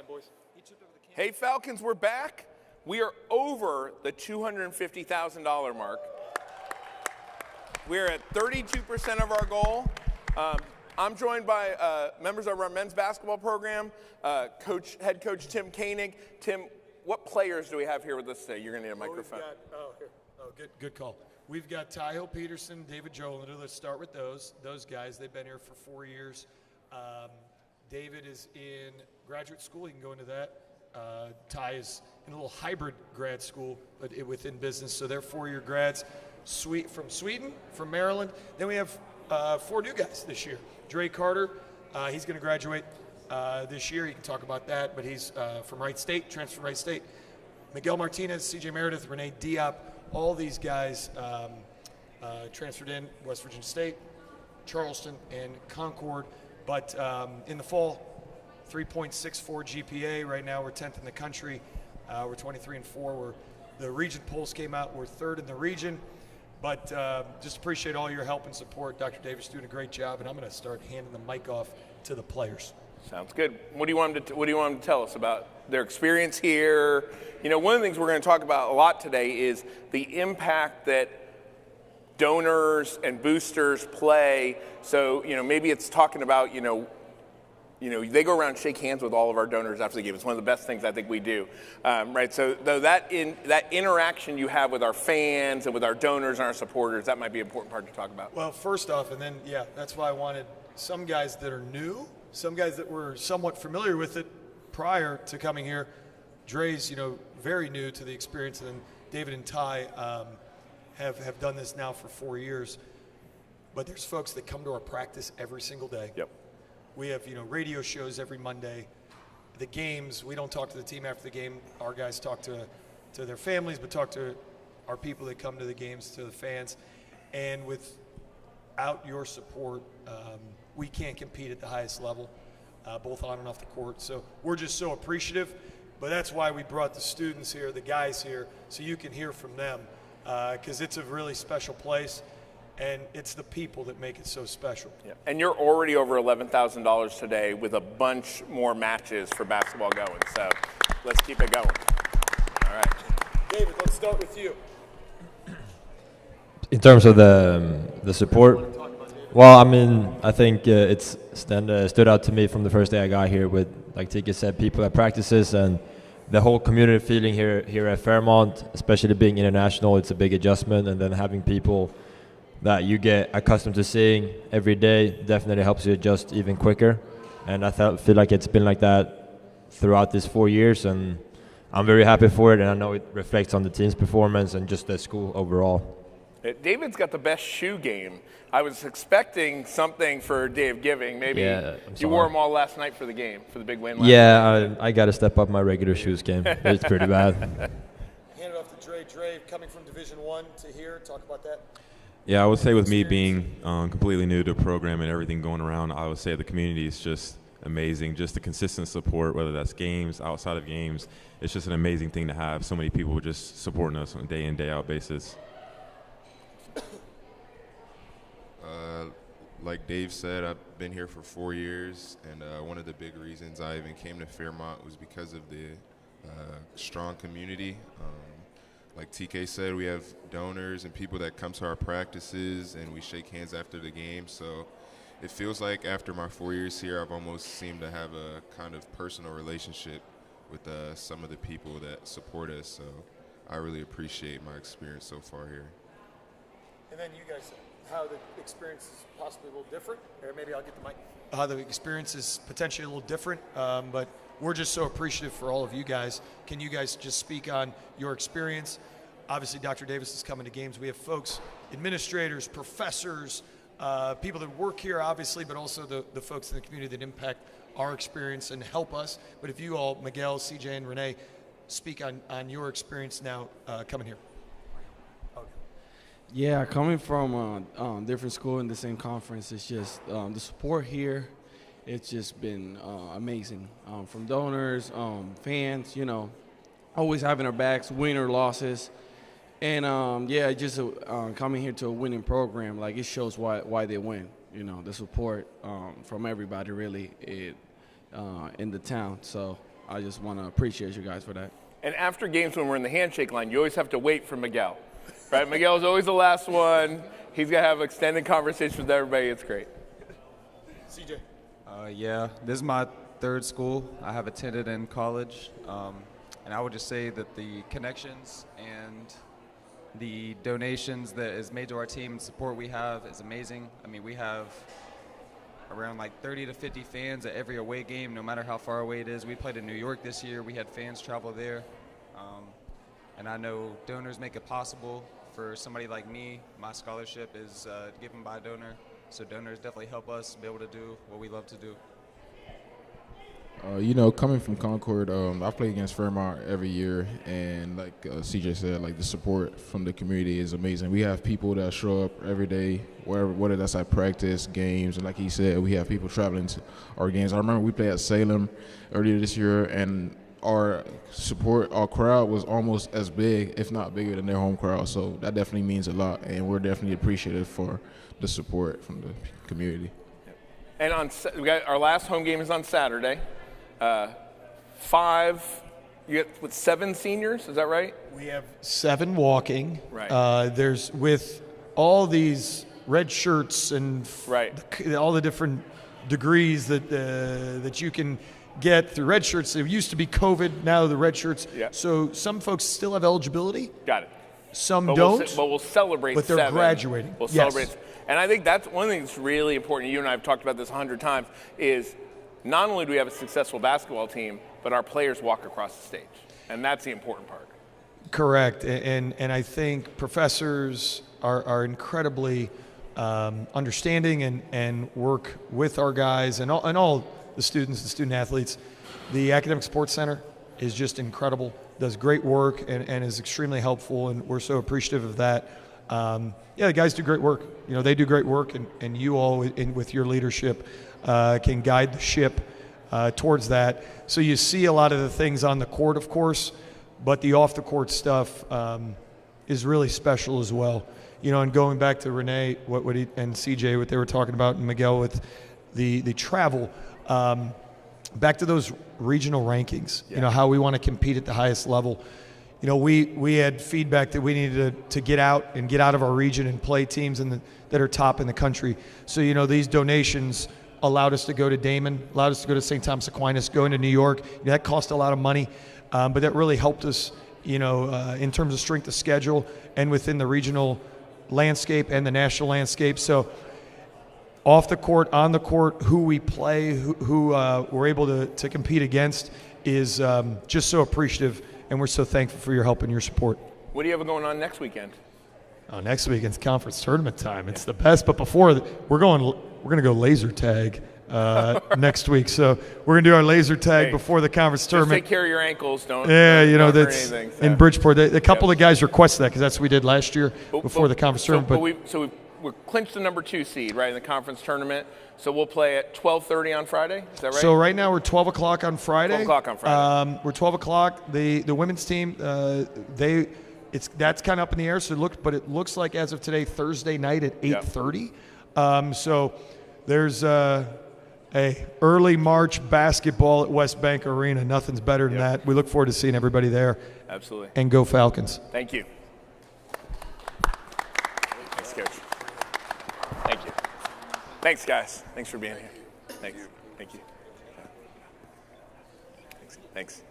Boys. Hey Falcons, we're back. We are over the $250,000 mark. We're at 32% of our goal. I'm joined by members of our men's basketball program, head coach Tim Koenig. Tim, what players do we have here with us today? You're going to need a microphone. Good call. We've got Tyho Peterson, David Jolander. Let's start with those guys. They've been here for 4 years. David is in graduate school. He can go into that. Ty is in a little hybrid grad school, but within business. So they're 4-year grads. From Sweden, from Maryland. Then we have 4 new guys this year. Dre Carter, he's going to graduate this year. He can talk about that, but he's from Wright State, transferred from Wright State. Miguel Martinez, CJ Meredith, Renee Diop, all these guys transferred in West Virginia State, Charleston, and Concord. But in the fall, 3.64 GPA. Right now, we're 10th in the country. We're 23-4. The region polls came out. We're 3rd in the region. But just appreciate all your help and support. Dr. Davis doing a great job, and I'm going to start handing the mic off to the players. Sounds good. What do you want them to tell us about their experience here? You know, one of the things we're going to talk about a lot today is the impact that donors and boosters play. So, you know, maybe it's talking about, you know, they go around and shake hands with all of our donors after the game. It's one of the best things I think we do, right? So though that interaction you have with our fans and with our donors and our supporters, that might be an important part to talk about. Well, first off, and then, yeah, that's why I wanted some guys that are new, some guys that were somewhat familiar with it prior to coming here. Dre's, very new to the experience, and then David and Ty have done this now for 4 years. But there's folks that come to our practice every single day. Yep. We have, radio shows every Monday. The games, we don't talk to the team after the game. Our guys talk to their families, but talk to our people that come to the games, to the fans. And without your support, we can't compete at the highest level, both on and off the court. So we're just so appreciative. But that's why we brought the students here, the guys here, so you can hear from them, because it's a really special place. And it's the people that make it so special. Yeah. And you're already over $11,000 today with a bunch more matches for basketball going. So let's keep it going. All right. David, let's start with you. In terms of the support, well, I mean, I think it's stood out to me from the first day I got here with, like Tika said, people at practices and the whole community feeling here at Fairmont, especially being international. It's a big adjustment, and then having people that you get accustomed to seeing every day definitely helps you adjust even quicker. And I feel like it's been like that throughout these 4 years, and I'm very happy for it, and I know it reflects on the team's performance and just the school overall. David's got the best shoe game. I was expecting something for Day of Giving. Maybe you wore them all last night for the game, for the big win last night. I got to step up my regular shoes game. It's pretty bad. Hand it off to Dre. Dre, coming from Division I to here, talk about that. Yeah, I would say with me being completely new to the program and everything going around, I would say the community is just amazing. Just the consistent support, whether that's games, outside of games, it's just an amazing thing to have so many people just supporting us on a day in, day out basis. Like Dave said, I've been here for 4 years, and one of the big reasons I even came to Fairmont was because of the strong community. Like TK said, we have donors and people that come to our practices, and we shake hands after the game. So it feels like after my 4 years here, I've almost seemed to have a kind of personal relationship with some of the people that support us. So I really appreciate my experience so far here. And then you guys, how the experience is possibly a little different, or maybe I'll get the mic. How the experience is potentially a little different, but we're just so appreciative for all of you guys. Can you guys just speak on your experience? Obviously, Dr. Davis is coming to games. We have folks, administrators, professors, people that work here, obviously, but also the folks in the community that impact our experience and help us. But if you all, Miguel, CJ, and Renee, speak on your experience now coming here. Yeah, coming from a different school in the same conference, it's just the support here. It's just been amazing from donors, fans, always having our backs, win or losses. And, just coming here to a winning program, like it shows why they win, the support from everybody really in the town. So I just want to appreciate you guys for that. And after games when we're in the handshake line, you always have to wait for Miguel. Right? Miguel's always the last one. He's going to have extended conversations with everybody. It's great. CJ. Yeah, this is my third school I have attended in college. And I would just say that the connections and the donations that is made to our team and support we have is amazing. I mean, we have around like 30 to 50 fans at every away game, no matter how far away it is. We played in New York this year. We had fans travel there. And I know donors make it possible for somebody like me. My scholarship is given by a donor. So donors definitely help us be able to do what we love to do. You know, coming from Concord, I play against Fairmont every year, and like CJ said, like the support from the community is amazing. We have people that show up every day, whether that's at practice, games, and like he said, we have people traveling to our games. I remember we played at Salem earlier this year, and our crowd was almost as big, if not bigger, than their home crowd. So that definitely means a lot, and we're definitely appreciative for the support from the community. And we got our last home game is on Saturday. 7 seniors, is that right? We have 7 walking. Right. There's with all these red shirts and all the different degrees that you can get through red shirts. It used to be COVID, now the red shirts. Yeah. So some folks still have eligibility. Got it. Some don't. But we'll celebrate. But they're 7. graduating. We'll Yes. celebrate. And I think that's one thing that's really important. You and I have talked about this 100 times. Is not only do we have a successful basketball team, but our players walk across the stage, and that's the important part. Correct, and I think professors are incredibly understanding and work with our guys and all the students, the student athletes. The Academic Sports Center is just incredible, does great work and is extremely helpful, and we're so appreciative of that. The guys do great work. You know, they do great work, and you all, with your leadership, can guide the ship towards that. So you see a lot of the things on the court, of course, but the off-the-court stuff is really special as well. You know, and going back to Renee, and CJ, what they were talking about, and Miguel with the travel, back to those regional rankings, you know, how we want to compete at the highest level. You know, we had feedback that we needed to get out of our region and play teams that are top in the country. So, you know, these donations allowed us to go to Damon, allowed us to go to St. Thomas Aquinas, go into New York. You know, that cost a lot of money, but that really helped us, you know, in terms of strength of schedule and within the regional landscape and the national landscape. So off the court, on the court, who we play, who we're able to compete against is just so appreciative, and we're so thankful for your help and your support. What do you have going on next weekend? Oh, next weekend's conference tournament time. It's the best, but before we're going to go laser tag next week. So we're going to do our laser tag before the conference tournament. Just take care of your ankles. Don't you know, don't that's anything, so. in Bridgeport. A couple of guys requested that because that's what we did last year before the conference tournament. We're clinched the number 2 seed, right, in the conference tournament. So we'll play at 12:30 on Friday. Is that right? So right now we're 12 o'clock on Friday. 12 o'clock on Friday. We're 12 o'clock. The women's team, that's kind of up in the air. So it looks like as of today, Thursday night at 8:30. So there's a early March basketball at West Bank Arena. Nothing's better than that. We look forward to seeing everybody there. Absolutely. And go Falcons. Thank you. Thanks, Coach. Thank you. Thanks, guys. Thanks for being here. Thanks. Thank you. Thanks.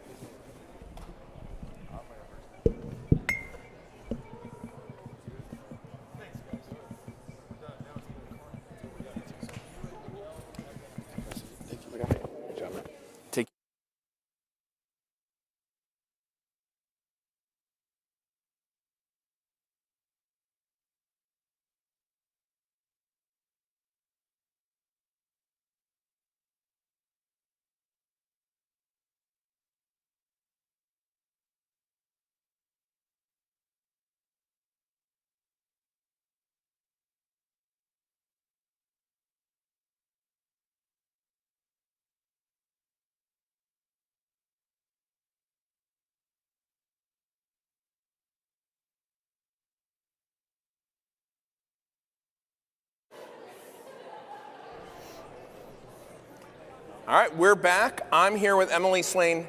All right, we're back. I'm here with Emily Slane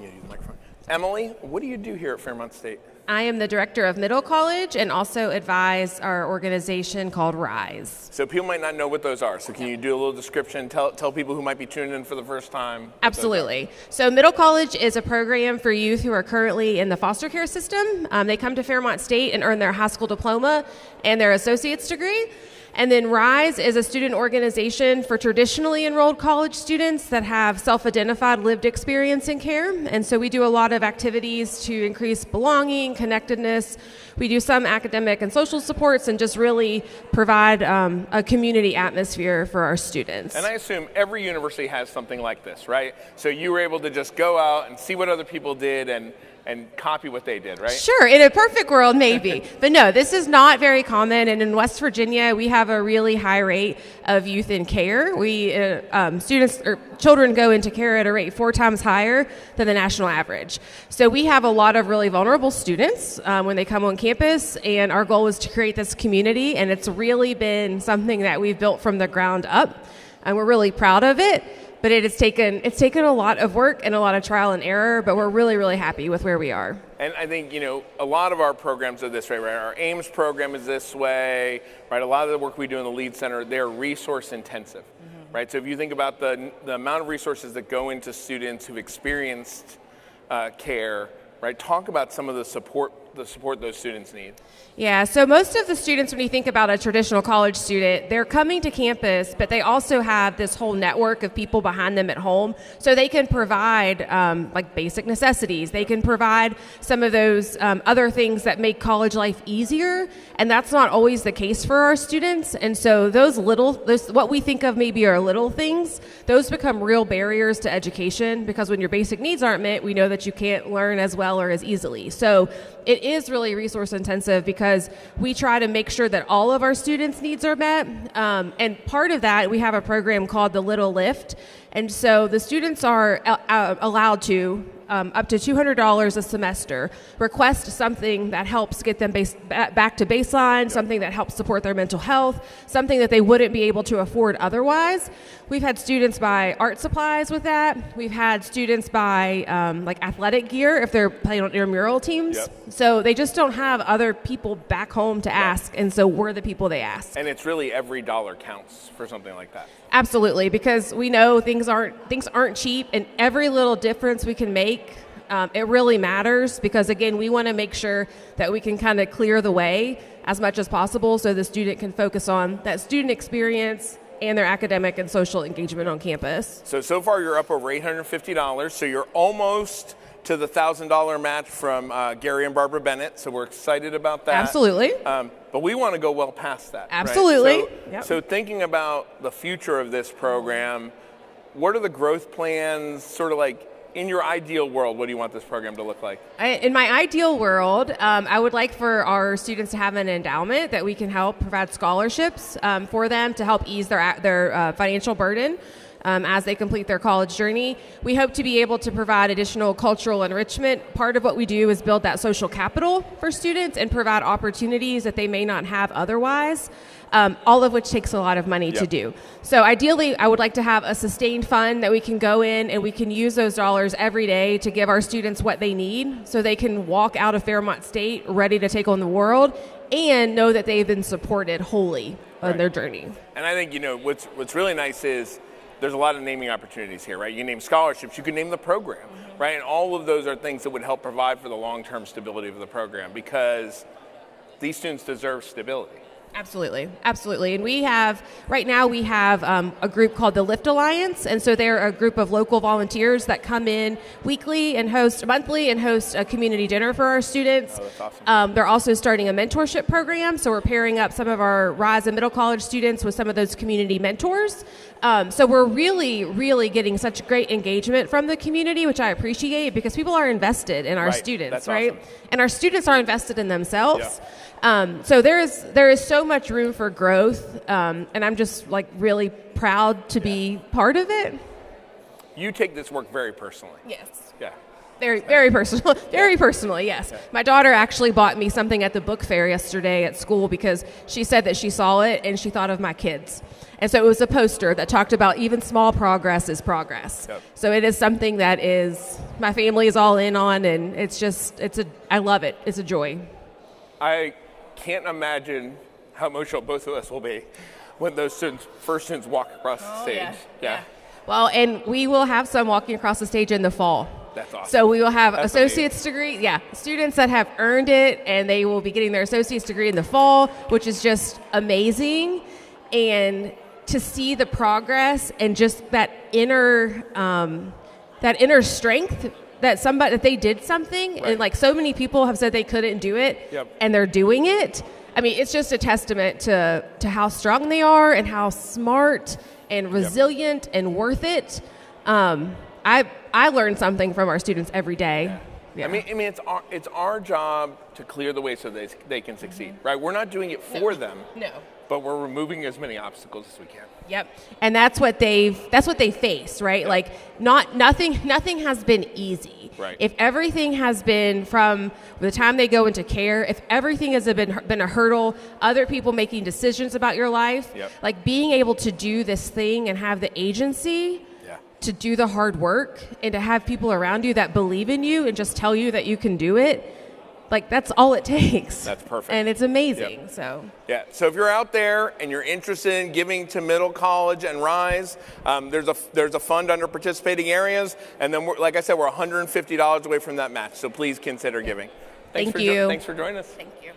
You use the microphone. Emily, what do you do here at Fairmont State? I am the director of middle college and also advise our organization called RISE. So people might not know what those are. So can you do a little description? Tell people who might be tuning in for the first time. Absolutely. So middle college is a program for youth who are currently in the foster care system. They come to Fairmont State and earn their high school diploma and their associate's degree. And then RISE is a student organization for traditionally enrolled college students that have self-identified lived experience in care. And so we do a lot of activities to increase belonging, connectedness. We do some academic and social supports and just really provide a community atmosphere for our students. And I assume every university has something like this, right? So you were able to just go out and see what other people did and copy what they did, right? Sure, in a perfect world, maybe. But no, this is not very common. And in West Virginia, we have a really high rate of youth in care. We children go into care at a rate 4 times higher than the national average. So we have a lot of really vulnerable students when they come on campus, and our goal is to create this community, and it's really been something that we've built from the ground up, and we're really proud of it. But it's taken a lot of work and a lot of trial and error, but we're really, really happy with where we are. And I think, a lot of our programs are this way, right? Our AIMS program is this way, right? A lot of the work we do in the LEAD Center, they're resource intensive, right? So if you think about the amount of resources that go into students who've experienced care, right? Talk about some of the support those students need. Yeah, so most of the students, when you think about a traditional college student, they're coming to campus, but they also have this whole network of people behind them at home. So they can provide like basic necessities. They can provide some of those other things that make college life easier. And that's not always the case for our students. And so those what we think of maybe are little things, those become real barriers to education, because when your basic needs aren't met, we know that you can't learn as well or as easily. So it is really resource intensive because we try to make sure that all of our students' needs are met. And part of that, we have a program called the Little Lift. And so the students are allowed to, up to $200 a semester, request something that helps get them back to baseline, something that helps support their mental health, something that they wouldn't be able to afford otherwise. We've had students buy art supplies with that. We've had students buy like athletic gear if they're playing on intramural teams. Yep. So they just don't have other people back home to ask, and so we're the people they ask. And it's really every dollar counts for something like that. Absolutely, because we know things aren't cheap, and every little difference we can make, it really matters, because again, we want to make sure that we can kind of clear the way as much as possible so the student can focus on that student experience and their academic and social engagement on campus. So far you're up over $850, so you're almost to the $1,000 match from Gary and Barbara Bennett, so we're excited about that. Absolutely. But we want to go well past that. Absolutely. Right? So thinking about the future of this program, what are the growth plans, sort of like in your ideal world, what do you want this program to look like? In my ideal world, I would like for our students to have an endowment that we can help provide scholarships for them to help ease their financial burden as they complete their college journey. We hope to be able to provide additional cultural enrichment. Part of what we do is build that social capital for students and provide opportunities that they may not have otherwise, all of which takes a lot of money to do. So ideally, I would like to have a sustained fund that we can go in and we can use those dollars every day to give our students what they need so they can walk out of Fairmont State ready to take on the world and know that they've been supported wholly on their journey. And I think, what's really nice is there's a lot of naming opportunities here, right? You name scholarships, you can name the program, right? And all of those are things that would help provide for the long-term stability of the program, because these students deserve stability. Absolutely. And right now we have a group called the Lift Alliance, and so they're a group of local volunteers that come in monthly and host a community dinner for our students. Oh, that's awesome. They're also starting a mentorship program, so we're pairing up some of our Rise and middle college students with some of those community mentors. So we're really, really getting such great engagement from the community, which I appreciate, because people are invested in our students, that's right? Awesome. And our students are invested in themselves. So there is so much room for growth, and I'm just really proud to be part of it. You take this work very personally. Yes. Yeah. Very personal. Very personally, yes. My daughter actually bought me something at the book fair yesterday at school because she said that she saw it and she thought of my kids. And so it was a poster that talked about even small progress is progress. Yep. So it is something that my family is all in on, and I love it. It's a joy. I can't imagine how emotional both of us will be when those first students walk across the stage. Yeah. Well, and we will have some walking across the stage in the fall. That's awesome. So we will have That's associate's degree, students that have earned it, and they will be getting their associate's degree in the fall, which is just amazing. And to see the progress and just that inner strength that they did something, right. and like so many people have said they couldn't do it, and they're doing it. I mean, it's just a testament to how strong they are and how smart and resilient and worth it. I learn something from our students every day. Yeah. I mean, it's our job to clear the way so they can succeed, right? We're not doing it for them. No. But we're removing as many obstacles as we can. Yep. And that's what they face, right? Like nothing has been easy. Right. If everything has been from the time they go into care, if everything has been a hurdle, other people making decisions about your life, like being able to do this thing and have the agency to do the hard work and to have people around you that believe in you and just tell you that you can do it, like that's all it takes. That's perfect. And it's amazing. So if you're out there and you're interested in giving to Middle College and Rise, there's a fund under participating areas, and then like I said, we're $150 away from that match. So please consider giving. Thank you. Thanks for joining us. Thank you.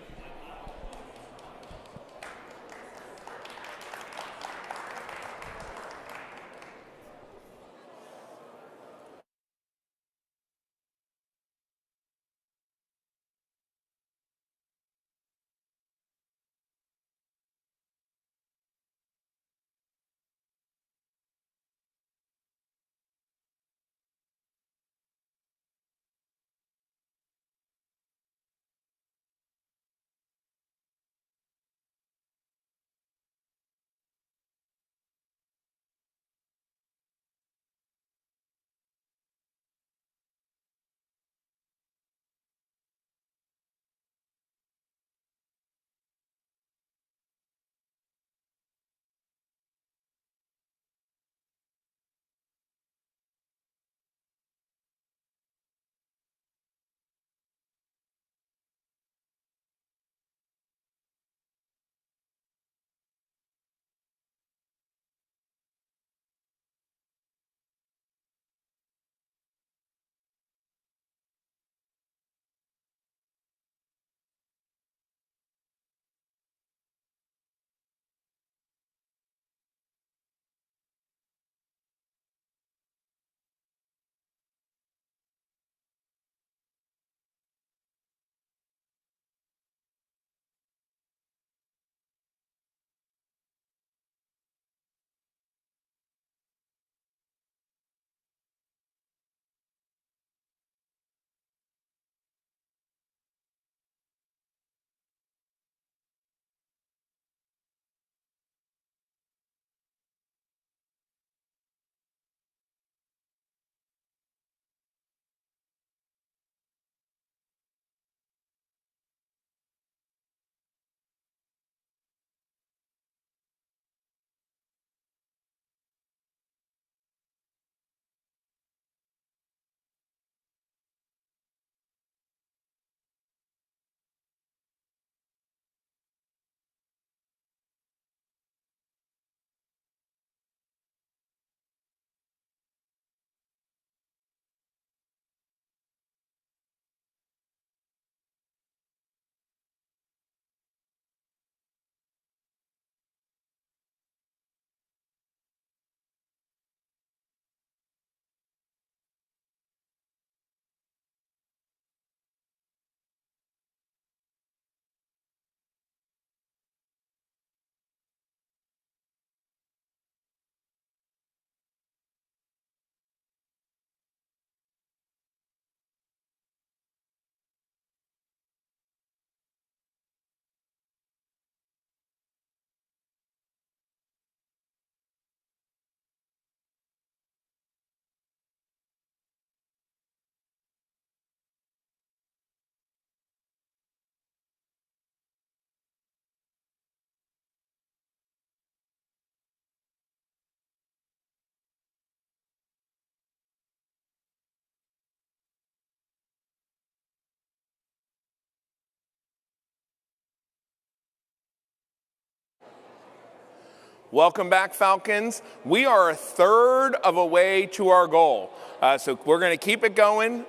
Welcome back, Falcons. We are a third of a way to our goal. So we're going to keep it going.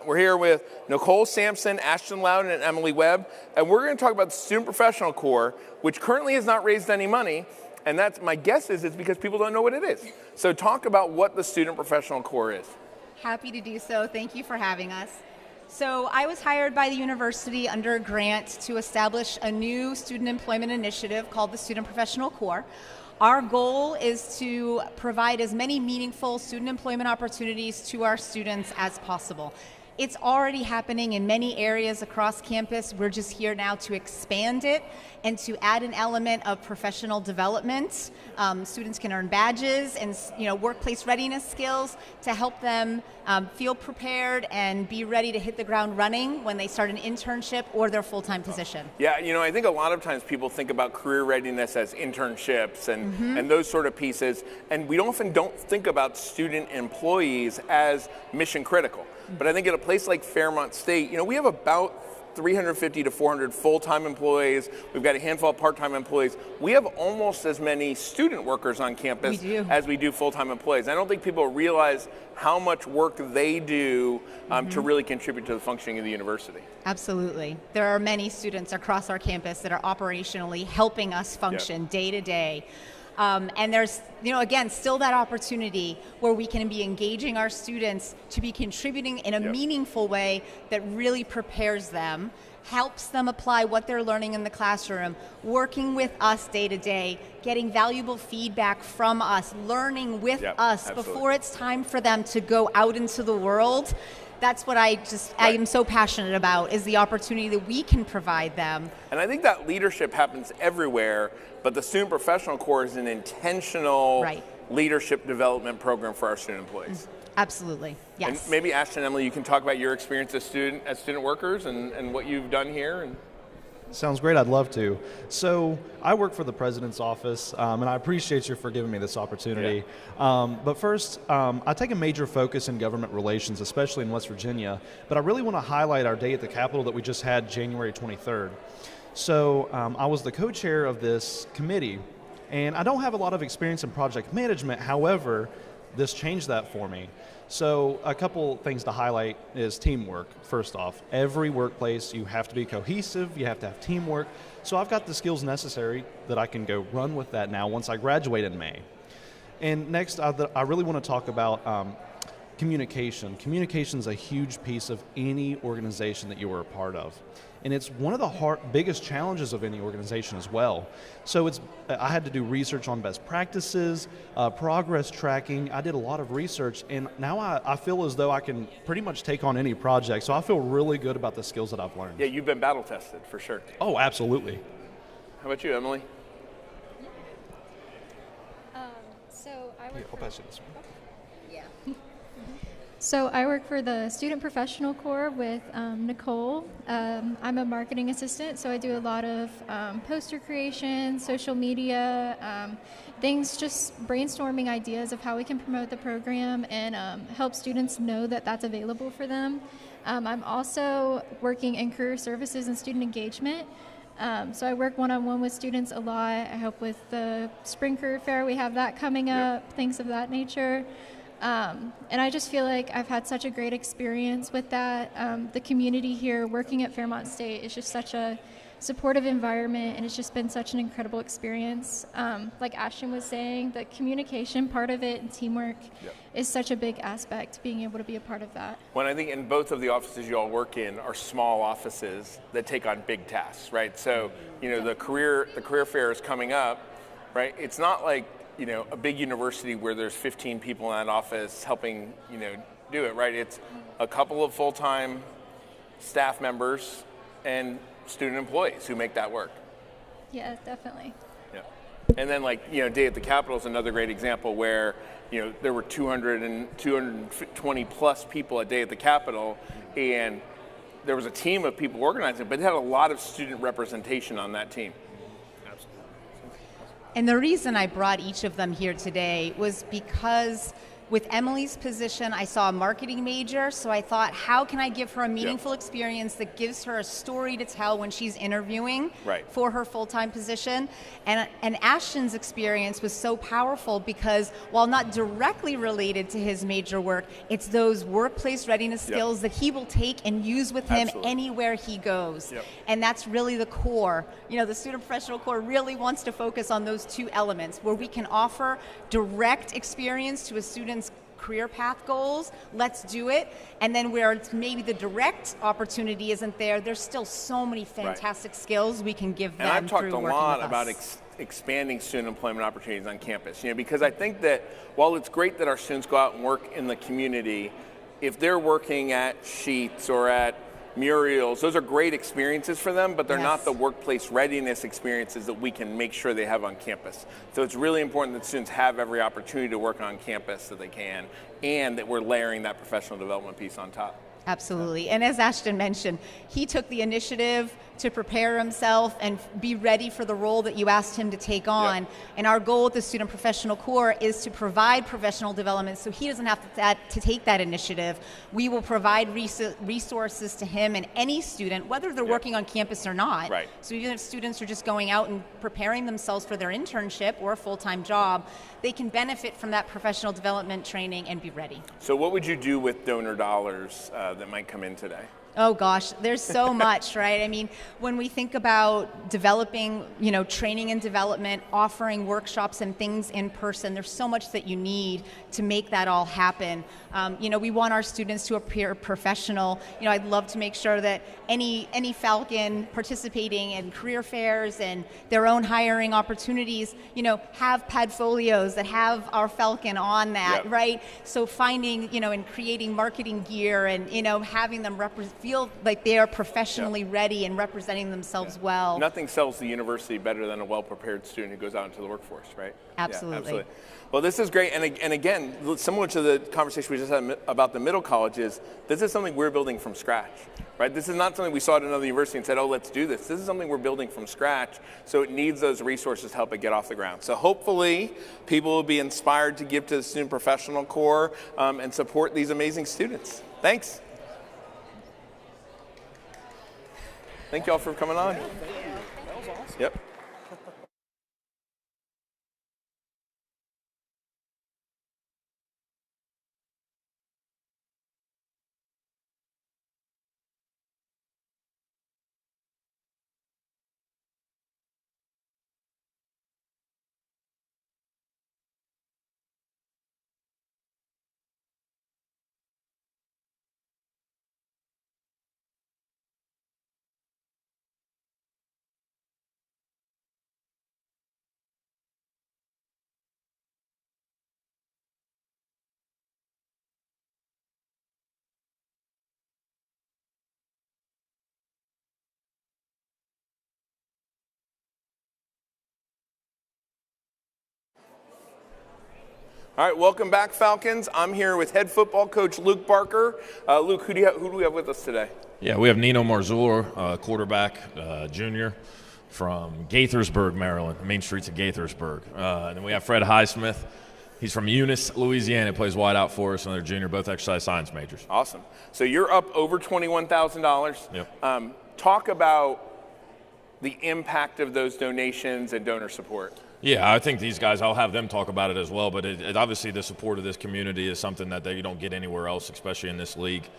We're here with Nicole Sampson, Ashton Loudon, and Emily Webb. And we're going to talk about the Student Professional Corps, which currently has not raised any money. And that's, my guess is it's because people don't know what it is. So talk about what the Student Professional Corps is. Happy to do so. Thank you for having us. So I was hired by the university under a grant to establish a new student employment initiative called the Student Professional Corps. Our goal is to provide as many meaningful student employment opportunities to our students as possible. It's already happening in many areas across campus. We're just here now to expand it and to add an element of professional development. Students can earn badges and workplace readiness skills to help them feel prepared and be ready to hit the ground running when they start an internship or their full-time position. Yeah, I think a lot of times people think about career readiness as internships and those sort of pieces, and we often don't think about student employees as mission critical. But I think at a place like Fairmont State, we have about 350 to 400 full-time employees. We've got a handful of part-time employees. We have almost as many student workers on campus as we do full-time employees. I don't think people realize how much work they do to really contribute to the functioning of the university. Absolutely. There are many students across our campus that are operationally helping us function day to day. And there's, again, still that opportunity where we can be engaging our students to be contributing in a meaningful way that really prepares them, helps them apply what they're learning in the classroom, working with us day to day, getting valuable feedback from us, learning with us before it's time for them to go out into the world. That's what I am so passionate about, is the opportunity that we can provide them. And I think that leadership happens everywhere, but the Student Professional Corps is an intentional leadership development program for our student employees. Absolutely, yes. And maybe Ashton and Emily, you can talk about your experience as student workers and what you've done here. Sounds great. I'd love to. So I work for the President's Office, and I appreciate you for giving me this opportunity. But first, I take a major focus in government relations, especially in West Virginia. But I really want to highlight our day at the Capitol that we just had January 23rd. So I was the co-chair of this committee, and I don't have a lot of experience in project management. However, this changed that for me. So a couple things to highlight is teamwork. First off, every workplace you have to be cohesive, you have to have teamwork. So I've got the skills necessary that I can go run with that now once I graduate in May. And next, I really want to talk about communication. Communication is a huge piece of any organization that you are a part of. And it's one of the biggest challenges of any organization as well. So I had to do research on best practices, progress tracking. I did a lot of research, and now I feel as though I can pretty much take on any project. So I feel really good about the skills that I've learned. Yeah, you've been battle tested for sure. Oh, absolutely. How about you, Emily? I'll pass you this one. So I work for the Student Professional Corps with Nicole. I'm a marketing assistant, so I do a lot of poster creation, social media, things, just brainstorming ideas of how we can promote the program and help students know that that's available for them. I'm also working in career services and student engagement. So I work one-on-one with students a lot. I help with the spring career fair. We have that coming up, things of that nature. And I just feel like I've had such a great experience with that. The community here working at Fairmont State is just such a supportive environment, and it's just been such an incredible experience. Like Ashton was saying, the communication part of it and teamwork is such a big aspect, being able to be a part of that. Well, I think in both of the offices you all work in are small offices that take on big tasks, right? So, the career fair is coming up, right? It's not like a big university where there's 15 people in that office helping, do it, right? It's a couple of full-time staff members and student employees who make that work. Yeah, definitely. Yeah. And then Day at the Capitol is another great example where, there were 220 plus people at Day at the Capitol, and there was a team of people organizing, but it had a lot of student representation on that team. And the reason I brought each of them here today was because With Emily's position, I saw a marketing major, so I thought, how can I give her a meaningful experience that gives her a story to tell when she's interviewing for her full-time position? And Ashton's experience was so powerful because while not directly related to his major work, it's those workplace readiness skills that he will take and use with him anywhere he goes. And that's really the core. You know, the Student Professional Corps really wants to focus on those two elements where we can offer direct experience to a student's career path goals. Let's do it. And then where it's maybe the direct opportunity isn't there, there's still so many fantastic skills we can give them. And I've talked through a working lot with about expanding student employment opportunities on campus. You know, because I think that while it's great that our students go out and work in the community, if they're working at Sheets or at Muriel's, those are great experiences for them, but they're not the workplace readiness experiences that we can make sure they have on campus. So it's really important that students have every opportunity to work on campus that they can, and that we're layering that professional development piece on top. Absolutely. And as Ashton mentioned, he took the initiative to prepare himself and be ready for the role that you asked him to take on. And our goal at the Student Professional Corps is to provide professional development so he doesn't have to take that initiative. We will provide resources to him and any student, whether they're working on campus or not. So even if students are just going out and preparing themselves for their internship or a full-time job, they can benefit from that professional development training and be ready. So what would you do with donor dollars that might come in today? Oh gosh, there's so much, right? I mean, when we think about developing, you know, training and development, offering workshops and things in person, there's so much that you need to make that all happen. You know, we want our students to appear professional. You know, I'd love to make sure that any Falcon participating in career fairs and their own hiring opportunities, you know, have padfolios that have our Falcon on that, right? So finding, you know, and creating marketing gear and, you know, having them feel like they are professionally ready and representing themselves well. Nothing sells the university better than a well-prepared student who goes out into the workforce, right? Absolutely. Yeah, absolutely. Well, this is great, and again, similar to the conversation we just had about the middle colleges, this is something we're building from scratch, right? This is not something we saw at another university and said, oh, let's do this. This is something we're building from scratch, so it needs those resources to help it get off the ground. So hopefully, people will be inspired to give to the Student Professional Corps and support these amazing students. Thanks. Thank you all for coming on. That was awesome. Yep. All right, welcome back, Falcons. I'm here with head football coach Luke Barker. Luke, who do we have with us today? Yeah, we have Nino Marzullo, quarterback, junior from Gaithersburg, Maryland, main streets of Gaithersburg. And then we have Fred Highsmith. He's from Eunice, Louisiana, plays wide out for us, and they're junior, both exercise science majors. Awesome. So you're up over $21,000. Yep. Talk about the impact of those donations and donor support. Yeah, I think these guys, I'll have them talk about it as well, but it obviously the support of this community is something that you don't get anywhere else, especially in this league.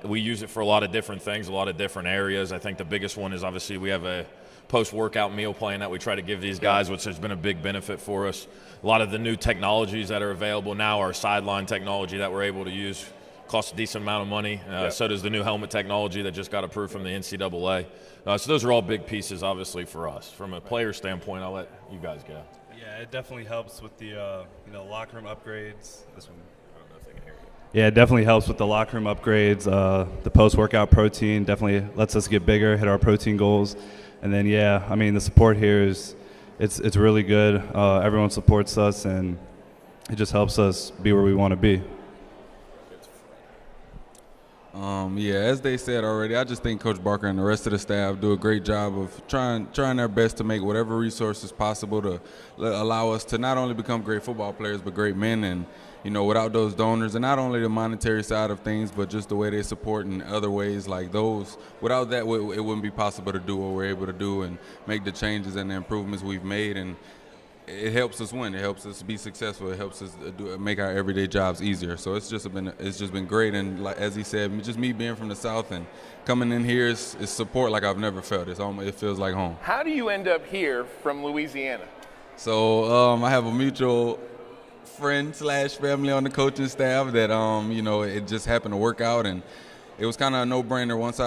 We use it for a lot of different things, a lot of different areas. I think the biggest one is obviously we have a post-workout meal plan that we try to give these guys, which has been a big benefit for us. A lot of the new technologies that are available now are sideline technology that we're able to use. Costs a decent amount of money. So does the new helmet technology that just got approved from the NCAA. So those are all big pieces, obviously, for us. From a player standpoint, I'll let you guys go. Yeah, it definitely helps with the locker room upgrades. This one, I don't know if they can hear you. Yeah, it definitely helps with the locker room upgrades. The post-workout protein definitely lets us get bigger, hit our protein goals. And then, yeah, I mean, the support here it's really good. Everyone supports us, and it just helps us be where we want to be. Yeah, as they said already, I just think Coach Barker and the rest of the staff do a great job of trying their best to make whatever resources possible to allow us to not only become great football players but great men. And without those donors, and not only the monetary side of things, but just the way they support in other ways like those, without that, it wouldn't be possible to do what we're able to do and make the changes and the improvements we've made. And it helps us win. It helps us be successful. It helps us make our everyday jobs easier. So it's just been great. And like as he said, just me being from the South and coming in here is support like I've never felt. It feels like home. How do you end up here from Louisiana? So I have a mutual friend / family on the coaching staff that it just happened to work out, and it was kind of a no-brainer once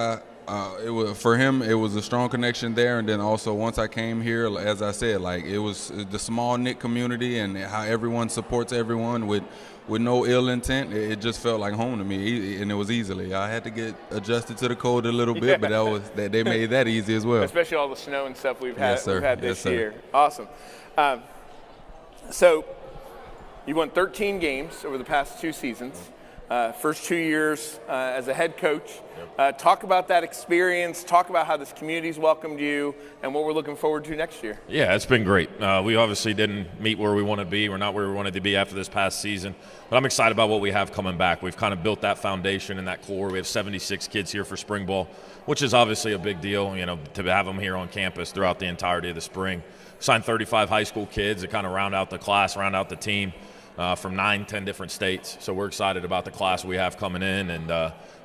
for him, it was a strong connection there, and then also once I came here, as I said, like it was the small knit community and how everyone supports everyone with no ill intent. It just felt like home to me, and it was easily. I had to get adjusted to the cold a little bit, but they made that easy as well. Especially all the snow and stuff we've had, yes, sir. We've had this yes, year. Awesome. So you won 13 games over the past 2 seasons. First 2 years as a head coach. Talk about that experience. Talk about how this community's welcomed you and what we're looking forward to next year. Yeah, it's been great. We obviously didn't meet where we want to be. We're not where we wanted to be after this past season. But I'm excited about what we have coming back. We've kind of built that foundation and that core. We have 76 kids here for spring ball, which is obviously a big deal, to have them here on campus throughout the entirety of the spring. Signed 35 high school kids to kind of round out the class, round out the team. From 9-10 different states. So we're excited about the class we have coming in, and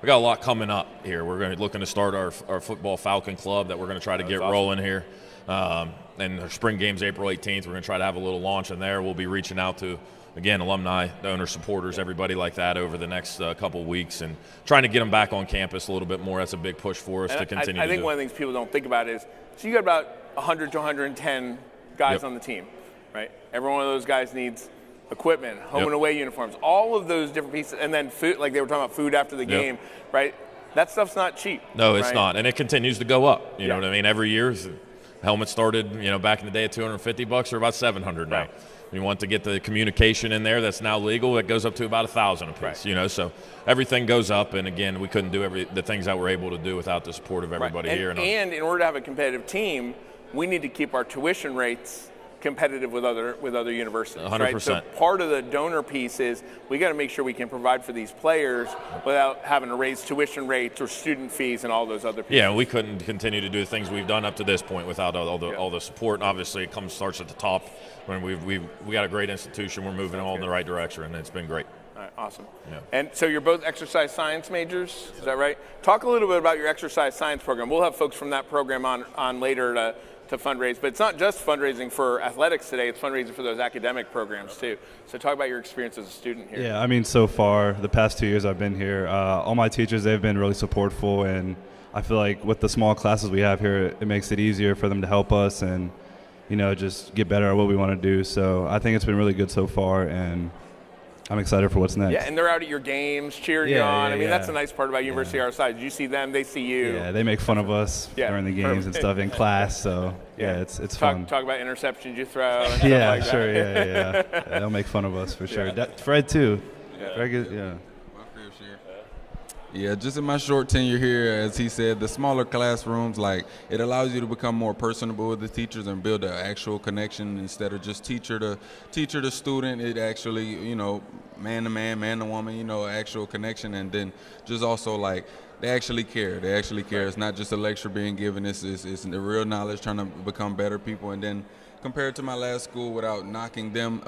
we got a lot coming up here. We're looking to start our football Falcon Club that we're going to try to get rolling here. And our spring game's April 18th. We're going to try to have a little launch in there. We'll be reaching out to, again, alumni, donors, supporters, everybody like that over the next couple of weeks and trying to get them back on campus a little bit more. That's a big push for us to continue I think one of the things people don't think about is, so you got about 100 to 110 guys on the team, right? Every one of those guys needs equipment, home and away uniforms, all of those different pieces, and then food, like they were talking about food after the game, right? That stuff's not cheap. No, it's not, and it continues to go up. You know what I mean? Every year, helmets started, back in the day at $250, or about $700 now. We want to get the communication in there that's now legal. It goes up to about $1,000 a piece. So everything goes up, and again, we couldn't do the things that we're able to do without the support of everybody here. And in order to have a competitive team, we need to keep our tuition rates competitive with other universities, 100%. right? So part of the donor piece is we got to make sure we can provide for these players without having to raise tuition rates or student fees and all those other pieces. Yeah, we couldn't continue to do the things we've done up to this point without all the support. And obviously, it starts at the top. When we got a great institution, we're moving all in the right direction, and it's been great. All right, awesome. Yeah. And so you're both exercise science majors, is that right? Talk a little bit about your exercise science program. We'll have folks from that program on later to fundraise, but it's not just fundraising for athletics today, it's fundraising for those academic programs too. So talk about your experience as a student here. Yeah, I mean, so far, the past 2 years I've been here, all my teachers, they've been really supportful, and I feel like with the small classes we have here, it makes it easier for them to help us and, just get better at what we want to do. So I think it's been really good so far, and I'm excited for what's next. Yeah, and they're out at your games, cheering you on. I mean, that's the nice part about University of our side. You see them, they see you. Yeah, they make fun of us during the games and stuff in class. So it's fun. Talk about interceptions you throw. And yeah, stuff like sure. That. Yeah. They'll make fun of us for sure. Fred too. Fred, yeah. Yeah, just in my short tenure here, as he said, the smaller classrooms, like, it allows you to become more personable with the teachers and build an actual connection instead of just teacher to student. It actually, man to man, man to woman, actual connection. And then just also, like, they actually care. They actually care. It's not just a lecture being given. It's the real knowledge, trying to become better people. And then compared to my last school, without knocking them,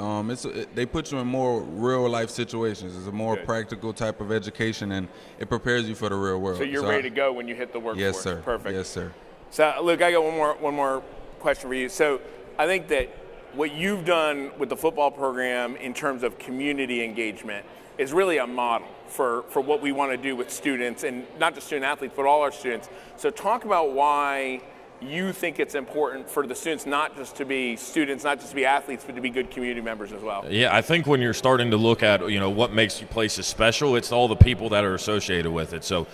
they put you in more real life situations. It's a more practical type of education, and it prepares you for the real world. So you're ready to go when you hit the workforce. Yes, sir. Perfect. Yes, sir. So, Luke, I got one more question for you. So I think that what you've done with the football program in terms of community engagement is really a model for what we want to do with students, and not just student athletes, but all our students. So talk about why you think it's important for the students not just to be students, not just to be athletes, but to be good community members as well. Yeah, I think when you're starting to look at, what makes you places special, it's all the people that are associated with it. So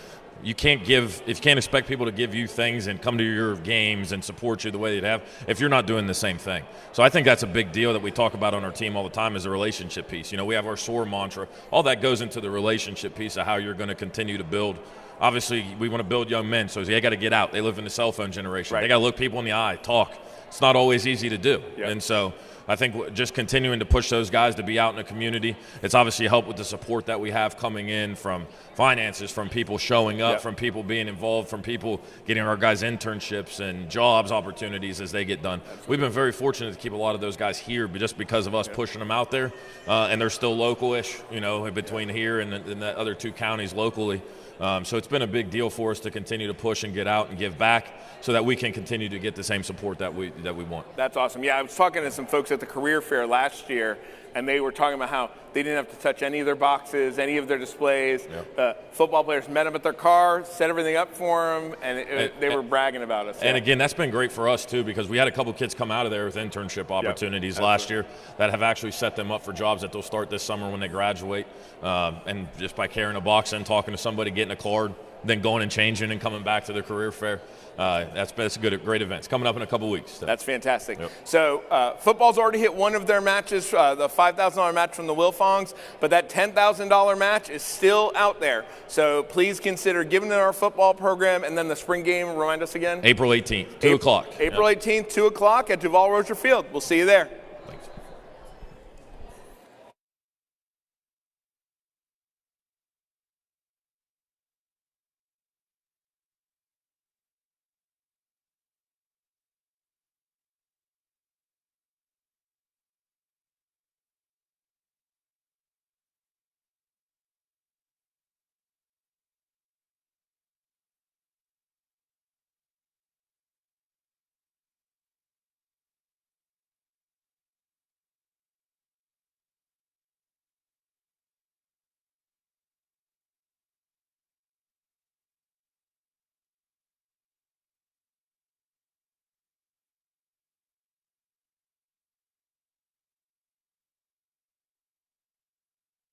you can't expect people to give you things and come to your games and support you the way they'd have if you're not doing the same thing. So I think that's a big deal that we talk about on our team all the time is the relationship piece. You know, we have our SOAR mantra. All that goes into the relationship piece of how you're going to continue to build. Obviously, we want to build young men, so they got to get out. They live in the cell phone generation. Right. They got to look people in the eye, talk. It's not always easy to do. Yep. And so I think just continuing to push those guys to be out in the community, it's obviously helped with the support that we have coming in from finances, from people showing up, from people being involved, from people getting our guys internships and jobs opportunities as they get done. Absolutely. We've been very fortunate to keep a lot of those guys here just because of us pushing them out there, and they're still local-ish, you know, between here and the other 2 counties locally. So it's been a big deal for us to continue to push and get out and give back so that we can continue to get the same support that we want. That's awesome. Yeah, I was talking to some folks at the career fair last year, and they were talking about how they didn't have to touch any of their boxes, any of their displays. Yep. Football players met them at their car, set everything up for them, and they were bragging about us. And again, that's been great for us too, because we had a couple kids come out of there with internship opportunities last year that have actually set them up for jobs that they'll start this summer when they graduate. And just by carrying a box and talking to somebody, getting a card, then going and changing and coming back to their career fair. That's a great event. It's coming up in a couple weeks. So. That's fantastic. Yep. So football's already hit one of their matches, the $5,000 match from the Wilfongs, but that $10,000 match is still out there. So please consider giving to our football program, and then the spring game, remind us again? April 18th, 2 o'clock. April 18th, 2 o'clock at Duval-Rocher Field. We'll see you there.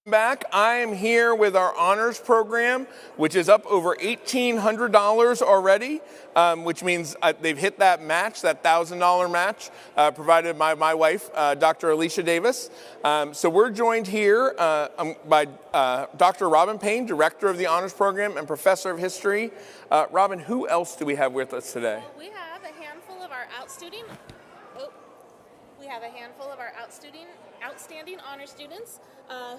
Back. I am here with our honors program, which is up over $1,800 already, which means they've hit that match, that $1,000 match provided by my wife, Dr. Alicia Davis. So we're joined here by Dr. Robin Payne, director of the honors program and professor of history. Robin, who else do we have with us today? We have a handful of our outstanding honor students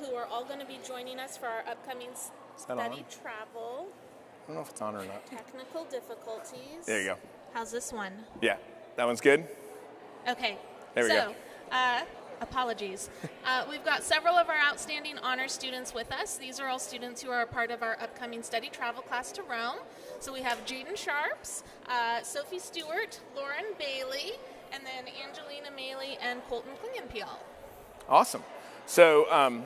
who are all going to be joining us for our upcoming study travel. I don't know if it's on or not. Technical difficulties. There you go. How's this one? Yeah, that one's good. Okay. There we go. Apologies. We've got several of our outstanding honor students with us. These are all students who are a part of our upcoming study travel class to Rome. So we have Jaden Sharps, Sophie Stewart, Lauren Bailey, and then Angelina Maley and Colton Klingenpeel. Awesome. So,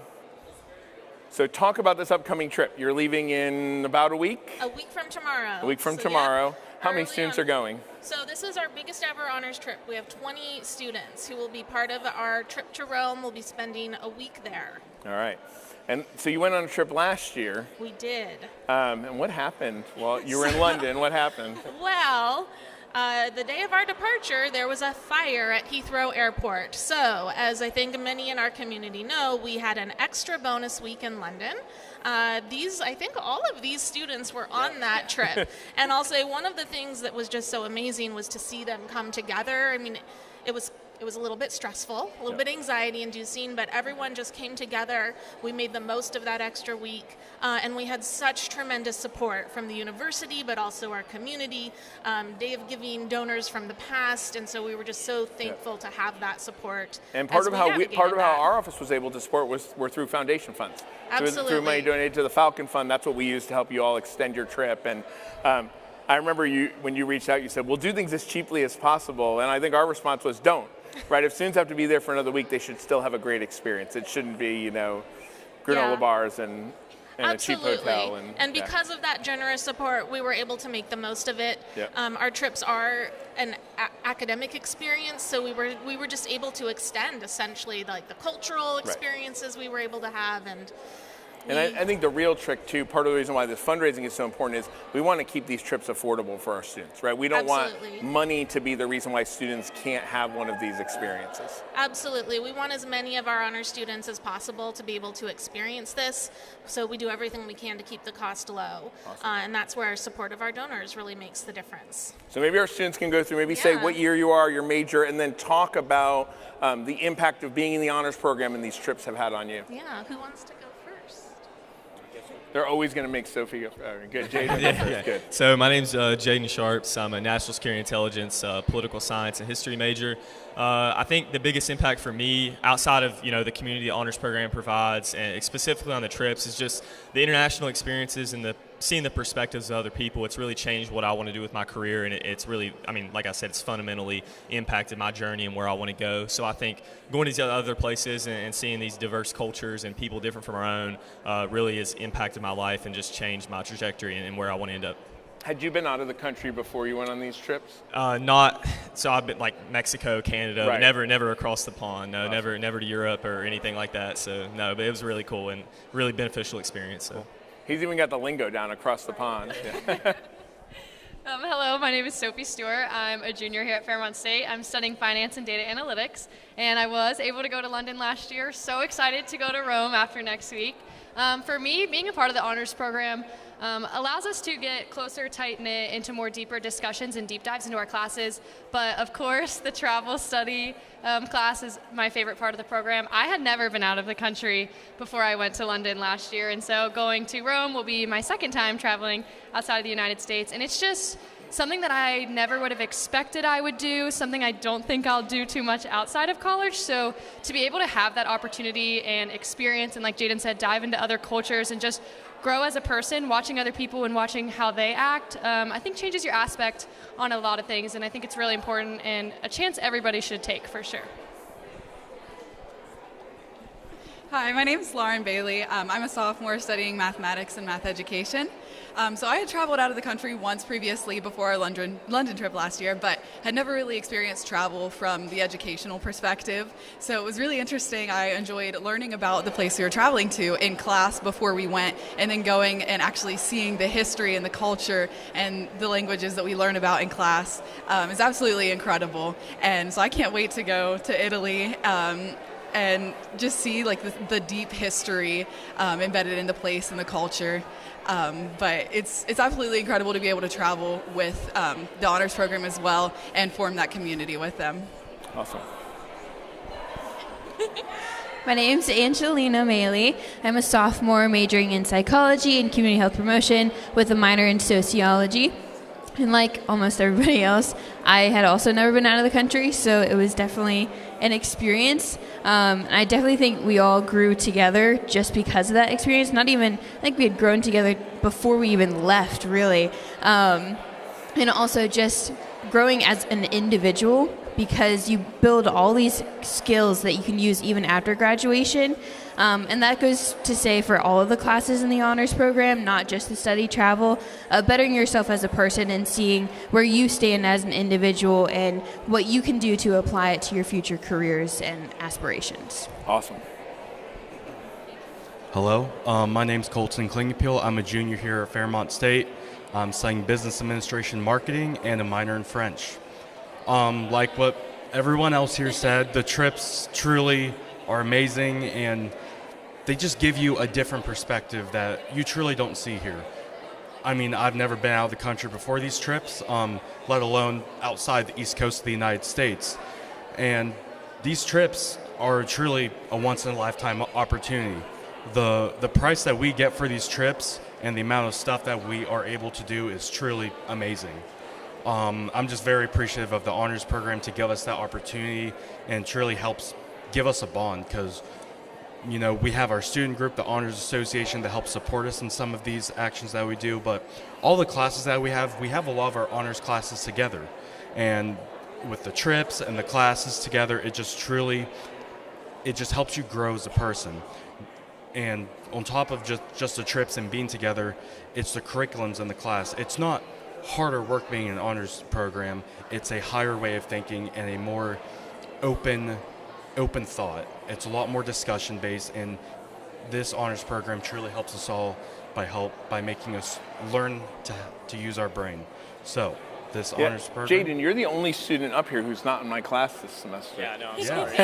so talk about this upcoming trip. You're leaving in about a week? A week from tomorrow. A week from tomorrow. Yeah, how many students are going? So this is our biggest ever honors trip. We have 20 students who will be part of our trip to Rome. We'll be spending a week there. All right. And so you went on a trip last year. We did. And what happened? Well, you were in London. What happened? Well, the day of our departure, there was a fire at Heathrow Airport. So, as I think many in our community know, we had an extra bonus week in London. I think all of these students were on that trip. And I'll say one of the things that was just so amazing was to see them come together. I mean, it was a little bit stressful, a little bit anxiety-inducing, but everyone just came together. We made the most of that extra week, and we had such tremendous support from the university, but also our community. They have given donors from the past, and so we were just so thankful to have that support. And part of how our office was able to support were through foundation funds. Absolutely. Through money donated to the Falcon Fund. That's what we used to help you all extend your trip. And I remember when you reached out, you said, "We'll do things as cheaply as possible." And I think our response was, "Don't." Right, if students have to be there for another week, they should still have a great experience. It shouldn't be, granola bars and a cheap hotel. And because of that generous support, we were able to make the most of it. Yep. Our trips are an academic experience, so we were just able to extend essentially like the cultural experiences we were able to have, and And I think the real trick, too, part of the reason why this fundraising is so important is we want to keep these trips affordable for our students, right? We don't want money to be the reason why students can't have one of these experiences. Absolutely. We want as many of our honor students as possible to be able to experience this, so we do everything we can to keep the cost low. Awesome. And that's where our support of our donors really makes the difference. So maybe our students can go through, maybe say what year you are, your major, and then talk about the impact of being in the honors program and these trips have had on you. Yeah, who wants to go first? They're always going to make Sophie go. Good, Jaden. Good. So my name's Jaden Sharps. I'm a national security intelligence, political science, and history major. I think the biggest impact for me, outside of the community honors program provides, and specifically on the trips, is just the international experiences and seeing the perspectives of other people. It's really changed what I want to do with my career, and it's really, like I said, it's fundamentally impacted my journey and where I want to go. So I think going to these other places and seeing these diverse cultures and people different from our own really has impacted my life and just changed my trajectory and where I want to end up. Had you been out of the country before you went on these trips? Not. So I've been like Mexico, Canada, right. but never across the pond. No, awesome. never to Europe or anything like that. So no, but it was really cool and really beneficial experience. So. He's even got the lingo down across the pond. Yeah. Hello, my name is Sophie Stewart. I'm a junior here at Fairmont State. I'm studying finance and data analytics, and I was able to go to London last year. So excited to go to Rome after next week. For me, being a part of the honors program allows us to get closer, tight-knit into more deeper discussions and deep dives into our classes. But of course, the travel study class is my favorite part of the program. I had never been out of the country before I went to London last year, and so going to Rome will be my second time traveling outside of the United States. And it's just something that I never would have expected I would do, something I don't think I'll do too much outside of college. So to be able to have that opportunity and experience, and like Jaden said, dive into other cultures and just grow as a person, watching other people and watching how they act, I think changes your aspect on a lot of things, and I think it's really important and a chance everybody should take for sure. Hi, my name is Lauren Bailey. I'm a sophomore studying mathematics and math education. So I had traveled out of the country once previously before our London trip last year, but had never really experienced travel from the educational perspective. So it was really interesting. I enjoyed learning about the place we were traveling to in class before we went, and then going and actually seeing the history and the culture and the languages that we learn about in class is absolutely incredible. And so I can't wait to go to Italy and just see like the deep history embedded in the place and the culture. But it's absolutely incredible to be able to travel with the honors program as well and form that community with them. Awesome. My name's Angelina Maley. I'm a sophomore majoring in psychology and community health promotion with a minor in sociology. And like almost everybody else, I had also never been out of the country, so it was definitely an experience. And I definitely think we all grew together just because of that experience. Not even, I think we had grown together before we even left, really. And also just growing as an individual, because you build all these skills that you can use even after graduation. And that goes to say for all of the classes in the honors program, not just the study travel, bettering yourself as a person and seeing where you stand as an individual and what you can do to apply it to your future careers and aspirations. Awesome. Hello, my name's Colton Klingapeel. I'm a junior here at Fairmont State. I'm studying business administration marketing and a minor in French. Like what everyone else here said, the trips truly are amazing, and they just give you a different perspective that you truly don't see here. I mean, I've never been out of the country before these trips, let alone outside the East Coast of the United States. And these trips are truly a once-in-a-lifetime opportunity. The price that we get for these trips and the amount of stuff that we are able to do is truly amazing. I'm just very appreciative of the honors program to give us that opportunity, and truly helps give us a bond, because we have our student group, the Honors Association, that helps support us in some of these actions that we do, but all the classes that we have a lot of our honors classes together, and with the trips and the classes together, it just helps you grow as a person. And on top of just the trips and being together, it's the curriculums in the class. It's not harder work being in an honors program. It's a higher way of thinking and a more open thought. It's a lot more discussion based, and this honors program truly helps us all by making us learn to use our brain. So this honors program. Jaden, you're the only student up here who's not in my class this semester. Yeah, no, I'm Yeah. sorry.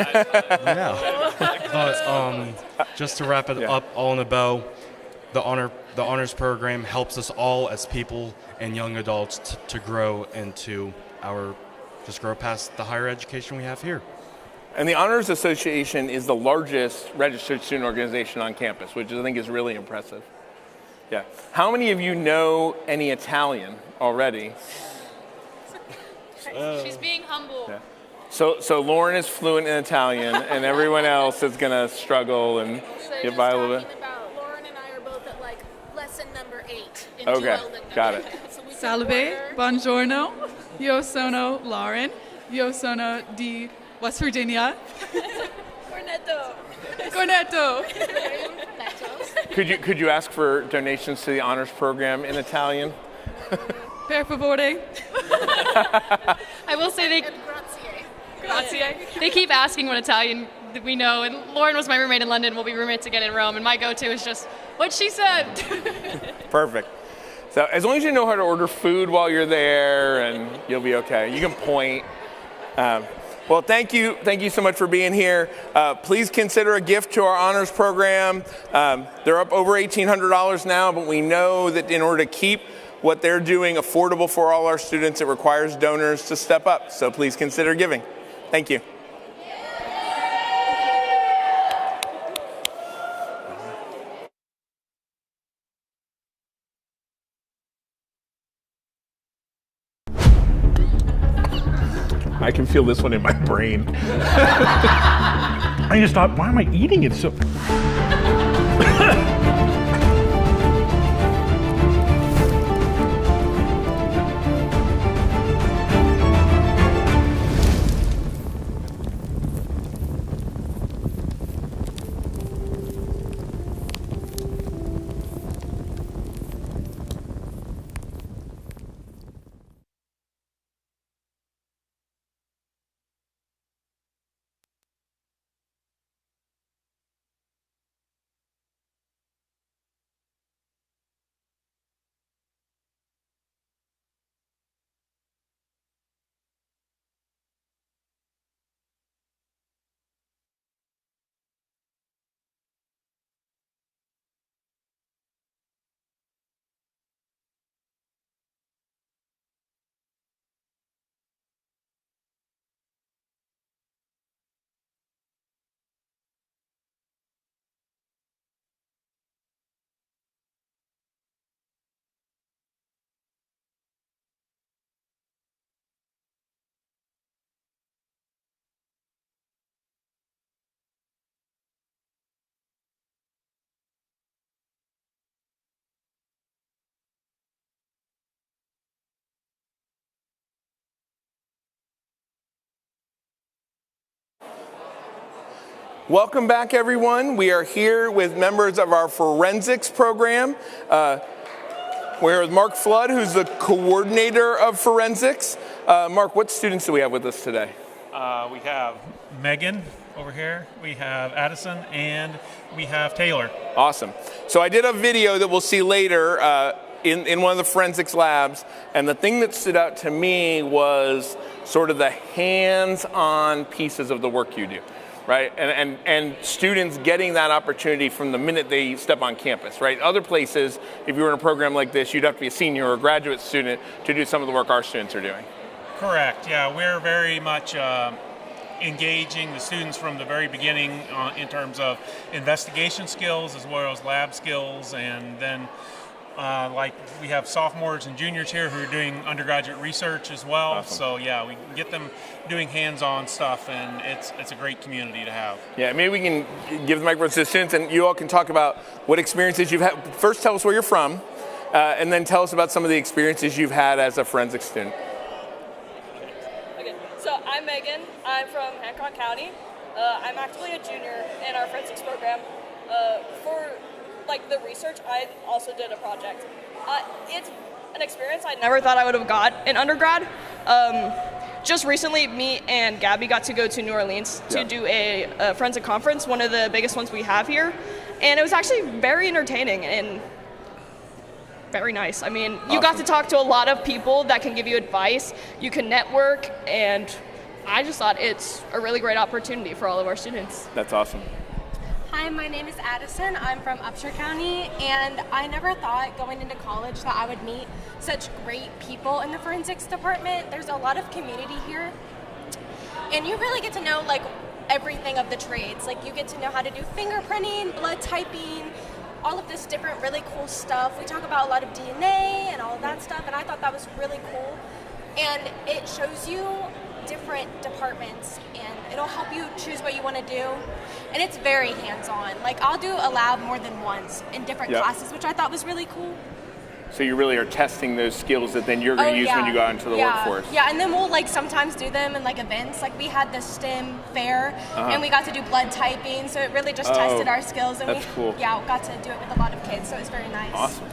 Yeah. But just to wrap it up all in a bow, the honors program helps us all as people and young adults to grow into grow past the higher education we have here. And the Honors Association is the largest registered student organization on campus, which I think is really impressive. Yeah. How many of you know any Italian already? She's being humble. Yeah. So Lauren is fluent in Italian, and everyone else is going to struggle and get by a little bit. Lauren and I are both at like lesson number 8 in Okay, Duolingo. got it. Salve, buongiorno. Io sono Lauren. Io sono di West Virginia. Cornetto. Could you ask for donations to the honors program in Italian? Per favore. I will say they keep asking what Italian we know, and Lauren was my roommate in London. We'll be roommates again in Rome, and my go-to is just what she said. Perfect. So as long as you know how to order food while you're there, and you'll be okay. You can point. Well, thank you so much for being here. Please consider a gift to our honors program. They're up over $1,800 now, but we know that in order to keep what they're doing affordable for all our students, it requires donors to step up. So please consider giving. Thank you. I can feel this one in my brain. I just thought, why am I eating it so? Welcome back, everyone. We are here with members of our forensics program. We're here with Mark Flood, who's the coordinator of forensics. Mark, what students do we have with us today? We have Megan over here, we have Addison, and we have Taylor. Awesome. So I did a video that we'll see later in one of the forensics labs, and the thing that stood out to me was sort of the hands-on pieces of the work you do. Right, and students getting that opportunity from the minute they step on campus, right? Other places, if you were in a program like this, you'd have to be a senior or a graduate student to do some of the work our students are doing. Correct, yeah, we're very much engaging the students from the very beginning in terms of investigation skills as well as lab skills, and then like we have sophomores and juniors here who are doing undergraduate research as well. Awesome. So yeah, we can get them doing hands-on stuff, and it's a great community to have. Yeah, maybe we can give the microphone to the students, and you all can talk about what experiences you've had. First, tell us where you're from, and then tell us about some of the experiences you've had as a forensics student. Okay, so I'm Megan. I'm from Hancock County. I'm actually a junior in our forensics program. For like the research, I also did a project. It's an experience I never thought I would have got in undergrad. Just recently, me and Gabby got to go to New Orleans to do a forensic conference, one of the biggest ones we have here. and it was actually very entertaining and very nice. I mean, you got to talk to a lot of people that can give you advice, you can network, and I just thought it's a really great opportunity for all of our students. That's awesome. Hi, my name is Addison. I'm from Upshur County, and I never thought going into college that I would meet such great people in the forensics department. There's a lot of community here, and you really get to know like everything of the trades. Like you get to know how to do fingerprinting, blood typing, all of this different really cool stuff. We talk about a lot of DNA and all of that stuff, and I thought that was really cool. And it shows you different departments, and it'll help you choose what you want to do. And it's very hands-on. Like I'll do a lab more than once in different classes, which I thought was really cool. So you really are testing those skills that then you're going to use when you go out into the workforce. Yeah, and then we'll like sometimes do them in like events. Like we had the STEM fair, and we got to do blood typing, so it really just tested our skills. And that's cool. Yeah, got to do it with a lot of kids, so it was very nice. Awesome.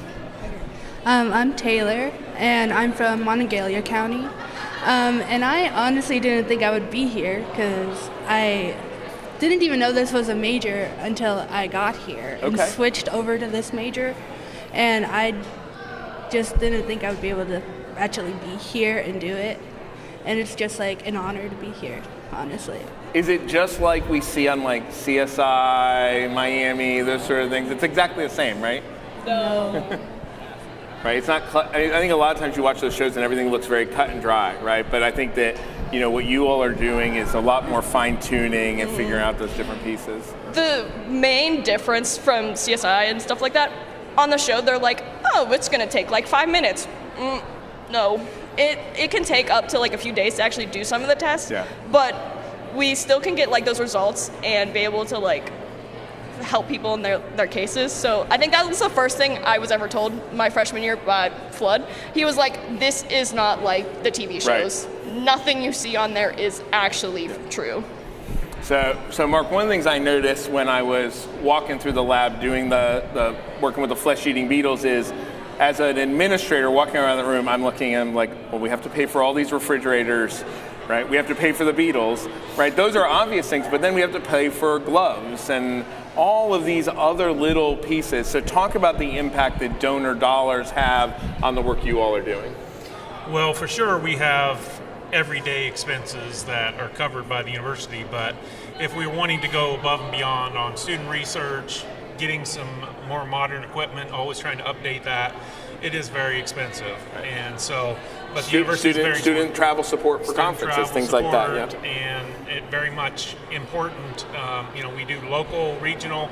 I'm Taylor, and I'm from Monongalia County. And I honestly didn't think I would be here because I didn't even know this was a major until I got here and switched over to this major. And I just didn't think I would be able to actually be here and do it. And it's just like an honor to be here, honestly. Is it just like we see on like CSI, Miami, those sort of things? It's exactly the same, right? No. Right, it's not. I think a lot of times you watch those shows and everything looks very cut and dry, right? But I think that what you all are doing is a lot more fine tuning and figuring out those different pieces. The main difference from CSI and stuff like that, on the show they're like, oh, it's gonna take like 5 minutes. No, it can take up to like a few days to actually do some of the tests. Yeah. But we still can get like those results and be able to like help people in their cases. So I think that was the first thing I was ever told my freshman year by Flood. He was like, this is not like the TV shows. Right. Nothing you see on there is actually true. So Mark, one of the things I noticed when I was walking through the lab doing the working with the flesh-eating beetles is, as an administrator walking around the room, I'm looking and I'm like, well, we have to pay for all these refrigerators, right? We have to pay for the beetles, right? Those are obvious things, but then we have to pay for gloves and all of these other little pieces. So talk about the impact that donor dollars have on the work you all are doing. Well, for sure we have everyday expenses that are covered by the university, but if we're wanting to go above and beyond on student research, getting some more modern equipment, always trying to update that, it is very expensive. And so, but the university is very student travel support for conferences, things like that. Yeah. And it very much important. We do local, regional,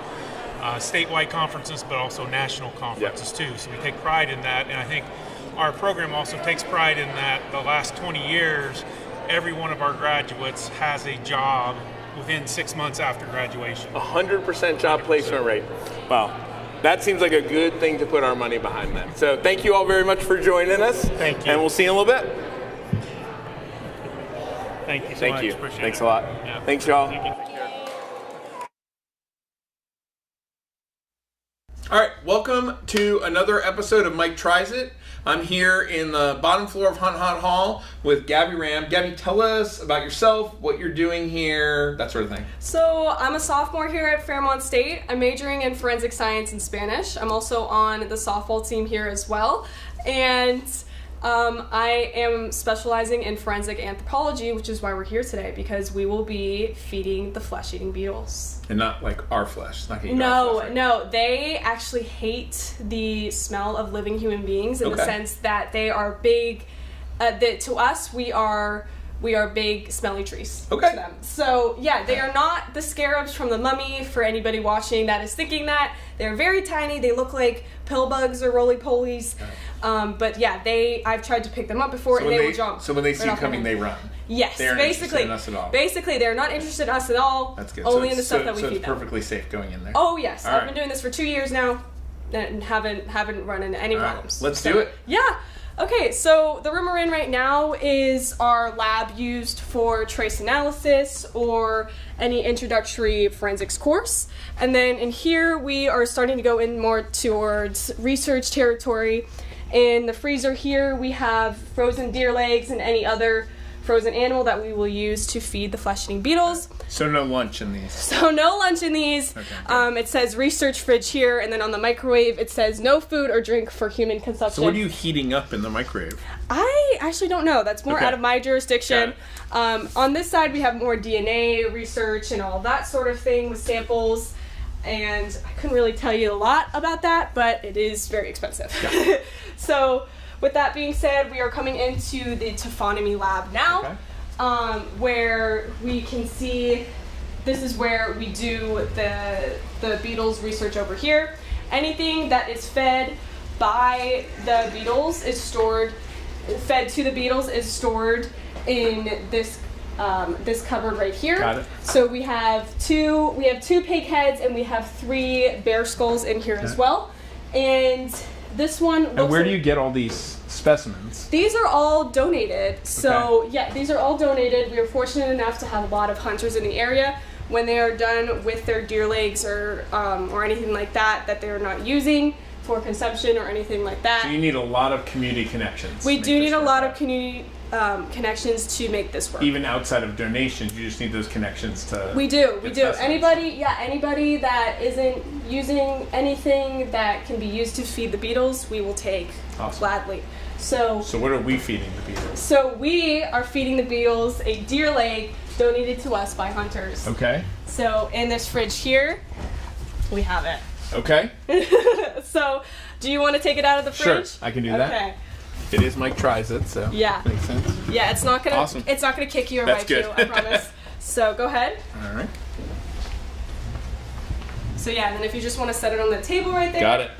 statewide conferences, but also national conferences too. So we take pride in that, and I think our program also takes pride in that the last 20 years, every one of our graduates has a job within 6 months after graduation. 100% job placement rate. Wow. That seems like a good thing to put our money behind that. So thank you all very much for joining us. Thank you. And we'll see you in a little bit. Thank you so Thank much. you. Appreciate Thanks it. a lot. Yeah. Thanks, y'all. Thank you. All right, welcome to another episode of Mike Tries It. I'm here in the bottom floor of Hunt Hunt Hall with Gabby Ram. Gabby, tell us about yourself, what you're doing here, that sort of thing. So I'm a sophomore here at Fairmont State. I'm majoring in forensic science and Spanish. I'm also on the softball team here as well. And I am specializing in forensic anthropology, which is why we're here today, because we will be feeding the flesh-eating beetles. And not like our flesh, not getting our flesh, right? No, they actually hate the smell of living human beings in the sense that they are big, to us, we are big smelly trees to them. So yeah, they are not the scarabs from the Mummy, for anybody watching that is thinking that. They're very tiny, they look like pill bugs or roly-polies. But yeah, I've tried to pick them up before and they will jump. So when they see you coming, they run? Yes, they aren't interested in us at all. Basically, they're not interested in us at all. That's good. Only in the stuff that we feed them. So it's perfectly safe going in there? Oh yes, all I've right. been doing this for 2 years now and haven't run into any problems. Let's do it. Yeah. Okay, so the room we're in right now is our lab used for trace analysis or any introductory forensics course. And then in here, we are starting to go in more towards research territory. In the freezer here, we have frozen deer legs and any other frozen animal that we will use to feed the flesh-eating beetles. So no lunch in these. So no lunch in these. Okay, it says research fridge here, and then on the microwave it says no food or drink for human consumption. So what are you heating up in the microwave? I actually don't know. That's more Okay. out of my jurisdiction. On this side we have more DNA research and all that sort of thing with samples. And I couldn't really tell you a lot about that, but it is very expensive. Yeah. So with that being said, we are coming into the taphonomy lab now, where we can see this is where we do the beetles research over here. Anything that is fed by the beetles is stored, fed to the beetles is stored in this this cupboard right here. Got it. So we have two pig heads and we have 3 bear skulls in here as well. And this one. And where do you get all these specimens? These are all donated. So yeah, these are all donated. We are fortunate enough to have a lot of hunters in the area. When they are done with their deer legs or anything like that they're not using for consumption or anything like that. So you need a lot of community connections. We do need a lot of community connections to make this work. Even outside of donations, you just need those connections to. We do. specimens. Anybody that isn't using anything that can be used to feed the beetles, we will take gladly. So what are we feeding the beetles? So we are feeding the beetles a deer leg donated to us by hunters. Okay. So in this fridge here, we have it. Okay. So do you want to take it out of the fridge? Sure, I can do that. Okay. It is Mike tries it, so Yeah. makes sense. Yeah, it's not gonna Awesome. it's not gonna kick you or That's bite you, good. I promise. So go ahead. All right. So yeah, and then if you just want to set it on the table right there. Got it.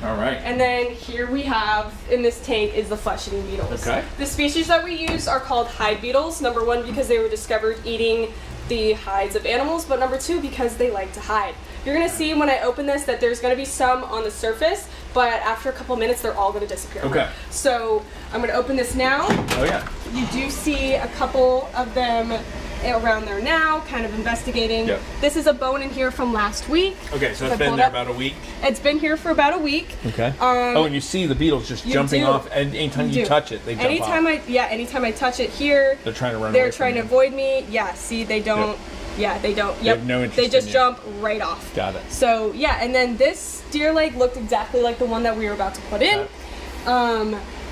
All right. And then here we have, in this tank, is the flesh-eating beetles. Okay. The species that we use are called hide beetles. Number 1, because they were discovered eating the hides of animals, but number 2, because they like to hide. You're going to see when I open this that there's going to be some on the surface, but after a couple minutes, they're all going to disappear. Okay. So I'm going to open this now. Oh yeah. You do see a couple of them around there now, kind of investigating. Yep. This is a bone in here from last week. Okay, so If I it's been pull it there up. about a week. It's been here for about a week. Okay. And you see the beetles just you jumping do. off, and anytime you do. touch it, they jump anytime off. Anytime I touch it here, They're trying to run they're away trying to from avoid me. Yeah, see, they don't. Yep. Yeah, they don't. They Yep. have no interest They just in you. jump right off. Got it. So yeah, and then this deer leg looked exactly like the one that we were about to put in.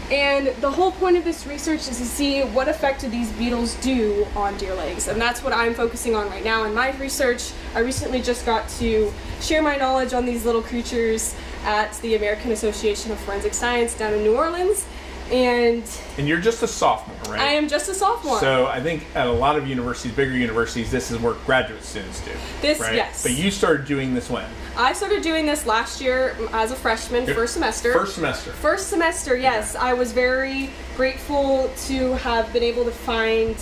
And the whole point of this research is to see what effect do these beetles do on deer legs, and that's what I'm focusing on right now in my research. I recently just got to share my knowledge on these little creatures at the American Association of Forensic Science down in New Orleans, and you're just a sophomore, right? I am just a sophomore. So I think at a lot of universities, bigger universities, this is what graduate students do. This, right? yes. But you started doing this when? I started doing this last year as a freshman, first semester. First semester. First semester, yes. I was very grateful to have been able to find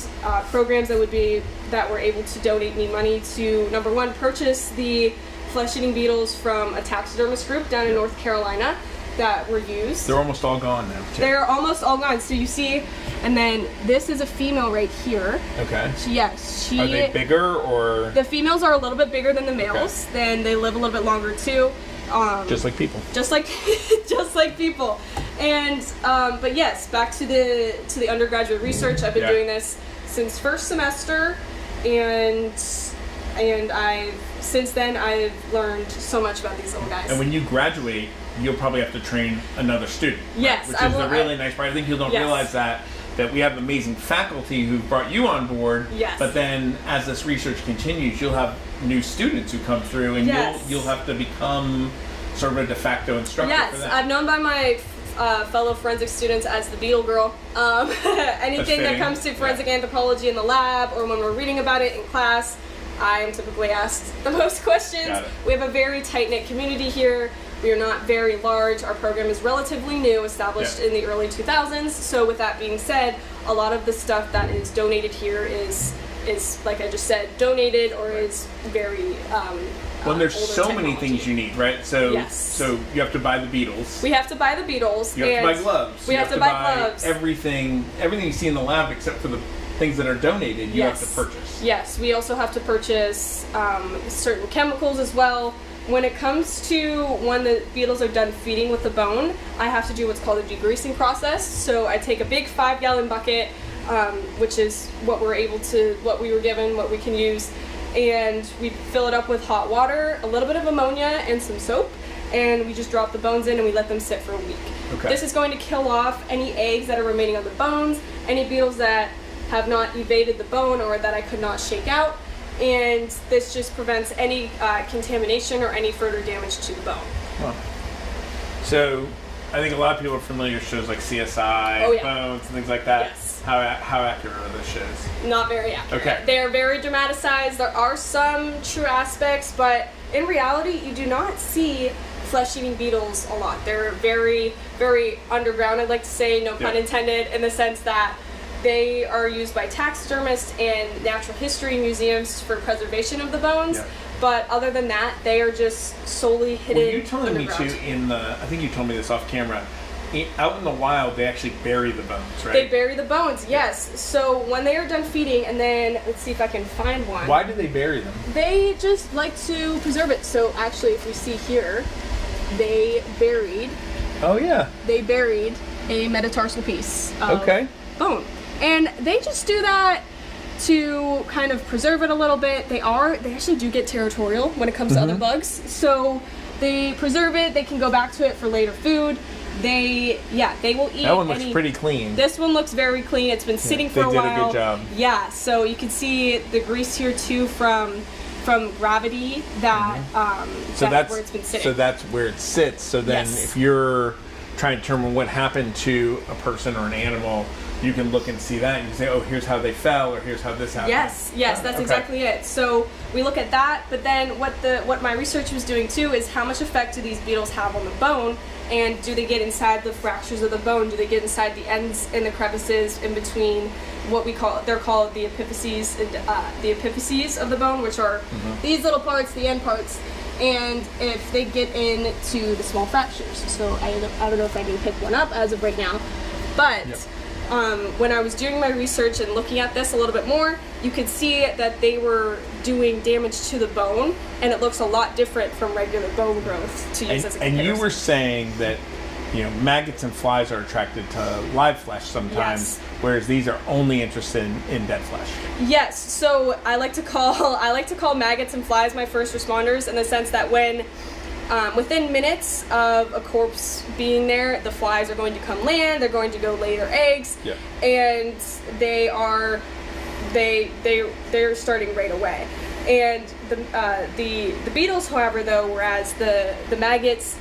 programs that were able to donate me money to, number 1, purchase the flesh-eating beetles from a taxidermist group down in North Carolina that were used. They're almost all gone now, too. They're almost all gone. So you see, and then this is a female right here. Okay. Yes, Are they bigger or? The females are a little bit bigger than the males. Then they live a little bit longer too. Just like people. Just like people. And but yes, back to the undergraduate research. I've been doing this since first semester, and since then I've learned so much about these little guys. And when you graduate, you'll probably have to train another student. Yes, right? Which is the really nice part. I think people don't realize that we have amazing faculty who brought you on board. Yes. But then as this research continues, you'll have new students who come through, and you'll have to become sort of a de facto instructor for them. I'm known by my fellow forensic students as the beetle girl. Anything that comes to forensic anthropology in the lab or when we're reading about it in class, I am typically asked the most questions. We have a very tight-knit community here. We are not very large. Our program is relatively new, established in the early 2000s. So with that being said, a lot of the stuff that is donated here is like I just said, donated or is very Well, there's older so many technology. things you need, right? So, so you have to buy the beetles. We have to buy the beetles. You have to buy gloves. We You have to buy gloves. Everything you see in the lab, except for the things that are donated, you have to purchase. Yes, we also have to purchase certain chemicals as well. when it comes to when the beetles are done feeding with the bone, I have to do what's called a degreasing process. So I take a big 5-gallon bucket, which is what we were given, what we can use, and we fill it up with hot water, a little bit of ammonia, and some soap, and we just drop the bones in and we let them sit for a week. Okay. This is going to kill off any eggs that are remaining on the bones, any beetles that have not evaded the bone or that I could not shake out, and this just prevents any contamination or any further damage to the bone. Huh. So I think a lot of people are familiar with shows like CSI, Bones, and things like that. Yes. How accurate are those shows? Not very accurate. Okay. They're very dramatized. There are some true aspects, but in reality, you do not see flesh-eating beetles a lot. They're very, very underground, I'd like to say, no pun intended, in the sense that they are used by taxidermists and natural history museums for preservation of the bones. Yeah. But other than that, they are just solely hidden Well, you telling me underground. too I think you told me this off camera, out in the wild, they actually bury the bones, right? They bury the bones, yes. So when they are done feeding, and then, let's see if I can find one. Why do they bury them? They just like to preserve it. So actually, if we see here, they buried a metatarsal piece of bone. And they just do that to kind of preserve it a little bit. They actually do get territorial when it comes to other bugs. So they preserve it, they can go back to it for later food. They will eat. That one looks pretty clean. This one looks very clean. It's been sitting for a while. They did a good job. Yeah, so you can see the grease here too from gravity that that's where it's been sitting. So that's where it sits. So then if you're trying to determine what happened to a person or an animal, you can look and see that and you can say, oh, here's how they fell, or here's how this happened. Yes, that's exactly it. So we look at that, but then what my research was doing too is how much effect do these beetles have on the bone, and do they get inside the fractures of the bone? Do they get inside the ends and the crevices in between they're called the epiphyses, the epiphyses of the bone, which are these little parts, the end parts, and if they get into the small fractures. So I don't know if I can pick one up as of right now, but when I was doing my research and looking at this a little bit more, you could see that they were doing damage to the bone, and it looks a lot different from regular bone growth to use as a comparison. And you were saying that maggots and flies are attracted to live flesh sometimes, whereas these are only interested in dead flesh. Yes, so I like to call maggots and flies my first responders, in the sense that when within minutes of a corpse being there, the flies are going to come land, they're going to go lay their eggs, and they're starting right away. And the beetles, however, though, whereas the maggots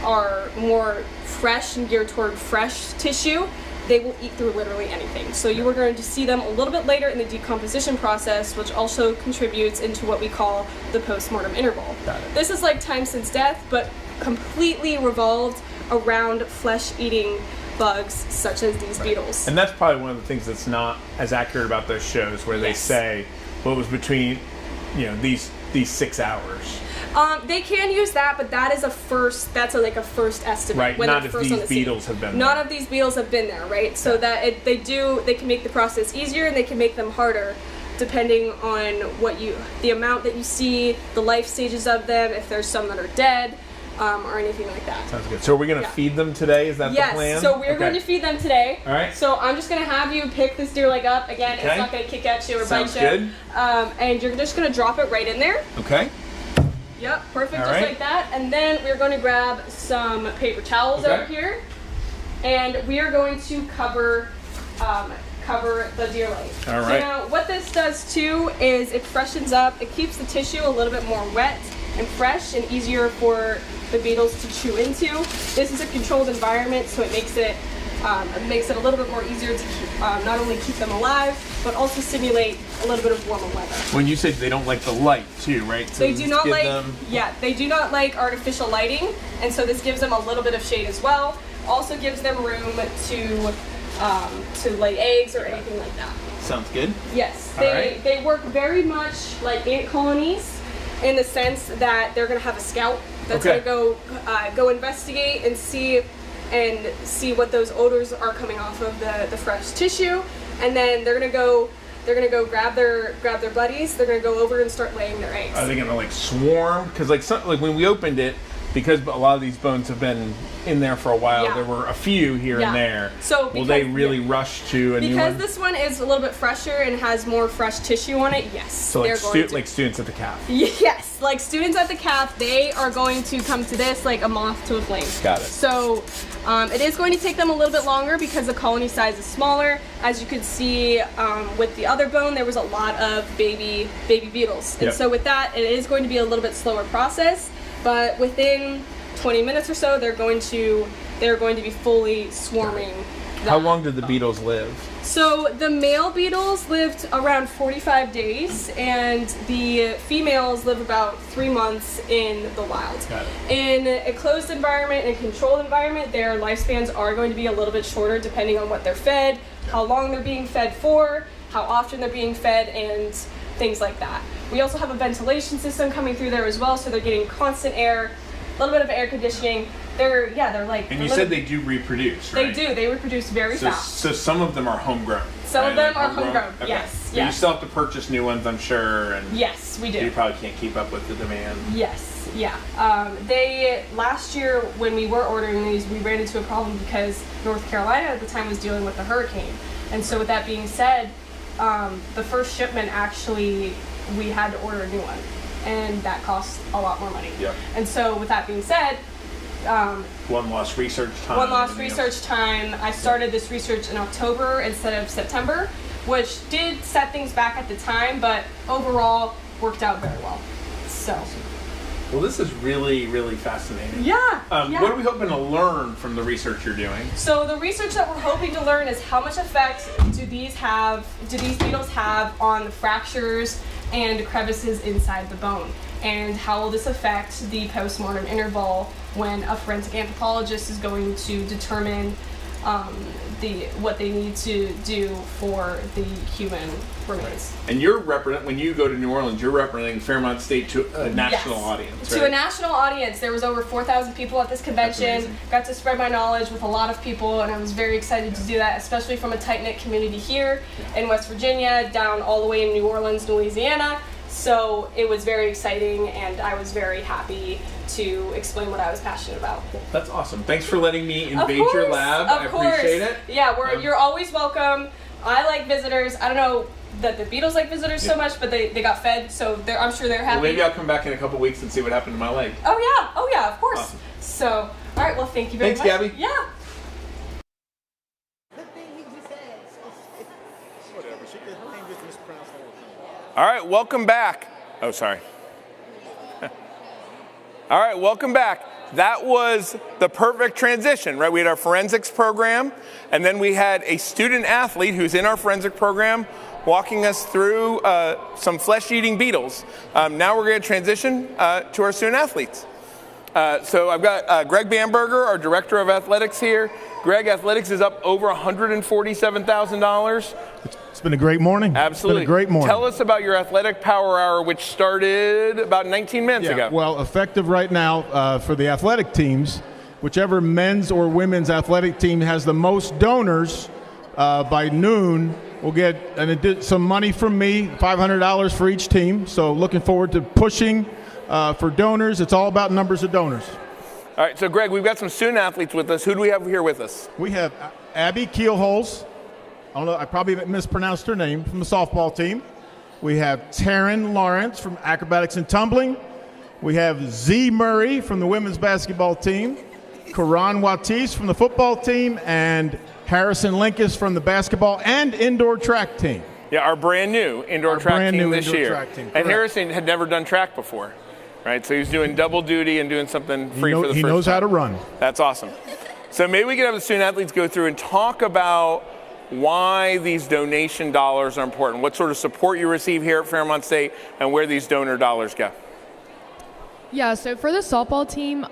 are more fresh and geared toward fresh tissue, they will eat through literally anything. So you are going to see them a little bit later in the decomposition process, which also contributes into what we call the postmortem interval. This is like time since death, but completely revolved around flesh-eating bugs such as these beetles. And that's probably one of the things that's not as accurate about those shows, where they say what was between these 6 hours. They can use that, but that is a first estimate. Right, when not they're if first these on the scene. beetles have been None there. of these beetles have been there, right? So that they can make the process easier, and they can make them harder, depending on the amount that you see, the life stages of them, if there's some that are dead, or anything like that. Sounds good. So are we going to feed them today? Is that the plan? Yes, so we're going to feed them today. All right. So I'm just going to have you pick this deer leg up. Again, it's not going to kick at you or bite you. Good. And you're just going to drop it right in there. Okay. Yep, perfect, All just right. like that. And then we're going to grab some paper towels over here, and we are going to cover the deer leg. All right. So now, what this does too is it freshens up. It keeps the tissue a little bit more wet and fresh, and easier for the beetles to chew into. This is a controlled environment, so it makes it a little bit more easier to not only keep them alive, but also simulate a little bit of warmer weather. When you said they don't like the light too, right? So They do not like artificial lighting, and so this gives them a little bit of shade as well. Also gives them room to lay eggs or anything like that. Sounds good. Yes, All right. they work very much like ant colonies, in the sense that they're going to have a scout that's going to go investigate and see what those odors are coming off of the fresh tissue, and then they're going to go they're gonna go grab their buddies. They're gonna go over and start laying their eggs. Are they gonna like swarm? Because like when we opened it, because a lot of these bones have been in there for a while, Yeah. there were a few here and there. So will they really rush to a new one? Because this one is a little bit fresher and has more fresh tissue on it, yes. So like, like students at the calf. Yes, like students at the calf, they are going to come to this like a moth to a flame. Got it. So it is going to take them a little bit longer because the colony size is smaller. As you could see with the other bone, there was a lot of baby beetles. And Yep. so with that, it is going to be a little bit slower process, but within 20 minutes or so, they're going to be fully swarming. How long did the beetles live? So the male beetles lived around 45 days, and the females live about 3 months in the wild. Got it. In a closed environment and a controlled environment, their lifespans are going to be a little bit shorter depending on what they're fed, how long they're being fed for, how often they're being fed, and things like that. We also have a ventilation system coming through there as well, so they're getting constant air, a little bit of air conditioning. They're like. And you said they do reproduce, right? They do. They reproduce very fast. So some of them are homegrown. Some of them Like are homegrown. Okay. Yes. But you still have to purchase new ones, I'm sure. And Yes, we do. You probably can't keep up with the demand. Yes, yeah. They last year when we were ordering these, we ran into a problem because North Carolina at the time was dealing with a hurricane, and so with that being said, the first shipment actually we had to order a new one, and that cost a lot more money. Yep. And so with that being said, One lost research time. one lost research time. I started this research in October instead of September, which did set things back at the time, but overall worked out very well. So. Well, this is really, really fascinating. Yeah, yeah. What are we hoping to learn from the research you're doing? So the research that we're hoping to learn is how much effect do these beetles have on the fractures and crevices inside the bone? And how will this affect the postmortem interval when a forensic anthropologist is going to determine what they need to do for the human remains? And when you go to New Orleans, you're representing Fairmont State to a national audience, To a national audience. There was over 4,000 people at this convention. Got to spread my knowledge with a lot of people, and I was very excited to do that, especially from a tight-knit community here in West Virginia, down all the way in New Orleans, Louisiana. So it was very exciting, and I was very happy to explain what I was passionate about. That's awesome. Thanks for letting me invade your lab. I appreciate it. Yeah, you're always welcome. I like visitors. I don't know that the Beatles like visitors so much, but they got fed, so I'm sure they're happy. Well, maybe I'll come back in a couple weeks and see what happened to my leg. Oh yeah, of course. Awesome. So, all right, well, thank you very Thanks, much. Gabby. Yeah. All right, welcome back. Oh, sorry. All right, welcome back. That was the perfect transition, right? We had our forensics program, and then we had a student athlete who's in our forensic program walking us through some flesh-eating beetles. Now we're going to transition to our student athletes. So I've got Greg Bamberger, our director of athletics here. Greg, athletics is up over $147,000. It's been a great morning. Absolutely. It's been a great morning. Tell us about your athletic power hour, which started about 19 minutes ago. Well, effective right now for the athletic teams, whichever men's or women's athletic team has the most donors by noon will get some money from me, $500 for each team. So looking forward to pushing for donors. It's all about numbers of donors. All right, so Greg, we've got some student athletes with us. Who do we have here with us? We have Abby Keelholz. I don't know, I probably mispronounced her name, from the softball team. We have Taryn Lawrence from acrobatics and tumbling. We have Z Murray from the women's basketball team. Karan Watis from the football team, and Harrison Linkus from the basketball and indoor track team. Yeah, our brand new indoor track team this year. And Harrison had never done track before, right? So he was doing double duty and doing something free for the first time. He knows how to run. That's awesome. So maybe we could have the student athletes go through and talk about why these donation dollars are important, what sort of support you receive here at Fairmont State, and where these donor dollars go. Yeah, so for the softball team,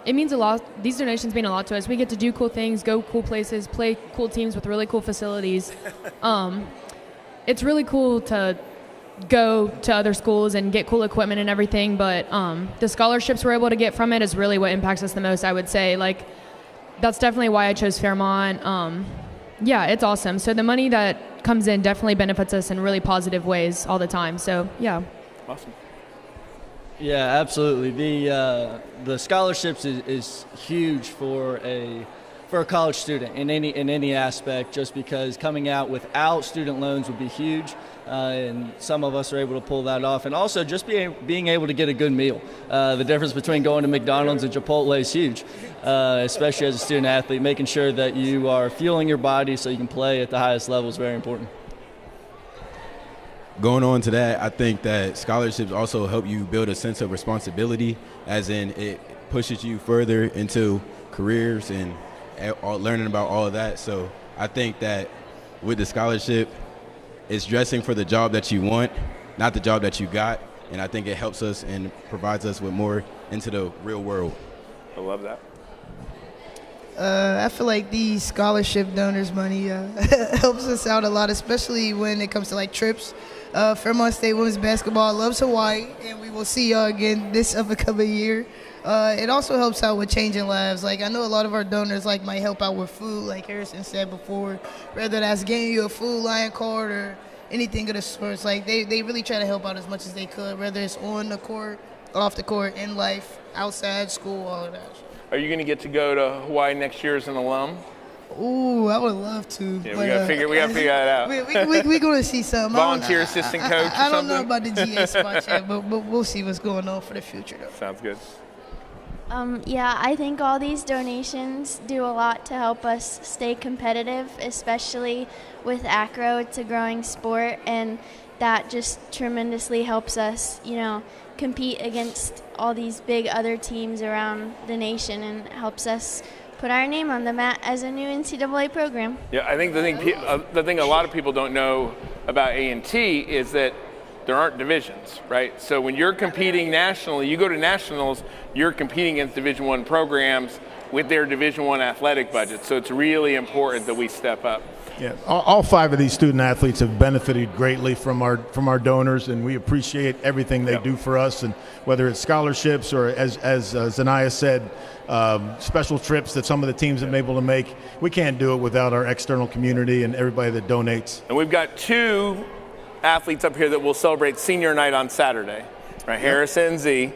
it means a lot. These donations mean a lot to us. We get to do cool things, go cool places, play cool teams with really cool facilities. It's really cool to go to other schools and get cool equipment and everything, but the scholarships we're able to get from it is really what impacts us the most, I would say. Like, that's definitely why I chose Fairmont. Yeah, it's awesome. So the money that comes in definitely benefits us in really positive ways all the time. So yeah. Awesome. Yeah, absolutely. The scholarships is huge for a college student in any aspect. Just because coming out without student loans would be huge, and some of us are able to pull that off. And also just being able to get a good meal. The difference between going to McDonald's and Chipotle is huge, especially as a student athlete. Making sure that you are fueling your body so you can play at the highest level is very important. Going on to that, I think that scholarships also help you build a sense of responsibility, as in it pushes you further into careers and learning about all of that. So I think that with the scholarship, it's dressing for the job that you want, not the job that you got. And I think it helps us and provides us with more into the real world. I love that. I feel like the scholarship donors money helps us out a lot, especially when it comes to like trips. Fairmont State women's basketball loves Hawaii, and we will see y'all again this upcoming year. It also helps out with changing lives. Like I know a lot of our donors like might help out with food, like Harrison said before, whether that's getting you a Food Lion card or anything of the sorts. Like they really try to help out as much as they could, whether it's on the court, off the court, in life, outside school, all of that. Are you going to get to go to Hawaii next year as an alum? Ooh, I would love to. Yeah, we got to figure that out. We're going to see something. Volunteer assistant coach. I don't know about the GA spot yet, but we'll see what's going on for the future, though. Sounds good. Yeah, I think all these donations do a lot to help us stay competitive, especially with acro. It's a growing sport, and that just tremendously helps us, compete against all these big other teams around the nation, and helps us put our name on the mat as a new NCAA program. Yeah, I think the thing a lot of people don't know about A&T is that there aren't divisions, right? So when you're competing nationally, you go to nationals, you're competing against Division I programs with their Division I athletic budget. So it's really important that we step up. Yeah, all 5 of these student athletes have benefited greatly from our donors, and we appreciate everything they do for us. And whether it's scholarships or, as Zanaya said, special trips that some of the teams have been able to make, we can't do it without our external community and everybody that donates. And we've got 2 athletes up here that will celebrate senior night on Saturday, right? Harrison and Z.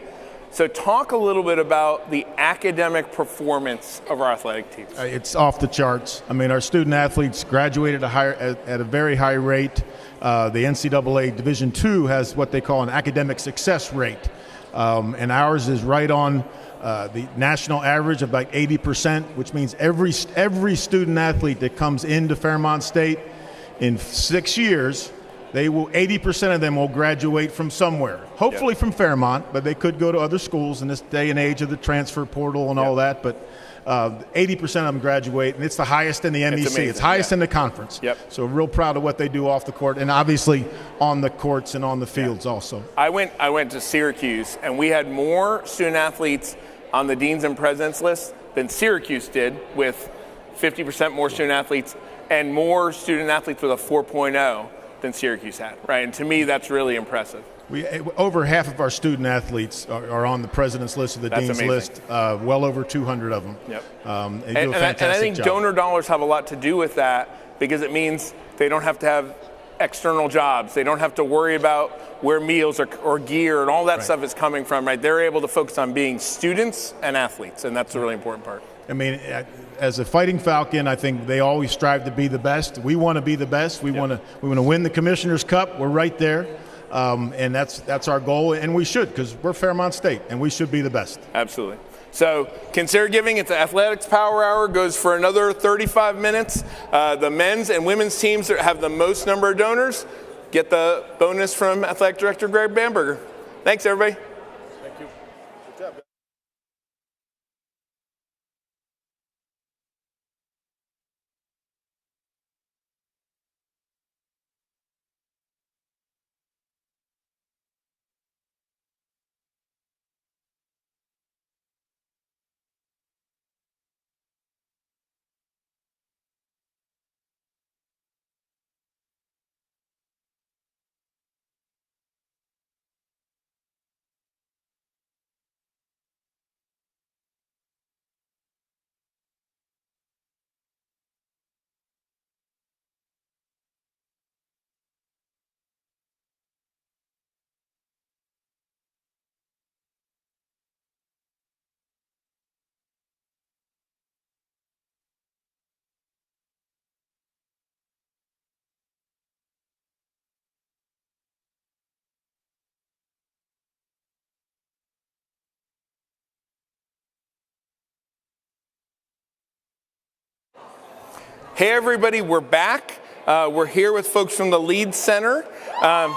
So talk a little bit about the academic performance of our athletic teams. It's off the charts. I mean, our student athletes graduated at a very high rate. The NCAA Division II has what they call an academic success rate, and ours is right on the national average of like 80%, which means every student athlete that comes into Fairmont State in 6 years, 80% of them will graduate from somewhere, hopefully from Fairmont, but they could go to other schools in this day and age of the transfer portal and all that. But 80% of them graduate, and it's the highest in the MEC. It's highest in the conference. So real proud of what they do off the court, and obviously on the courts and on the fields also. I went to Syracuse, and we had more student athletes on the deans and presidents list than Syracuse did, with 50% more student athletes and more student athletes with a 4.0 than Syracuse had, right? And to me, that's really impressive. Over half of our student athletes are on the president's list of the dean's list, well over 200 of them. Yep. They do a fantastic and I think job. donor dollars have a lot to do with that, because it means they don't have to have external jobs. They don't have to worry about where meals or gear and all that stuff is coming from, right? They're able to focus on being students and athletes, and that's a really important part. I mean, as a Fighting Falcon, I think they always strive to be the best. We want to be the best. We want to win the Commissioner's Cup. We're right there, and that's our goal, and we should, because we're Fairmont State, and we should be the best. Absolutely. So consider giving. It's Athletics Power Hour. Goes for another 35 minutes. The men's and women's teams that have the most number of donors get the bonus from Athletic Director Greg Bamberger. Thanks, everybody. Hey everybody, we're back. We're here with folks from the Lead Center. I'm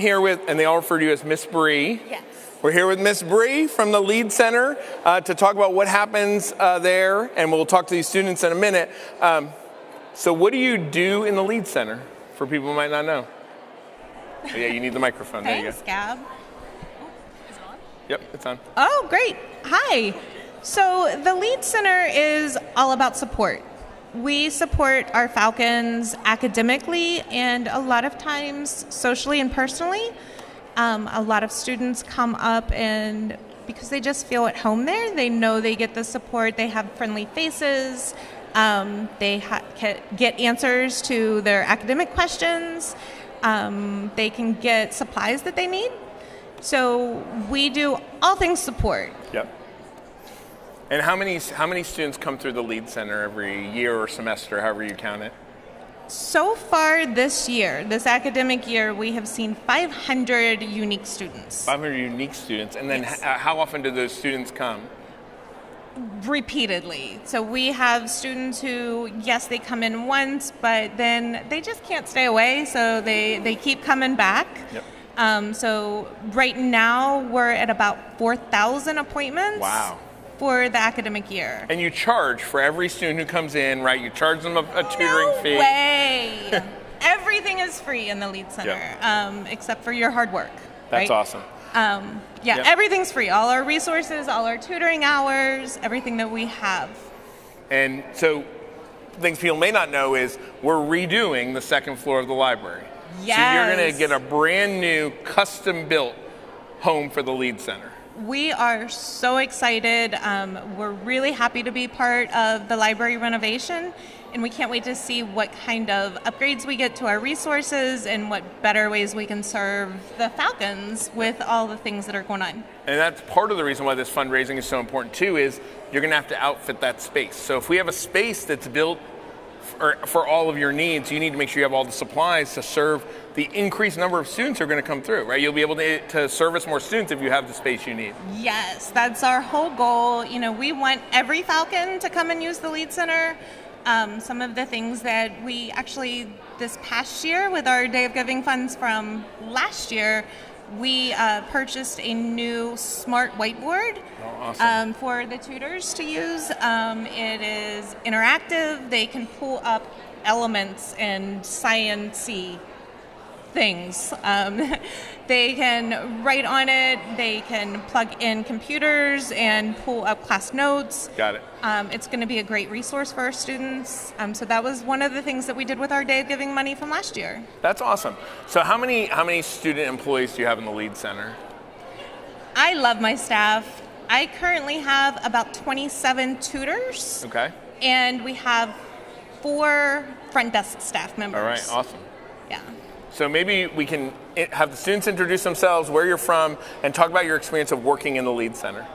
here with, and they all refer to you as Miss Bree. Yes. We're here with Miss Bree from the Lead Center to talk about what happens there, and we'll talk to these students in a minute. So what do you do in the Lead Center for people who might not know? Oh, yeah, you need the microphone. There you go. Thanks, Gab. Yep, it's on. Oh, great. Hi. So the Lead Center is all about support. We support our Falcons academically and a lot of times socially and personally. A lot of students come up and because they just feel at home there, they know they get the support, they have friendly faces, they get answers to their academic questions, they can get supplies that they need. So we do all things support. Yep. And how many students come through the Lead Center every year or semester, however you count it? So far this year, this academic year, we have seen 500 unique students. 500 unique students. And then Yes. how often do those students come? Repeatedly. So we have students who, yes, they come in once, but then they just can't stay away, so they keep coming back. Yep. So right now, we're at about 4,000 appointments. Wow. For the academic year. And you charge for every student who comes in, right? You charge them a tutoring fee. No way. Everything is free in the Lead Center, except for your hard work. That's right? awesome. Yeah, everything's free. All our resources, all our tutoring hours, everything that we have. And so, things people may not know is we're redoing the second floor of the library. Yes. So you're going to get a brand new, custom-built home for the Lead Center. We are so excited. We're really happy to be part of the library renovation, and we can't wait to see what kind of upgrades we get to our resources and what better ways we can serve the Falcons with all the things that are going on. And that's part of the reason why this fundraising is so important too, is you're going to have to outfit that space. So if we have a space that's built for all of your needs, you need to make sure you have all the supplies to serve the increased number of students who are going to come through, right? You'll be able to service more students if you have the space you need. Yes, that's our whole goal. You know, we want every Falcon to come and use the Lead Center. Some of the things that we actually, this past year with our Day of Giving funds from last year, we purchased a new smart whiteboard for the tutors to use. It is interactive. They can pull up elements and science-y things. They can write on it. They can plug in computers and pull up class notes. Got it. It's going to be a great resource for our students. So that was one of the things that we did with our Day of Giving money from last year. That's awesome. So how many student employees do you have in the Lead Center? I love my staff. I currently have about 27 tutors. Okay. And we have 4 front desk staff members. All right, awesome. Yeah. So maybe we can have the students introduce themselves, where you're from, and talk about your experience of working in the Lead Center.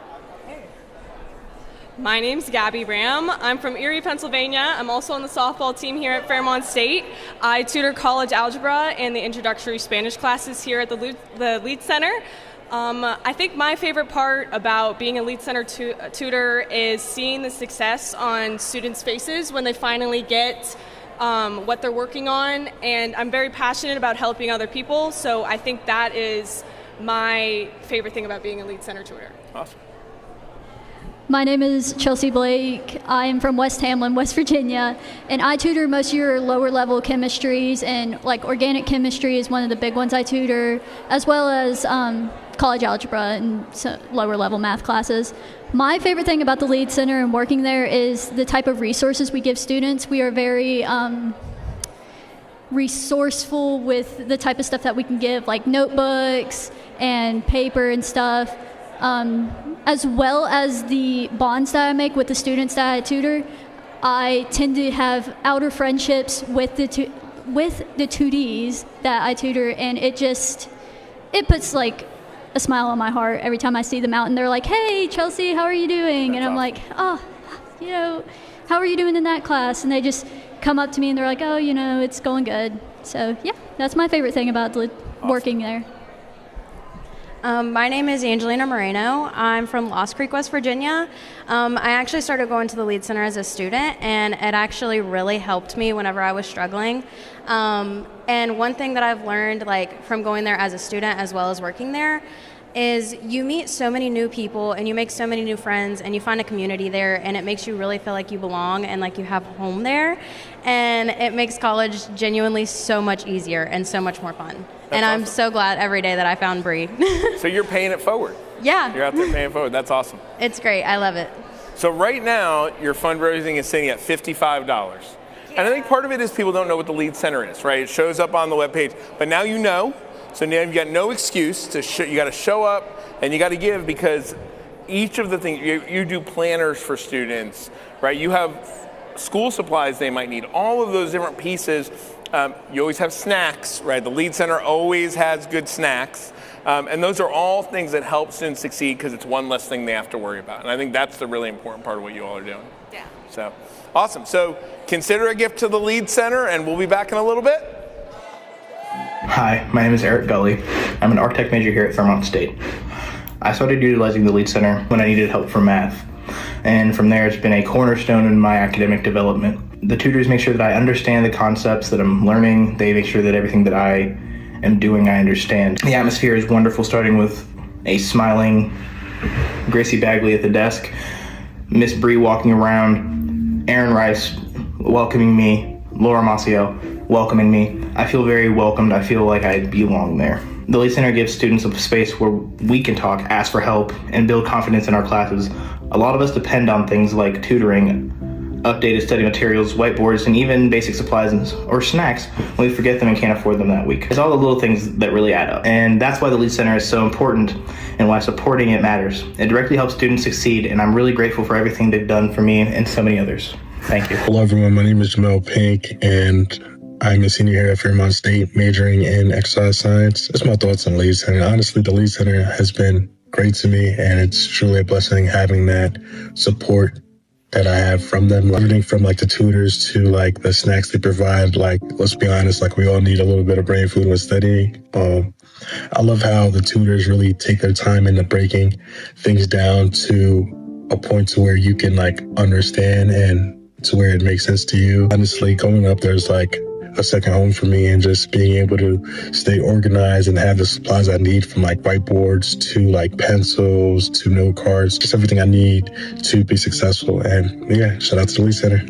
My name's Gabby Ram. I'm from Erie, Pennsylvania. I'm also on the softball team here at Fairmont State. I tutor college algebra and the introductory Spanish classes here at the Lead Center. I think my favorite part about being a Lead Center tutor is seeing the success on students' faces when they finally get what they're working on, and I'm very passionate about helping other people, so I think that is my favorite thing about being a Lead Center tutor. Awesome. My name is Chelsea Blake. I am from West Hamlin, West Virginia, and I tutor most of your lower level chemistries, and like organic chemistry is one of the big ones I tutor, as well as college algebra and lower level math classes. My favorite thing about the Lead Center and working there is the type of resources we give students. We are very resourceful with the type of stuff that we can give, like notebooks and paper and stuff, as well as the bonds that I make with the students that I tutor. I tend to have outer friendships with the 2Ds that I tutor, and it puts like a smile on my heart every time I see them out and they're like, "Hey, Chelsea, how are you doing?" And I'm like, "Oh, how are you doing in that class?" And they just come up to me and they're like, "Oh, it's going good." So yeah, that's my favorite thing about working there. My name is Angelina Moreno. I'm from Lost Creek, West Virginia. I actually started going to the Lead Center as a student, and it actually really helped me whenever I was struggling. And one thing that I've learned, like from going there as a student as well as working there, is you meet so many new people and you make so many new friends and you find a community there, and it makes you really feel like you belong and like you have home there, and it makes college genuinely so much easier and so much more fun. And I'm so glad every day that I found Bree. So you're paying it forward. Yeah. You're out there paying it forward. That's awesome. It's great. I love it. So right now, your fundraising is sitting at $55. And I think part of it is people don't know what the Lead Center is, right? It shows up on the webpage, but now you know. So now you've got no excuse to you got to show up and you got to give, because each of the things you do planners for students, right? You have school supplies they might need, all of those different pieces. You always have snacks, right? The Lead Center always has good snacks. And those are all things that help students succeed, because it's one less thing they have to worry about. And I think that's the really important part of what you all are doing. Yeah. So awesome. So consider a gift to the Lead Center, and we'll be back in a little bit. Hi, my name is Eric Gully. I'm an architect major here at Fairmont State. I started utilizing the Lead Center when I needed help for math, and from there it's been a cornerstone in my academic development. The tutors make sure that I understand the concepts that I'm learning. They make sure that everything that I am doing I understand. The atmosphere is wonderful, starting with a smiling Gracie Bagley at the desk, Miss Bree walking around, Aaron Rice welcoming me, Laura Masio welcoming me. I feel very welcomed. I feel like I belong there. The Lead Center gives students a space where we can talk, ask for help, and build confidence in our classes. A lot of us depend on things like tutoring, updated study materials, whiteboards, and even basic supplies or snacks when we forget them and can't afford them that week. It's all the little things that really add up. And that's why the Lead Center is so important and why supporting it matters. It directly helps students succeed, and I'm really grateful for everything they've done for me and so many others. Thank you. Hello everyone, my name is Jamel Pink, and I'm a senior here at Fairmont State, majoring in exercise science. That's my thoughts on the Lead Center. Honestly, the Lead Center has been great to me, and it's truly a blessing having that support that I have from them. Everything from like the tutors to like the snacks they provide. Like, let's be honest, like we all need a little bit of brain food when studying. I love how the tutors really take their time into breaking things down to a point to where you can like understand and to where it makes sense to you. Honestly, going up there's like a second home for me, and just being able to stay organized and have the supplies I need, from like whiteboards to like pencils to note cards, just everything I need to be successful. And yeah, shout out to the Lead Center.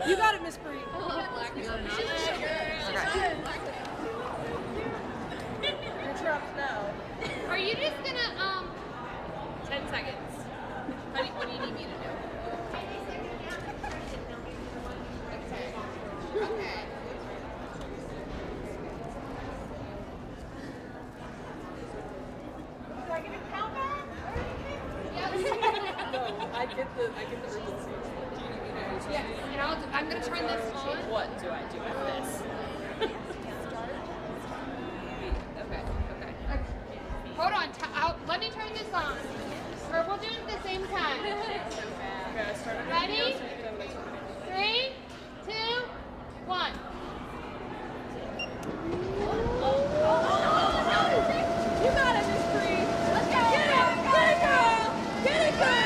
You got it, Miss Bree. Interrupt now. Are you just gonna 10 seconds? What do you need me to do? Okay. Do I get a countdown? No, I get the urgency. Yes, and I'm gonna turn this on. What do I do with this? Okay. Hold on. Let me turn this on. Or we'll do it at the same time. Ready? 3, 2, 1. You got it, Miss Bree. Let's go. Get it, girl. Get it, girl.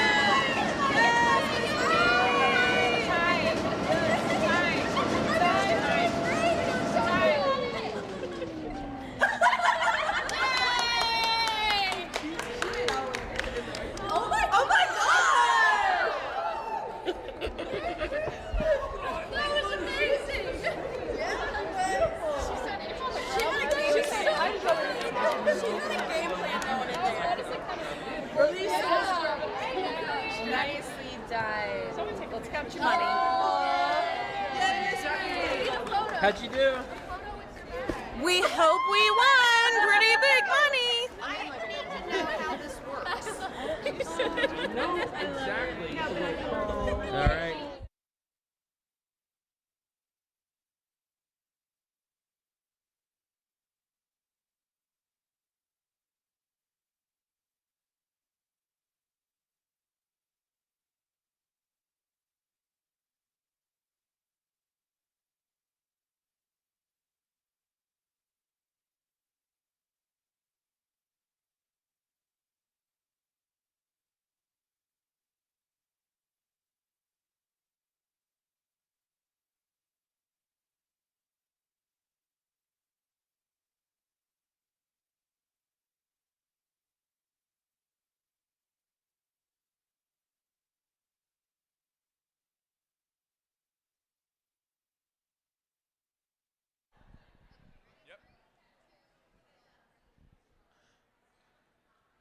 Nicely done. Let's count your money. How'd you do? We hope we won pretty big money. I need to know how this works. No, exactly. All right.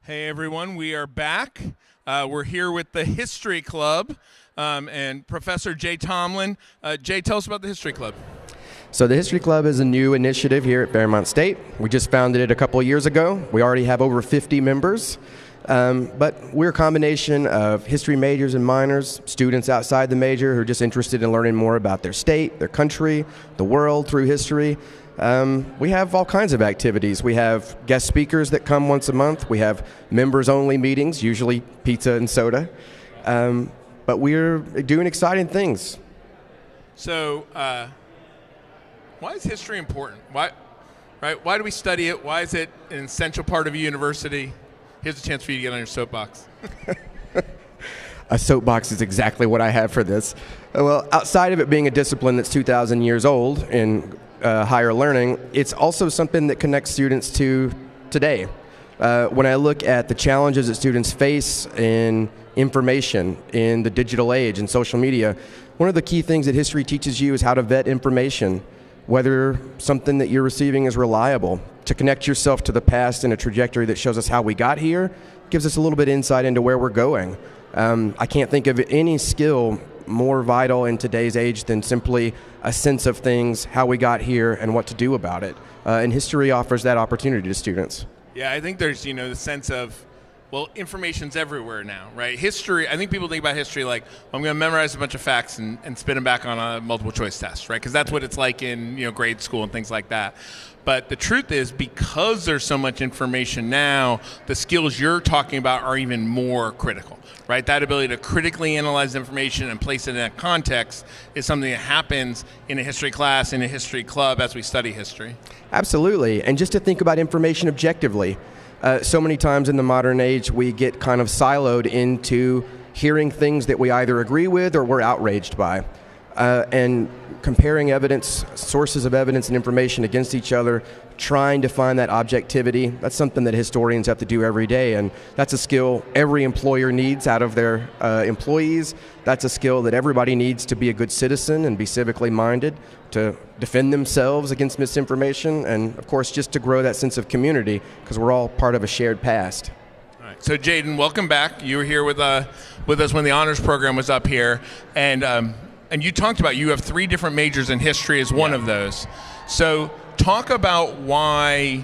Hey everyone, we are back. We're here with the History Club and Professor Jay Tomlin. Jay, tell us about the History Club. So the History Club is a new initiative here at Fairmont State. We just founded it a couple of years ago. We already have over 50 members. But we're a combination of history majors and minors, students outside the major who are just interested in learning more about their state, their country, the world through history. We have all kinds of activities. We have guest speakers that come once a month. We have members-only meetings, usually pizza and soda. But we're doing exciting things. So, why is history important? Why do we study it? Why is it an essential part of a university? Here's a chance for you to get on your soapbox. A soapbox is exactly what I have for this. Well, outside of it being a discipline that's 2,000 years old in higher learning, it's also something that connects students to today. When I look at the challenges that students face in information, in the digital age, and social media, one of the key things that history teaches you is how to vet information, whether something that you're receiving is reliable. To connect yourself to the past in a trajectory that shows us how we got here gives us a little bit of insight into where we're going. I can't think of any skill more vital in today's age than simply a sense of things, how we got here, and what to do about it. And history offers that opportunity to students. Yeah, I think there's, the sense of, well, information's everywhere now, right? History, I think people think about history like, I'm going to memorize a bunch of facts and spit them back on a multiple choice test, right? Because that's what it's like in, grade school and things like that. But the truth is, because there's so much information now, the skills you're talking about are even more critical, right? That ability to critically analyze information and place it in a context is something that happens in a history class, in a history club as we study history. Absolutely. And just to think about information objectively. So many times in the modern age, we get kind of siloed into hearing things that we either agree with or we're outraged by. and comparing evidence, sources of evidence and information against each other, trying to find that objectivity. That's something that historians have to do every day, and that's a skill every employer needs out of their employees. That's a skill that everybody needs to be a good citizen and be civically minded, to defend themselves against misinformation, and of course just to grow that sense of community, because we're all part of a shared past. All right. So Jaden, welcome back. You were here with us when the honors program was up here, and you talked about you have 3 different majors, and history is one of those. So talk about why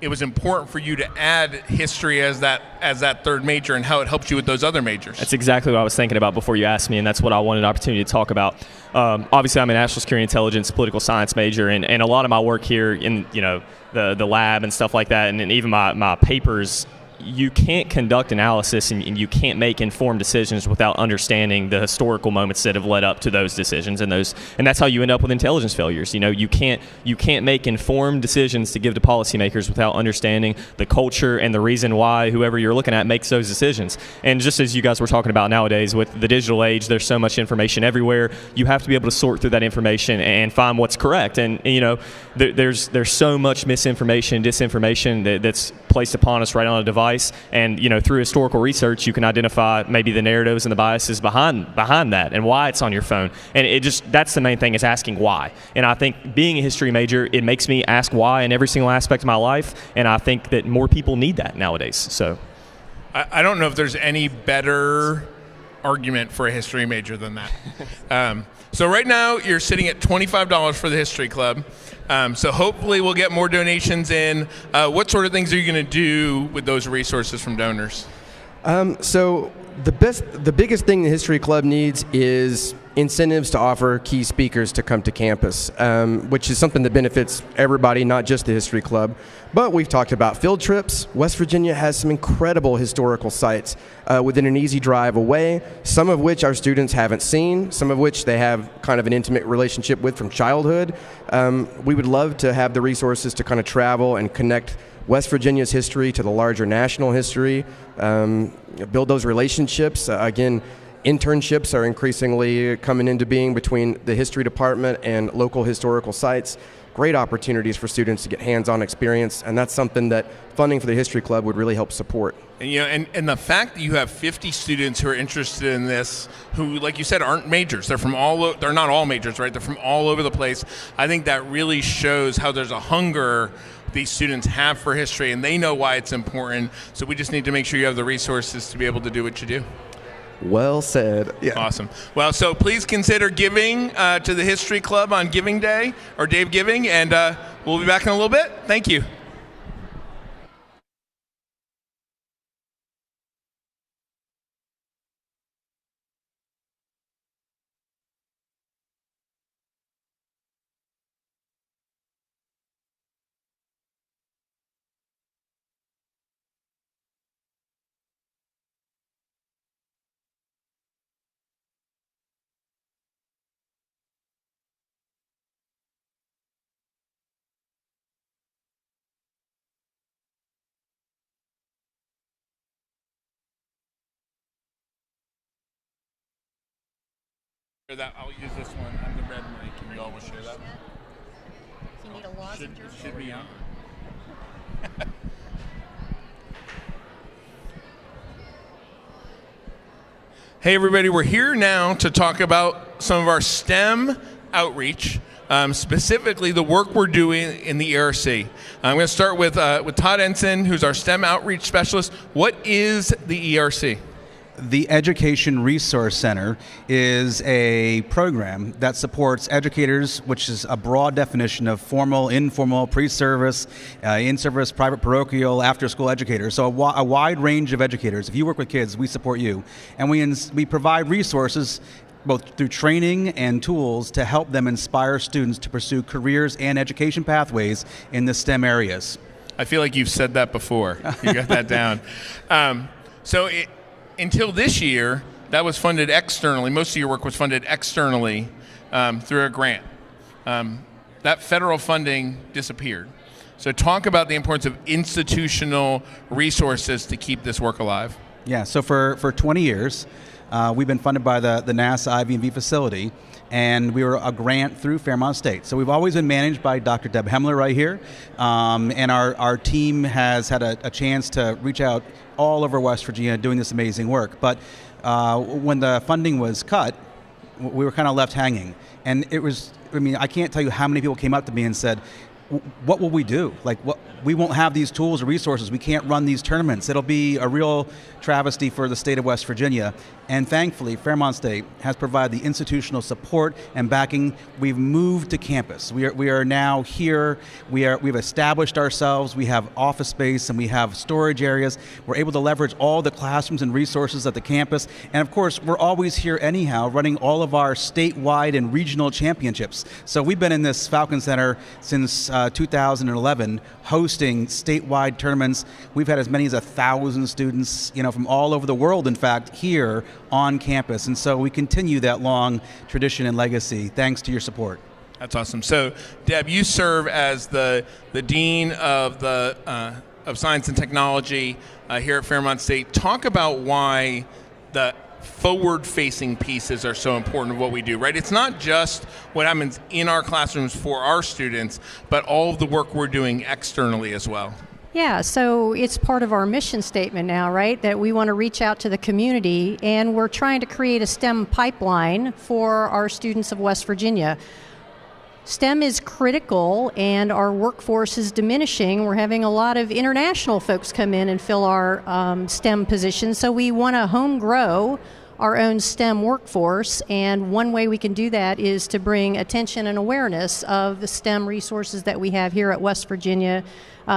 it was important for you to add history as that third major, and how it helped you with those other majors. That's exactly what I was thinking about before you asked me, and that's what I wanted an opportunity to talk about. Obviously, I'm a national security intelligence political science major, and a lot of my work here in the lab and stuff like that, and even my papers, you can't conduct analysis and you can't make informed decisions without understanding the historical moments that have led up to those decisions, and that's how you end up with intelligence failures. You can't make informed decisions to give to policymakers without understanding the culture and the reason why whoever you're looking at makes those decisions. And just as you guys were talking about nowadays with the digital age, there's so much information everywhere. You have to be able to sort through that information and find what's correct. And there's so much misinformation, disinformation that's placed upon us right on a device. And through historical research, you can identify maybe the narratives and the biases behind that and why it's on your phone. And that's the main thing, is asking why. And I think being a history major, it makes me ask why in every single aspect of my life. And I think that more people need that nowadays. So I don't know if there's any better argument for a history major than that. So right now you're sitting at $25 for the History Club. So hopefully we'll get more donations in. What sort of things are you going to do with those resources from donors? So the biggest thing the History Club needs is incentives to offer key speakers to come to campus, which is something that benefits everybody, not just the History Club. But we've talked about field trips. West Virginia has some incredible historical sites within an easy drive away, some of which our students haven't seen, some of which they have kind of an intimate relationship with from childhood. We would love to have the resources to kind of travel and connect West Virginia's history to the larger national history, build those relationships. Again, internships are increasingly coming into being between the history department and local historical sites. Great opportunities for students to get hands-on experience, and that's something that funding for the History Club would really help support. And the fact that you have 50 students who are interested in this, who, like you said, aren't majors. They're not all majors, right? They're from all over the place. I think that really shows how there's a hunger these students have for history, and they know why it's important. So we just need to make sure you have the resources to be able to do what you do. Well said. Yeah. Awesome. Well, so please consider giving to the History Club on Giving Day, or Dave Giving, and we'll be back in a little bit. Thank you. I'll use this one. I'm the red mic, and you all will share that. If you need a lozenge, should be on. Hey everybody, we're here now to talk about some of our STEM outreach, specifically the work we're doing in the ERC. I'm going to start with Todd Ensign, who's our STEM outreach specialist. What is the ERC? The Education Resource Center is a program that supports educators, which is a broad definition of formal, informal, pre-service, in-service, private, parochial, after-school educators. So a wide range of educators. If you work with kids, we support you. And we provide resources both through training and tools to help them inspire students to pursue careers and education pathways in the STEM areas. I feel like you've said that before. You got that down. Until this year, that was funded externally. Most of your work was funded externally through a grant. That federal funding disappeared. So talk about the importance of institutional resources to keep this work alive. Yeah, so for 20 years, we've been funded by the NASA IVMV facility, and we were a grant through Fairmont State. So we've always been managed by Dr. Deb Hemler right here, and our team has had a chance to reach out all over West Virginia doing this amazing work. But when the funding was cut, we were kind of left hanging. And it was, I mean, I can't tell you how many people came up to me and said, what will we do? Like, we won't have these tools or resources. We can't run these tournaments. It'll be a real travesty for the state of West Virginia. And thankfully, Fairmont State has provided the institutional support and backing. We've moved to campus. We are now here. We've established ourselves. We have office space and we have storage areas. We're able to leverage all the classrooms and resources at the campus. And of course, we're always here anyhow, running all of our statewide and regional championships. So we've been in this Falcon Center since 2011, hosting statewide tournaments. We've had as many as 1,000 students, from all over the world, in fact, here on campus. And so we continue that long tradition and legacy thanks to your support. That's awesome. So, Deb, you serve as the Dean of Science and Technology here at Fairmont State. Talk about why the forward-facing pieces are so important of what we do, right? It's not just what happens in our classrooms for our students, but all of the work we're doing externally as well. Yeah, so it's part of our mission statement now, right? That we want to reach out to the community, and we're trying to create a STEM pipeline for our students of West Virginia. STEM is critical, and our workforce is diminishing. We're having a lot of international folks come in and fill our STEM positions, so we want to home grow our own STEM workforce, and one way we can do that is to bring attention and awareness of the STEM resources that we have here at West Virginia,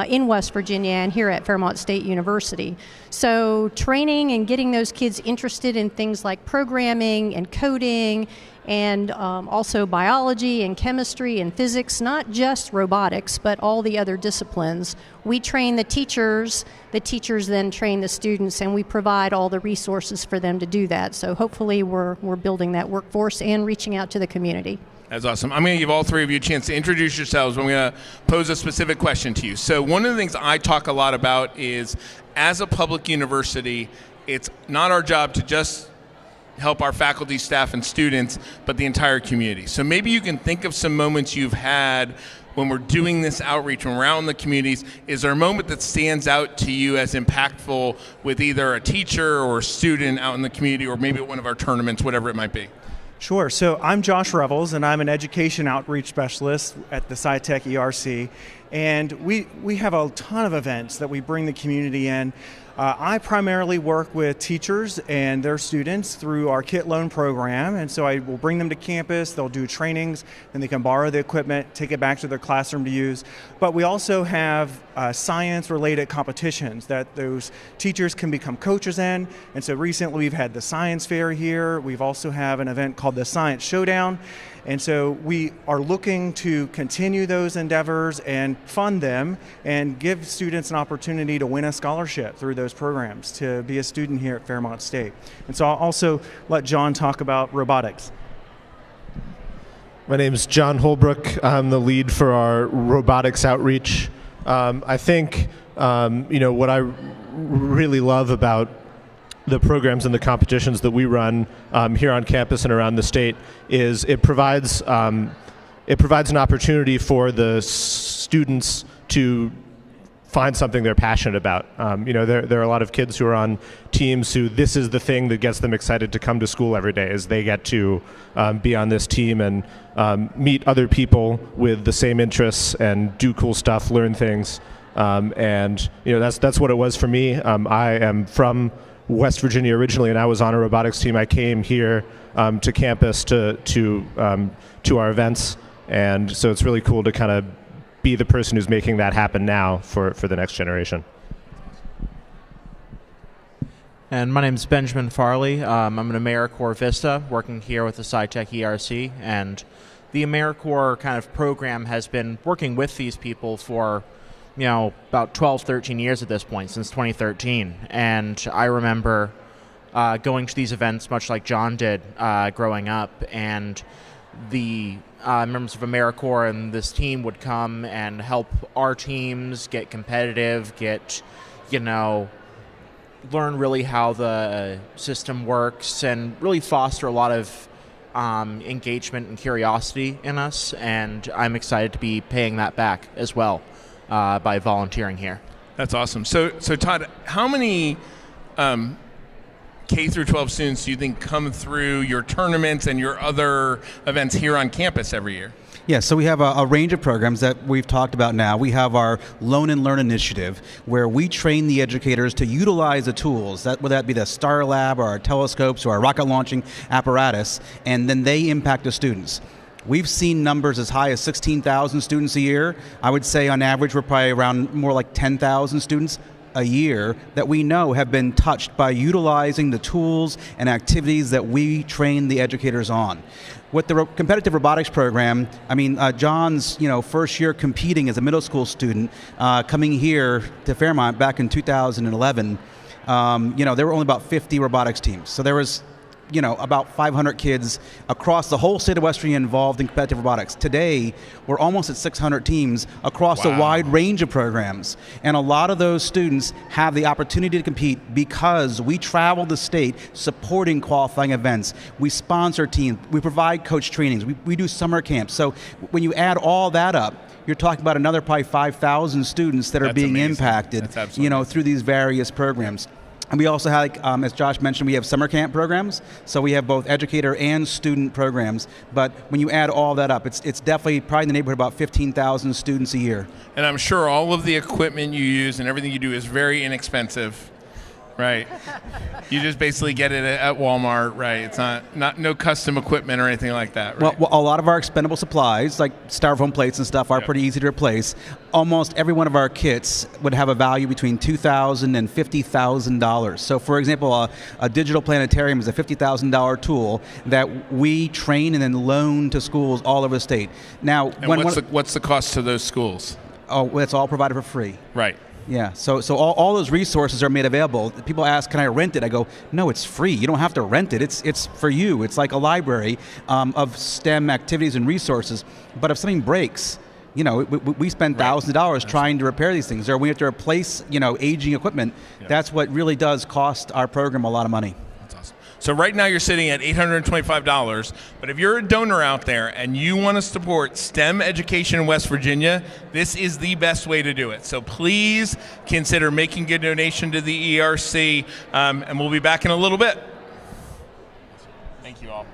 in West Virginia, and here at Fairmont State University. So training and getting those kids interested in things like programming and coding, and also biology and chemistry and physics, not just robotics, but all the other disciplines. We train the teachers then train the students, and we provide all the resources for them to do that. So hopefully we're building that workforce and reaching out to the community. That's awesome. I'm going to give all three of you a chance to introduce yourselves. I'm going to pose a specific question to you. So one of the things I talk a lot about is, as a public university, it's not our job to just help our faculty, staff, and students, but the entire community. So maybe you can think of some moments you've had when we're doing this outreach, when we're out in the communities. Is there a moment that stands out to you as impactful with either a teacher or a student out in the community, or maybe at one of our tournaments, whatever it might be? Sure. So I'm Josh Revels, and I'm an education outreach specialist at the SciTech ERC. And we have a ton of events that we bring the community in. I primarily work with teachers and their students through our Kit Loan program, and so I will bring them to campus, they'll do trainings, and they can borrow the equipment, take it back to their classroom to use. But we also have science-related competitions that those teachers can become coaches in, and so recently we've had the science fair here. We've also have an event called the Science Showdown. And so we are looking to continue those endeavors and fund them and give students an opportunity to win a scholarship through those programs to be a student here at Fairmont State. And so I'll also let John talk about robotics. My name is John Holbrook. I'm the lead for our robotics outreach. I think what I really love about the programs and the competitions that we run here on campus and around the state is it provides an opportunity for the students to find something they're passionate about. There are a lot of kids who are on teams who this is the thing that gets them excited to come to school every day, is they get to be on this team and meet other people with the same interests and do cool stuff, learn things. That's what it was for me. I am from West Virginia originally, and I was on a robotics team. I came here to campus to our events, and so it's really cool to kind of be the person who's making that happen now for the next generation. And my name is Benjamin Farley. I'm an AmeriCorps Vista working here with the SciTech ERC, and the AmeriCorps kind of program has been working with these people for about 12, 13 years at this point, since 2013. And I remember going to these events much like John did growing up, and the members of AmeriCorps and this team would come and help our teams get competitive, get, learn really how the system works and really foster a lot of engagement and curiosity in us, and I'm excited to be paying that back as well by volunteering here. That's awesome. So Todd, how many K through 12 students do you think come through your tournaments and your other events here on campus every year? Yeah, so we have a range of programs that we've talked about now. We have our Learn and Learn initiative, where we train the educators to utilize the tools, whether that be the Star Lab or our telescopes or our rocket launching apparatus, and then they impact the students. We've seen numbers as high as 16,000 students a year. I would say on average we're probably around more like 10,000 students a year that we know have been touched by utilizing the tools and activities that we train the educators on. With the competitive robotics program, I mean, John's first year competing as a middle school student, coming here to Fairmont back in 2011, there were only about 50 robotics teams. So there was about 500 kids across the whole state of West Virginia involved in competitive robotics. Today, we're almost at 600 teams across a wide range of programs. And a lot of those students have the opportunity to compete because we travel the state supporting qualifying events. We sponsor teams. We provide coach trainings. We do summer camps. So when you add all that up, you're talking about another probably 5,000 students that are being impacted, through these various programs. And we also have, as Josh mentioned, we have summer camp programs. So we have both educator and student programs. But when you add all that up, it's definitely probably in the neighborhood of about 15,000 students a year. And I'm sure all of the equipment you use and everything you do is very inexpensive, right? You just basically get it at Walmart, right? It's not no custom equipment or anything like that, right? Well, a lot of our expendable supplies, like styrofoam plates and stuff, are pretty easy to replace. Almost every one of our kits would have a value between $2,000 and $50,000. So, for example, a digital planetarium is a $50,000 tool that we train and then loan to schools all over the state. Now, what's the cost to those schools? Oh, it's all provided for free. Right. Yeah, so all those resources are made available. People ask, can I rent it? I go, no, it's free. You don't have to rent it. It's for you. It's like a library of STEM activities and resources. But if something breaks, we spend thousands of dollars trying to repair these things, or we have to replace, aging equipment. Yeah. That's what really does cost our program a lot of money. So right now you're sitting at $825, but if you're a donor out there and you want to support STEM education in West Virginia, this is the best way to do it. So please consider making a donation to the ERC, and we'll be back in a little bit. Thank you all.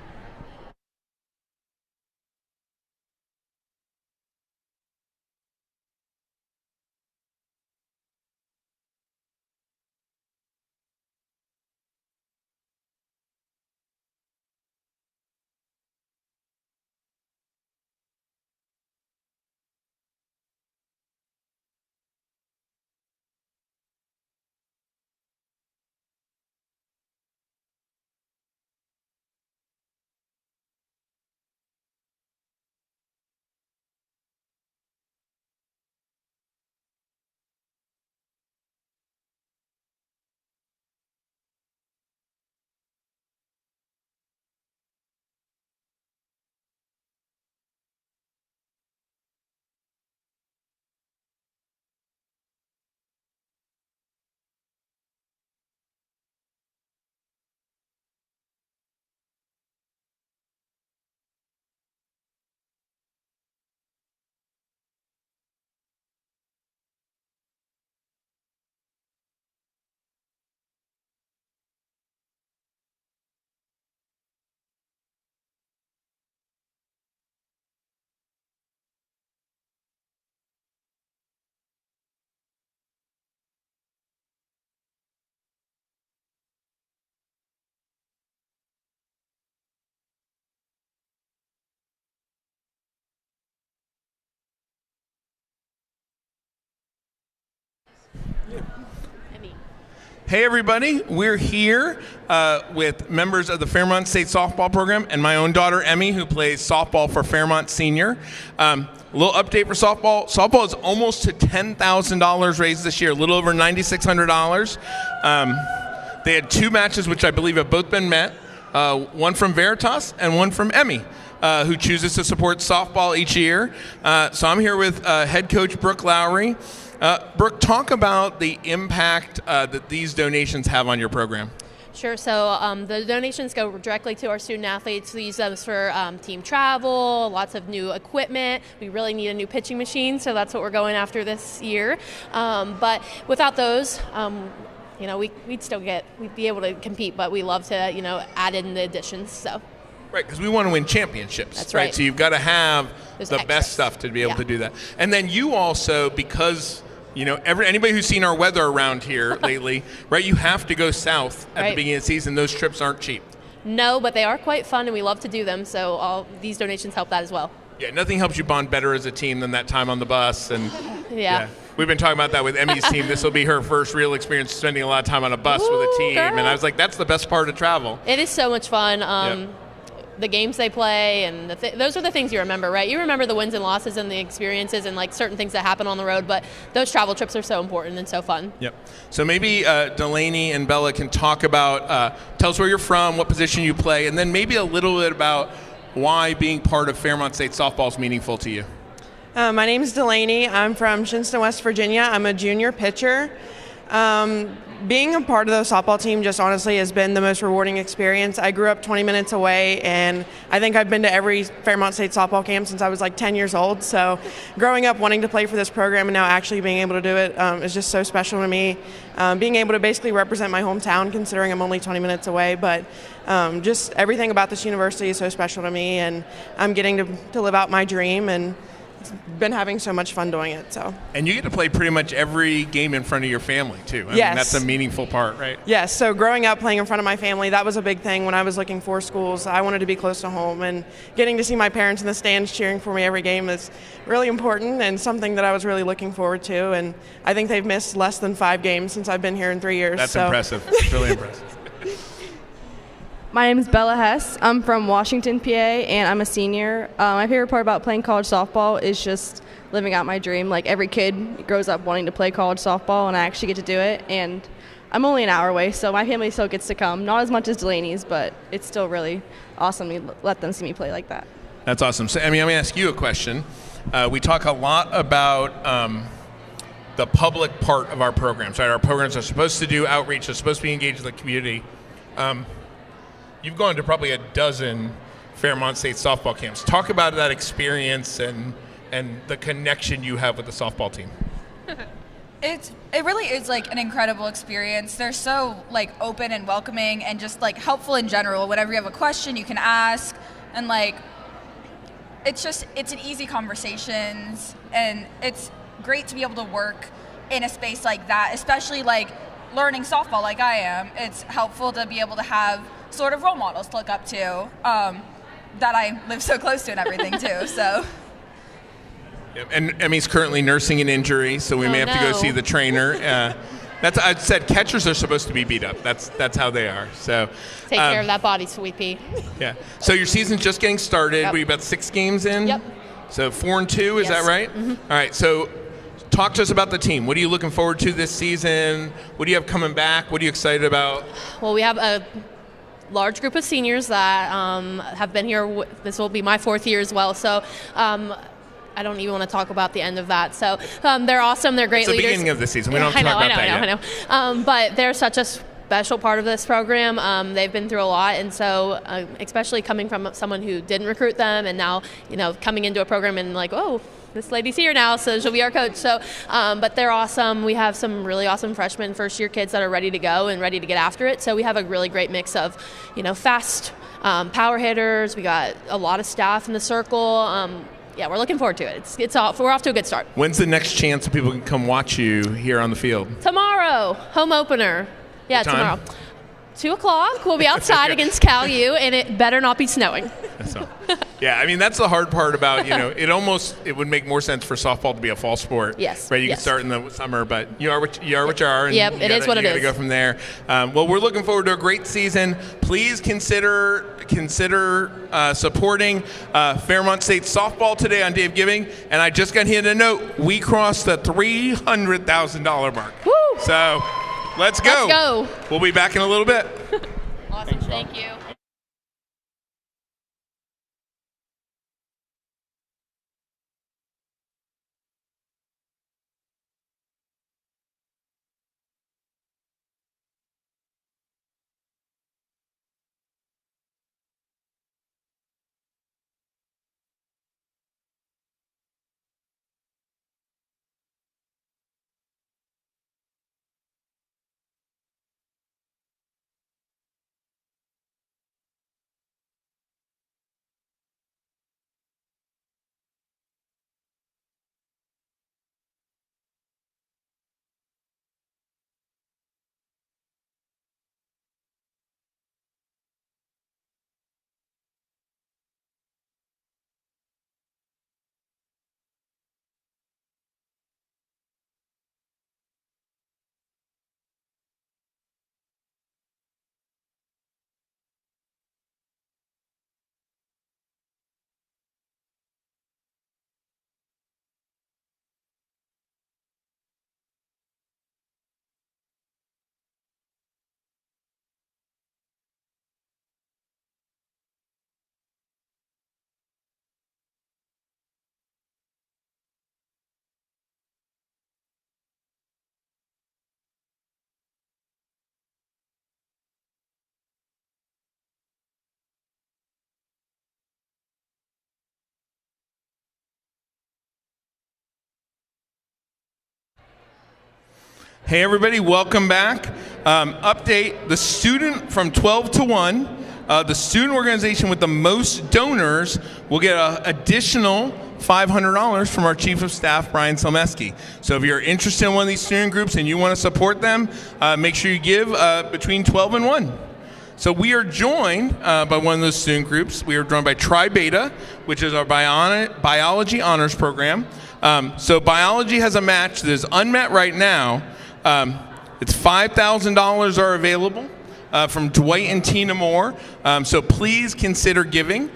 Hey everybody, we're here with members of the Fairmont State softball program and my own daughter Emmy, who plays softball for Fairmont Senior. A little update for softball. Softball is almost to $10,000 raised this year, a little over $9,600. They had two matches which I believe have both been met, one from Veritas and one from Emmy, who chooses to support softball each year. So I'm here with head coach Brooke Lowry Brooke, talk about the impact that these donations have on your program. Sure. So the donations go directly to our student athletes. We use those for team travel, lots of new equipment. We really need a new pitching machine, so that's what we're going after this year. But without those, we'd be able to compete, but we love to, add in the additions. So. Right, because we want to win championships. That's right. So you've got to have Those the extras. best stuff to be able to do that. And then you also, because anybody who's seen our weather around here lately, right? You have to go south at the beginning of the season. Those trips aren't cheap. No, but they are quite fun, and we love to do them. So all these donations help that as well. Yeah, nothing helps you bond better as a team than that time on the bus. And Yeah. we've been talking about that with Emmy's team. This will be her first real experience spending a lot of time on a bus with a team. girl. And I was like, that's the best part of travel. It is so much fun. The games they play, and those are the things you remember, right? You remember the wins and losses and the experiences and like certain things that happen on the road, but those travel trips are so important and so fun. Yep. So maybe Delaney and Bella can talk about, tell us where you're from, what position you play, and then maybe a little bit about why being part of Fairmont State softball is meaningful to you. My name is Delaney. I'm from Shinston, West Virginia. I'm a junior pitcher. Being a part of the softball team just honestly has been the most rewarding experience. I grew up 20 minutes away, and I think I've been to every Fairmont State softball camp since I was like 10 years old. So growing up wanting to play for this program and now actually being able to do it is just so special to me. Being able to basically represent my hometown, considering I'm only 20 minutes away, but just everything about this university is so special to me, and I'm getting to live out my dream, and been having so much fun doing it. So. And you get to play pretty much every game in front of your family too. I Yes. mean, that's a meaningful part, right? Yes, so growing up playing in front of my family, that was a big thing when I was looking for schools. I wanted to be close to home, and getting to see my parents in the stands cheering for me every game is really important and something that I was really looking forward to. And I think they've missed less than 5 games since I've been here in 3 years. That's so. impressive. It's really impressive. My name is Bella Hess. I'm from Washington, PA, and I'm a senior. My favorite part about playing college softball is just living out my dream. Like every kid grows up wanting to play college softball, and I actually get to do it. And I'm only an hour away, so my family still gets to come. Not as much as Delaney's, but it's still really awesome to let them see me play like that. That's awesome. So, Emmy, let me ask you a question. We talk a lot about the public part of our programs, right? Our programs are supposed to do outreach, they're supposed to be engaged with the community. You've gone to probably a dozen Fairmont State softball camps. Talk about that experience and the connection you have with the softball team. It really is like an incredible experience. They're so like open and welcoming and just like helpful in general. Whenever you have a question, you can ask, and like it's an easy conversations, and it's great to be able to work in a space like that, especially like learning softball like I am. It's helpful to be able to have sort of role models to look up to that I live so close to and everything too. So. And Emmy's currently nursing an injury, so we may have to go see the trainer. I said catchers are supposed to be beat up. That's how they are. So Take care of that body, sweetie. Yeah. So your season's just getting started. Yep. We're about 6 games in. Yep. So 4-2, is that right? Mhm. All right. So talk to us about the team. What are you looking forward to this season? What do you have coming back? What are you excited about? Well, we have a large group of seniors that have been here. This will be my 4th year as well. So I don't even want to talk about the end of that. So they're awesome. They're great It's the leaders. beginning of the season. We don't have to talk about that yet. I know. But they're such a special part of this program. They've been through a lot, and so especially coming from someone who didn't recruit them, and now coming into a program and like, oh, this lady's here now, so she'll be our coach. So, but they're awesome. We have some really awesome freshmen, first-year kids that are ready to go and ready to get after it. So we have a really great mix of, fast power hitters. We got a lot of staff in the circle. Yeah, we're looking forward to it. We're off to a good start. When's the next chance that people can come watch you here on the field? Tomorrow, home opener. Yeah, What time? tomorrow. 2 o'clock. We'll be outside against Cal U, and it better not be snowing. So, yeah, I mean, that's the hard part about, it would make more sense for softball to be a fall sport. Yes. Right, you yes. can start in the summer, but you are what you are. And Yep, it is what it you gotta is. go from there. Well, we're looking forward to a great season. Please consider supporting Fairmont State softball today on Day of Giving. And I just got hit a note. We crossed the $300,000 mark. Woo! So let's go. Let's go. We'll be back in a little bit. Awesome. Thank you. Hey everybody, welcome back. Update, the student from 12 to 1, the student organization with the most donors will get an additional $500 from our Chief of Staff, Brian Selmeski. So if you're interested in one of these student groups and you want to support them, make sure you give between 12 and 1. So we are joined by one of those student groups. We are joined by Tri Beta, which is our biology honors program. So biology has a match that is unmet right now. It's $5,000 are available from Dwight and Tina Moore. So please consider giving.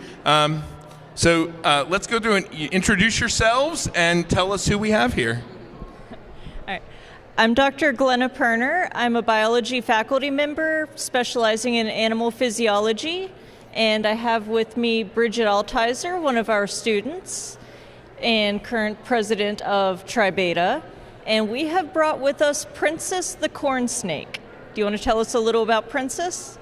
So let's go through and introduce yourselves and tell us who we have here. All right. I'm Dr. Glenna Perner. I'm a biology faculty member specializing in animal physiology. And I have with me Bridget Altizer, one of our students and current president of Tri Beta. And we have brought with us Princess the corn snake. Do you want to tell us a little about Princess?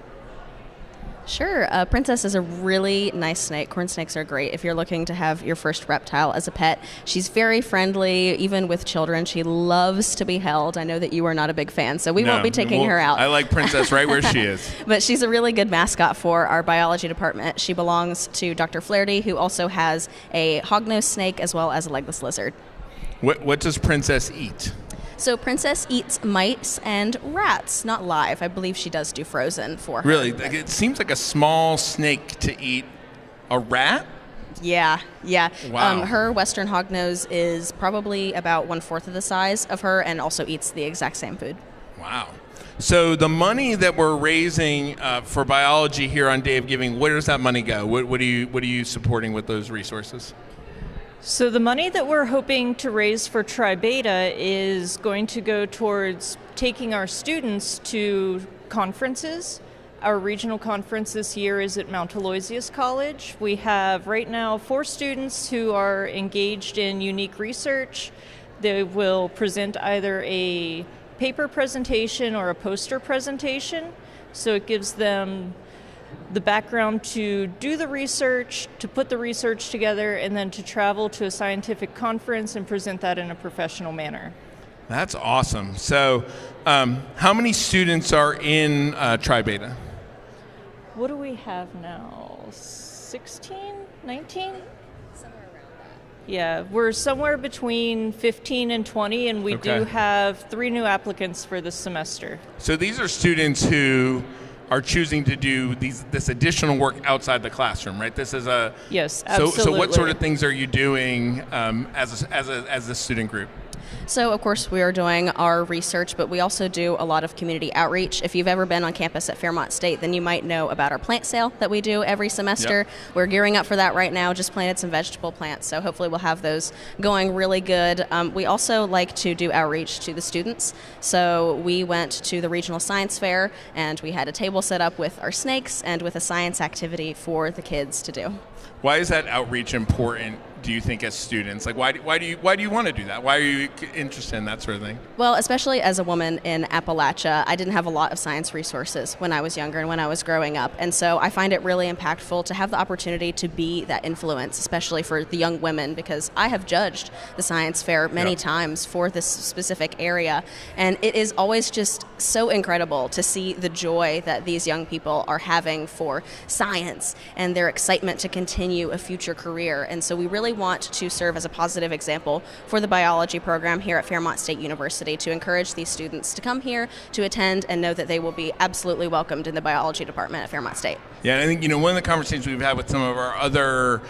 Sure. Princess is a really nice snake. Corn snakes are great if you're looking to have your first reptile as a pet. She's very friendly, even with children. She loves to be held. I know that you are not a big fan, so we won't be taking her out. I like Princess right where she is. But she's a really good mascot for our biology department. She belongs to Dr. Flaherty, who also has a hognose snake as well as a legless lizard. What does Princess eat? So Princess eats mice and rats, not live. I believe she does do frozen for her. Really? It seems like a small snake to eat a rat? Yeah. Wow. Her western hognose is probably about 1/4 of the size of her and also eats the exact same food. Wow. So the money that we're raising for biology here on Day of Giving, where does that money go? What are you supporting with those resources? So the money that we're hoping to raise for Tri Beta is going to go towards taking our students to conferences. Our regional conference this year is at Mount Aloysius College. We have right now 4 students who are engaged in unique research. They will present either a paper presentation or a poster presentation. So it gives them the background to do the research, to put the research together, and then to travel to a scientific conference and present that in a professional manner. That's awesome. So how many students are in Tri Beta? What do we have now? 16? 19? Somewhere around that. Yeah, we're somewhere between 15 and 20, and we do have 3 new applicants for this semester. So these are students who are choosing to do this additional work outside the classroom, right? This is a yes, absolutely. So what sort of things are you doing as a student group? So, of course, we are doing our research, but we also do a lot of community outreach. If you've ever been on campus at Fairmont State, then you might know about our plant sale that we do every semester. Yep. We're gearing up for that right now, just planted some vegetable plants, so hopefully we'll have those going really good. We also like to do outreach to the students. So we went to the regional science fair, and we had a table set up with our snakes and with a science activity for the kids to do. Why is that outreach important, do you think, as students? Like, why do you want to do that? Why are you interested in that sort of thing? Well, especially as a woman in Appalachia, I didn't have a lot of science resources when I was younger and when I was growing up. And so I find it really impactful to have the opportunity to be that influence, especially for the young women, because I have judged the science fair many times for this specific area. And it is always just so incredible to see the joy that these young people are having for science and their excitement to continue a future career. And so we really want to serve as a positive example for the biology program here at Fairmont State University to encourage these students to come here to attend and know that they will be absolutely welcomed in the biology department at Fairmont State. Yeah, I think one of the conversations we've had with some of our other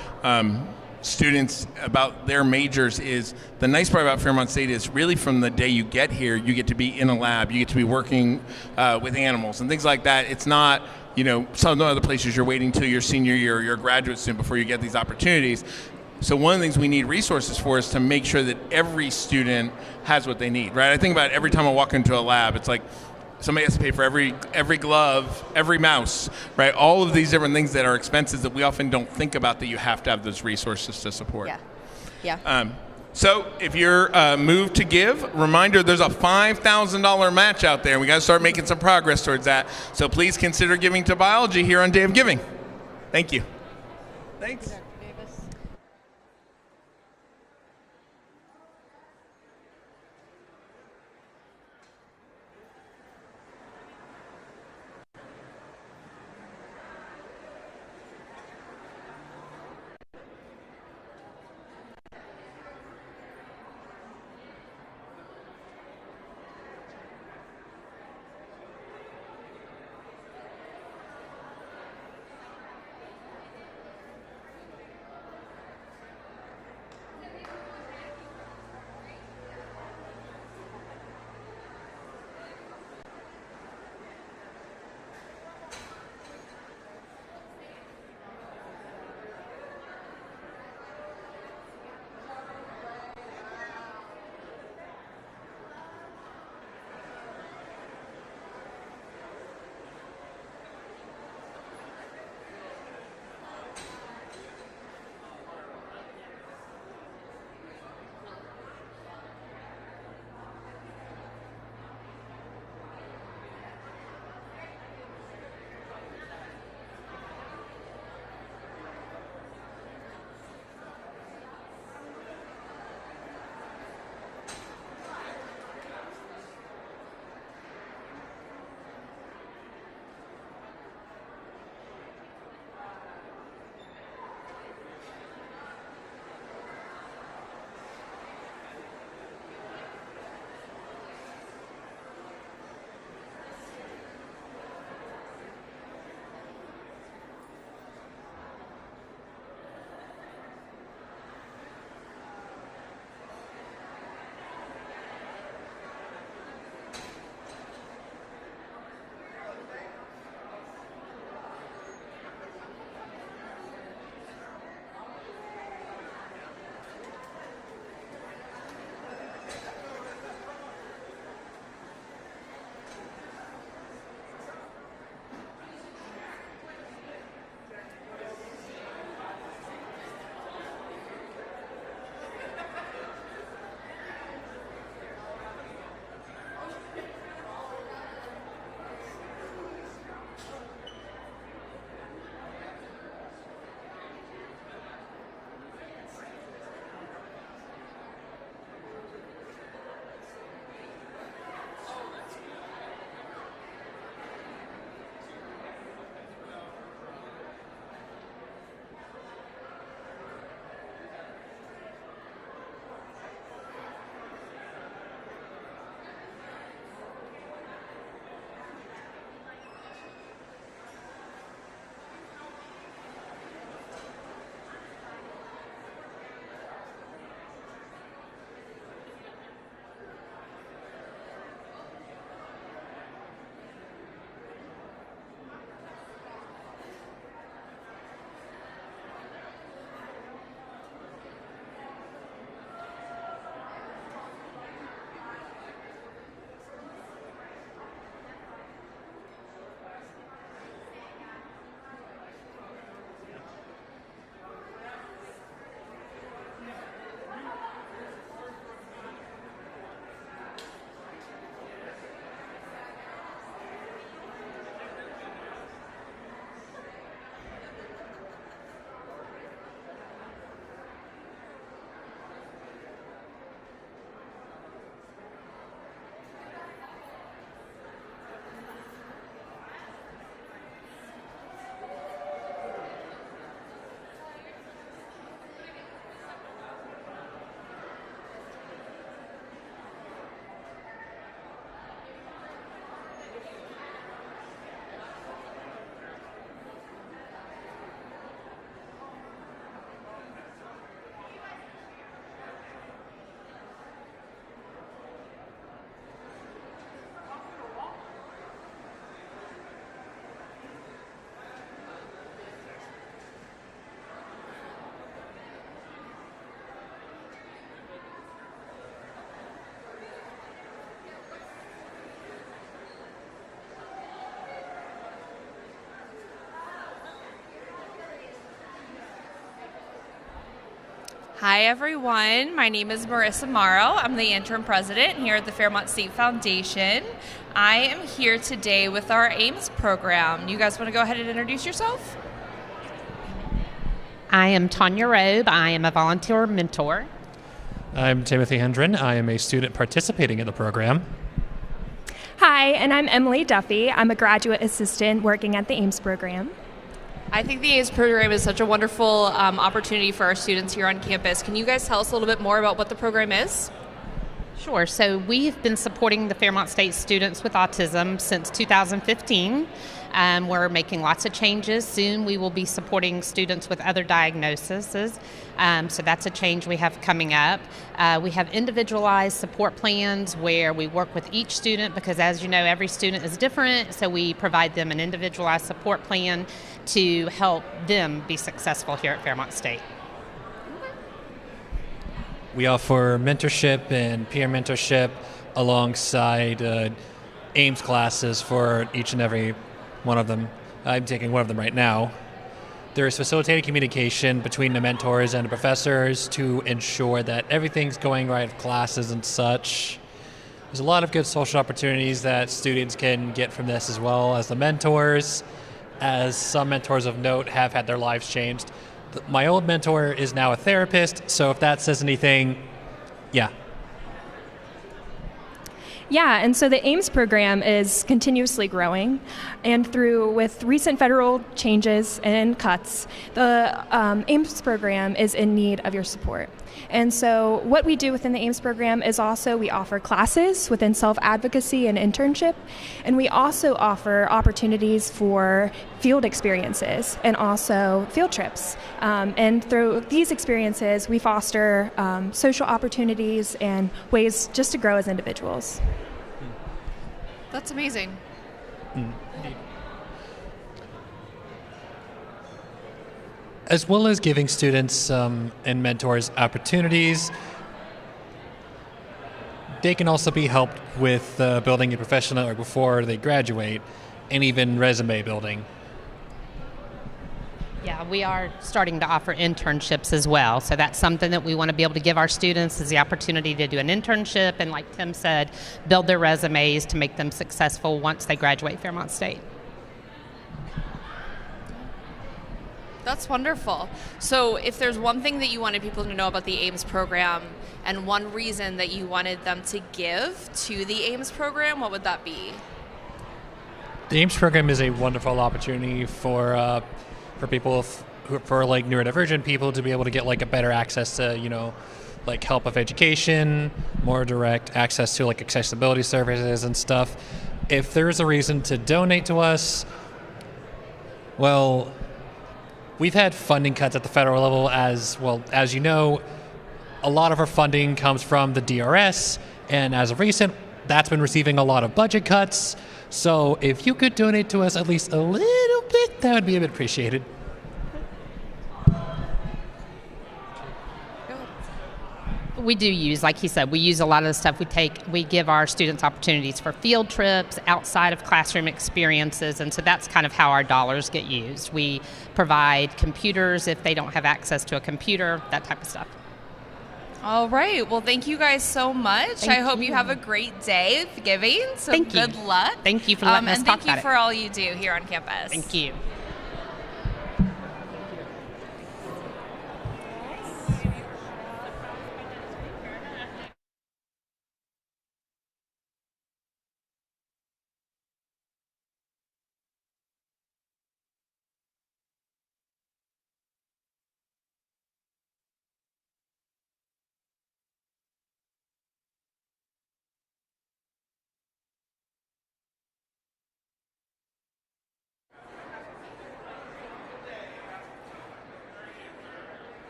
students about their majors is the nice part about Fairmont State is really from the day you get here, you get to be in a lab, you get to be working with animals and things like that. It's not, some other places you're waiting till your senior year or your graduate student before you get these opportunities. So one of the things we need resources for is to make sure that every student has what they need, right? I think about it every time I walk into a lab, it's like somebody has to pay for every glove, every mouse, right? All of these different things that are expenses that we often don't think about that you have to have those resources to support. Yeah. So if you're moved to give, reminder, there's a $5,000 match out there. We got to start making some progress towards that. So please consider giving to biology here on Day of Giving. Thank you. Thanks. Hi everyone, my name is Marissa Morrow. I'm the interim president here at the Fairmont State Foundation. I am here today with our AIMS program. You guys want to go ahead and introduce yourself? I am Tanya Robe. I am a volunteer mentor. I'm Timothy Hendren. I am a student participating in the program. Hi, and I'm Emily Duffy. I'm a graduate assistant working at the AIMS program. I think the AIMS program is such a wonderful opportunity for our students here on campus. Can you guys tell us a little bit more about what the program is? Sure. So we've been supporting the Fairmont State students with autism since 2015. We're making lots of changes. Soon we will be supporting students with other diagnoses. So that's a change we have coming up. We have individualized support plans where we work with each student because, as you know, every student is different. So we provide them an individualized support plan to help them be successful here at Fairmont State. We offer mentorship and peer mentorship alongside AIMS classes for each and every one of them. I'm taking one of them right now. There is facilitated communication between the mentors and the professors to ensure that everything's going right with classes and such. There's a lot of good social opportunities that students can get from this as well as the mentors, as some mentors of note have had their lives changed. My old mentor is now a therapist, so if that says anything, yeah. Yeah, and so the AIMS program is continuously growing, and with recent federal changes and cuts, the AIMS program is in need of your support. And so what we do within the AIMS program is also we offer classes within self-advocacy and internship, and we also offer opportunities for field experiences and also field trips. And through these experiences, we foster social opportunities and ways just to grow as individuals. That's amazing. As well as giving students and mentors opportunities, they can also be helped with building a professional or before they graduate, and even resume building. Yeah, we are starting to offer internships as well. So that's something that we want to be able to give our students is the opportunity to do an internship and, like Tim said, build their resumes to make them successful once they graduate Fairmont State. That's wonderful. So if there's one thing that you wanted people to know about the AIMS program and one reason that you wanted them to give to the AIMS program, what would that be? The AIMS program is a wonderful opportunity for people for like neurodivergent people to be able to get like a better access to like help of education, more direct access to like accessibility services and stuff. If there's a reason to donate to us, well, we've had funding cuts at the federal level as well. As you know, a lot of our funding comes from the DRS, and as of recent, that's been receiving a lot of budget cuts. So if you could donate to us at least a little bit, that would be a bit appreciated. We do use, like he said, we use a lot of the stuff we give our students opportunities for field trips, outside of classroom experiences, and so that's kind of how our dollars get used. We provide computers if they don't have access to a computer, that type of stuff. All right. Well, thank you guys so much. I hope you have a great day of giving. So good luck. Thank you for letting us talk about it. And thank you for all you do here on campus. Thank you.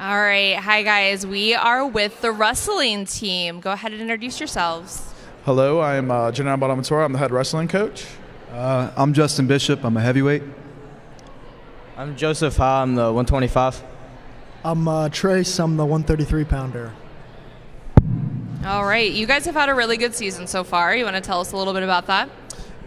All right. Hi, guys. We are with the wrestling team. Go ahead and introduce yourselves. Hello, I'm Gennaro Bonaventura. I'm the head wrestling coach. I'm Justin Bishop. I'm a heavyweight. I'm Joseph Ha. I'm the 125. I'm Trace. I'm the 133-pounder. All right. You guys have had a really good season so far. You want to tell us a little bit about that?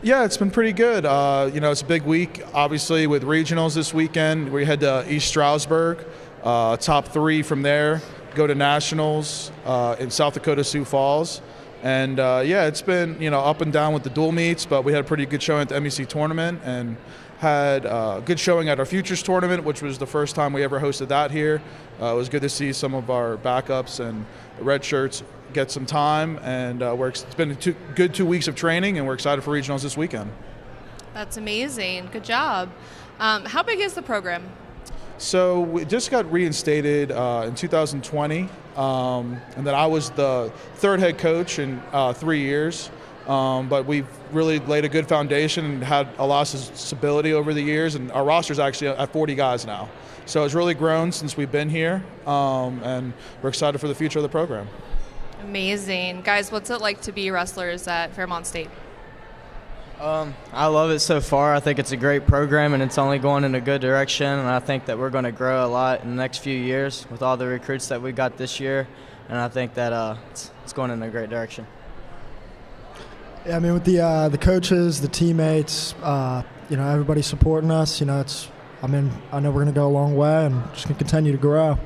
Yeah, it's been pretty good. It's a big week, obviously, with regionals this weekend. We head to East Stroudsburg, top 3 from there, go to nationals in South Dakota, Sioux Falls. And it's been up and down with the dual meets, but we had a pretty good showing at the MEC tournament and had a good showing at our Futures tournament, which was the first time we ever hosted that here. It was good to see some of our backups and red shirts get some time, and it's been a good 2 weeks of training, and we're excited for regionals this weekend. That's amazing. Good job. How big is the program? So we just got reinstated in 2020, and then I was the 3rd head coach in 3 years. But we've really laid a good foundation and had a lot of stability over the years, and our roster's actually at 40 guys now. So it's really grown since we've been here, and we're excited for the future of the program. Amazing. Guys, what's it like to be wrestlers at Fairmont State? I love it so far. I think it's a great program, and it's only going in a good direction, and I think that we're going to grow a lot in the next few years with all the recruits that we got this year, and I think that it's going in a great direction. Yeah, I mean, with the coaches, the teammates, everybody supporting us, I know we're going to go a long way and just going to continue to grow.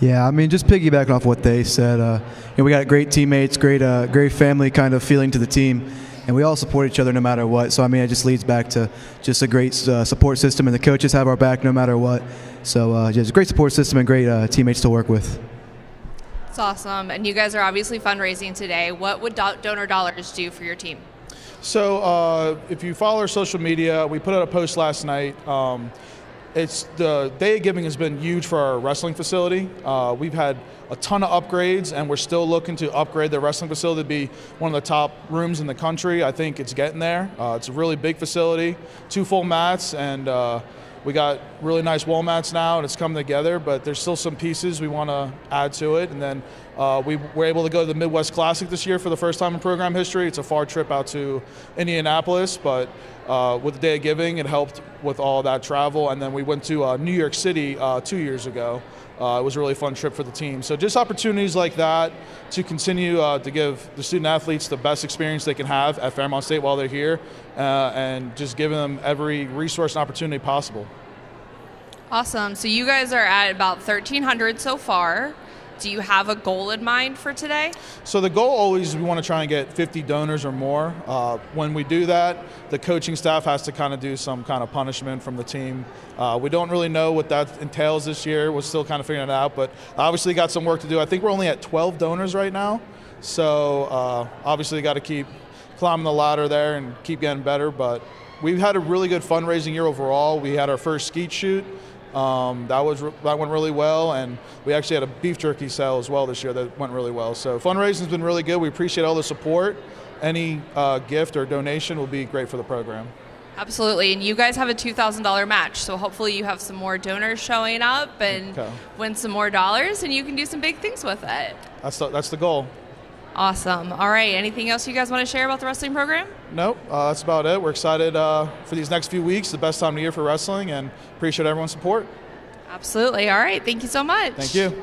Yeah, I mean, just piggybacking off what they said, we got great teammates, great family kind of feeling to the team, and we all support each other no matter what. So, I mean, it just leads back to just a great support system, and the coaches have our back no matter what. So, just a great support system and great teammates to work with. It's awesome. And you guys are obviously fundraising today. What would donor dollars do for your team? So if you follow our social media, we put out a post last night. It's the Day of Giving has been huge for our wrestling facility. We've had a ton of upgrades, and we're still looking to upgrade the wrestling facility to be one of the top rooms in the country. I think it's getting there. It's a really big facility, 2 full mats, and we got really nice wall mats now, and it's coming together, but there's still some pieces we want to add to it. And then we were able to go to the Midwest Classic this year for the first time in program history. It's a far trip out to Indianapolis, but with the Day of Giving, it helped with all that travel. And then we went to New York City 2 years ago. It was a really fun trip for the team. So just opportunities like that to continue to give the student athletes the best experience they can have at Fairmont State while they're here, and just giving them every resource and opportunity possible. Awesome. So you guys are at about 1,300 so far. Do you have a goal in mind for today? So the goal always is we want to try and get 50 donors or more. When we do that, the coaching staff has to kind of do some kind of punishment from the team. We don't really know what that entails this year. We're still kind of figuring it out, but obviously got some work to do. I think we're only at 12 donors right now. So obviously got to keep climbing the ladder there and keep getting better. But we've had a really good fundraising year overall. We had our first skeet shoot. That went really well, and we actually had a beef jerky sale as well this year that went really well. So fundraising's been really good. We appreciate all the support. Any gift or donation will be great for the program. Absolutely, and you guys have a $2,000 match, so hopefully you have some more donors showing up and win some more dollars, and you can do some big things with it. That's the goal. Awesome. All right, anything else you guys want to share about the wrestling program? Nope, that's about it. We're excited for these next few weeks, the best time of the year for wrestling, and appreciate everyone's support. Absolutely. All right, thank you so much. Thank you.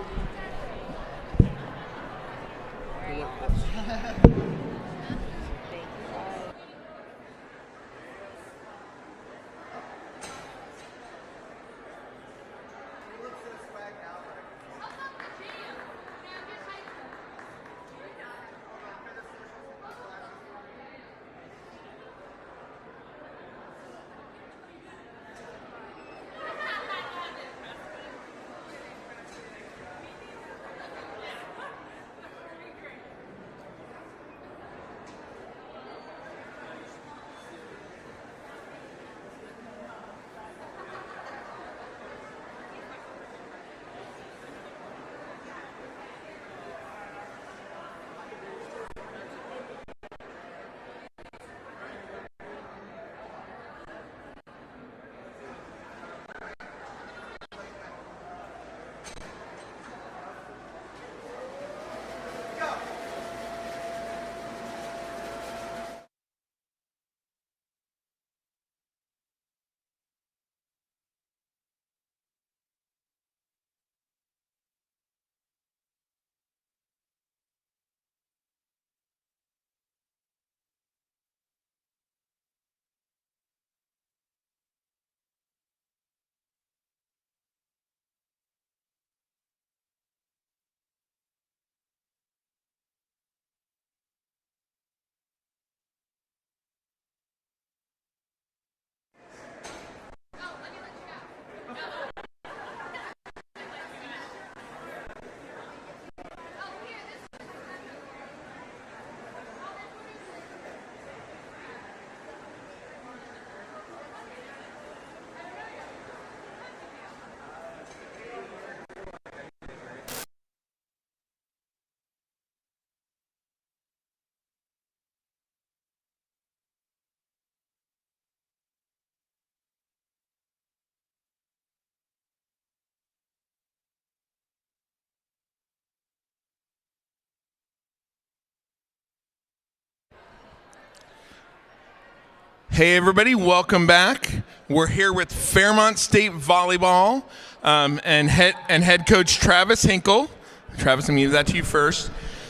Hey everybody, welcome back. We're here with Fairmont State Volleyball and head coach Travis Hinkle. Travis, I'm going to give that to you first.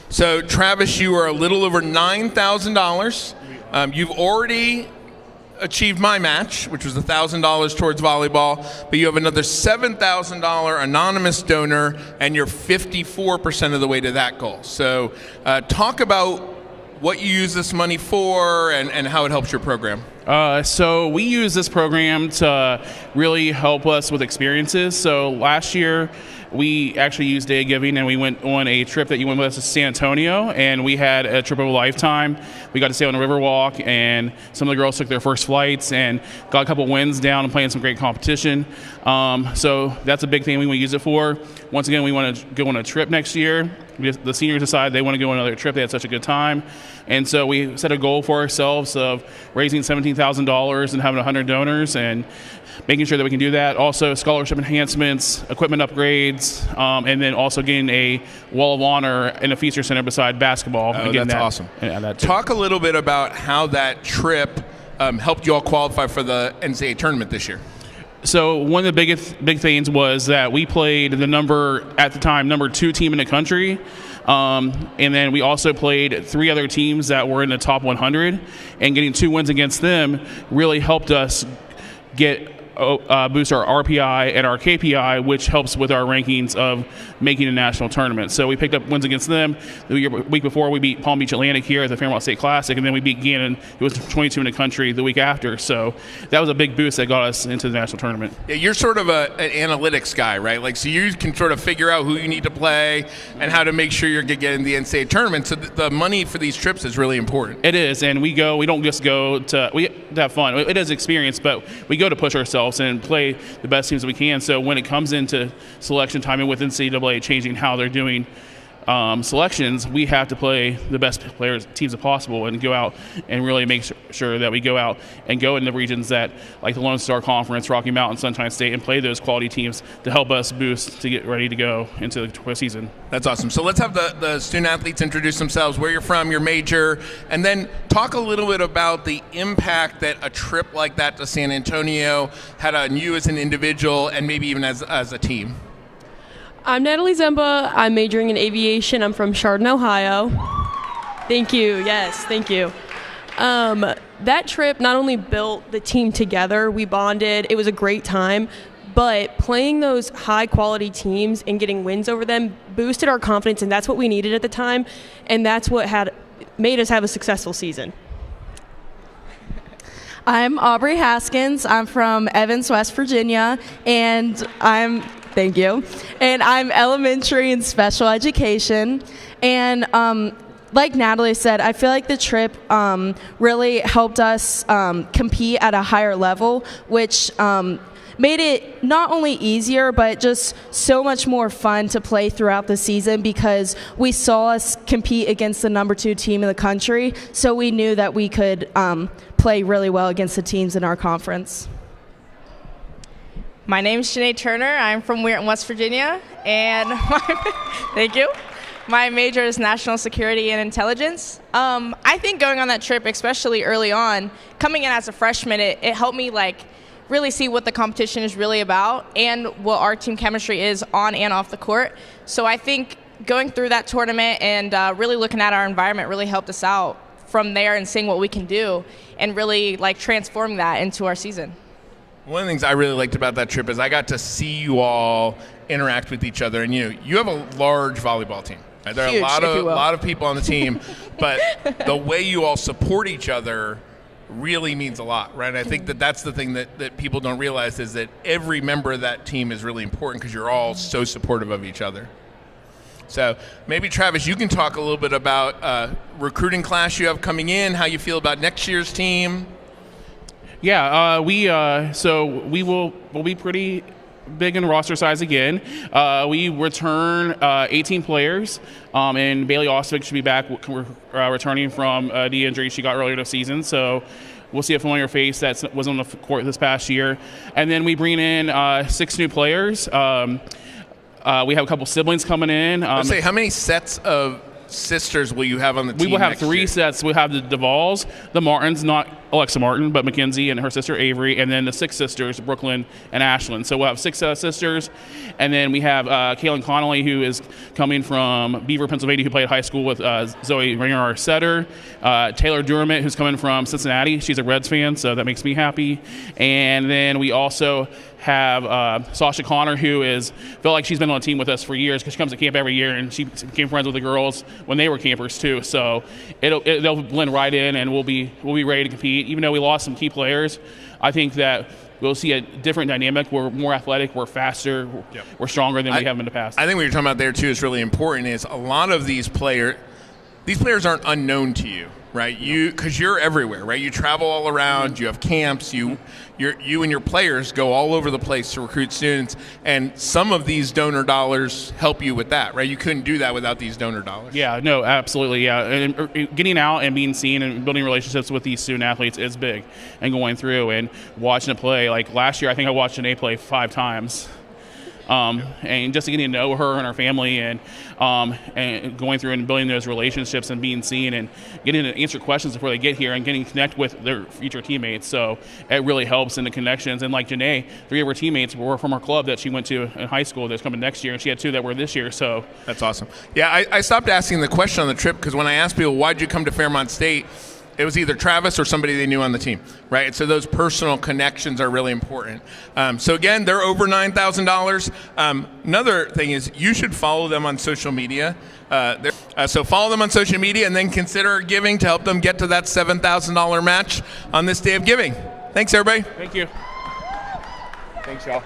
So Travis, you are a little over $9,000. You've already achieved my match, which was $1,000 towards volleyball, but you have another $7,000 anonymous donor, and you're 54% of the way to that goal. So talk about what you use this money for and how it helps your program. So we use this program to really help us with experiences. So last year we actually used Day of Giving, and we went on a trip that you went with us to San Antonio, and we had a trip of a lifetime. We got to stay on a river walk, and some of the girls took their first flights and got a couple wins down and playing some great competition. So that's a big thing we want to use it for. Once again, we want to go on a trip next year. The seniors decided they want to go on another trip. They had such a good time. And so we set a goal for ourselves of raising $17,000 and having 100 donors and making sure that we can do that. Also, scholarship enhancements, equipment upgrades, and then also getting a wall of honor in a feature center beside basketball. Oh, that's awesome. Talk a little bit about how that trip helped you all qualify for the NCAA tournament this year. So one of the big things was that we played the number 2 team in the country. And then we also played 3 other teams that were in the top 100, and getting 2 wins against them really helped us boost our RPI and our KPI, which helps with our rankings of making a national tournament. So we picked up wins against them. The week before, we beat Palm Beach Atlantic here at the Fairmont State Classic, and then we beat Gannon, who was 22 in the country, the week after. So that was a big boost that got us into the national tournament. Yeah, you're sort of an analytics guy, right? Like, so you can sort of figure out who you need to play and how to make sure you're going to get in the NCAA tournament. So the money for these trips is really important. It is, and we don't just go to have fun. It is experience, but we go to push ourselves and play the best teams that we can. So when it comes into selection time and with NCAA changing how they're doing selections, we have to play the best teams as possible and go out and really make sure that we go out and go in the regions that, like the Lone Star Conference, Rocky Mountain, Sunshine State, and play those quality teams to help us boost to get ready to go into the season. That's awesome. So let's have the student athletes introduce themselves, where you're from, your major, and then talk a little bit about the impact that a trip like that to San Antonio had on you as an individual and maybe even as a team. I'm Natalie Zemba. I'm majoring in aviation. I'm from Chardon, Ohio. Thank you. Yes, thank you. That trip not only built the team together, we bonded. It was a great time. But playing those high-quality teams and getting wins over them boosted our confidence, and that's what we needed at the time, and that's what made us have a successful season. I'm Aubrey Haskins. I'm from Evans, West Virginia, and thank you. And I'm elementary and special education. And like Natalie said, I feel like the trip really helped us compete at a higher level, which made it not only easier, but just so much more fun to play throughout the season, because we saw us compete against the number 2 team in the country, so we knew that we could play really well against the teams in our conference. My name is Sinead Turner. I'm from Weirton, West Virginia, and thank you. My major is National Security and Intelligence. I think going on that trip, especially early on, coming in as a freshman, it helped me really see what the competition is really about and what our team chemistry is on and off the court. So I think going through that tournament and really looking at our environment really helped us out from there, and seeing what we can do and really transforming that into our season. One of the things I really liked about that trip is I got to see you all interact with each other, and you have a large volleyball team. There are a lot of people on the team, but the way you all support each other really means a lot, right? And I think that's the thing that people don't realize, is that every member of that team is really important because you're all so supportive of each other. So maybe, Travis, you can talk a little bit about recruiting class you have coming in, how you feel about next year's team. Yeah, we'll be pretty big in roster size again. We return 18 players, and Bailey Ostwick should be back returning from the injury she got earlier this season. So we'll see a familiar face that was on the court this past year. And then we bring in 6 new players. We have a couple siblings coming in. Let's say, how many sets of sisters will you have on the team? We will have next 3 year? sets. We'll have the Duvals, the Martins, not Alexa Martin, but Mackenzie and her sister Avery, and then the 6 sisters, Brooklyn and Ashlyn. So we'll have 6 sisters, and then we have Kaylin Connolly, who is coming from Beaver, Pennsylvania, who played high school with Zoe Ringer, our setter. Taylor Durmit, who's coming from Cincinnati. She's a Reds fan, so that makes me happy. And then we also have Sasha Connor, who felt like she's been on the team with us for years because she comes to camp every year, and she became friends with the girls when they were campers too. So they'll blend right in, and we'll be ready to compete. Even though we lost some key players, I think that we'll see a different dynamic. We're more athletic, we're faster, we're stronger than we have in the past. I think what you're talking about there too is really important. Is a lot of these players aren't unknown to you, right? Because you're everywhere, right? You travel all around. You have camps. You and your players go all over the place to recruit students, and some of these donor dollars help you with that, right? You couldn't do that without these donor dollars. Yeah, no, absolutely, yeah. And getting out and being seen and building relationships with these student athletes is big, and going through and watching it play. Like last year, I think I watched Janae play 5 times. And just getting to know her and her family, and going through and building those relationships and being seen and getting to answer questions before they get here and getting to connect with their future teammates. So it really helps in the connections. And like Janae, 3 of her teammates were from her club that she went to in high school that's coming next year, and she had 2 that were this year. So that's awesome. Yeah, I stopped asking the question on the trip because when I asked people, why'd you come to Fairmont State, it was either Travis or somebody they knew on the team, right? And so those personal connections are really important. So again, they're over $9,000. Another thing is you should follow them on social media. So follow them on social media and then consider giving to help them get to that $7,000 match on this day of giving. Thanks, everybody. Thank you. Thanks, y'all.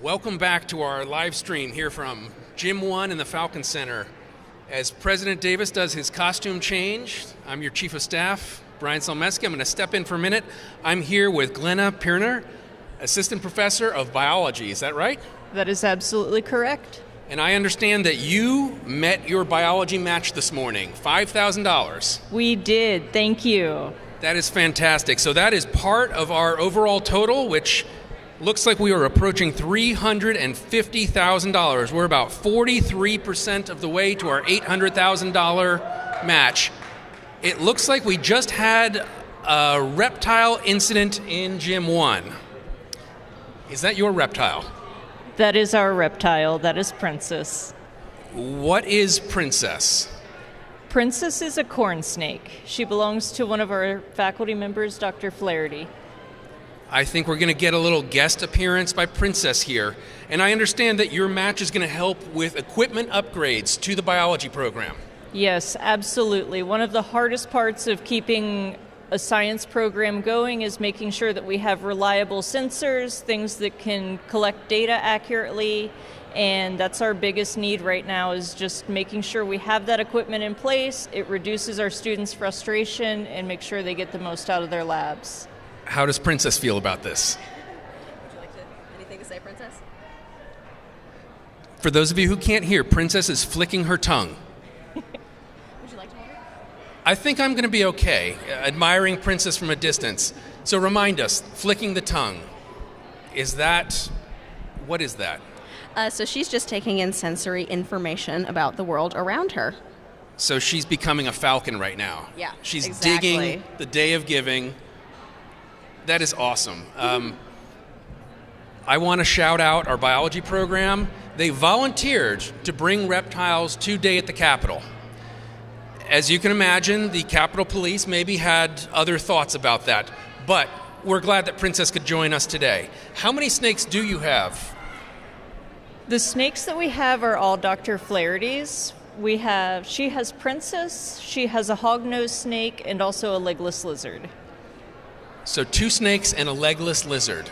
Welcome back to our live stream here from Gym 1 in the Falcon Center. As President Davis does his costume change, I'm your Chief of Staff, Brian Solmeski. I'm going to step in for a minute. I'm here with Glenna Pirner, Assistant Professor of Biology. Is that right? That is absolutely correct. And I understand that you met your biology match this morning, $5,000. We did. Thank you. That is fantastic. So that is part of our overall total, which looks like we are approaching $350,000. We're about 43% of the way to our $800,000 match. It looks like we just had a reptile incident in Gym 1. Is that your reptile? That is our reptile. That is Princess. What is Princess? Princess is a corn snake. She belongs to one of our faculty members, Dr. Flaherty. I think we're going to get a little guest appearance by Princess here. And I understand that your match is going to help with equipment upgrades to the biology program. Yes, absolutely. One of the hardest parts of keeping a science program going is making sure that we have reliable sensors, things that can collect data accurately, and that's our biggest need right now, is just making sure we have that equipment in place. It reduces our students' frustration and makes sure they get the most out of their labs. How does Princess feel about this? Would you like anything to say, Princess? For those of you who can't hear, Princess is flicking her tongue. Would you like to hold her? I think I'm going to be okay, admiring Princess from a distance. So remind us, flicking the tongue, what is that? So she's just taking in sensory information about the world around her. So she's becoming a falcon right now. Yeah, She's exactly. digging the day of giving. That is awesome. I want to shout out our biology program. They volunteered to bring reptiles to Day at the Capitol. As you can imagine, the Capitol Police maybe had other thoughts about that, but we're glad that Princess could join us today. How many snakes do you have? The snakes that we have are all Dr. Flaherty's. She has Princess, she has a hognose snake, and also a legless lizard. So 2 snakes and a legless lizard.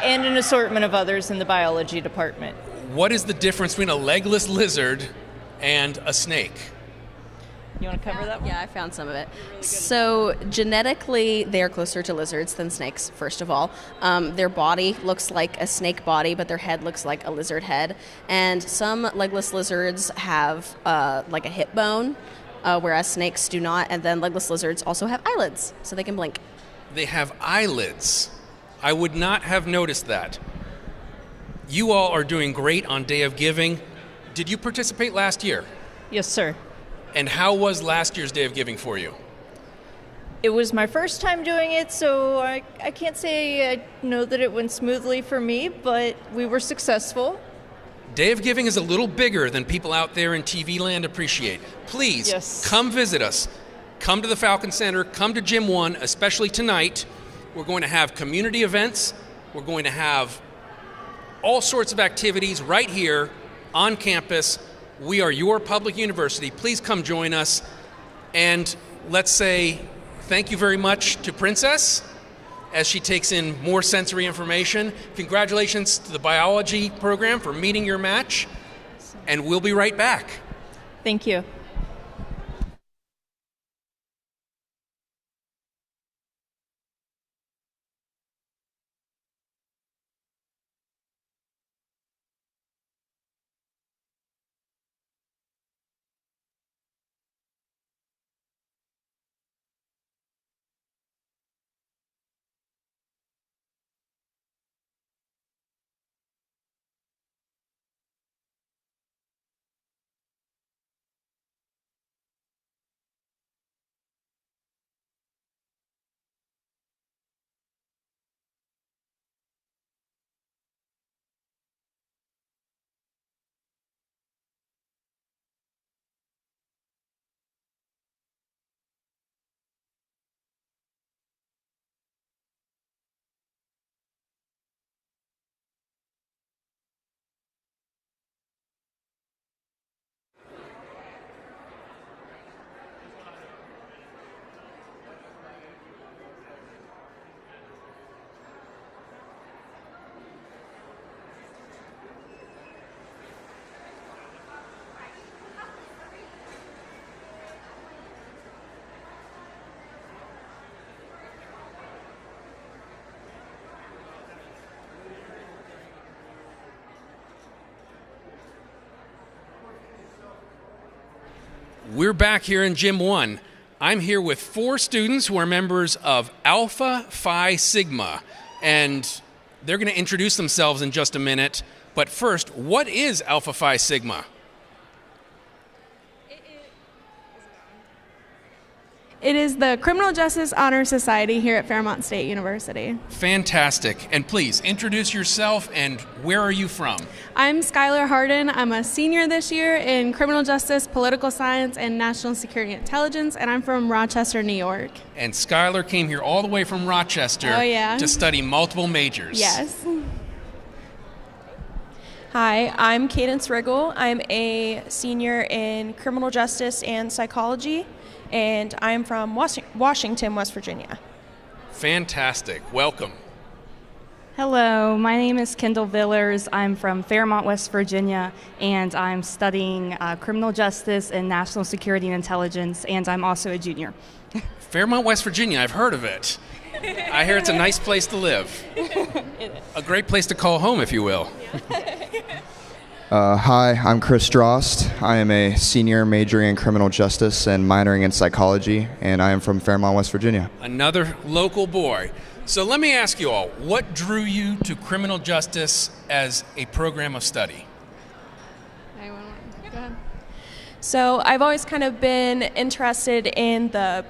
And an assortment of others in the biology department. What is the difference between a legless lizard and a snake? You want to cover that one? Yeah, I found some of it. So genetically, they are closer to lizards than snakes, first of all. Their body looks like a snake body, but their head looks like a lizard head. And some legless lizards have like a hip bone, whereas snakes do not. And then legless lizards also have eyelids, so they can blink. They have eyelids. I would not have noticed that. You all are doing great on Day of Giving. Did you participate last year? Yes, sir. And how was last year's Day of Giving for you? It was my first time doing it, so I can't say I know that it went smoothly for me, but we were successful. Day of Giving is a little bigger than people out there in TV land appreciate. Please, come visit us. Come to the Falcon Center, come to Gym 1, especially tonight. We're going to have community events. We're going to have all sorts of activities right here on campus. We are your public university. Please come join us. And let's say thank you very much to Princess as she takes in more sensory information. Congratulations to the biology program for meeting your match. And we'll be right back. Thank you. We're back here in Gym 1. I'm here with 4 students who are members of Alpha Phi Sigma, and they're going to introduce themselves in just a minute. But first, what is Alpha Phi Sigma? It is the Criminal Justice Honor Society here at Fairmont State University. Fantastic. And please, introduce yourself and where are you from? I'm Skylar Harden. I'm a senior this year in Criminal Justice, Political Science, and National Security Intelligence, and I'm from Rochester, New York. And Skylar came here all the way from Rochester to study multiple majors. Yes. Hi, I'm Cadence Riggle. I'm a senior in Criminal Justice and Psychology, and I'm from Washington, West Virginia. Fantastic. Welcome. Hello, my name is Kendall Villers. I'm from Fairmont, West Virginia, and I'm studying criminal justice and national security and intelligence, and I'm also a junior. Fairmont, West Virginia, I've heard of it. I hear it's a nice place to live. A great place to call home, if you will. Hi, I'm Chris Drost. I am a senior majoring in criminal justice and minoring in psychology, and I am from Fairmont, West Virginia. Another local boy. So let me ask you all, what drew you to criminal justice as a program of study? So I've always kind of been interested in the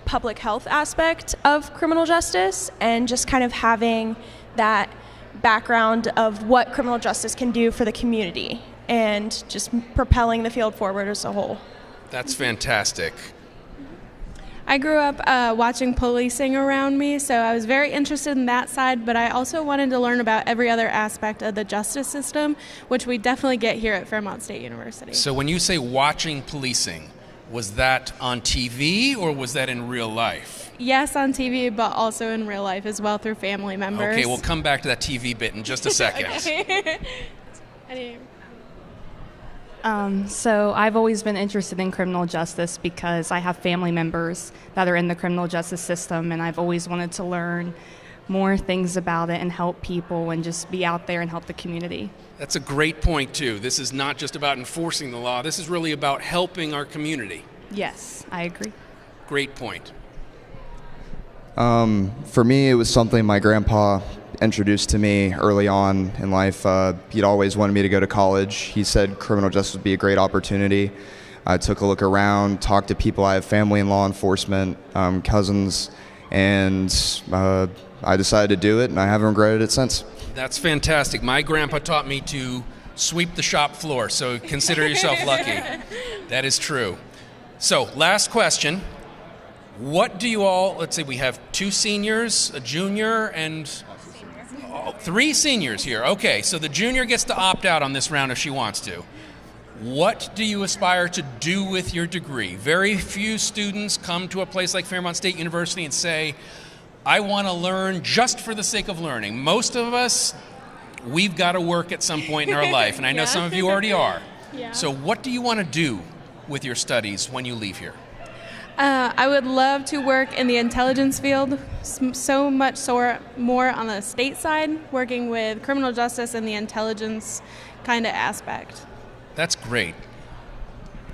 public health aspect of criminal justice and just kind of having that background of what criminal justice can do for the community and just propelling the field forward as a whole. That's fantastic. I grew up watching policing around me, so I was very interested in that side, but I also wanted to learn about every other aspect of the justice system, which we definitely get here at Fairmont State University. So when you say watching policing, was that on TV or was that in real life? Yes, on TV, but also in real life as well through family members. Okay, we'll come back to that TV bit in just a second. So I've always been interested in criminal justice because I have family members that are in the criminal justice system, and I've always wanted to learn more things about it and help people and just be out there and help the community. That's a great point, too. This is not just about enforcing the law. This is really about helping our community. Yes, I agree. Great point. For me, it was something my grandpa introduced to me early on in life. He'd always wanted me to go to college. He said criminal justice would be a great opportunity. I took a look around, talked to people. I have family in law enforcement, cousins, and I decided to do it, and I haven't regretted it since. That's fantastic. My grandpa taught me to sweep the shop floor, so consider yourself lucky. That is true. So, last question. What do you all, let's say we have 2 seniors, a junior, and 3 seniors here. Okay, so the junior gets to opt out on this round if she wants to. What do you aspire to do with your degree? Very few students come to a place like Fairmont State University and say, I want to learn just for the sake of learning. Most of us, we've got to work at some point in our life, and I know some of you already are. Yeah. So what do you want to do with your studies when you leave here? I would love to work in the intelligence field, so much more on the state side, working with criminal justice and the intelligence kind of aspect. That's great.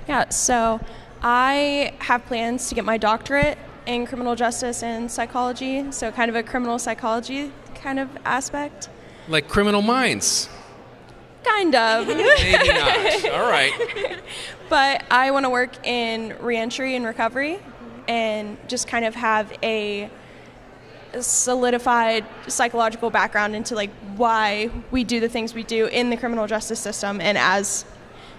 Yeah, so I have plans to get my doctorate in criminal justice and psychology, so kind of a criminal psychology kind of aspect. Like Criminal Minds. Kind of. Maybe not. All right. But I want to work in reentry and recovery and just kind of have a solidified psychological background into like why we do the things we do in the criminal justice system and as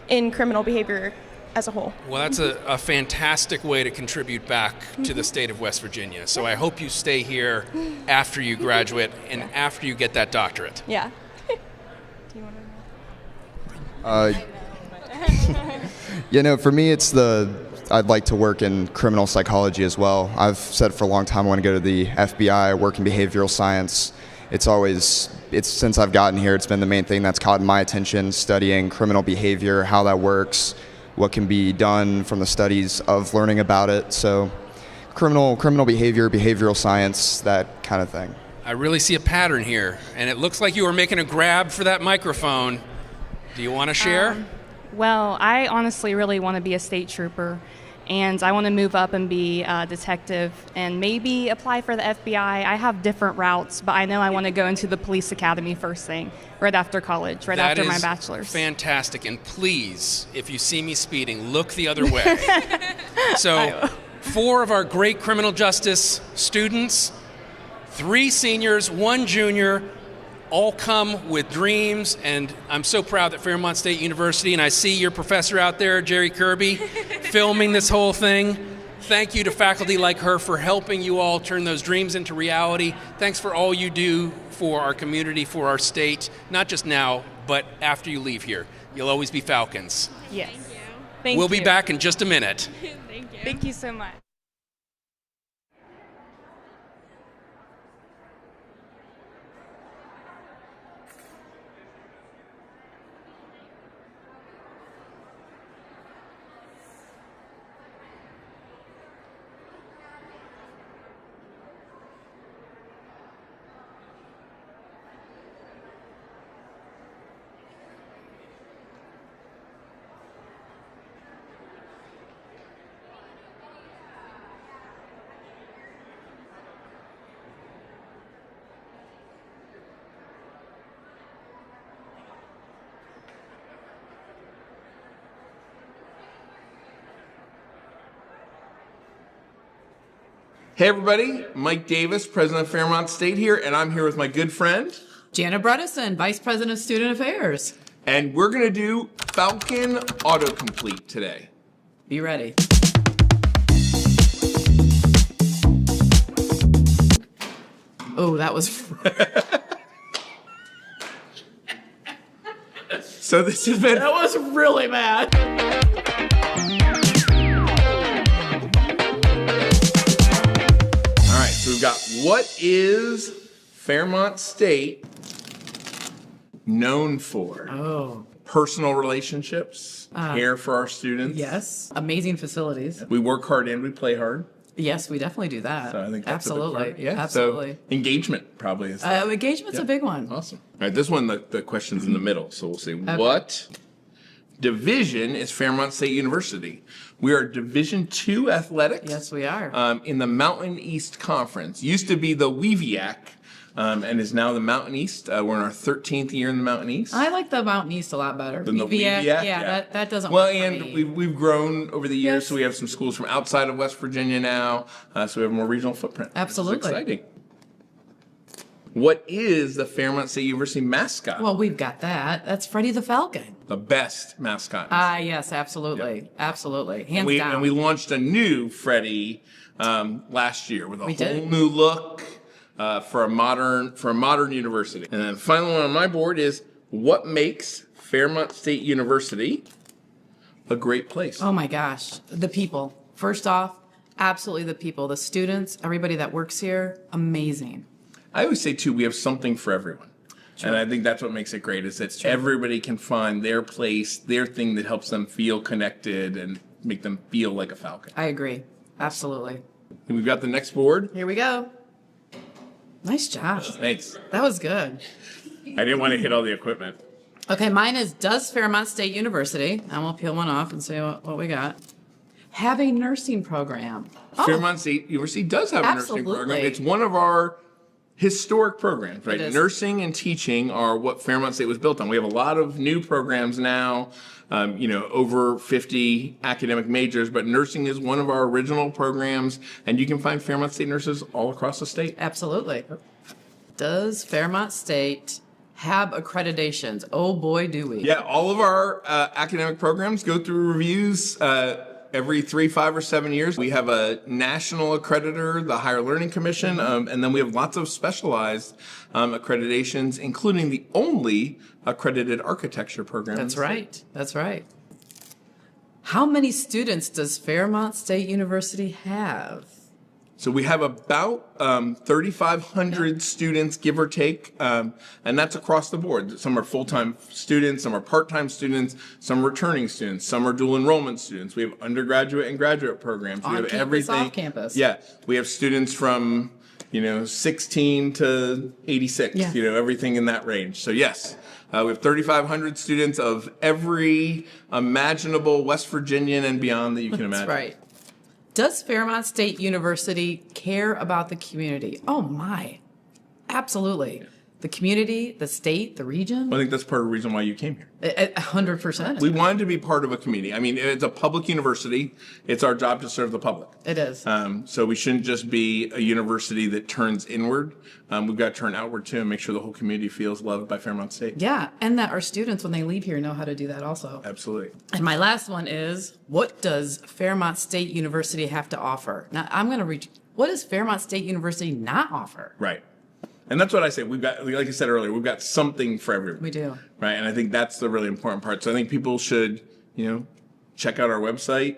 in criminal behavior as a whole. Well, that's a fantastic way to contribute back to the state of West Virginia. So I hope you stay here after you graduate and after you get that doctorate. Yeah. For me, I'd like to work in criminal psychology as well. I've said for a long time I want to go to the FBI, work in behavioral science. Since I've gotten here, it's been the main thing that's caught my attention, studying criminal behavior, how that works, what can be done from the studies of learning about it. So criminal behavior, behavioral science, that kind of thing. I really see a pattern here, and it looks like you were making a grab for that microphone. Do you want to share? Well, I honestly really want to be a state trooper, and I want to move up and be a detective and maybe apply for the FBI. I have different routes, but I know I want to go into the police academy first thing, right after college, right after my bachelor's. Fantastic. And please, if you see me speeding, look the other way. So 4 of our great criminal justice students, 3 seniors, 1 junior, all come with dreams, and I'm so proud that Fairmont State University, and I see your professor out there, Jerry Kirby, filming this whole thing. Thank you to faculty like her for helping you all turn those dreams into reality. Thanks for all you do for our community, for our state, not just now, but after you leave here. You'll always be Falcons. Yes. We'll be back in just a minute. Thank you. Thank you so much. Hey everybody, Mike Davis, President of Fairmont State here, and I'm here with my good friend, Jana Bredesen, Vice President of Student Affairs. And we're gonna do Falcon Autocomplete today. Be ready. Oh, that was... So this has been... That was really bad. So we've got, what is Fairmont State known for? Oh. Personal relationships, care for our students. Yes, amazing facilities. We work hard and we play hard. Yes, we definitely do that. So I think that's absolutely. a big part. Yeah, absolutely. So engagement probably is. Engagement's a big one. Awesome. All right, this one, the question's in the middle, so we'll see. Okay. What division is Fairmont State University? We are Division II athletics. Yes, we are. In the Mountain East Conference. Used to be the WEVIAC, and is now the Mountain East. We're in our 13th year in the Mountain East. I like the Mountain East a lot better. Than the WEVIAC? Yeah, that doesn't well, work for and me. we've grown over the years, Yes. so we have some schools from outside of West Virginia now, so we have a more regional footprint. Absolutely. It's exciting. What is the Fairmont State University mascot? Well, we've got that. That's Freddie the Falcon. The best mascot. Yes, absolutely. Yep. Absolutely. Hands down. And we launched a new Freddie last year with a We whole did. new look for a modern university. And then the final one on my board is, what makes Fairmont State University a great place? Oh my gosh, the people. First off, absolutely the people. The students, everybody that works here, amazing. I always say, too, we have something for everyone. True. And I think that's what makes it great, is that everybody can find their place, their thing that helps them feel connected and make them feel like a Falcon. I agree. Absolutely. And we've got the next board. Here we go. Nice job. Thanks. That was good. I didn't want to hit all the equipment. Okay, mine is, does Fairmont State University, and we'll peel one off and see what we got, have a nursing program? Fairmont State University does have a nursing program. It's one of our historic programs, right? Nursing and teaching are what Fairmont State was built on. We have a lot of new programs now, over 50 academic majors, but nursing is one of our original programs, and you can find Fairmont State nurses all across the state. Absolutely. Does Fairmont State have accreditations? Oh boy, do we. Yeah, all of our academic programs go through reviews every 3, 5, or 7 years. We have a national accreditor, the Higher Learning Commission, and then we have lots of specialized accreditations, including the only accredited architecture program. That's right. That's right. How many students does Fairmont State University have? So we have about 3,500 students, give or take, and that's across the board. Some are full-time students, some are part-time students, some returning students, some are dual enrollment students. We have undergraduate and graduate programs. We have everything. Off campus. Yeah, we have students from 16 to 86. Yeah. Everything in that range. So yes, We have 3,500 students of every imaginable West Virginian and beyond that you can imagine. That's right. Does Fairmont State University care about the community? Oh my, absolutely. The community, the state, the region. I think that's part of the reason why you came here. 100%. We wanted to be part of a community. I mean, it's a public university. It's our job to serve the public. It is. So we shouldn't just be a university that turns inward. We've got to turn outward too and make sure the whole community feels loved by Fairmont State. Yeah, and that our students, when they leave here, know how to do that also. Absolutely. And my last one is, what does Fairmont State University have to offer? Now, I'm going to read, what does Fairmont State University not offer? Right. And that's what I say. We've got, like I said earlier, we've got something for everyone. We do. Right. And I think that's the really important part. So I think people should, check out our website,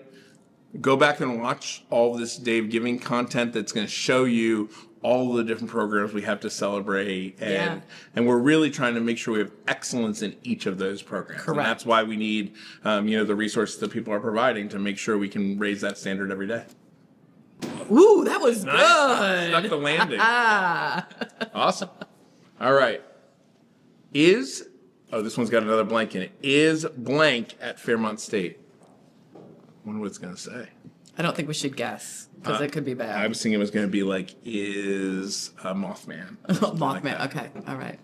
go back and watch all this Dave Giving content that's going to show you all the different programs we have to celebrate. And we're really trying to make sure we have excellence in each of those programs. Correct. And that's why we need, the resources that people are providing to make sure we can raise that standard every day. Ooh, that was nice. good. Stuck the landing. Awesome. All right. This one's got another blank in it. Is blank at Fairmont State? I wonder what it's going to say. I don't think we should guess, because it could be bad. I was thinking it was going to be like, is Mothman? Mothman, okay. All right.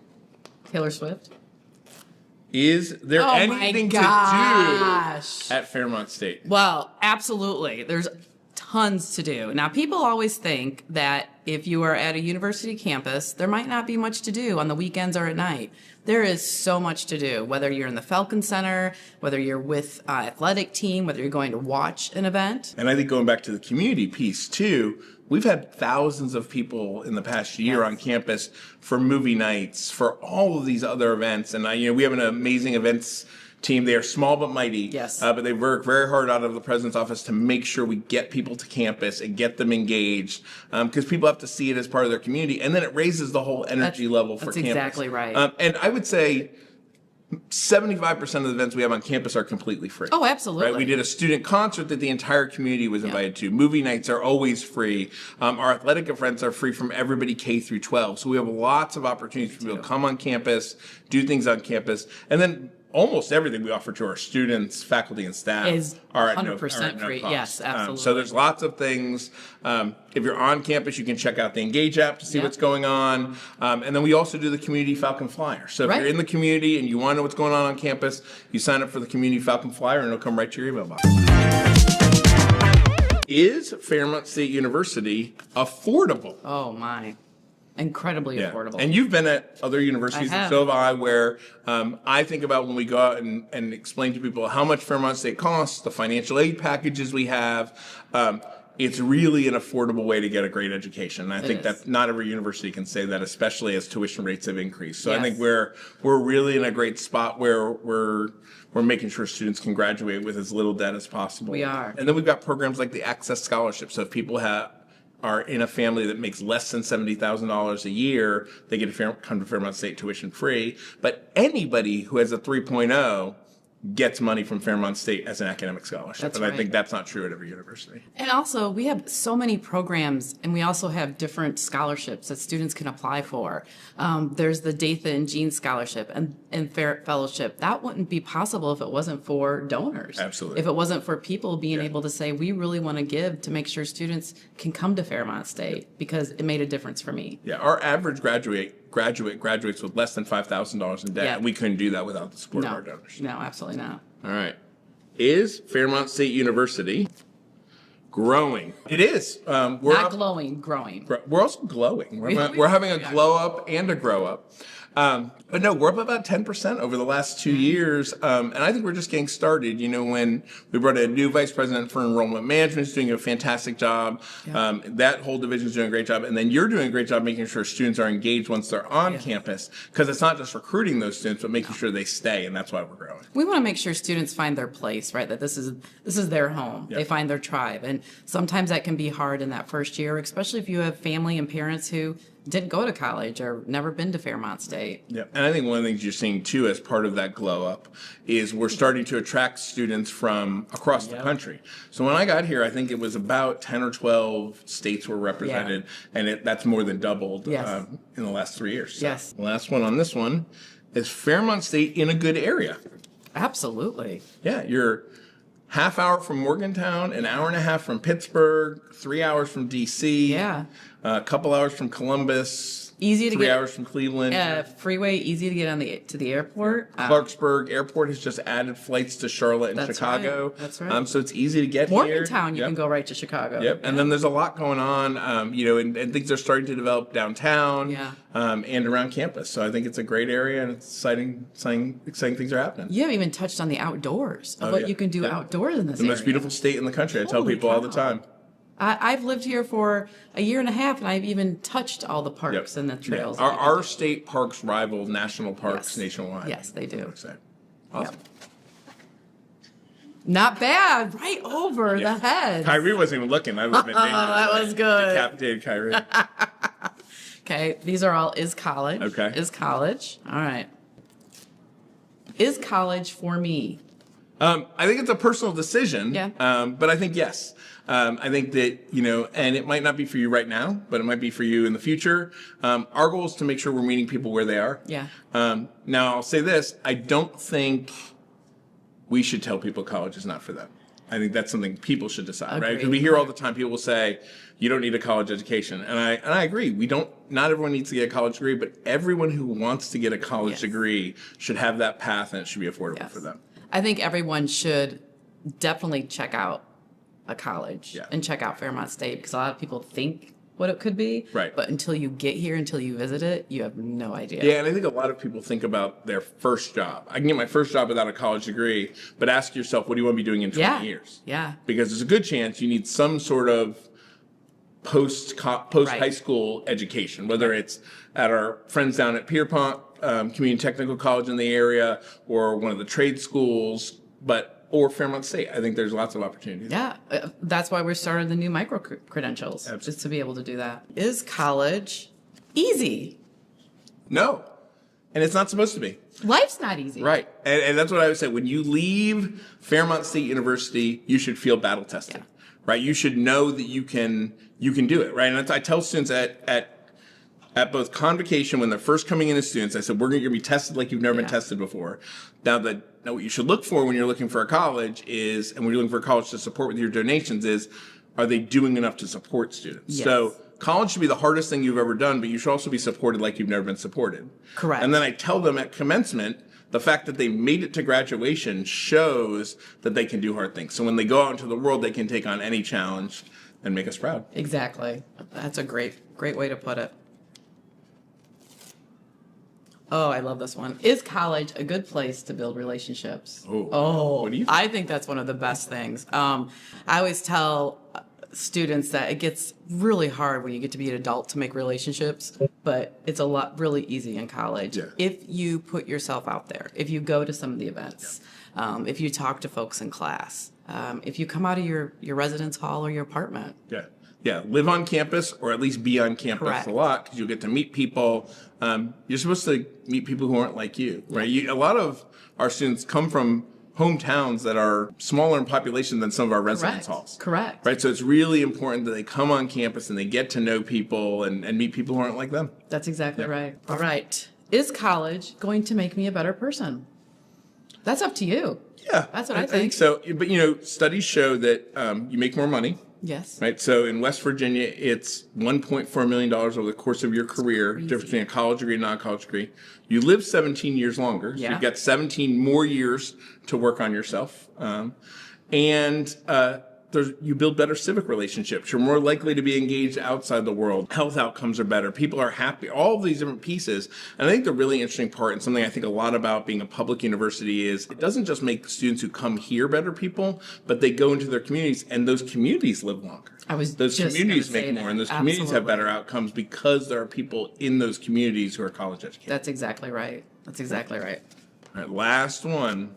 Taylor Swift? Is there anything to do at Fairmont State? Well, absolutely. There's tons to do. Now, people always think that if you are at a university campus, there might not be much to do on the weekends or at night. There is so much to do, whether you're in the Falcon Center, whether you're with an athletic team, whether you're going to watch an event. And I think going back to the community piece too, we've had thousands of people in the past year on campus for movie nights, for all of these other events. And we have an amazing events team. They are small but mighty. Yes. But they work very hard out of the president's office to make sure we get people to campus and get them engaged, because people have to see it as part of their community, and then it raises the whole energy level for campus. That's exactly right. And I would say 75% of the events we have on campus are completely free. Oh, absolutely. Right? We did a student concert that the entire community was invited to. Movie nights are always free. Our athletic events are free from everybody K through 12. So we have lots of opportunities for people to come on campus, do things on campus, and then almost everything we offer to our students, faculty, and staff is are at 100% no free. cost. Yes, absolutely. So there's lots of things. If you're on campus, you can check out the Engage app to see what's going on. And then we also do the Community Falcon Flyer. So if you're in the community and you want to know what's going on campus, you sign up for the Community Falcon Flyer and it'll come right to your email box. Is Fairmont State University affordable? Oh, my. Incredibly affordable. And you've been at other universities, and so have I, where I think about when we go out and explain to people how much Fairmont State costs, the financial aid packages we have. It's really an affordable way to get a great education. And I think that not every university can say that, especially as tuition rates have increased. So I think we're really in a great spot where we're making sure students can graduate with as little debt as possible. We are. And then we've got programs like the Access Scholarship. So if people are in a family that makes less than $70,000 a year, they get to come to Fairmont State tuition free. But anybody who has a 3.0 gets money from Fairmont State as an academic scholarship. That's and right. I think that's not true at every university. And also, we have so many programs, and we also have different scholarships that students can apply for. There's the Datha and Jean Scholarship and Fair Fellowship. That wouldn't be possible if it wasn't for donors. Absolutely. If it wasn't for people being able to say, we really want to give to make sure students can come to Fairmont State, because it made a difference for me. Yeah, our average graduates with less than $5,000 in debt. Yeah. And we couldn't do that without the support of our donors. No, absolutely not. All right. Is Fairmont State University growing? It is. Not glowing, growing. We're also glowing. We're having a glow up and a grow up. But no, we're up about 10% over the last 2 years. And I think we're just getting started. When we brought in a new vice president for enrollment management, who's doing a fantastic job. That whole division is doing a great job. And then you're doing a great job making sure students are engaged once they're on campus, because it's not just recruiting those students, but making sure they stay. And that's why we're growing. We want to make sure students find their place, right? That this is their home. They find their tribe. And sometimes that can be hard in that first year, especially if you have family and parents who didn't go to college or never been to Fairmont State. Yeah, and I think one of the things you're seeing too as part of that glow up is we're starting to attract students from across the country. So when I got here, I think it was about 10 or 12 states were represented, and that's more than doubled in the last 3 years. So Yes. the last one on this one is Fairmont State in a good area? Absolutely. Yeah, you're half hour from Morgantown, an hour and a half from Pittsburgh, 3 hours from DC. Yeah. A couple hours from Columbus. Easy to 3 get. hours from Cleveland. Freeway, easy to get to the airport. Clarksburg Airport has just added flights to Charlotte and That's Chicago. right. That's right. So it's easy to get here. Morgantown, you can go right to Chicago. Yep. And then there's a lot going on, and things are starting to develop downtown and around campus. So I think it's a great area, and it's exciting things are happening. You haven't even touched on the outdoors of what you can do outdoors in this The area. most beautiful state in the country. I tell Holy people all the cow. time. I've lived here for a year and a half, and I've even touched all the parks and the trails. Yeah. Our state parks rival national parks nationwide. Yes, they do. Awesome. Not bad. Right over the head. Kyrie wasn't even looking. That was that was good. Decapitated Kyrie. Okay, these are all is college. Okay. Is college. All right. Is college for me? I think it's a personal decision. Yeah. But I think yes. I think that, and it might not be for you right now, but it might be for you in the future. Our goal is to make sure we're meeting people where they are. Yeah. Now, I'll say this. I don't think we should tell people college is not for them. I think that's something people should decide, right? Because we hear all the time people will say, you don't need a college education. And I agree. Not everyone needs to get a college degree, but everyone who wants to get a college degree should have that path, and it should be affordable for them. I think everyone should definitely check out a college and check out Fairmont State, because a lot of people think what it could be. Right. But until you get here, until you visit it, you have no idea. Yeah, and I think a lot of people think about their first job. I can get my first job without a college degree, but ask yourself, what do you want to be doing in 20 years? Yeah. Because there's a good chance you need some sort of post high school education, whether it's at our friends down at Fairmont Community Technical College in the area, or one of the trade schools, or Fairmont State. I think there's lots of opportunities. Yeah, that's why we started the new micro credentials, just to be able to do that. Is college easy? No, and it's not supposed to be. Life's not easy. Right, and that's what I would say. When you leave Fairmont State University, you should feel battle tested. Right, you should know that you can do it. Right, and I tell students at both convocation, when they're first coming in as students, I said, we're going to be tested like you've never been tested before. Now, what you should look for when you're looking for a college is, and when you're looking for a college to support with your donations is, are they doing enough to support students? Yes. So college should be the hardest thing you've ever done, but you should also be supported like you've never been supported. Correct. And then I tell them at commencement, the fact that they made it to graduation shows that they can do hard things. So when they go out into the world, they can take on any challenge and make us proud. Exactly. That's a great way to put it. Oh, I love this one. Is college a good place to build relationships? What do you think? I think that's one of the best things. I always tell students that it gets really hard when you get to be an adult to make relationships, but it's really easy in college if you put yourself out there, if you go to some of the events, if you talk to folks in class, if you come out of your residence hall or your apartment. Yeah, live on campus, or at least be on campus Correct. a lot, because you'll get to meet people. You're supposed to meet people who aren't like you, right? A lot of our students come from hometowns that are smaller in population than some of our residence halls. Correct. Right, so it's really important that they come on campus and they get to know people and meet people who aren't like them. That's exactly right. All right. Is college going to make me a better person? That's up to you. Yeah, That's what I I think think. so. But studies show that you make more money. Yes. Right. So in West Virginia, it's $1.4 million over the course of your career, difference between a college degree and non-college degree. You live 17 years longer. So Yeah. you've got 17 more years to work on yourself. You build better civic relationships. You're more likely to be engaged outside the world. Health outcomes are better. People are happy. All of these different pieces. And I think the really interesting part, and something I think a lot about being a public university, is it doesn't just make students who come here better people, but they go into their communities, and those communities live longer. Those just communities gonna say make more, that. and those communities have Absolutely. better outcomes because there are people in those communities who are college educated. That's exactly right. That's exactly right. All right, last one.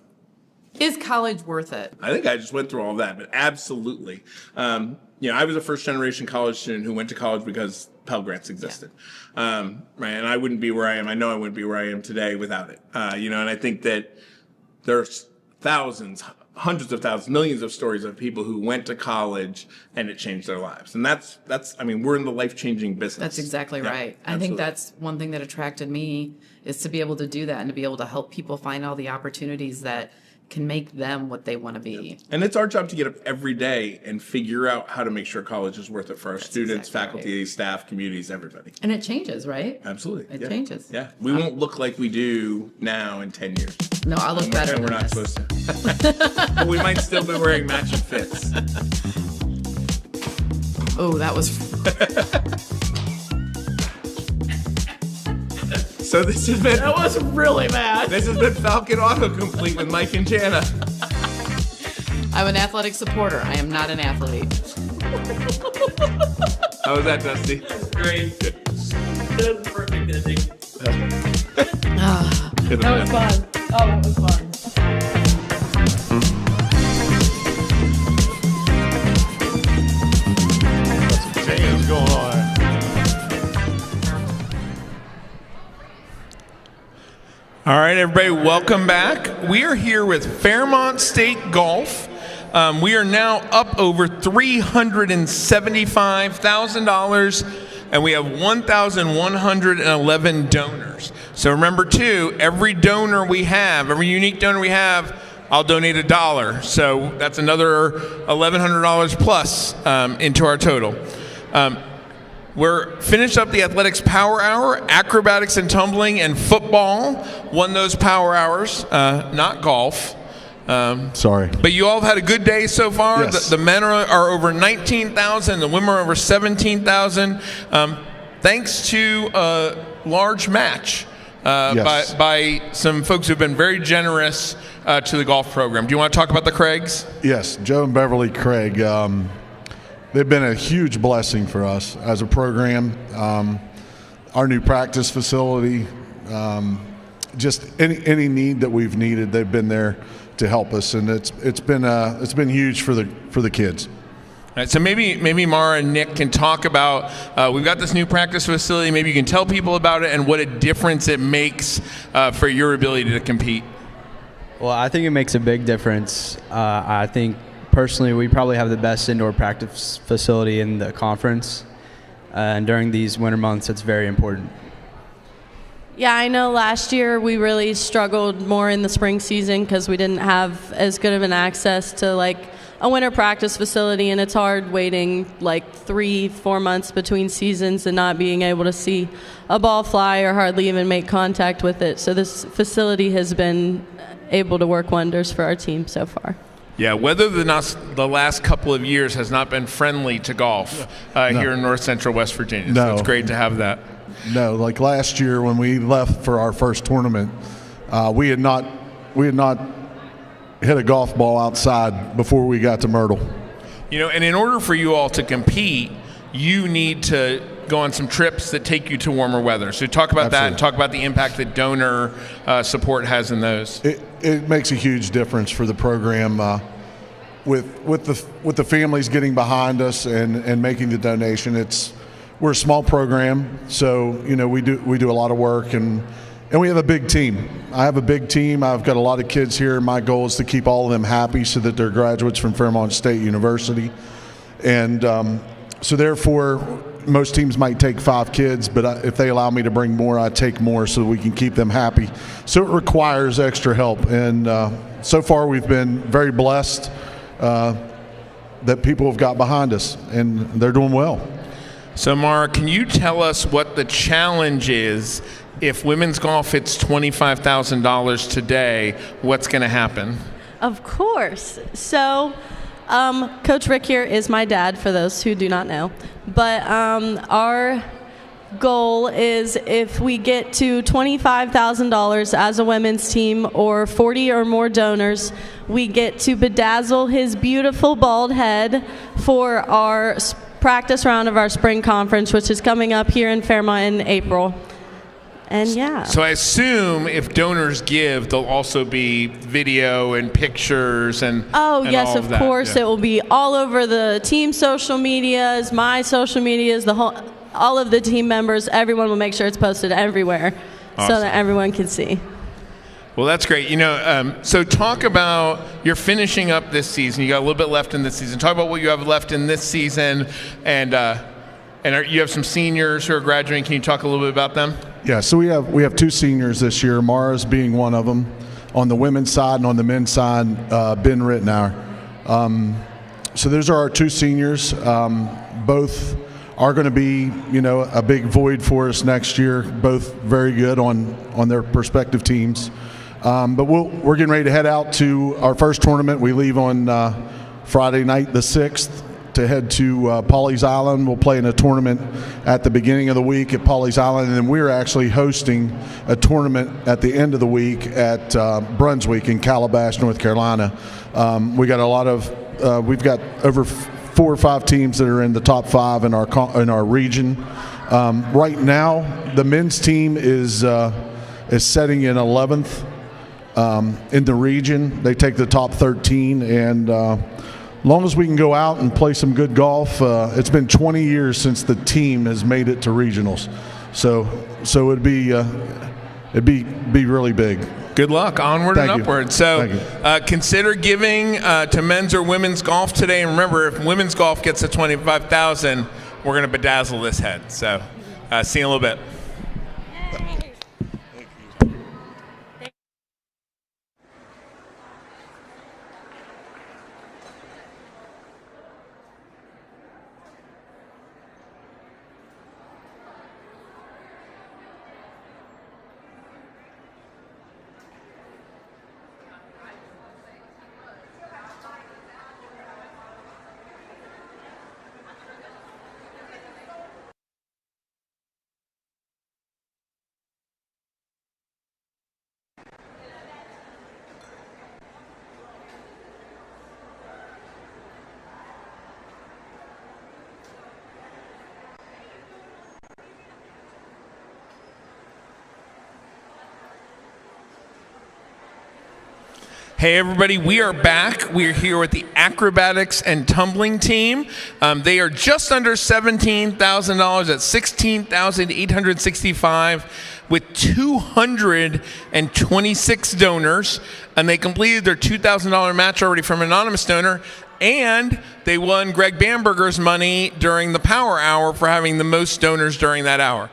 Is college worth it? I think I just went through all of that, but absolutely. I was a first generation college student who went to college because Pell Grants existed. Right, and I wouldn't be where I am. I know I wouldn't be where I am today without it. And I think that there's thousands, hundreds of thousands, millions of stories of people who went to college and it changed their lives. And that's I mean, we're in the life-changing business. That's exactly Yeah, right. I absolutely. think that's one thing that attracted me, is to be able to do that and to be able to help people find all the opportunities that can make them what they want to be. And it's our job to get up every day and figure out how to make sure college is worth it for our students, faculty, staff, communities, everybody. And it changes, right? Absolutely. It changes. Yeah. We won't look like we do now in 10 years. No, I'll look better And we're than not this. supposed to. But we might still be wearing matching fits. Oh, that was... So this has been... That was really bad. This has been Falcon Autocomplete with Mike and Jana. I'm an athletic supporter. I am not an athlete. How was that, Dusty? Great. That was perfect ending. That was fun. Oh, that was fun. Jams going on. All right, everybody, welcome back. We are here with Fairmont State Golf. We are now up over $375,000, and we have 1,111 donors. So remember, too, every donor we have, every unique donor we have, I'll donate $1. So that's another $1,100 plus into our total. We're finished up the athletics power hour. Acrobatics and tumbling and football won those power hours, not golf. Sorry. But you all have had a good day so far. Yes. The men are over 19,000. The women are over 17,000. Thanks to a large match Yes. by some folks who've been very generous to the golf program. Do you want to talk about the Craigs? Yes, Joe and Beverly Craig. They've been a huge blessing for us as a program. Our new practice facility, just any need that we've needed, they've been there to help us, and it's been huge for the kids. All right, so maybe Mara and Nick can talk about, we've got this new practice facility. Maybe you can tell people about it and what a difference it makes for your ability to compete. Well, I think it makes a big difference. I think personally we probably have the best indoor practice facility in the conference, and during these winter months it's very important. Yeah, I know last year we really struggled more in the spring season because we didn't have as good of an access to like a winter practice facility, and it's hard waiting like 3-4 months between seasons and not being able to see a ball fly or hardly even make contact with it. So this facility has been able to work wonders for our team so far. Yeah, weather the last couple of years has not been friendly to golf here in North Central West Virginia. So it's great to have that. No, like last year when we left for our first tournament, we had not hit a golf ball outside before we got to Myrtle. You know, and in order for you all to compete, you need to go on some trips that take you to warmer weather. So talk about that and talk about the impact that donor support has in those. It makes a huge difference for the program with the families getting behind us and making the donation. We're a small program, so you know we do a lot of work, and we have a big team. I have a big team. I've got a lot of kids here. My goal is to keep all of them happy so that they're graduates from Fairmont State University, and so therefore most teams might take 5 kids, but if they allow me to bring more, I take more so we can keep them happy. So it requires extra help, and so far we've been very blessed that people have got behind us, and they're doing well. So Mara, can you tell us what the challenge is if women's golf hits $25,000 today? What's going to happen? Of course. So Coach Rick here is my dad, for those who do not know. But our goal is if we get to $25,000 as a women's team or 40 or more donors, we get to bedazzle his beautiful bald head for our practice round of our spring conference, which is coming up here in Fairmont in April. And yeah. So I assume if donors give, there'll also be video and pictures and yes, all of that. course. Yeah. It will be all over the team social medias, my social medias, all of the team members. Everyone will make sure it's posted everywhere so Awesome. that everyone can see. Well, that's great. So talk about, you're finishing up this season. You got a little bit left in this season. Talk about what you have left in this season, and you have some seniors who are graduating. Can you talk a little bit about them? Yeah, so we have 2 seniors this year, Mara's being one of them. On the women's side and on the men's side, Ben Rittenauer. So those are our 2 seniors. Both are going to be, a big void for us next year. Both very good on their respective teams. But we're getting ready to head out to our first tournament. We leave on Friday night, the 6th, to head to Pawleys Island. We'll play in a tournament at the beginning of the week at Pawleys Island, and then we're actually hosting a tournament at the end of the week at Brunswick in Calabash, North Carolina. We got we've got over 4 or 5 teams that are in the top 5 in our region. Right now, the men's team is setting in 11th in the region. They take the top 13, and as long as we can go out and play some good golf, it's been 20 years since the team has made it to regionals, so it'd be really big. Good luck, onward and upward. So consider giving to men's or women's golf today, and remember, if women's golf gets to $25,000, we're going to bedazzle this head. So see you in a little bit. Hey everybody, we are back. We are here with the acrobatics and tumbling team. They are just under $17,000 at $16,865 with 226 donors, and they completed their $2,000 match already from an anonymous donor, and they won Greg Bamberger's money during the power hour for having the most donors during that hour.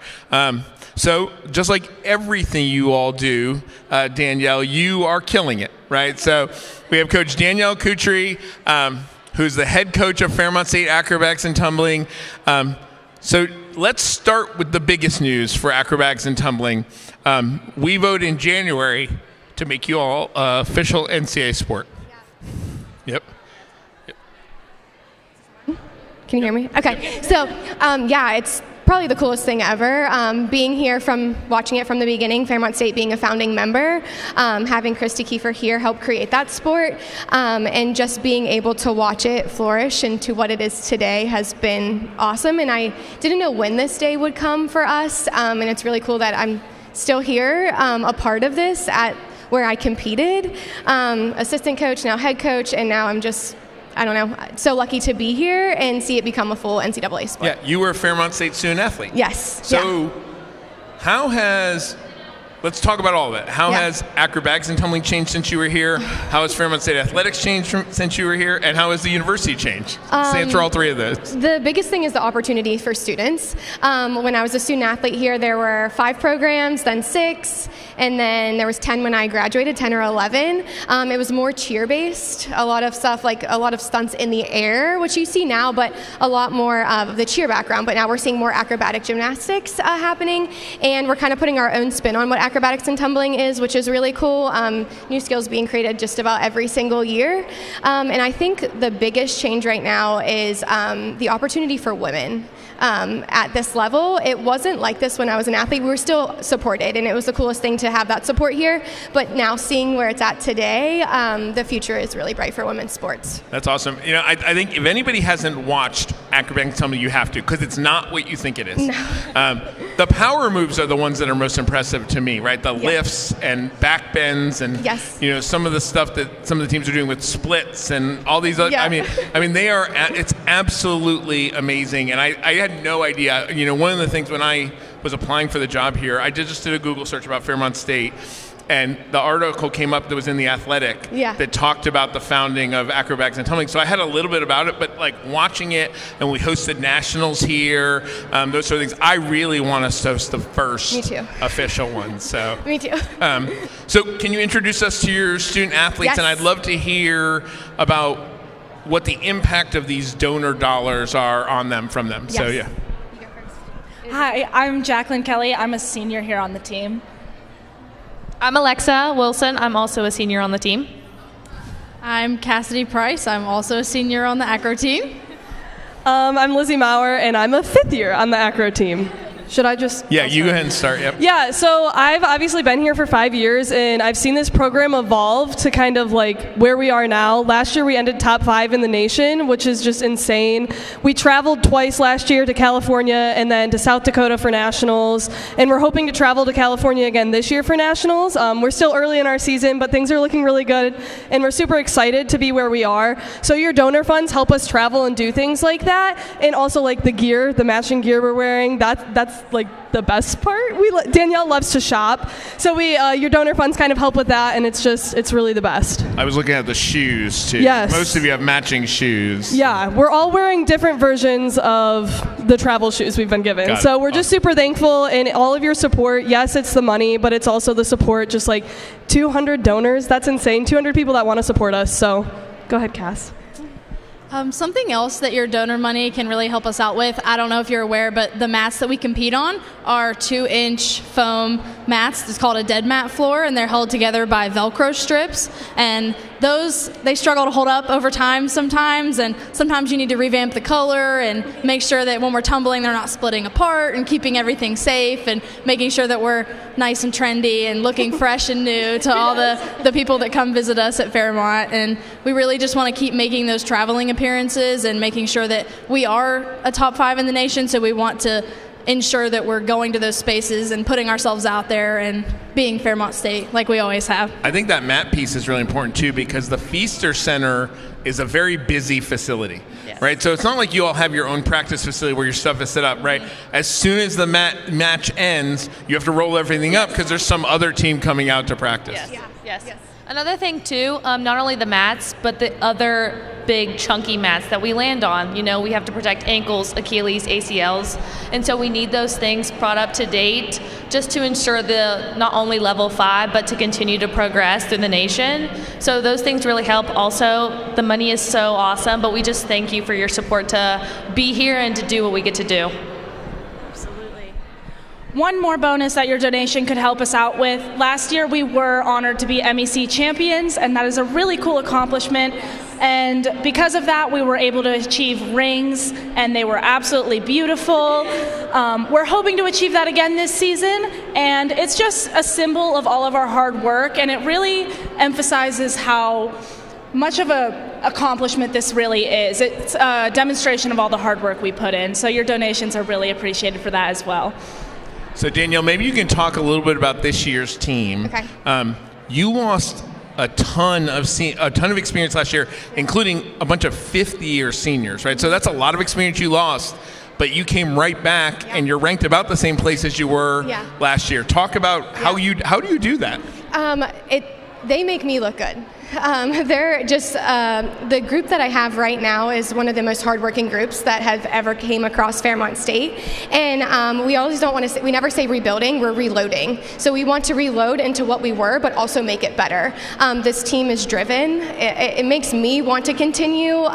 So just like everything you all do, Danielle, you are killing it, right? So we have Coach Danielle Coutry, who's the head coach of Fairmont State Acrobatics and Tumbling. So let's start with the biggest news for acrobatics and tumbling. We voted in January to make you all official NCAA sport. Yep. Can you hear me? Okay. So, yeah, it's probably the coolest thing ever. Being here watching it from the beginning, Fairmont State being a founding member, having Christy Kiefer here help create that sport, and just being able to watch it flourish into what it is today has been awesome. And I didn't know when this day would come for us, and it's really cool that I'm still here, a part of this at where I competed, assistant coach, now head coach, and now I'm just, I don't know, so lucky to be here and see it become a full NCAA sport. Yeah, you were a Fairmont State student athlete. Yes. So how has, let's talk about all of it. How has acrobatics and tumbling changed since you were here? How has Fairmont State athletics changed since you were here? And how has the university changed? Let's answer all 3 of those. The biggest thing is the opportunity for students. When I was a student athlete here, there were 5 programs, then 6, and then there was 10 when I graduated, 10 or 11. It was more cheer-based, a lot of stuff, like a lot of stunts in the air, which you see now, but a lot more of the cheer background. But now we're seeing more acrobatic gymnastics happening, and we're kind of putting our own spin on what acrobatics and tumbling is, which is really cool. New skills being created just about every single year. And I think the biggest change right now is the opportunity for women. At this level, it wasn't like this when I was an athlete. We were still supported, and it was the coolest thing to have that support here. But now seeing where it's at today, the future is really bright for women's sports. That's awesome. You know, I think if anybody hasn't watched acrobatics and tumbling, you have to, because it's not what you think it is. No. The power moves are the ones that are most impressive to me, right? The lifts and back bends, and you know, some of the stuff that some of the teams are doing with splits and all these other. I mean, they are. It's absolutely amazing, and I had no idea. You know, one of the things when I was applying for the job here, I just did a Google search about Fairmont State, And the article came up that was in The Athletic that talked about the founding of acrobatics and tumbling. So I had a little bit about it, but like watching it, and we hosted nationals here, those sort of things. I really want us to host the first official one. So Me too. So can you introduce us to your student athletes? Yes. And I'd love to hear about what the impact of these donor dollars are on them from them. Yes. So yeah. Hi, I'm Jacqueline Kelly. I'm a senior here on the team. I'm Alexa Wilson. I'm also a senior on the team. I'm Cassidy Price. I'm also a senior on the acro team. I'm Lizzie Maurer, and I'm a 5th year on the acro team. Should I just? Yeah, you go ahead and start. Yep. Yeah, so I've obviously been here for 5 years, and I've seen this program evolve to kind of like where we are now. Last year we ended top 5 in the nation, which is just insane. We traveled twice last year to California and then to South Dakota for nationals, and we're hoping to travel to California again this year for nationals. We're still early in our season, but things are looking really good, and we're super excited to be where we are. So your donor funds help us travel and do things like that, and also like the gear, the matching gear we're wearing. That's like the best part. Danielle loves to shop, so your donor funds kind of help with that, and it's really the best. I was looking at the shoes too. Yes. Most of you have matching shoes. Yeah, we're all wearing different versions of the travel shoes we've been given. Got it. So we're just super thankful and all of your support. Yes, it's the money, but it's also the support. Just like 200 donors, that's insane. 200 people that want to support us. So go ahead, Cass. Something else that your donor money can really help us out with, I don't know if you're aware, but the mats that we compete on are 2-inch foam mats. It's called a dead mat floor, and they're held together by Velcro strips. And those, they struggle to hold up over time sometimes, and sometimes you need to revamp the color and make sure that when we're tumbling they're not splitting apart, and keeping everything safe and making sure that we're nice and trendy and looking fresh and new to all the people that come visit us at Fairmont. And we really just want to keep making those traveling appearances and making sure that we are a top 5 in the nation, so we want to ensure that we're going to those spaces and putting ourselves out there and being Fairmont State like we always have. I think that mat piece is really important too, because the Feaster Center is a very busy facility, right? So it's not like you all have your own practice facility where your stuff is set up, right? As soon as the match ends, you have to roll everything up because there's some other team coming out to practice. Yes. Another thing too, not only the mats, but the other big chunky mats that we land on. You know, we have to protect ankles, Achilles, ACLs, and so we need those things brought up to date just to ensure the not only level 5, but to continue to progress through the nation. So those things really help. Also, the money is so awesome, but we just thank you for your support to be here and to do what we get to do. One more bonus that your donation could help us out with. Last year we were honored to be MEC champions, and that is a really cool accomplishment. And because of that, we were able to achieve rings, and they were absolutely beautiful. We're hoping to achieve that again this season, and it's just a symbol of all of our hard work, and it really emphasizes how much of a accomplishment this really is. It's a demonstration of all the hard work we put in, so your donations are really appreciated for that as well. So Danielle, maybe you can talk a little bit about this year's team. Okay. You lost a ton of experience last year, including a bunch of 5th-year seniors, right? So that's a lot of experience you lost, but you came right back, and you're ranked about the same place as you were last year. Talk about how do you do that? They make me look good. They're just the group that I have right now is one of the most hardworking groups that have ever came across Fairmont State, and we always don't want to say, we never say rebuilding, we're reloading. So we want to reload into what we were, but also make it better. This team is driven. It makes me want to continue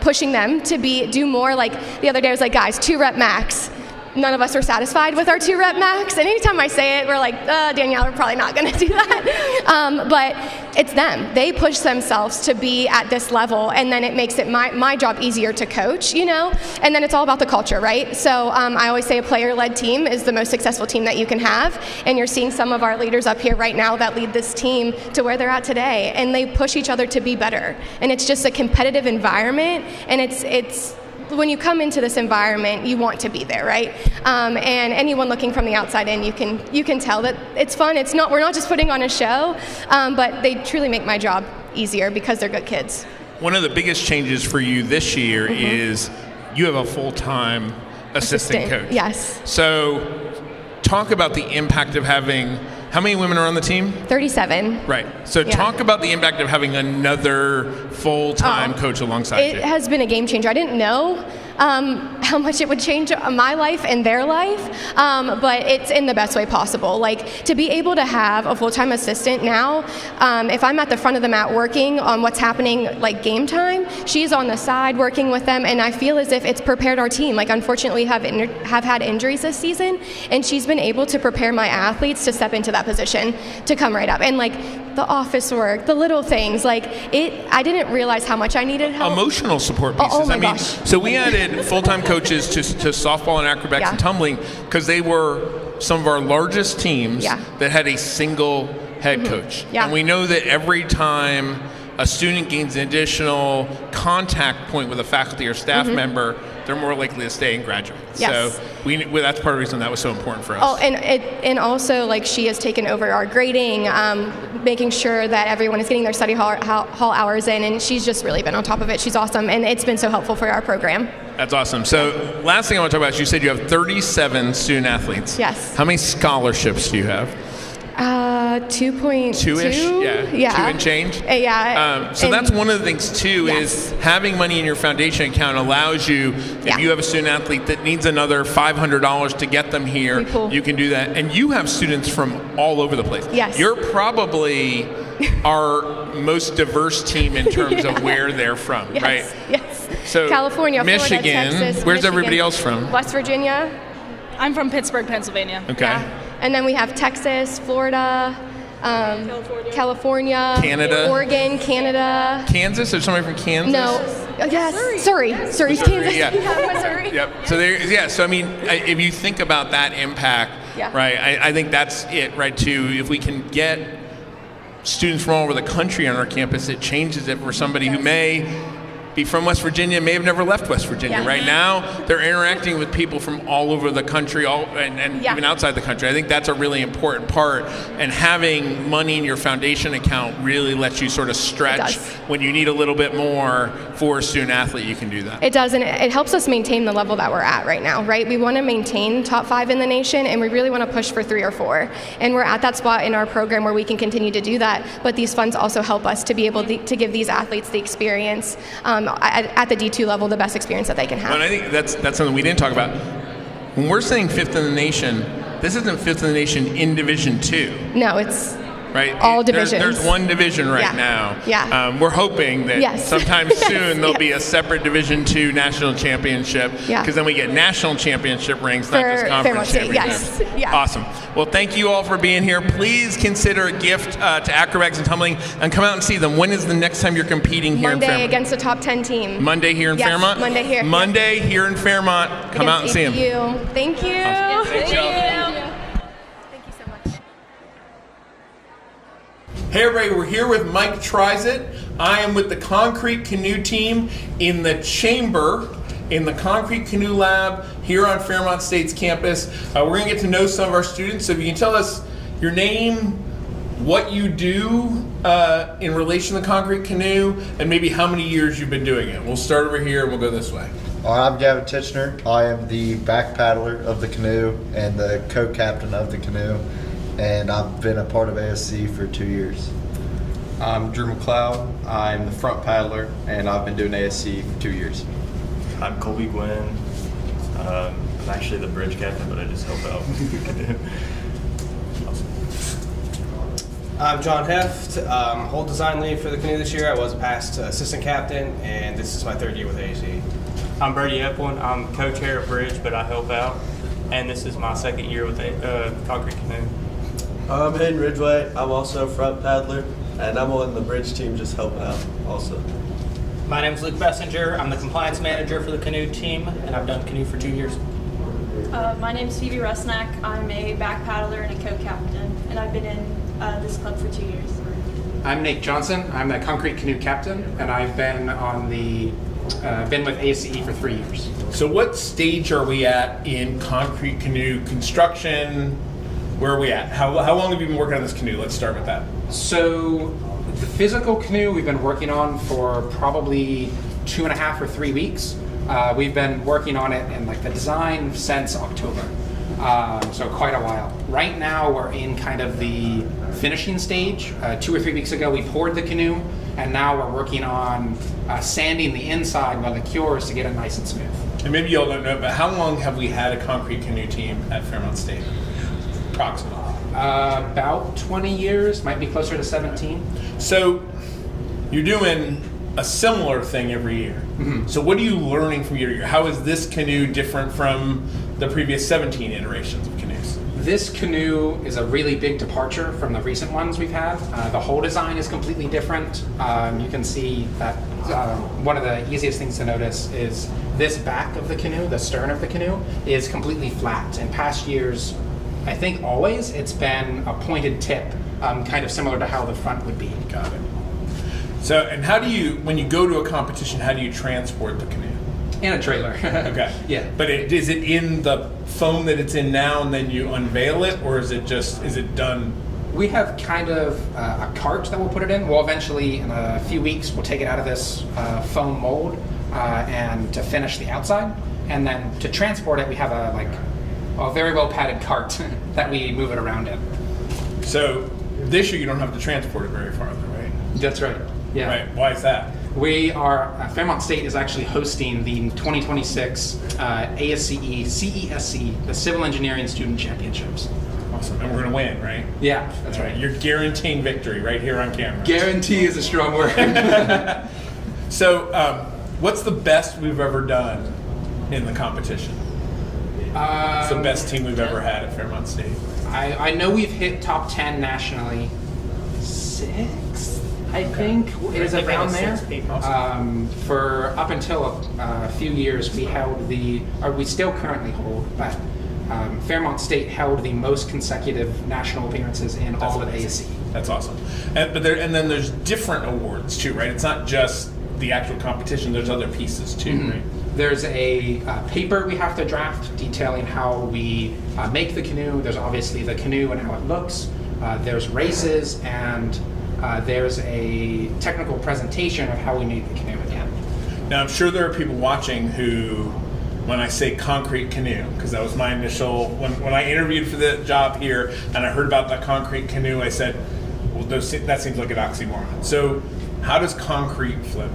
pushing them to do more. Like the other day, I was like, guys, 2-rep max. None of us are satisfied with our 2-rep max, and anytime I say it, we're like, Danielle, we're probably not going to do that. But it's them. They push themselves to be at this level, and then it makes it my job easier to coach, you know? And then it's all about the culture, right? So I always say a player-led team is the most successful team that you can have, and you're seeing some of our leaders up here right now that lead this team to where they're at today, and they push each other to be better. And it's just a competitive environment, and it's when you come into this environment, you want to be there, right? And anyone looking from the outside in, you can tell that it's fun. We're not just putting on a show, but they truly make my job easier because they're good kids. One of the biggest changes for you this year is you have a assistant coach. Yes. So talk about the impact of having How many women are on the team? 37. Right. So talk about the impact of having another full-time coach alongside you. It has been a game changer. I didn't know how much it would change my life and their life, but it's in the best way possible. Like, to be able to have a full-time assistant now, if I'm at the front of the mat working on what's happening, like game time, she's on the side working with them, and I feel as if it's prepared our team. Like, unfortunately, have had injuries this season, and she's been able to prepare my athletes to step into that position, to come right up. And like the office work, the little things, like I didn't realize how much I needed help. Emotional support pieces. Oh my I mean, gosh. so we added full-time coaches to softball and acrobatics and tumbling because they were some of our largest teams that had a single head coach. Yeah. And we know that every time a student gains an additional contact point with a faculty or staff member, they're more likely to stay and graduate. Yes. So that's part of the reason that was so important for us. Oh, and also, like, she has taken over our grading, making sure that everyone is getting their study hall hours in, and she's just really been on top of it. She's awesome, and it's been so helpful for our program. That's awesome. So last thing I want to talk about is you said you have 37 student athletes. Yes. How many scholarships do you have? 2.2. 2-ish? Yeah. 2 and change? So that's one of the things, too, is having money in your foundation account allows you, if you have a student athlete that needs another $500 to get them here, you can do that. And you have students from all over the place. Yes. You're probably our most diverse team in terms of where they're from, right? Yes. So California, Michigan. Florida, Texas. Where's Michigan, everybody else from? West Virginia. I'm from Pittsburgh, Pennsylvania. Okay. And then we have Texas, Florida, California, Canada, Oregon, Canada. Kansas? There's somebody from Kansas? No. Yes. Surrey's Kansas. Yeah. Missouri. Yep. So I mean, if you think about that impact, right? I think that's it, right? Too. If we can get students from all over the country on our campus, it changes it for somebody who may be from West Virginia, may have never left West Virginia. Right now, they're interacting with people from all over the country, and even outside the country. I think that's a really important part, and having money in your foundation account really lets you sort of stretch when you need a little bit more for a student athlete. You can do that. It does, and it helps us maintain the level that we're at right now, right? We want to maintain top 5 in the nation, and we really want to push for 3 or 4. And we're at that spot in our program where we can continue to do that, but these funds also help us to be able to give these athletes the experience, at the D2 level, the best experience that they can have. And I think that's something we didn't talk about. When we're saying 5th in the nation, this isn't 5th in the nation in Division 2. No, it's right. All divisions. There's one division right now. Yeah. We're hoping that sometime soon there'll be a separate Division 2 national championship. Because then we get national championship rings, not just conference championships. Awesome. Well, thank you all for being here. Please consider a gift to acrobatics and tumbling, and come out and see them. When is the next time you're competing here in Fairmont? Monday against a top 10 team. Monday here in Fairmont? Monday here. Monday here in Fairmont. Come out and see them. Thank you. Awesome. Thank you. Hey everybody, we're here with Mike Trizet. I am with the Concrete Canoe team in the chamber in the Concrete Canoe Lab here on Fairmont State's campus. We're going to get to know some of our students. So if you can tell us your name, what you do in relation to the Concrete Canoe, and maybe how many years you've been doing it. We'll start over here and we'll go this way. I'm Gavin Titchener. I am the back paddler of the canoe and the co-captain of the canoe. And I've been a part of ASC for 2 years. I'm Drew McLeod. I'm the front paddler, and I've been doing ASC for 2 years. I'm Colby Gwynn. I'm actually the bridge captain, but I just help out. I'm John Heft, whole design lead for the canoe this year. I was a past assistant captain, and this is my 3rd year with ASC. I'm Brady Epwin. I'm co-chair of bridge, but I help out, and this is my 2nd year with Concrete Canoe. I'm Hayden Ridgway. I'm also a front paddler, and I'm on the bridge team just helping out also. My name is Luke Bessinger. I'm the compliance manager for the canoe team, and I've done canoe for 2 years. My name is Phoebe Rusnak. I'm a back paddler and a co-captain, and I've been in this club for 2 years. I'm Nate Johnson. I'm the Concrete Canoe captain, and I've been on the been with ASCE for 3 years. So what stage are we at in Concrete Canoe construction? Where are we at? How long have you been working on this canoe? Let's start with that. So the physical canoe we've been working on for probably 2.5 or 3 weeks. We've been working on it in like the design since October. so quite a while. Right now we're in kind of the finishing stage. 2 or 3 weeks ago we poured the canoe, and now we're working on sanding the inside while it cures to get it nice and smooth. And maybe y'all don't know, but how long have we had a concrete canoe team at Fairmont State? Approximately. About 20 years, might be closer to 17. So you're doing a similar thing every year. Mm-hmm. So what are you learning from year to year? How is this canoe different from the previous 17 iterations of canoes? This canoe is a really big departure from the recent ones we've had. The whole design is completely different. You can see that one of the easiest things to notice is this back of the canoe, the stern of the canoe, is completely flat. In past years, I think always, it's been a pointed tip, kind of similar to how the front would be. Got it. So, and how do you, when you go to a competition, how do you transport the canoe? In a trailer. Okay. Yeah. But is it in the foam that it's in now and then you unveil it, or is it done? We have kind of a cart that we'll put it in. We'll eventually, in a few weeks, we'll take it out of this foam mold and to finish the outside. And then to transport it, we have a very well padded cart that we move it around in. So this year you don't have to transport it very far, right? That's right. Yeah. Right. Why is that? We are, Fairmont State is actually hosting the 2026 ASCE CESC, the Civil Engineering Student Championships. Awesome. And we're going to win, right? Yeah, that's right. You're guaranteeing victory right here on camera. Guarantee is a strong word. So, what's the best we've ever done in the competition? It's the best team we've ever had at Fairmont State. I know we've hit top 10 nationally. 6, I think, is around there. For up until a few years, we held we still currently hold, but Fairmont State held the most consecutive national appearances in all of ASC. That's awesome. And then there's different awards too, right? It's not just the actual competition. There's other pieces too, right? There's a paper we have to draft detailing how we make the canoe. There's obviously the canoe and how it looks. There's races, and there's a technical presentation of how we made the canoe again. Now, I'm sure there are people watching who, when I say concrete canoe, because that was my initial, when I interviewed for the job here and I heard about the concrete canoe, I said, well, that seems like an oxymoron. So how does concrete float?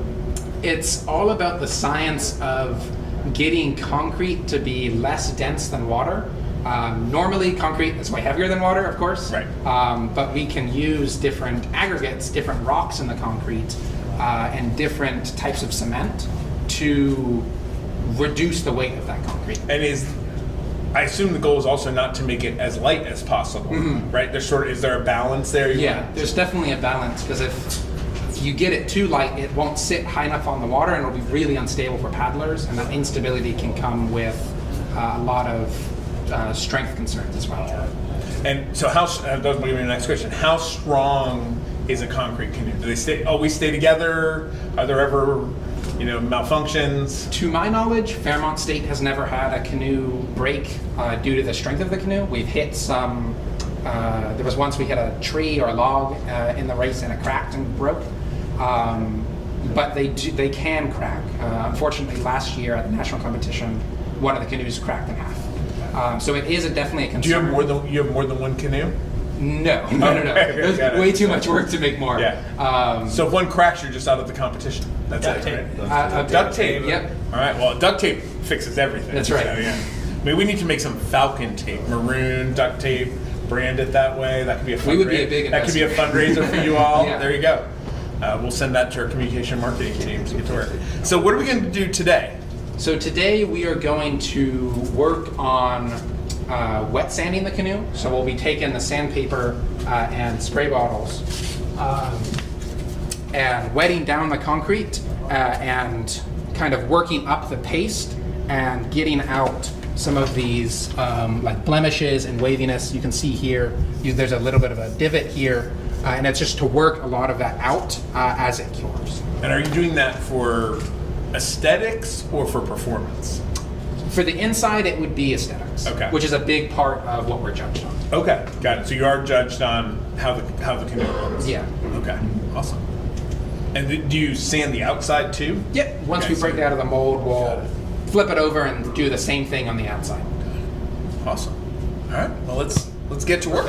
It's all about the science of getting concrete to be less dense than water. Normally, concrete is way heavier than water, of course. Right. But we can use different aggregates, different rocks in the concrete, and different types of cement to reduce the weight of that concrete. And I assume the goal is also not to make it as light as possible, right? Is there a balance there? There's definitely a balance, because if you get it too light, it won't sit high enough on the water, and it'll be really unstable for paddlers, and that instability can come with a lot of strength concerns as well. And so that was my next question. How strong is a concrete canoe? Do they always stay together? Are there ever, malfunctions? To my knowledge, Fairmont State has never had a canoe break due to the strength of the canoe. We've hit some, there was once we hit a tree or a log in the race and it cracked and broke. But they can crack. Unfortunately, last year at the national competition, one of the canoes cracked in half. So it is definitely a concern. Do you have more than one canoe? No. There's way too much work to make more. Yeah. So if one cracks, you're just out of the competition. That's duct it, tape. right? Duct tape. Yep. All right. Well, duct tape fixes everything. That's right. So, yeah. Maybe we need to make some Falcon tape, maroon duct tape, brand it that way. That could be a fundraiser. We would be a big That could be a fundraiser for you all. Yeah. There you go. We'll send that to our communication marketing team to get to work. So what are we going to do today? So today we are going to work on wet sanding the canoe. So we'll be taking the sandpaper and spray bottles and wetting down the concrete and kind of working up the paste and getting out some of these like blemishes and waviness. You can see here, there's a little bit of a divot here, and it's just to work a lot of that out as it cures. And are you doing that for aesthetics or for performance? For the inside, it would be aesthetics, which is a big part of what we're judged on. Okay, got it. So you are judged on how the canoe looks. Yeah. Okay, awesome. And do you sand the outside too? Yep. Once we break it out of the mold, we'll flip it over and do the same thing on the outside. Awesome. All right. Well, let's get to work.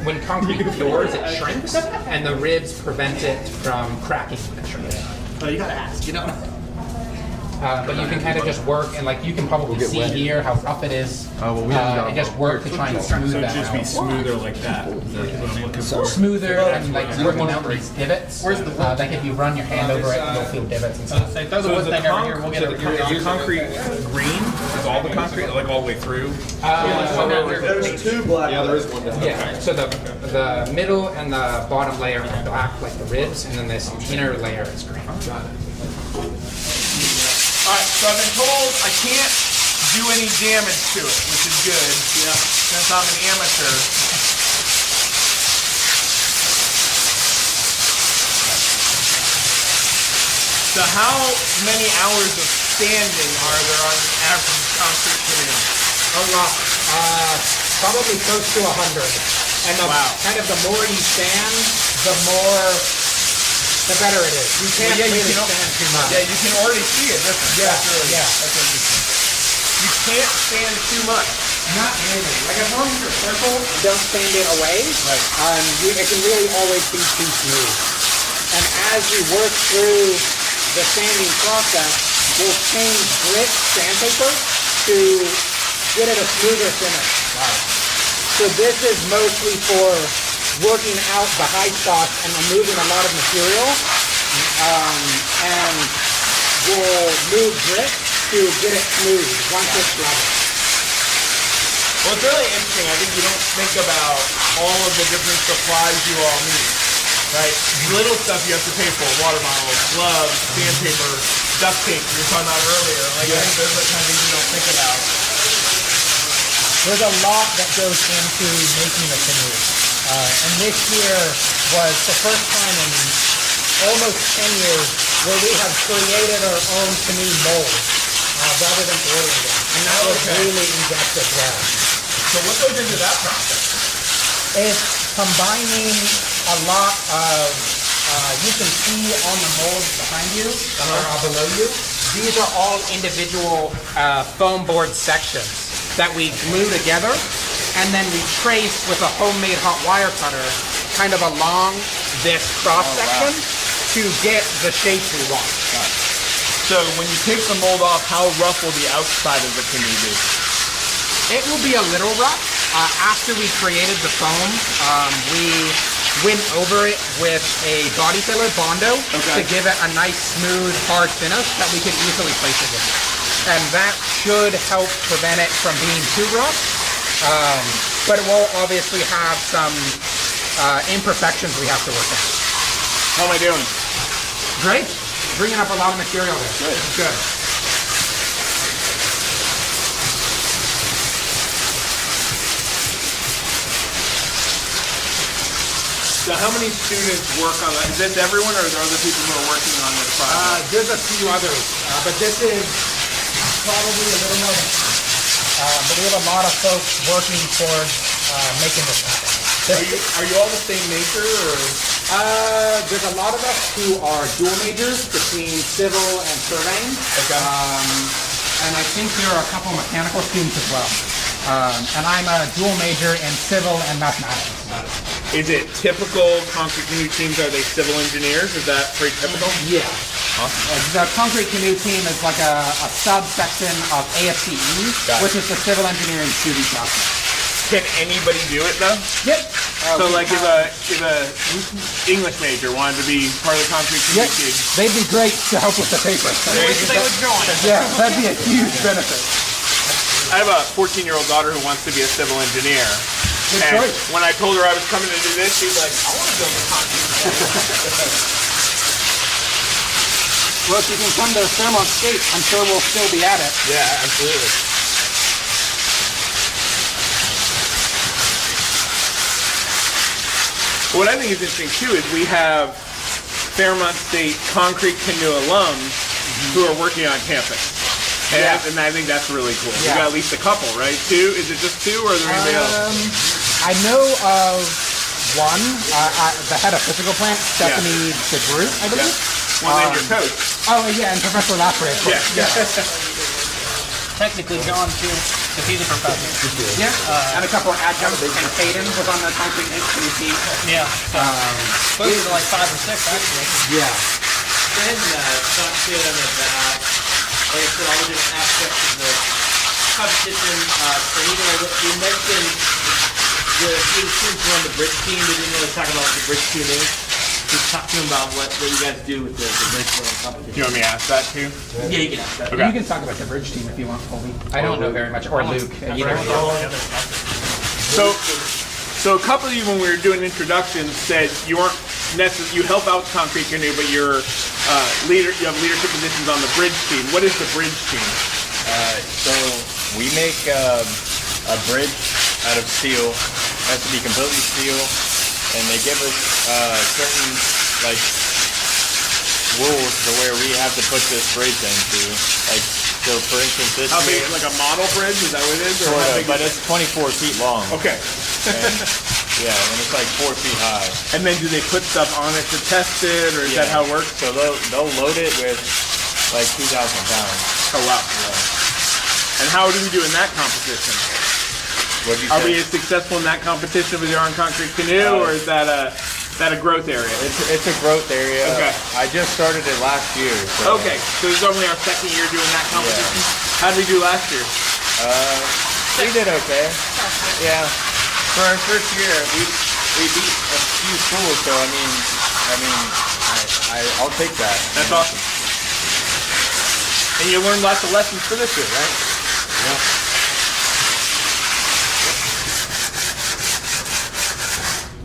When concrete cures, it shrinks, and the ribs prevent it from cracking when it shrinks. Oh, you gotta ask. You know. But you can kind of just work, and like you can probably see here how rough it is. And just work to try and smooth that out. So just be smoother like that. Is that what I'm looking for? Smoother and like working out these divots. Like if you run your hand over it, you'll feel divots and stuff. So is the concrete green? Is all the concrete like all the way through? There's two black. Yeah, there is one down. Yeah. So the middle and the bottom layer are black, like the ribs, and then this inner layer is green. Got it. All right, so I've been told I can't do any damage to it, which is good, since I'm an amateur. So how many hours of standing are there on an average concrete canoe? Probably close to 100. And kind of the more you stand, the better it is. You can't really stand too much. Yeah, you can already see it. That's interesting. You can't stand too much. Not really. Like as long as you're careful, don't stand it away. Right. It can really always be too smooth. And as you work through the sanding process, we'll change grit sandpaper to get it a smoother finish. Wow. So this is mostly for working out the high spots and removing a lot of material, and we'll move grit to get it smooth once it's level. Well, it's really interesting. I think you don't think about all of the different supplies you all need, right? Little stuff you have to pay for: water bottles, gloves, sandpaper, duct tape. You were talking about earlier. I think those are the kind of things you don't think about. There's a lot that goes into making a canoe. And this year was the first time in almost 10 years where we have created our own canoe molds rather than ordering them. And that was really in-depth as well. So what goes into that process? It's combining a lot of, you can see on the molds behind you or below you. These are all individual foam board sections that we glue together, and then we trace with a homemade hot wire cutter kind of along this cross section to get the shapes we want. So when you take the mold off, how rough will the outside of the canoe be? It will be a little rough. After we created the foam, we went over it with a body filler, Bondo, to give it a nice, smooth, hard finish that we could easily place again. And that should help prevent it from being too rough. But it will obviously have some imperfections we have to work on. How am I doing? Great. Bringing up a lot of material there. Good. So how many students work on that? Is this everyone, or are there other people who are working on this project? There's a few others, but this is probably a little more than but we have a lot of folks working towards making this happen. Are you all the same major, or? There's a lot of us who are dual majors between civil and surveying. And I think there are a couple of mechanical students as well. And I'm a dual major in civil and mathematics. Is it typical concrete canoe teams? Are they civil engineers? Is that pretty typical? Yeah. Awesome. The concrete canoe team is like a subsection of AFCE, which is the civil engineering student process. Can anybody do it though? Yep. So like if a English major wanted to be part of the concrete canoe team, they'd be great to help with the paper. They would join. Yeah, that'd be a huge benefit. I have a 14-year-old daughter who wants to be a civil engineer. Good and choice. when I told her I was coming to do this, she's like, I want to build a concrete canoe. Well, if you can come to Fairmont State, I'm sure we'll still be at it. Yeah, absolutely. What I think is interesting too is we have Fairmont State concrete canoe alums who are working on campus. And, and I think that's really cool. You got at least a couple, right? Two? Is it just two, or are there anybody else? I know of one, the head of physical plant, Stephanie DeGroot, I believe. Well, then your coach. Oh, yeah, and Professor Lafray. Yeah. Technically John, too. Because he's a professor. Yeah, and a couple of adjuncts, and Caden was on the concrete canoe team. Yeah. Closer to like 5 or 6, actually. Yeah. Then talk to them about, like I said, all the different aspects of the competition. And even you mentioned the teams who on the bridge team. They didn't really talk about what the bridge team is. Just talk to them about what you guys do with the bridge rowing competition. You want me to ask that too? Yeah, you can ask that. Okay. You can talk about the bridge team if you want, Colby. I don't know very much, or Luke. Either. So a couple of you, when we were doing introductions, said you aren't you help out Concrete Canoe, but you're you have leadership positions on the bridge team. What is the bridge team? So we make a bridge out of steel. It has to be completely steel, and they give us certain rules to where we have to put this bridge into. So for instance, this how big? Like a model bridge? Is that what it is? Or sort how of, big but it's 24 feet long. Okay. And it's like 4 feet high. And then do they put stuff on it to test it, or is that how it works? So they'll load it with like 2,000 pounds. Oh wow. Yeah. And how do we do in that competition? Are we as successful in that competition with your on Concrete Canoe, or is that a growth area? It's a growth area. Okay. I just started it last year. So. Okay, so this is only our second year doing that competition. Yeah. How did we do last year? We did okay. Yeah. For our first year, we beat a few schools, so I'll take that. That's awesome. And you learned lots of lessons for this year, right? Yeah.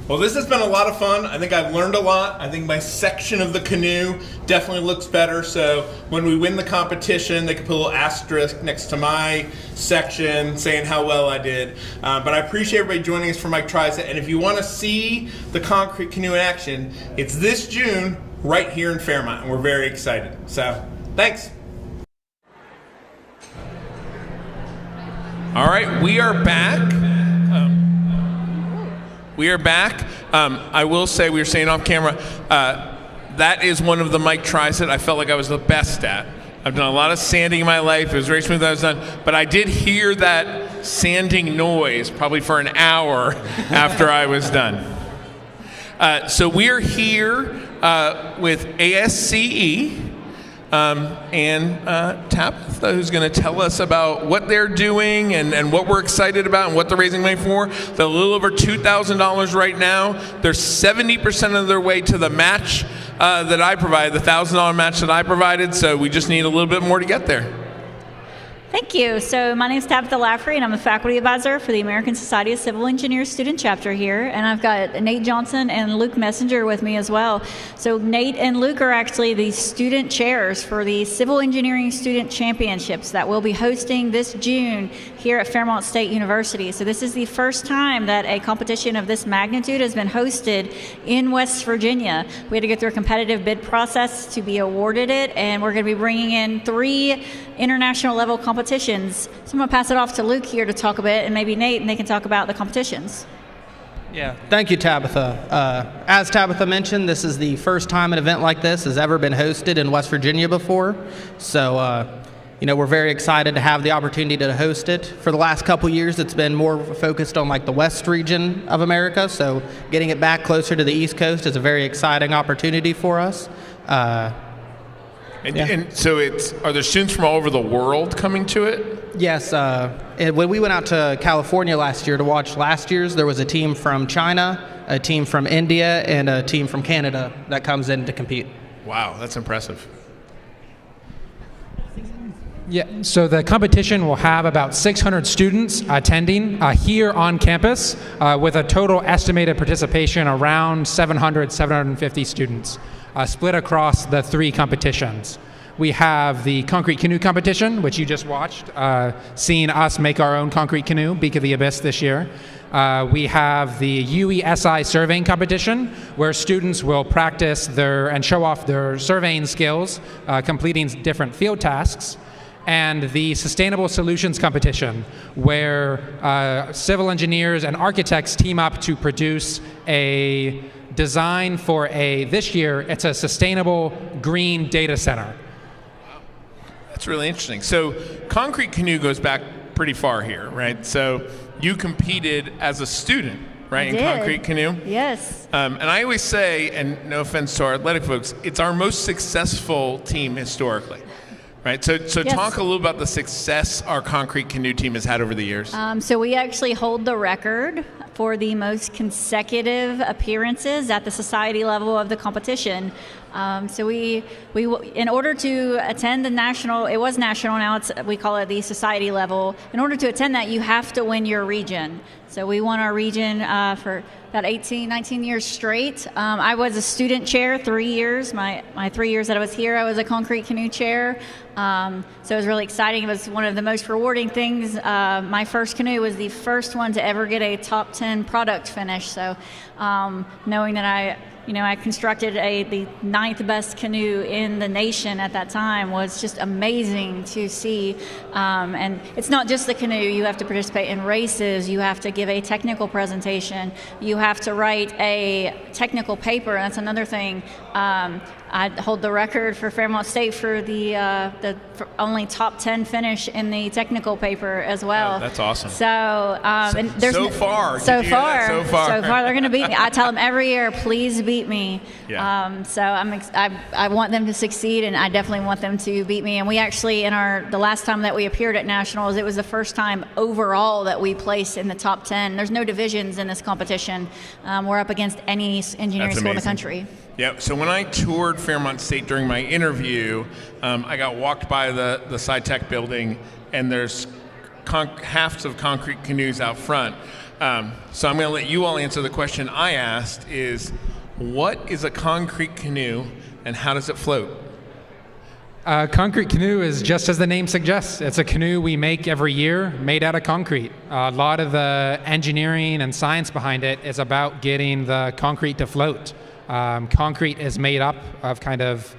Well, this has been a lot of fun. I think I've learned a lot. I think my section of the canoe definitely looks better. So when we win the competition, they can put a little asterisk next to my section saying how well I did. But I appreciate everybody joining us for Mike Tries It. And if you want to see the Concrete Canoe in action, it's this June right here in Fairmont. And we're very excited. So thanks. All right, we are back. We are back. I will say, we were saying off camera, that is one of the Mike Tries It I felt like I was the best at. I've done a lot of sanding in my life. It was very smooth that I was done. But I did hear that sanding noise probably for an hour after I was done. So we are here with ASCE. And Tabitha, who's going to tell us about what they're doing and what we're excited about and what they're raising money for. They're a little over $2,000 right now. They're 70% of their way to the match that I provided, the $1,000 match that I provided, so we just need a little bit more to get there. Thank you. So my name is Tabitha Laffrey, and I'm a faculty advisor for the American Society of Civil Engineers student chapter here. And I've got Nate Johnson and Luke Messenger with me as well. So Nate and Luke are actually the student chairs for the Civil Engineering Student Championships that we'll be hosting this June here at Fairmont State University. So this is the first time that a competition of this magnitude has been hosted in West Virginia. We had to go through a competitive bid process to be awarded it, and we're going to be bringing in 3 international level competitions. So I'm going to pass it off to Luke here to talk a bit, and maybe Nate, and they can talk about the competitions. Yeah, thank you, Tabitha. As Tabitha mentioned, this is the first time an event like this has ever been hosted in West Virginia before. So, we're very excited to have the opportunity to host it. For the last couple years, it's been more focused on the West region of America. So getting it back closer to the East Coast is a very exciting opportunity for us. And so are there students from all over the world coming to it? Yes. When we went out to California last year to watch last year's, there was a team from China, a team from India, and a team from Canada that comes in to compete. Wow, that's impressive. Yeah, so the competition will have about 600 students attending here on campus with a total estimated participation around 750 students. Split across the 3 competitions. We have the concrete canoe competition, which you just watched, seeing us make our own concrete canoe, Beak of the Abyss this year. We have the UESI surveying competition, where students will practice and show off their surveying skills, completing different field tasks. And the Sustainable Solutions competition, where civil engineers and architects team up to produce a design for this year, it's a sustainable green data center. Wow. That's really interesting. So Concrete Canoe goes back pretty far here, right? So you competed as a student, right, in concrete canoe? Yes. And I always say, and no offense to our athletic folks, it's our most successful team historically, right? So Yes. talk a little about the success our concrete canoe team has had over the years. So we actually hold the record for the most consecutive appearances at the society level of the competition. So we in order to attend the national, it was national, now we call it the society level. In order to attend that, you have to win your region. So we won our region for about 18, 19 years straight. I was a student chair 3 years. My 3 years that I was here, I was a concrete canoe chair. So it was really exciting. It was one of the most rewarding things. My first canoe was the first one to ever get a top 10 product finish. So knowing that I constructed the 9th best canoe in the nation at that time was just amazing to see. And it's not just the canoe. You have to participate in races. You have to give a technical presentation. You have to write a technical paper. That's another thing. I hold the record for Fairmont State for the for only top 10 finish in the technical paper as well. Oh, that's awesome. So, and there's so far they're going to beat me. I tell them every year, please beat me. Yeah. So I want them to succeed, and I definitely want them to beat me. And we actually, the last time that we appeared at nationals, it was the first time overall that we placed in the top 10. There's no divisions in this competition. We're up against any engineering school in the country. Yeah, so when I toured Fairmont State during my interview, I got walked by the SciTech building, and there's halves of concrete canoes out front. So I'm going to let you all answer the question I asked is, what is a concrete canoe, and how does it float? Concrete canoe is just as the name suggests. It's a canoe we make every year made out of concrete. A lot of the engineering and science behind it is about getting the concrete to float. Concrete is made up of kind of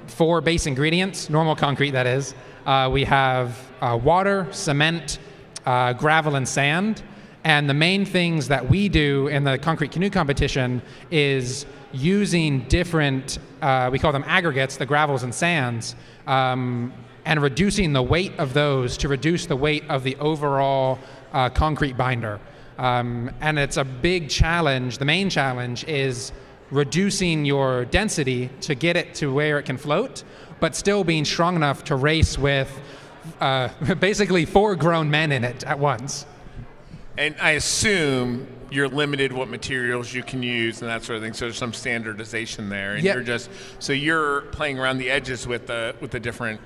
4 base ingredients, normal concrete that is. We have water, cement, gravel, and sand. And the main things that we do in the concrete canoe competition is using different, we call them aggregates, the gravels and sands, and reducing the weight of those to reduce the weight of the overall concrete binder. And it's a big challenge. The main challenge is reducing your density to get it to where it can float, but still being strong enough to race with basically 4 grown men in it at once. And I assume you're limited what materials you can use and that sort of thing. So there's some standardization there, and you're playing around the edges with the different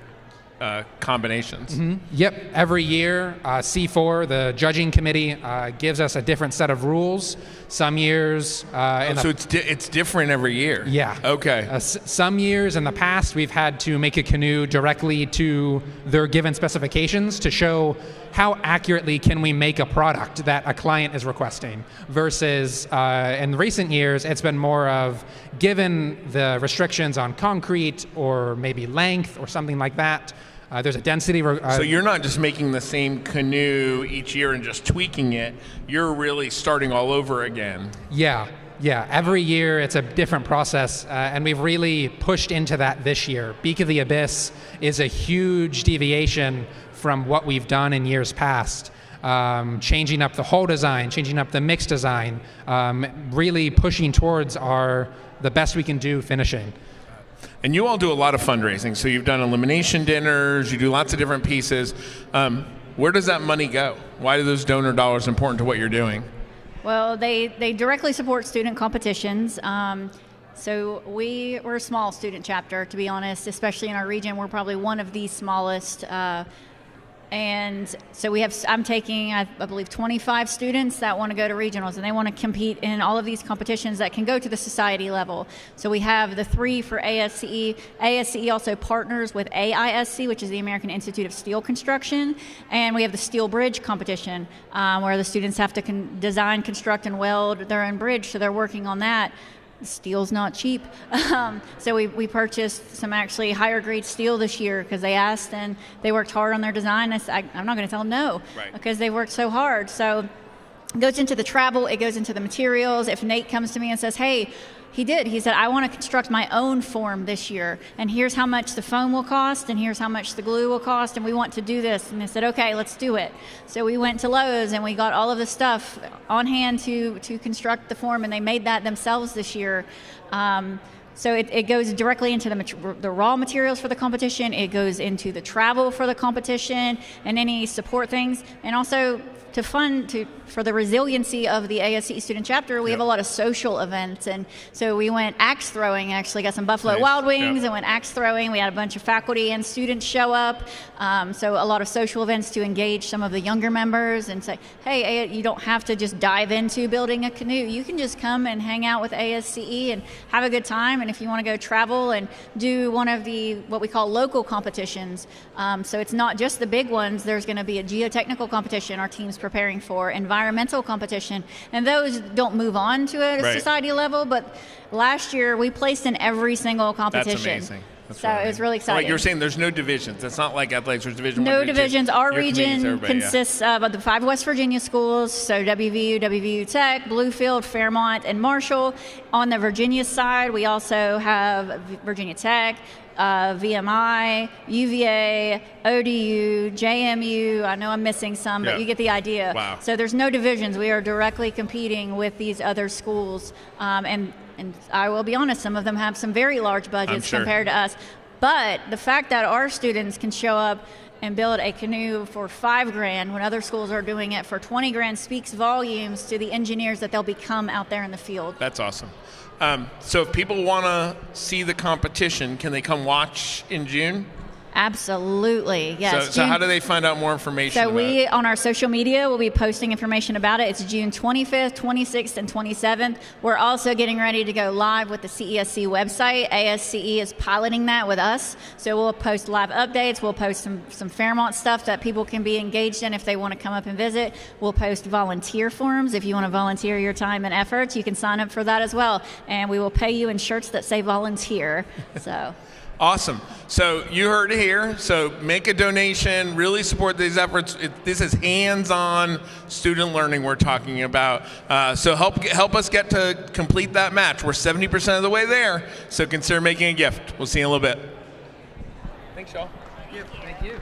combinations. Mm-hmm. Yep. Every year, C4, the judging committee, gives us a different set of rules. Some years, so it's different every year. Yeah. Okay. Some years in the past, we've had to make a canoe directly to their given specifications to show how accurately can we make a product that a client is requesting. Versus in recent years, it's been more of given the restrictions on concrete or maybe length or something like that. There's a density. So you're not just making the same canoe each year and just tweaking it. You're really starting all over again. Yeah. Every year it's a different process, and we've really pushed into that this year. Beak of the Abyss is a huge deviation from what we've done in years past. Changing up the hull design, changing up the mix design, really pushing towards the best we can do finishing. And you all do a lot of fundraising. So you've done elimination dinners, you do lots of different pieces. Where does that money go? Why are those donor dollars important to what you're doing? Well, they directly support student competitions. So we're a small student chapter, to be honest, especially in our region. We're probably one of the smallest. And so I'm taking, I believe, 25 students that want to go to regionals, and they want to compete in all of these competitions that can go to the society level. So we have the 3 for ASCE. ASCE also partners with AISC, which is the American Institute of Steel Construction, and we have the Steel Bridge competition, where the students have to design, construct, and weld their own bridge, so they're working on that. Steel's not cheap. So we purchased some actually higher grade steel this year because they asked and they worked hard on their design. I'm not going to tell them no, because they worked so hard. So it goes into the travel, it goes into the materials. If Nate comes to me and says, hey, he did. He said, I want to construct my own form this year, and here's how much the foam will cost, and here's how much the glue will cost, and we want to do this. And I said, okay, let's do it. So we went to Lowe's, and we got all of the stuff on hand to construct the form, and they made that themselves this year. So it goes directly into the raw materials for the competition. It goes into the travel for the competition and any support things, and also for the resiliency of the ASCE student chapter, we have a lot of social events. And so we went axe throwing, actually got some Buffalo Wild Wings and went axe throwing. We had a bunch of faculty and students show up. So a lot of social events to engage some of the younger members and say, hey, you don't have to just dive into building a canoe. You can just come and hang out with ASCE and have a good time. And if you want to go travel and do one of what we call local competitions, so it's not just the big ones. There's going to be a geotechnical competition our team's preparing for, environmental competition, and those don't move on to a society level, but last year we placed in every single competition. That's amazing. It was really exciting. Like you were saying, there's no divisions. It's not like athletics, there's division no 1, divisions. 2. Our region consists of the 5 West Virginia schools, so WVU, WVU Tech, Bluefield, Fairmont, and Marshall. On the Virginia side, we also have Virginia Tech, VMI, UVA, ODU, JMU. I know I'm missing some, but you get the idea. Wow. So there's no divisions. We are directly competing with these other schools. And I will be honest, some of them have some very large budgets compared to us. But the fact that our students can show up and build a canoe for $5,000 when other schools are doing it for $20,000 speaks volumes to the engineers that they'll become out there in the field. That's awesome. So if people want to see the competition, can they come watch in June? Absolutely, yes. So how do they find out more information So about we, it? on our social media, will be posting information about it. It's June 25th, 26th, and 27th. We're also getting ready to go live with the CESC website. ASCE is piloting that with us. So we'll post live updates. We'll post some Fairmont stuff that people can be engaged in if they want to come up and visit. We'll post volunteer forms. If you want to volunteer your time and efforts, you can sign up for that as well. And we will pay you in shirts that say volunteer. So. Awesome. So you heard it here. So make a donation, really support these efforts. This is hands-on student learning we're talking about. So help us get to complete that match. We're 70% of the way there. So consider making a gift. We'll see you in a little bit. Thanks, y'all. Thank you.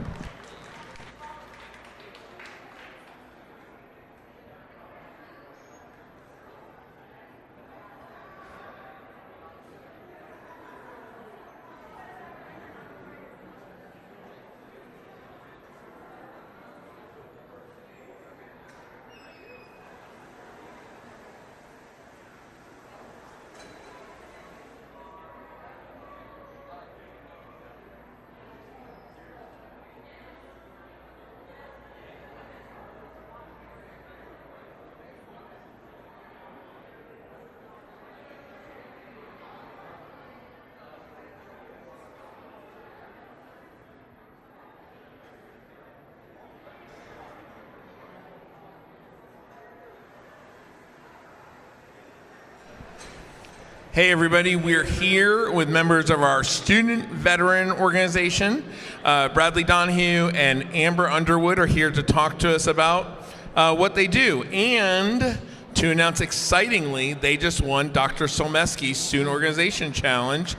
Hey everybody, we're here with members of our student veteran organization. Bradley Donahue and Amber Underwood are here to talk to us about what they do. And to announce excitingly, they just won Dr. Solmeski's Student Organization Challenge.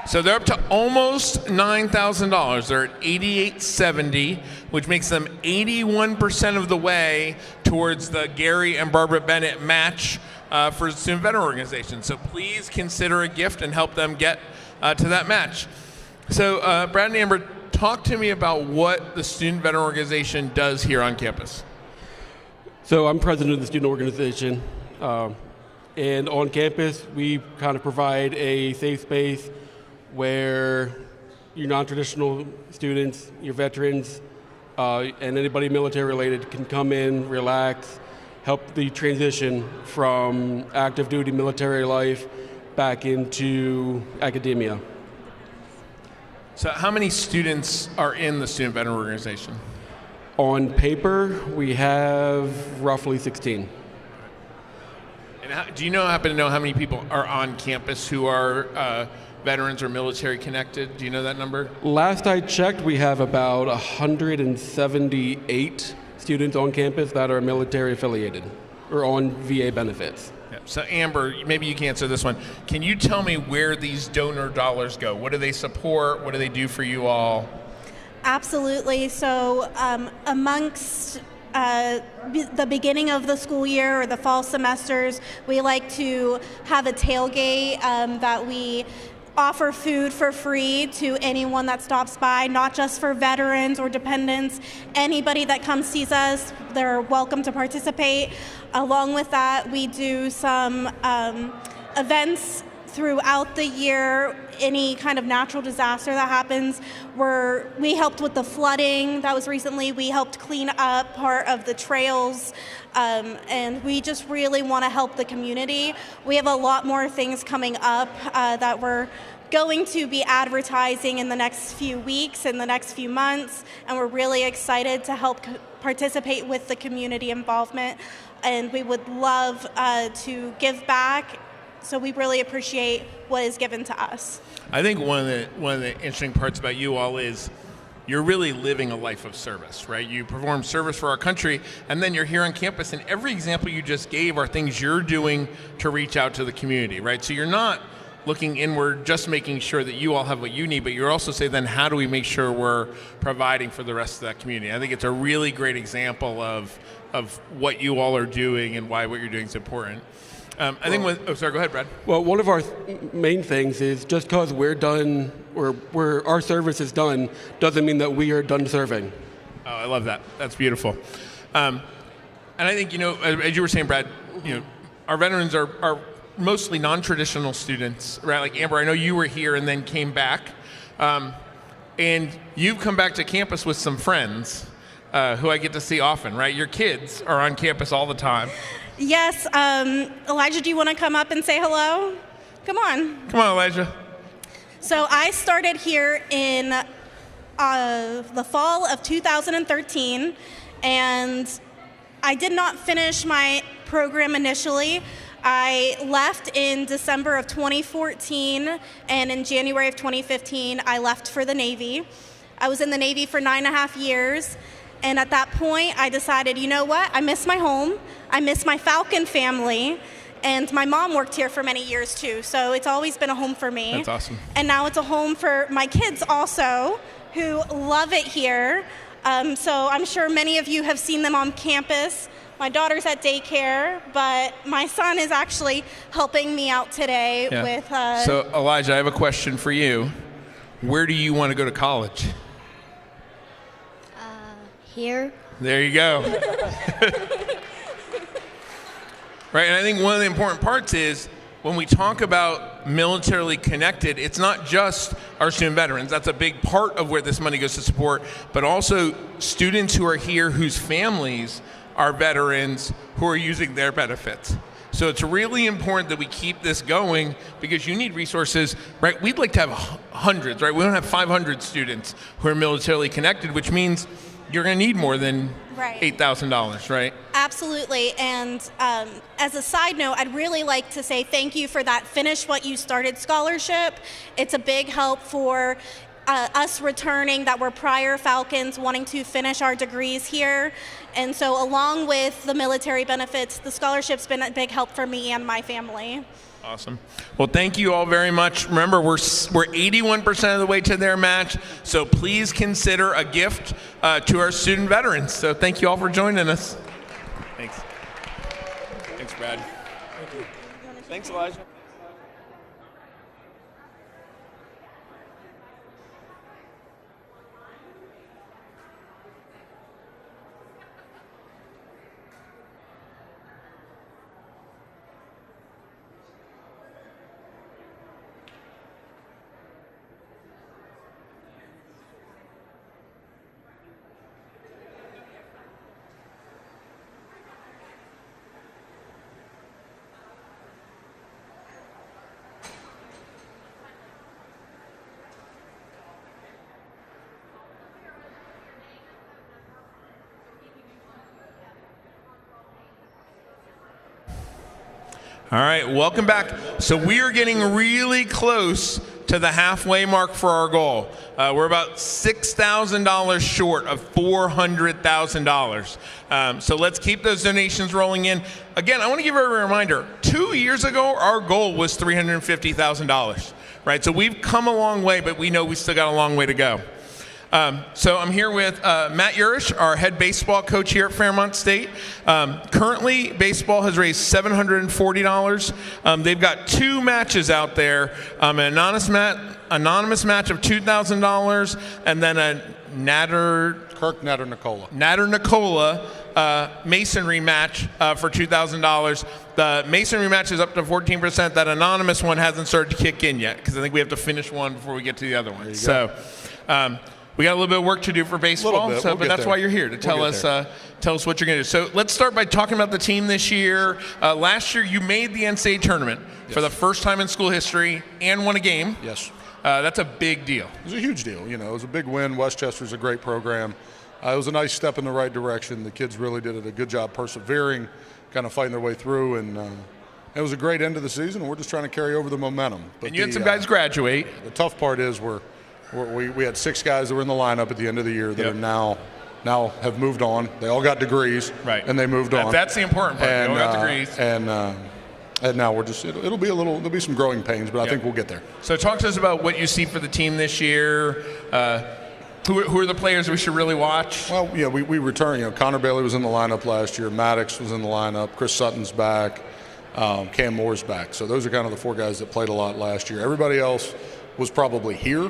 So they're up to almost $9,000. They're at $8,870, which makes them 81% of the way towards the Gary and Barbara Bennett match for the Student Veteran Organization. So please consider a gift and help them get to that match. So Brad and Amber, talk to me about what the Student Veteran Organization does here on campus. So I'm president of the student organization, and on campus we kind of provide a safe space where your non-traditional students, your veterans, and anybody military related can come in, relax, help the transition from active duty military life back into academia. So how many students are in the Student Veteran Organization? On paper, we have roughly 16. And do you happen to know how many people are on campus who are veterans or military connected? Do you know that number? Last I checked, we have about 178 students on campus that are military affiliated or on VA benefits. Yeah. So Amber, maybe you can answer this one. Can you tell me where these donor dollars go? What do they support? What do they do for you all? Absolutely. So amongst the beginning of the school year or the fall semesters, we like to have a tailgate that we offer food for free to anyone that stops by, not just for veterans or dependents. Anybody that comes sees us, they're welcome to participate. Along with that, we do some events throughout the year. Any kind of natural disaster that happens, we helped with the flooding that was recently. We helped clean up part of the trails, and we just really want to help the community. We have a lot more things coming up that we're going to be advertising in the next few weeks, in the next few months, and we're really excited to help participate with the community involvement, and we would love to give back. So we really appreciate what is given to us. I think one of the interesting parts about you all is you're really living a life of service, right? You perform service for our country, and then you're here on campus, and every example you just gave are things you're doing to reach out to the community, right? So you're not looking inward, just making sure that you all have what you need, but you're also saying, then how do we make sure we're providing for the rest of that community? I think it's a really great example of what you all are doing and why what you're doing is important. I think sorry, go ahead, Brad. Well, one of our main things is just because we're done or our service is done doesn't mean that we are done serving. Oh, I love that. That's beautiful. And I think, as you were saying, Brad, our veterans are mostly non-traditional students, right? Like Amber, I know you were here and then came back. And you've come back to campus with some friends who I get to see often, right? Your kids are on campus all the time. Yes. Elijah, do you want to come up and say hello? Come on. Come on, Elijah. So I started here in the fall of 2013, and I did not finish my program initially. I left in December of 2014, and in January of 2015, I left for the Navy. I was in the Navy for 9.5 years. And at that point, I decided, you know what? I miss my home. I miss my Falcon family. And my mom worked here for many years, too. So it's always been a home for me. That's awesome. And now it's a home for my kids also, who love it here. So I'm sure many of you have seen them on campus. My daughter's at daycare, but my son is actually helping me out today with... So, Elijah, I have a question for you. Where do you want to go to college? Here. There you go. Right, and I think one of the important parts is when we talk about militarily connected, it's not just our student veterans. That's a big part of where this money goes to support, but also students who are here whose families are veterans who are using their benefits. So it's really important that we keep this going because you need resources, right? We'd like to have hundreds, right? We don't have 500 students who are militarily connected, which means you're going to need more than $8,000, right? Absolutely. And as a side note, I'd really like to say thank you for that Finish What You Started scholarship. It's a big help for us returning that were prior Falcons wanting to finish our degrees here. And so along with the military benefits, the scholarship's been a big help for me and my family. Awesome. Well, thank you all very much. Remember, we're 81% of the way to their match, so please consider a gift to our student veterans. So thank you all for joining us. Thanks. Thanks, Brad. Thank you. Thanks, Elijah. All right, welcome back. So we are getting really close to the halfway mark for our goal. We're about $6,000 short of $400,000. So let's keep those donations rolling in. Again, I want to give everyone a reminder. 2 years ago, our goal was $350,000, right? So we've come a long way, but we know we still got a long way to go. So I'm here with Matt Urish, our head baseball coach here at Fairmont State. Currently, baseball has raised $740. They've got 2 matches out there, an anonymous match of $2,000, and then a Natter Nicola masonry match for $2,000. The masonry match is up to 14%. That anonymous one hasn't started to kick in yet because I think we have to finish one before we get to the other one. So. We got a little bit of work to do for baseball, but that's why you're here, to tell us what you're going to do. So let's start by talking about the team this year. Last year, you made the NCAA tournament for the first time in school history and won a game. Yes. That's a big deal. It was a huge deal. You know, it was a big win. Westchester's a great program. It was a nice step in the right direction. The kids really did a good job persevering, kind of fighting their way through, and it was a great end of the season, and we're just trying to carry over the momentum. But and you had some guys graduate. The tough part is we had 6 guys that were in the lineup at the end of the year that are now have moved on. They all got degrees, right? And they moved on. That's the important part. And, they all got degrees. And now we're just there'll be some growing pains, but I think we'll get there. So talk to us about what you see for the team this year. Who are the players we should really watch? Well, yeah, we return. You know, Connor Bailey was in the lineup last year. Maddox was in the lineup. Chris Sutton's back. Cam Moore's back. So those are kind of the 4 guys that played a lot last year. Everybody else was probably here.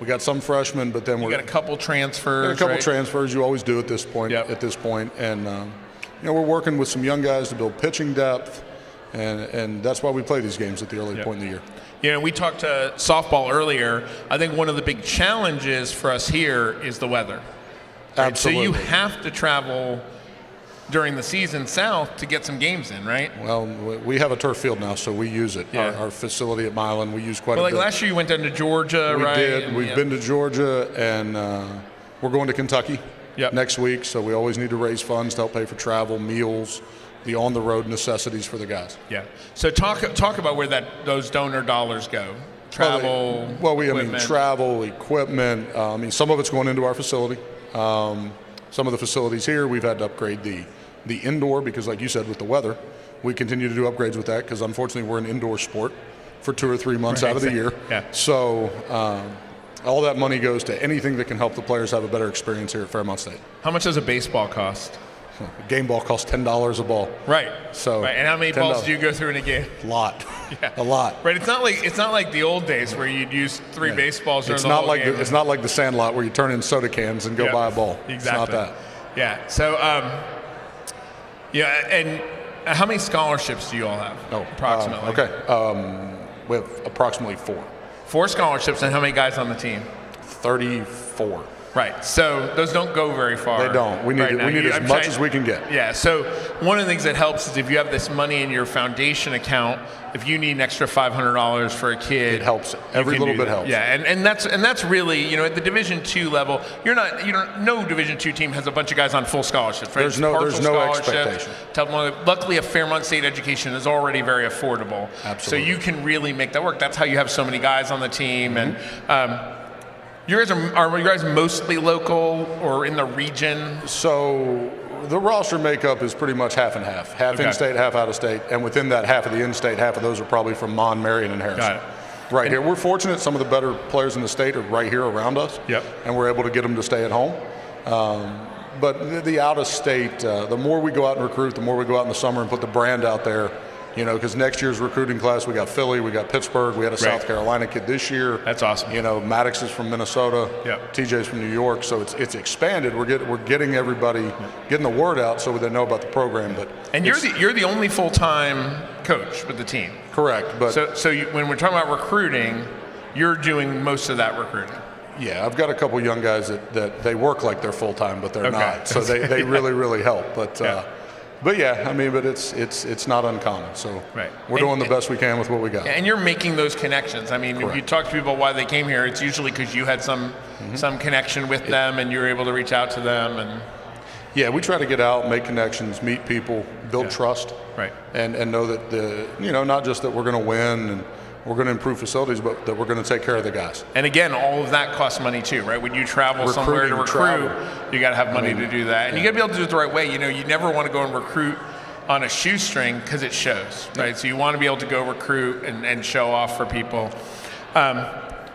We got some freshmen, but then we got a couple transfers. Transfers. You always do at this point. At this point, and we're working with some young guys to build pitching depth, and that's why we play these games at the early point in the year. You know, we talked to softball earlier. I think one of the big challenges for us here is the weather. Right? Absolutely. So you have to travel during the season south to get some games in, right? Well, we have a turf field now, so we use it. Yeah. Our facility at Milan, we use quite a bit. Like last year you went down to Georgia, right? We did. We've been to Georgia, and we're going to Kentucky next week, so we always need to raise funds to help pay for travel, meals, the on-the-road necessities for the guys. Yeah. So talk about where those donor dollars go. Travel, equipment. Travel, equipment. Some of it's going into our facility. Some of the facilities here, we've had to upgrade the indoor because, like you said, with the weather, we continue to do upgrades with that because, unfortunately, we're an indoor sport for 2 or 3 months out of the year. Yeah. So all that money goes to anything that can help the players have a better experience here at Fairmont State. How much does a baseball cost? A game ball costs $10 a ball. Right. So. Right. And how many balls do you go through in a game? A lot. Yeah. A lot. Right. It's not like the old days where you'd use 3 baseballs during the whole game. It's not like the Sandlot where you turn in soda cans and go buy a ball. Exactly. It's not that. Yeah. So, and how many scholarships do you all have? Approximately. We have approximately 4. 4 scholarships, and how many guys on the team? 34. Right. So those don't go very far. They don't. We need as much as we can get. Yeah. So one of the things that helps is if you have this money in your foundation account, if you need an extra $500 for a kid, it helps. Every little bit helps. Yeah. And that's really, at the Division II level, no Division II team has a bunch of guys on full scholarships, right? There's no expectation. Luckily, a Fairmont State education is already very affordable. Absolutely. So you can really make that work. That's how you have so many guys on the team. Mm-hmm. And you guys mostly local or in the region? So the roster makeup is pretty much half and half. Half in-state, half out-of-state. And within that half of the in-state, half of those are probably from Mon, Marion, and Harrison. Got it. Right here. We're fortunate some of the better players in the state are right here around us. Yep. And we're able to get them to stay at home. But the out-of-state, the more we go out and recruit, the more we go out in the summer and put the brand out there. Because next year's recruiting class, we got Philly, we got Pittsburgh, we had a South Carolina kid this year. That's awesome. Maddox is from Minnesota. Yep. TJ's from New York, so it's expanded. We're getting everybody, getting the word out so they know about the program. And you're the only full-time coach with the team. Correct. But so when we're talking about recruiting, you're doing most of that recruiting. Yeah, I've got a couple young guys that they work like they're full-time, but they're not. So they really, really help. But but it's not uncommon. So we're doing the best we can with what we got. And you're making those connections. I mean, if you talk to people why they came here, it's usually because you had some connection with them and you were able to reach out to them. And yeah, we try to get out, make connections, meet people, build trust, right? And know that not just that we're going to win and we're going to improve facilities, but that we're going to take care of the guys. And again, all of that costs money too, right? When you travel somewhere to recruit, you got to have money to do that. And you got to be able to do it the right way. You know, you never want to go and recruit on a shoestring because it shows, right? So you want to be able to go recruit and show off for people.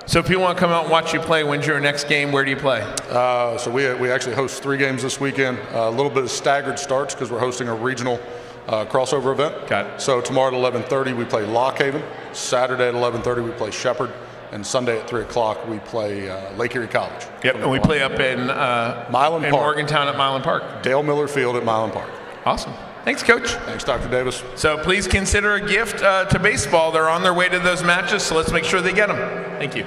So if people want to come out and watch you play, when's your next game? Where do you play? So we actually host 3 games this weekend. A little bit of staggered starts because we're hosting a regional crossover event. Got it. So tomorrow at 11:30 we play Lock Haven. Saturday at 11:30 we play Shepherd. And Sunday at 3 o'clock we play Lake Erie College. Yep, and we play up in Milan Park. Morgantown at Milan Park. Dale Miller Field at Milan Park. Awesome. Thanks, Coach. Thanks, Dr. Davis. So please consider a gift to baseball. They're on their way to those matches, so let's make sure they get them. Thank you.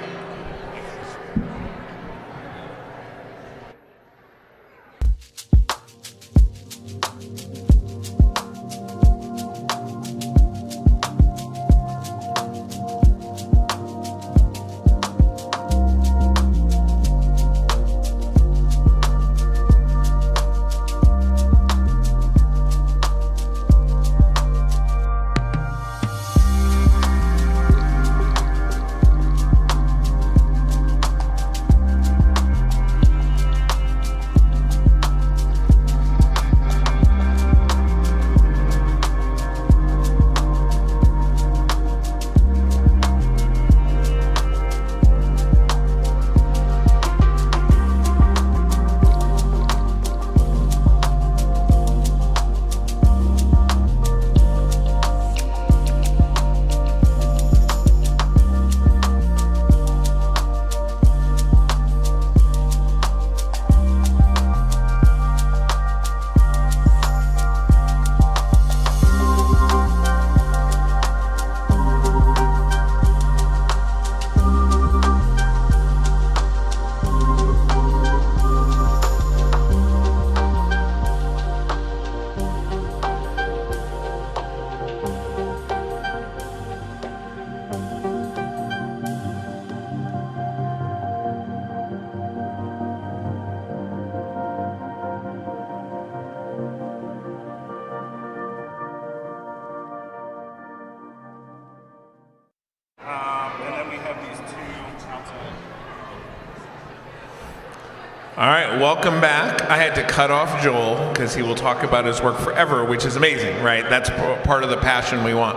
All right, welcome back. I had to cut off Joel because he will talk about his work forever, which is amazing, right? That's part of the passion we want.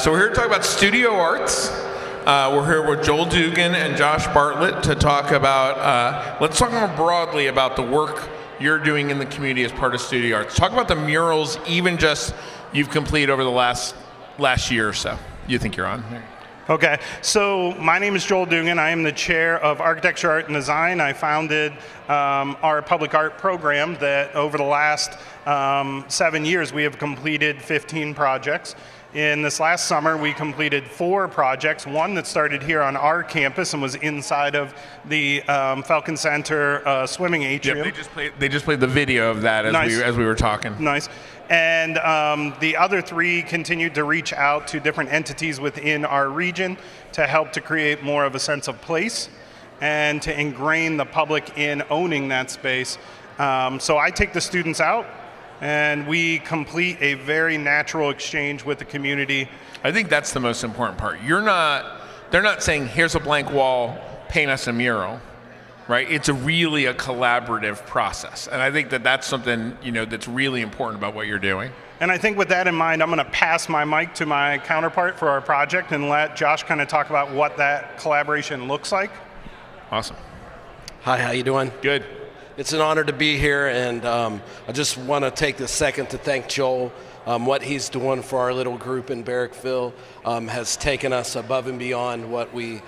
So we're here to talk about studio arts. We're here with Joel Dugan and Josh Bartlett to talk about, let's talk more broadly about the work you're doing in the community as part of studio arts. Talk about the murals, even just you've completed over the last year or so. You think you're on? Okay, so my name is Joel Dugan. I am the chair of Architecture, Art, and Design. I founded our public art program that over the last 7 years we have completed 15 projects. In this last summer we completed 4 projects, one that started here on our campus and was inside of the Falcon Center swimming atrium. Yep, they just played the video of that as we were talking. Nice. And the other 3 continued to reach out to different entities within our region to help to create more of a sense of place and to ingrain the public in owning that space. So I take the students out and we complete a very natural exchange with the community. I think that's the most important part. They're not saying, here's a blank wall, paint us a mural. Right, it's really a collaborative process, and I think that that's something that's really important about what you're doing. And I think with that in mind, I'm going to pass my mic to my counterpart for our project and let Josh kind of talk about what that collaboration looks like. Awesome. Hi, how you doing? Good. It's an honor to be here, and I just want to take a second to thank Joel. What he's doing for our little group in Barrackville has taken us above and beyond what we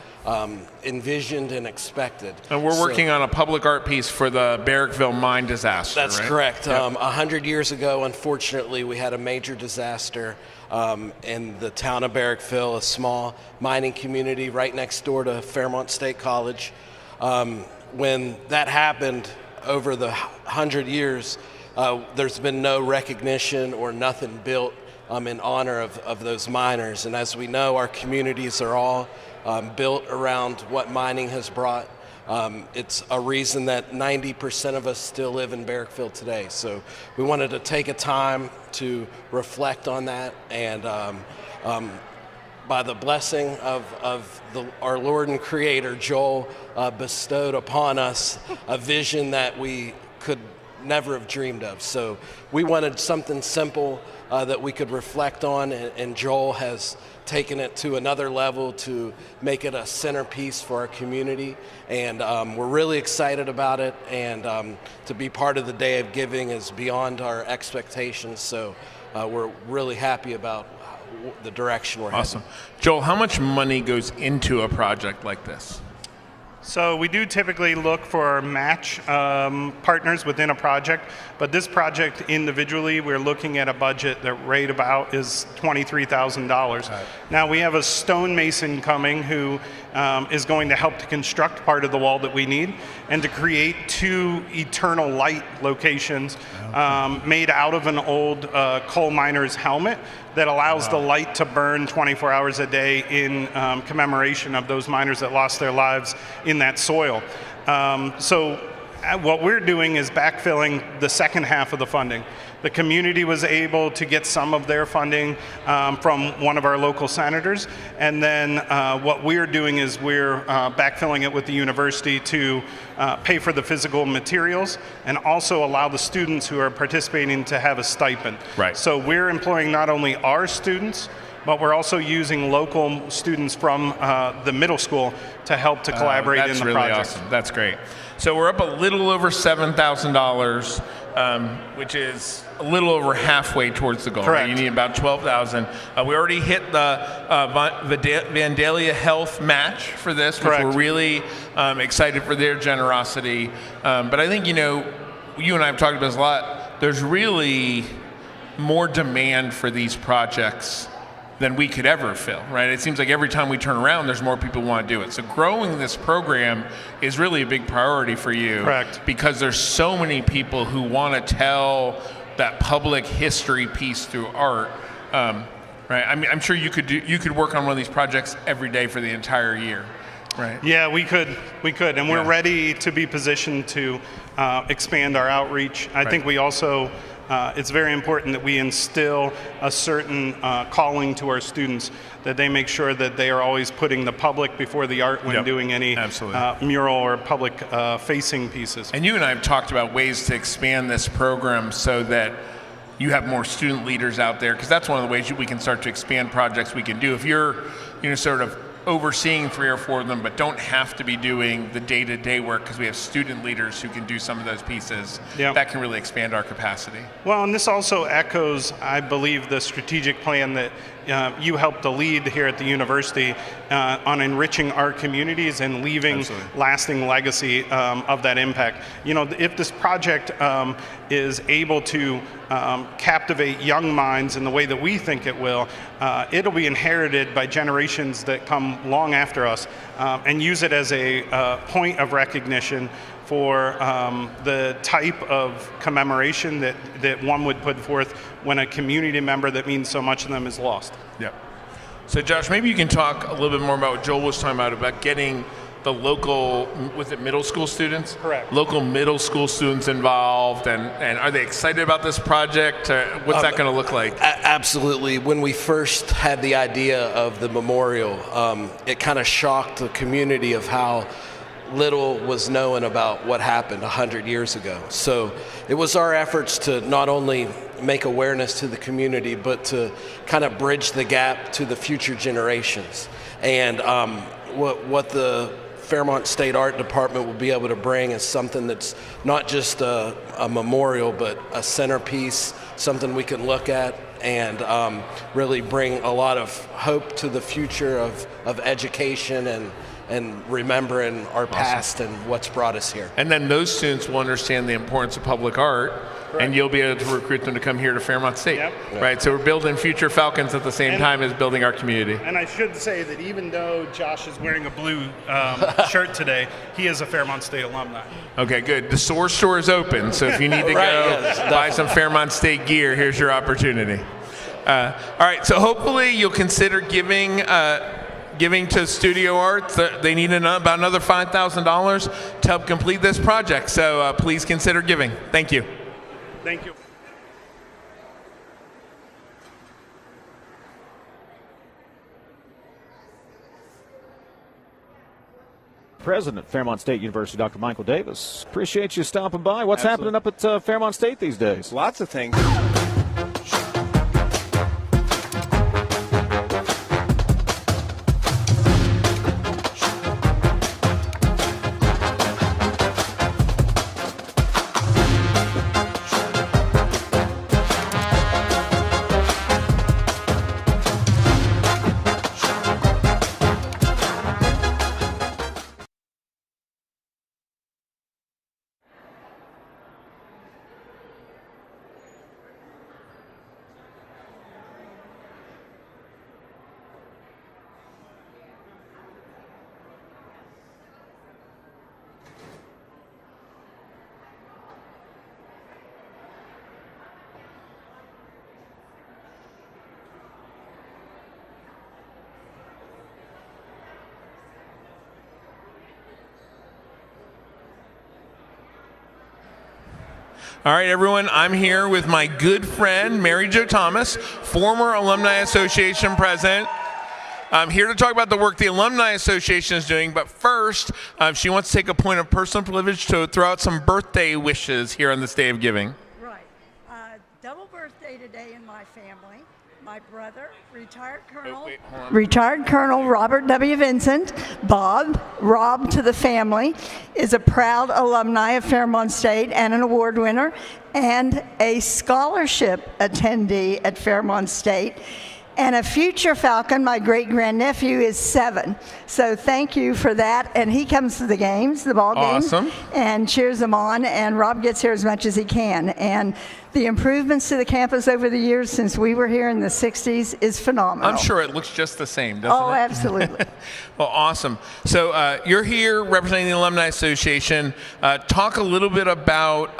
envisioned and expected. And we're working on a public art piece for the Barrackville mine disaster. That's right? correct. Yep. 100 years ago, unfortunately, we had a major disaster in the town of Barrackville, a small mining community right next door to Fairmont State College. When that happened over the 100 years, there's been no recognition or nothing built in honor of those miners. And as we know, our communities are all built around what mining has brought. It's a reason that 90% of us still live in Barrackville today. So we wanted to take a time to reflect on that and by the blessing of our Lord and Creator, Joel bestowed upon us a vision that we could never have dreamed of. So we wanted something simple that we could reflect on, and Joel has taken it to another level to make it a centerpiece for our community, and we're really excited about it, and to be part of the Day of Giving is beyond our expectations, so we're really happy about the direction we're Awesome. heading. Joel, how much money goes into a project like this? So we do typically look for match partners within a project, but this project individually, we're looking at a budget that right about is $23,000. Right. Now we have a stonemason coming who is going to help to construct part of the wall that we need and to create 2 eternal light locations made out of an old coal miner's helmet that allows the light to burn 24 hours a day in commemoration of those miners that lost their lives in that soil. So what we're doing is backfilling the second half of the funding. The community was able to get some of their funding from one of our local senators, and then what we're doing is we're backfilling it with the university to pay for the physical materials and also allow the students who are participating to have a stipend. Right. So we're employing not only our students, but we're also using local students from the middle school to help to collaborate in the project. That's really awesome. That's great. So we're up a little over $7,000, which is a little over halfway towards the goal. Correct. Right? You need about $12,000. We already hit the Vandalia Health match for this, which we're really excited for their generosity. But I think, you know, you and I have talked about this a lot. There's really more demand for these projects than we could ever fill, right? It seems like every time we turn around, there's more people who want to do it. So growing this program is really a big priority for you. Correct. Because there's so many people who want to tell that public history piece through art. Right? I mean, I'm sure you could work on one of these projects every day for the entire year. Right. Yeah, we could, and we're ready to be positioned to expand our outreach. I think we also, it's very important that we instill a certain calling to our students, that they make sure that they are always putting the public before the art when doing any mural or public facing pieces. And you and I have talked about ways to expand this program so that you have more student leaders out there, because that's one of the ways we can start to expand projects we can do. If you're, you know, sort of overseeing 3 or 4 of them, but don't have to be doing the day-to-day work because we have student leaders who can do some of those pieces, that can really expand our capacity. Well, and this also echoes, I believe, the strategic plan that you helped to lead here at the university on enriching our communities and leaving lasting legacy of that impact. You know, if this project is able to captivate young minds in the way that we think it will, it'll be inherited by generations that come long after us and use it as a point of recognition for the type of commemoration that one would put forth when a community member that means so much to them is lost. Yeah. So Josh, maybe you can talk a little bit more about what Joel was talking about getting the local, was it middle school students? Correct. Local middle school students involved, and are they excited about this project? What's that going to look like? Absolutely. When we first had the idea of the memorial, it kind of shocked the community of how little was known about what happened 100 years ago. So it was our efforts to not only make awareness to the community, but to kind of bridge the gap to the future generations. And what the Fairmont State Art Department will be able to bring is something that's not just a memorial, but a centerpiece, something we can look at and really bring a lot of hope to the future of education and remembering our past and what's brought us here. And then those students will understand the importance of public art, and you'll be able to recruit them to come here to Fairmont State. Right? So we're building future Falcons at the same time as building our community. And I should say that even though Josh is wearing a blue shirt today, he is a Fairmont State alumni. Okay, good. The Source store is open, so if you need to go buy some Fairmont State gear, here's your opportunity. All right, so hopefully you'll consider giving to Studio Arts. They need about another $5,000 to help complete this project. So please consider giving. Thank you. Thank you. President, Fairmont State University, Dr. Michael Davis. Appreciate you stopping by. What's happening up at Fairmont State these days? Lots of things. All right, everyone, I'm here with my good friend, Mary Jo Thomas, former Alumni Association president. I'm here to talk about the work the Alumni Association is doing, but first, she wants to take a point of personal privilege to throw out some birthday wishes here on this Day of Giving. Right. Double birthday today in my family. My brother, retired Colonel Robert W. Vincent, Bob, Rob to the family, is a proud alumni of Fairmont State and an award winner and a scholarship attendee at Fairmont State. And a future Falcon, my great-grandnephew, is 7. So thank you for that. And he comes to the games, the ball games, and cheers them on. And Rob gets here as much as he can. And the improvements to the campus over the years since we were here in the 60s is phenomenal. I'm sure it looks just the same, doesn't it? Oh, absolutely. Well, awesome. So you're here representing the Alumni Association. Talk a little bit about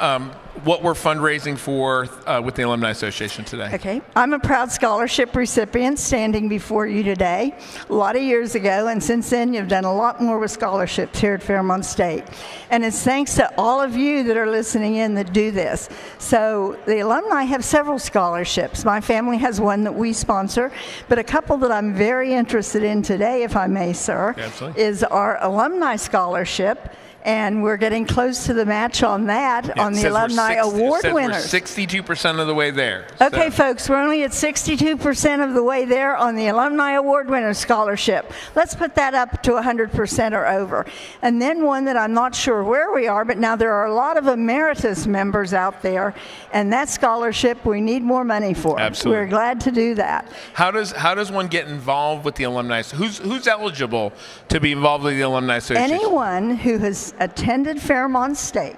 what we're fundraising for with the Alumni Association today. Okay. I'm a proud scholarship recipient standing before you today. A lot of years ago, and since then you've done a lot more with scholarships here at Fairmont State. And it's thanks to all of you that are listening in that do this. So the alumni have several scholarships. My family has one that we sponsor, but a couple that I'm very interested in today, if I may, sir, is our alumni scholarship. And we're getting close to the match on that, on the Alumni Award winners. We're 62% of the way there. Okay, folks, we're only at 62% of the way there on the Alumni Award winners scholarship. Let's put that up to 100% or over. And then one that I'm not sure where we are, but now there are a lot of emeritus members out there, and that scholarship we need more money for. Absolutely. We're glad to do that. How does one get involved with the Alumni? Who's eligible to be involved with the Alumni Association? Anyone who has attended Fairmont State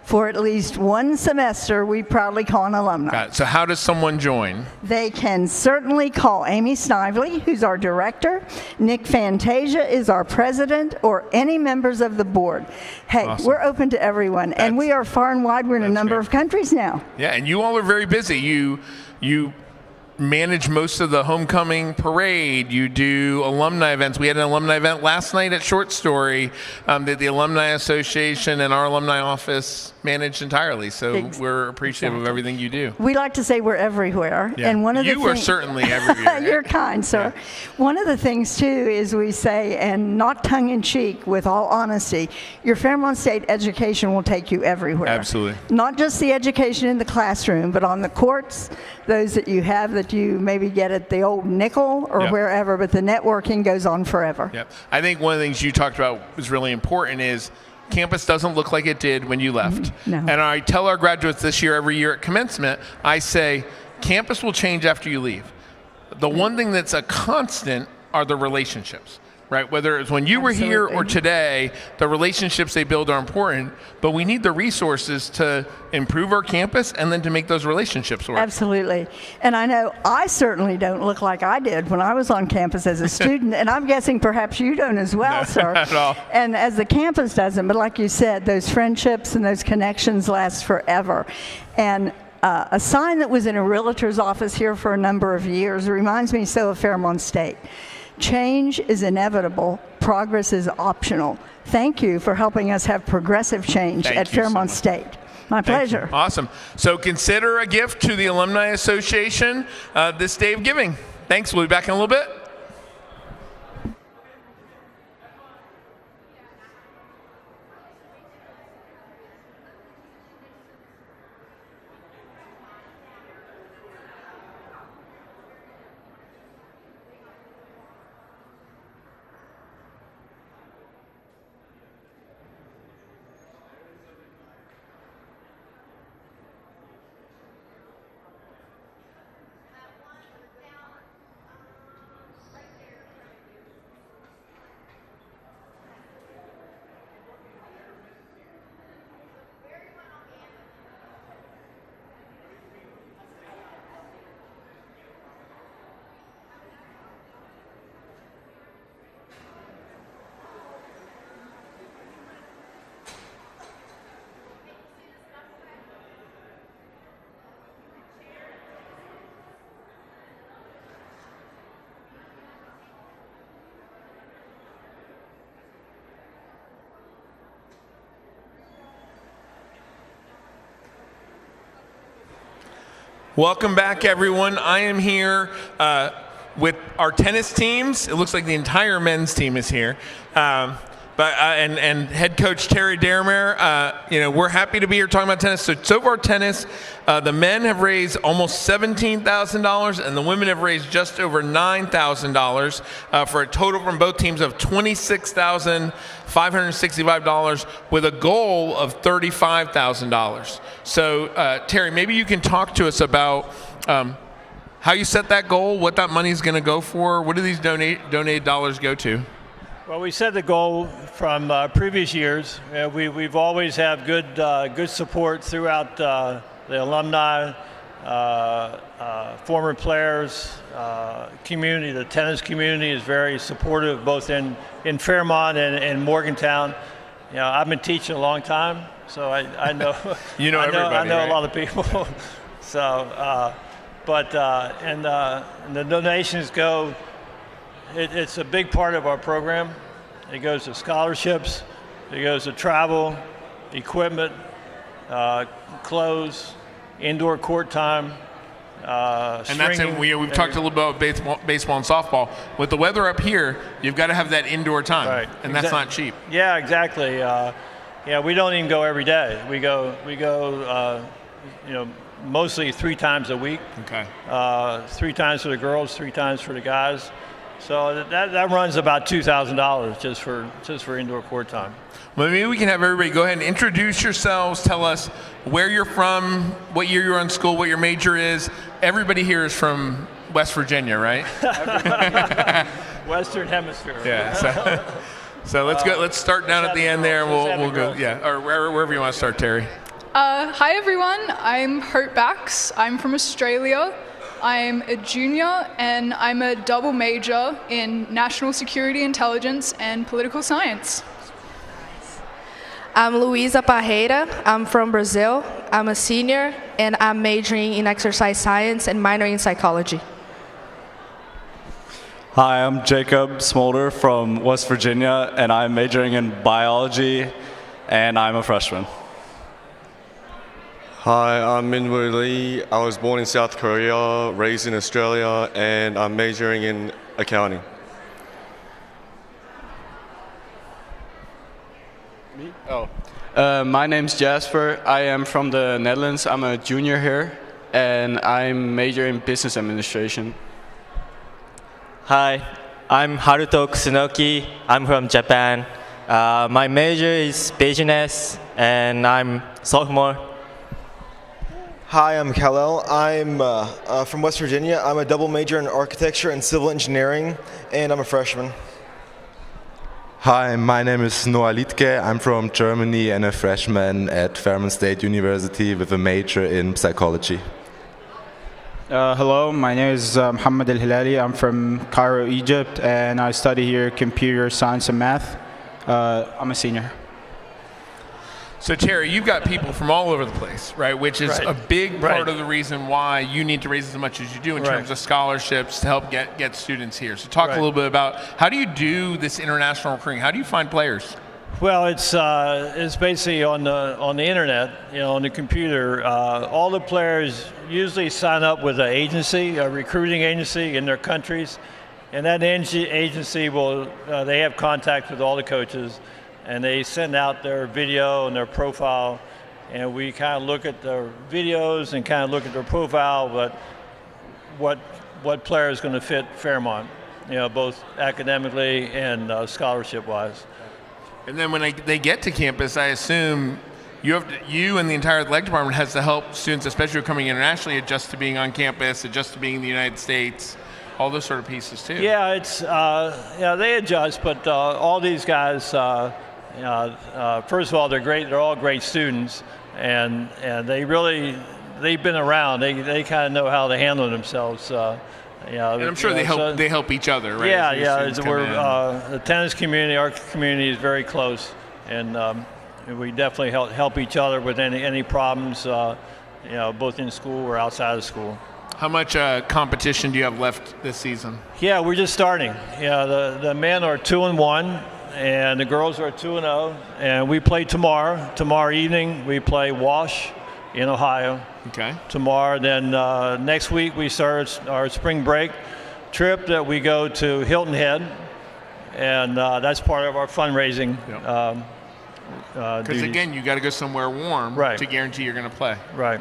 for at least one semester, we proudly call an alumni. Got it. So how does someone join? They can certainly call Amy Snively, who's our director. Nick Fantasia is our president, or any members of the board. Hey, we're open to everyone, and we are far and wide. We're in a number of countries now. Yeah, and you all are very busy. You manage most of the homecoming parade. You do alumni events. We had an alumni event last night at Short Story that the Alumni Association and our alumni office managed entirely. So we're appreciative of everything you do. We like to say we're everywhere. Yeah. And one of the you are certainly everywhere. You're kind, sir. Yeah. One of the things, too, is we say, and not tongue-in-cheek, with all honesty, your Fairmont State education will take you everywhere. Absolutely. Not just the education in the classroom, but on the courts, those that you have that you maybe get at the old nickel or wherever, but the networking goes on forever. Yeah. I think one of the things you talked about was really important is campus doesn't look like it did when you left. No. And I tell our graduates this year, every year at commencement, I say, campus will change after you leave. The one thing that's a constant are the relationships. Right? Whether it's when you were here or today, the relationships they build are important, but we need the resources to improve our campus and then to make those relationships work. Absolutely. And I know I certainly don't look like I did when I was on campus as a student, and I'm guessing perhaps you don't as well, No, sir. not at all. And as the campus doesn't, but like you said, those friendships and those connections last forever. And a sign that was in a realtor's office here for a number of years reminds me so of Fairmont State. Change is inevitable. Progress is optional. Thank you for helping us have progressive change at Fairmont State. My pleasure. Awesome. So consider a gift to the Alumni Association this Day of Giving. Thanks. We'll be back in a little bit. Welcome back, everyone. I am here with our tennis teams. It looks like the entire men's team is here. And head coach Terry Dermer, we're happy to be here talking about tennis. So far tennis, the men have raised almost $17,000 and the women have raised just over $9,000 for a total from both teams of $26,565 with a goal of $35,000. So Terry, maybe you can talk to us about how you set that goal, what that money is going to go for, what do these donated dollars go to? Well, we set the goal from previous years. We've always had good support throughout the alumni, former players, community. The tennis community is very supportive, both in Fairmont and Morgantown. I've been teaching a long time, so I know everybody. I know right? a lot of people. So, and the donations go. It's a big part of our program. It goes to scholarships, it goes to travel, equipment, clothes, indoor court time. And that's it. We've talked a little bit about baseball and softball. With the weather up here, you've got to have that indoor time, right. And that's not cheap. Yeah, exactly. We don't even go every day. We go. Mostly 3 times a week. Okay. 3 times for the girls, 3 times for the guys. So that runs about $2,000 just for indoor court time. Well, maybe we can have everybody go ahead and introduce yourselves. Tell us where you're from, what year you're in school, what your major is. Everybody here is from West Virginia, right? Western Hemisphere. Yeah. So let's go. Let's start down at the end there, and we'll go. Yeah, or wherever you want to start, Terry. Hi everyone, I'm Hope Bax. I'm from Australia. I'm a junior and I'm a double major in National Security Intelligence and Political Science. I'm Luisa Parreira. I'm from Brazil. I'm a senior and I'm majoring in exercise science and minoring in psychology. Hi, I'm Jacob Smolder from West Virginia and I'm majoring in biology and I'm a freshman. Hi, I'm Minwoo Lee. I was born in South Korea, raised in Australia, and I'm majoring in accounting. Me? Oh. My name's Jasper. I am from the Netherlands. I'm a junior here, and I'm majoring in business administration. Hi, I'm Haruto Kusunoki. I'm from Japan. My major is business, and I'm sophomore. Hi, I'm Kal-El. I'm from West Virginia. I'm a double major in architecture and civil engineering, and I'm a freshman. Hi, my name is Noah Liedtke. I'm from Germany and a freshman at Fairmont State University with a major in psychology. Hello, my name is Muhammad Al-Hilali. I'm from Cairo, Egypt, and I study here computer science and math. I'm a senior. So Terry, you've got people from all over the place, right? Which is a big part of the reason why you need to raise as much as you do in terms of scholarships to help get students here. So talk a little bit about how do you do this international recruiting? How do you find players? Well, it's basically on the internet, on the computer. All the players usually sign up with an agency, a recruiting agency in their countries, and that agency will they have contact with all the coaches. And they send out their video and their profile, and we kind of look at their videos and kind of look at their profile, but what player is going to fit Fairmont, both academically and scholarship-wise. And then when they get to campus, I assume you and the entire athletic department has to help students, especially who are coming internationally, adjust to being on campus, adjust to being in the United States. All those sort of pieces too. Yeah, it's they adjust, but all these guys. First of all, they're great. They're all great students, and they've been around. They kind of know how to handle themselves. And I'm sure they help each other, right? Yeah. The tennis community, our community is very close, and we definitely help each other with any problems, both in school or outside of school. How much competition do you have left this season? Yeah, we're just starting. The men are 2-1. And the girls are 2-0, and we play tomorrow. Tomorrow evening we play Wash, in Ohio. Okay. Tomorrow, then next week we start our spring break trip that we go to Hilton Head, and that's part of our fundraising. Because again, you got to go somewhere warm to guarantee you're going to play. Right.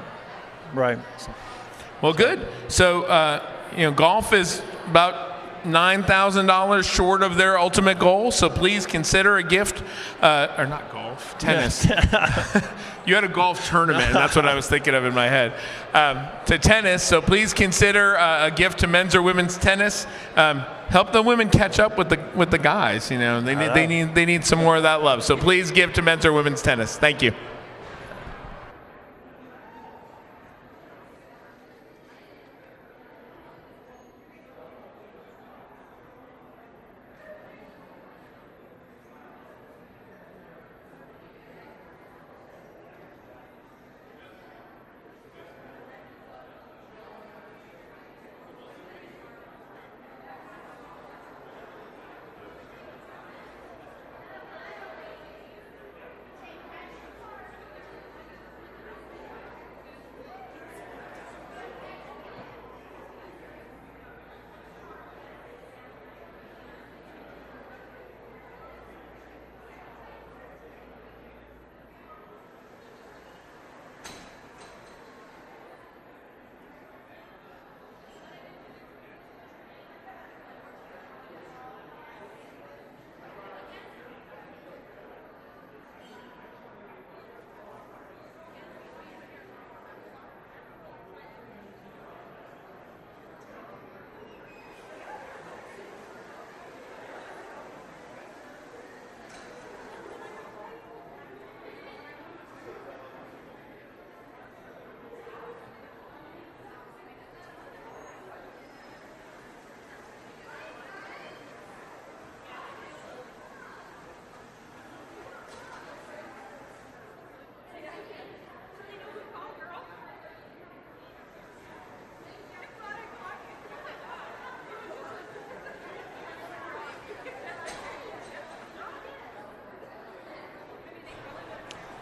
Well, good. So golf is about $9,000 short of their ultimate goal. So please consider a gift, or not golf, tennis. You had a golf tournament, and that's what I was thinking of in my head. To tennis. So please consider a gift to men's or women's tennis. Help the women catch up with the guys. They need some more of that love. So please give to men's or women's tennis. Thank you.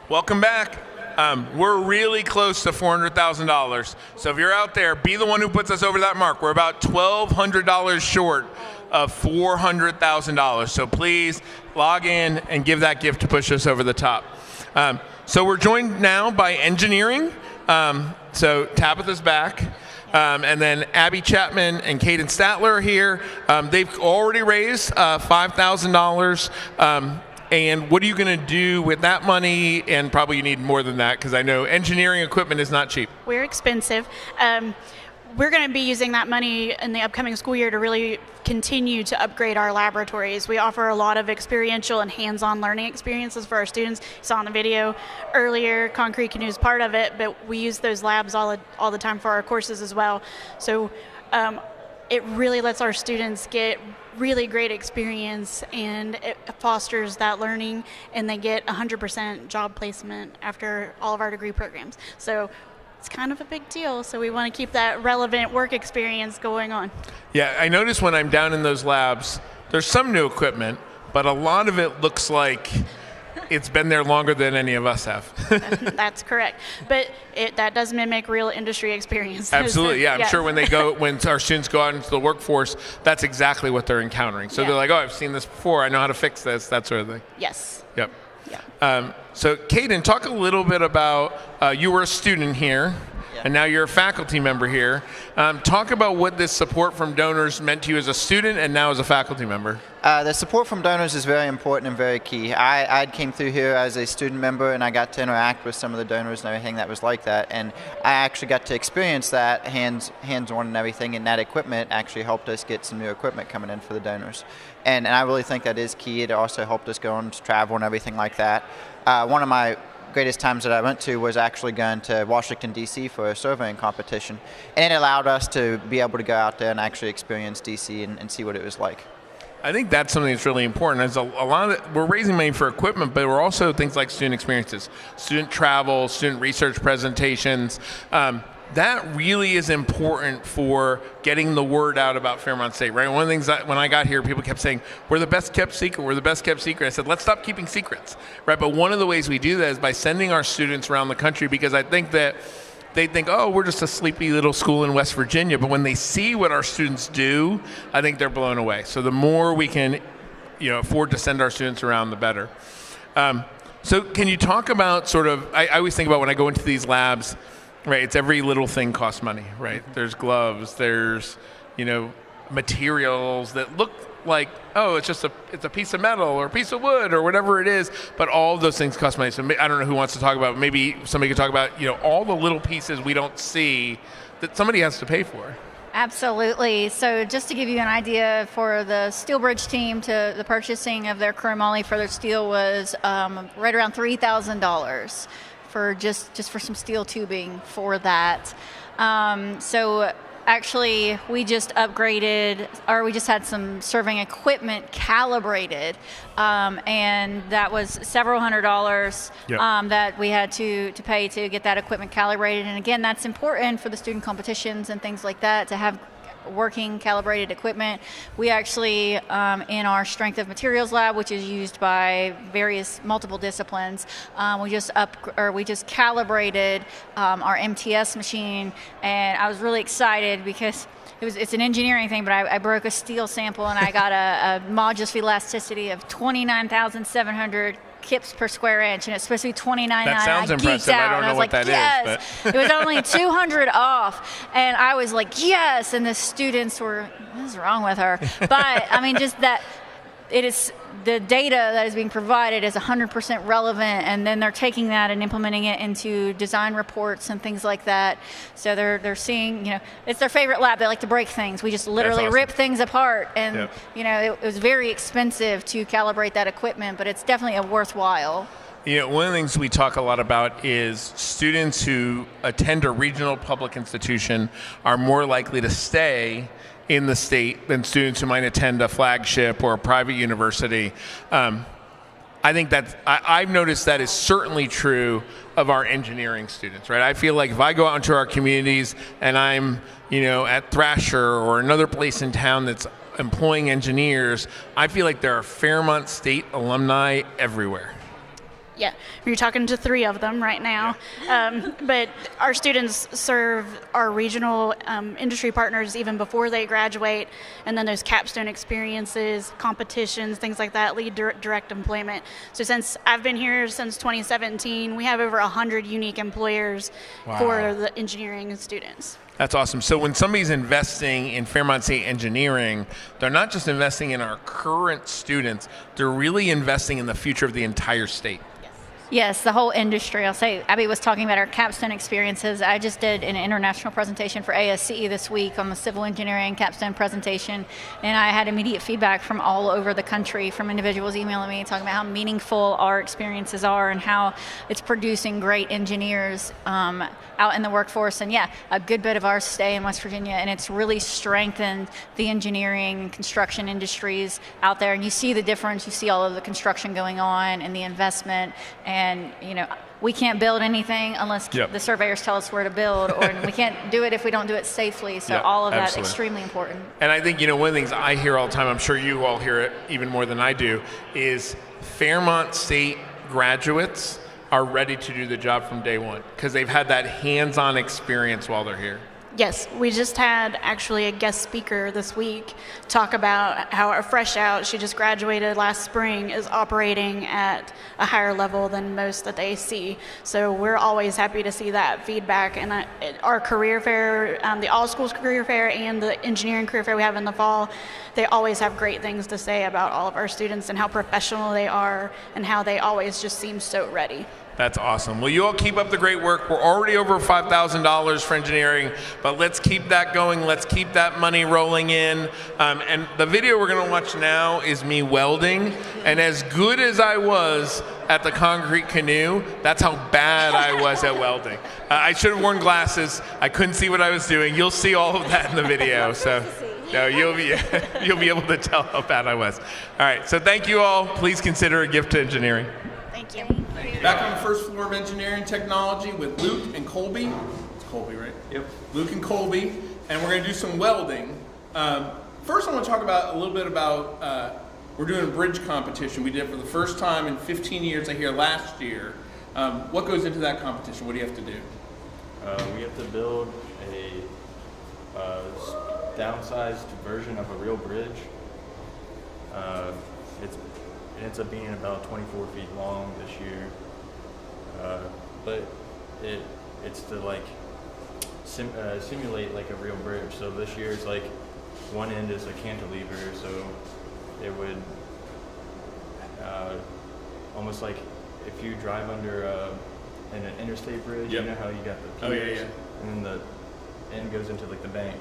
Welcome back. We're really close to $400,000. So if you're out there, be the one who puts us over that mark. We're about $1,200 short of $400,000. So please log in and give that gift to push us over the top. So we're joined now by engineering. So Tabitha's back. And then Abby Chapman and Caden Statler are here. They've already raised $5,000. And what are you going to do with that money? And probably you need more than that, because I know engineering equipment is not cheap. We're expensive. We're going to be using that money in the upcoming school year to really continue to upgrade our laboratories. We offer a lot of experiential and hands-on learning experiences for our students. You saw in the video earlier, Concrete Canoe is part of it, but we use those labs all the time for our courses as well. So it really lets our students get really great experience, and it fosters that learning, and they get 100% job placement after all of our degree programs. So it's kind of a big deal, so we want to keep that relevant work experience going on. Yeah, I notice when I'm down in those labs, there's some new equipment, but a lot of it looks like it's been there longer than any of us have. That's correct. But that does mimic real industry experience. Absolutely, yeah. I'm sure when our students go out into the workforce, that's exactly what they're encountering. So they're like, oh, I've seen this before. I know how to fix this, that sort of thing. Yes. Yep. Yeah. So Caden, talk a little bit about, you were a student here, and now you're a faculty member here. Talk about what this support from donors meant to you as a student and now as a faculty member. The support from donors is very important and very key. I came through here as a student member, and I got to interact with some of the donors and everything that was like that, and I actually got to experience that hands-on and everything, and that equipment actually helped us get some new equipment coming in for the donors. And I really think that is key. It also helped us go on to travel and everything like that. One of my greatest times that I went to was actually going to Washington, D.C. for a surveying competition, and it allowed us to be able to go out there and actually experience D.C. and see what it was like. I think that's something that's really important. There's a lot of we're raising money for equipment, but we're also things like student experiences, student travel, student research presentations. that really is important for getting the word out about Fairmont State, right? One of the things that when I got here, people kept saying, we're the best kept secret, we're the best kept secret. I said, let's stop keeping secrets, right? But one of the ways we do that is by sending our students around the country, because I think that they think, oh, we're just a sleepy little school in West Virginia. But when they see what our students do, I think they're blown away. So the more we can afford to send our students around, the better. So can you talk about sort of, I always think about when I go into these labs, right, it's every little thing costs money, right? There's gloves, there's, materials that look like, oh, it's a piece of metal or a piece of wood or whatever it is, but all of those things cost money. So I don't know who wants to talk about, maybe somebody could talk about, all the little pieces we don't see that somebody has to pay for. Absolutely. So just to give you an idea, for the steel bridge team, to the purchasing of their chromoly for their steel was right around $3,000 for just for some steel tubing for that. So actually, we just upgraded, or we just had some serving equipment calibrated, and that was several $100s that we had to pay to get that equipment calibrated. And again, that's important for the student competitions and things like that, to have working calibrated equipment. We actually, in our strength of materials lab, which is used by multiple disciplines, we just calibrated our MTS machine, and I was really excited because it's an engineering thing, but I broke a steel sample and I got a modulus of elasticity of 29,700 kips per square inch, and it's supposed to be 29.9. That sounds impressive. I don't know what that is. But it was only 200 off, and I was like, yes. And the students were, what is wrong with her? But I mean, just that it is, the data that is being provided is 100% relevant, and then they're taking that and implementing it into design reports and things like that. So they're seeing, it's their favorite lab. They like to break things. We just literally rip things apart, and it was very expensive to calibrate that equipment, but it's definitely a worthwhile. One of the things we talk a lot about is students who attend a regional public institution are more likely to stay in the state than students who might attend a flagship or a private university. I think I've noticed that is certainly true of our engineering students, right? I feel like if I go out into our communities and I'm, at Thrasher or another place in town that's employing engineers, I feel like there are Fairmont State alumni everywhere. Yeah, you're talking to 3 of them right now. But our students serve our regional industry partners even before they graduate, and then those capstone experiences, competitions, things like that lead to direct employment. So since I've been here since 2017, we have over 100 unique employers for the engineering students. That's awesome. So when somebody's investing in Fairmont State engineering, they're not just investing in our current students, they're really investing in the future of the entire state. Yes, the whole industry. I'll say, Abby was talking about our capstone experiences. I just did an international presentation for ASCE this week on the civil engineering capstone presentation, and I had immediate feedback from all over the country, from individuals emailing me talking about how meaningful our experiences are and how it's producing great engineers out in the workforce. And yeah, a good bit of ours stay in West Virginia, and it's really strengthened the engineering construction industries out there. And you see the difference. You see all of the construction going on and the investment. And, we can't build anything unless the surveyors tell us where to build, or we can't do it if we don't do it safely. So all of that is extremely important. And I think, one of the things I hear all the time, I'm sure you all hear it even more than I do, is Fairmont State graduates are ready to do the job from day one because they've had that hands-on experience while they're here. Yes, we just had actually a guest speaker this week talk about how a fresh out, she just graduated last spring, is operating at a higher level than most that they see. So we're always happy to see that feedback. And our career fair, the all schools career fair and the engineering career fair we have in the fall, they always have great things to say about all of our students and how professional they are and how they always just seem so ready. That's awesome. Well, you all keep up the great work. We're already over $5,000 for engineering, but let's keep that going. Let's keep that money rolling in. And the video we're going to watch now is me welding. And as good as I was at the concrete canoe, that's how bad I was at welding. I should have worn glasses. I couldn't see what I was doing. You'll see all of that in the video. So no, you'll be able to tell how bad I was. All right. So thank you all. Please consider a gift to engineering. Thank you. Back on the first floor of engineering technology with Luke and Colby. Colby, right? Yep. Luke and Colby, and we're going to do some welding. First, I want to talk about a little bit about we're doing a bridge competition. We did it for the first time in 15 years. I hear last year. What goes into that competition? What do you have to do? We have to build a downsized version of a real bridge. It ends up being about 24 feet long this year, but it's to like simulate like a real bridge. So this year it's like one end is a cantilever, so it would almost like if you drive under an interstate bridge, you know how you got the piers, and then the end goes into like the bank.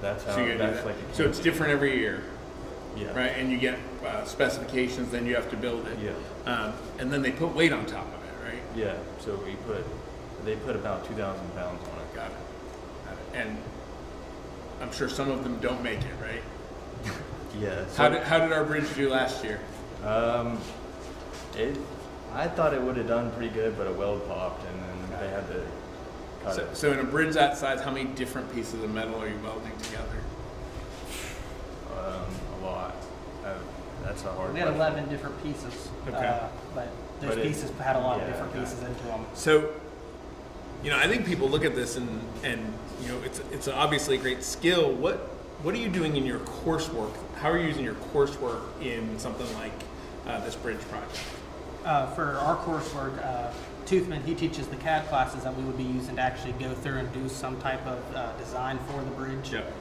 That's how. So, that's like. So it's different every year. Yeah. Right, and you get specifications, then you have to build it. Yeah. And then they put weight on top of it, right? Yeah. So they put about 2,000 pounds on it. Got it. And I'm sure some of them don't make it, right? Yeah. So how did our bridge do last year? I thought it would have done pretty good, but a weld popped, and then they had to cut it. So in a bridge that size, how many different pieces of metal are you welding together? A lot. That's a hard. We had 11 different pieces, but those pieces had a lot of different pieces into them. So, I think people look at this and it's obviously a great skill. What are you doing in your coursework? How are you using your coursework in something like this bridge project? For our coursework, Toothman, he teaches the CAD classes that we would be using to actually go through and do some type of design for the bridge. Yep.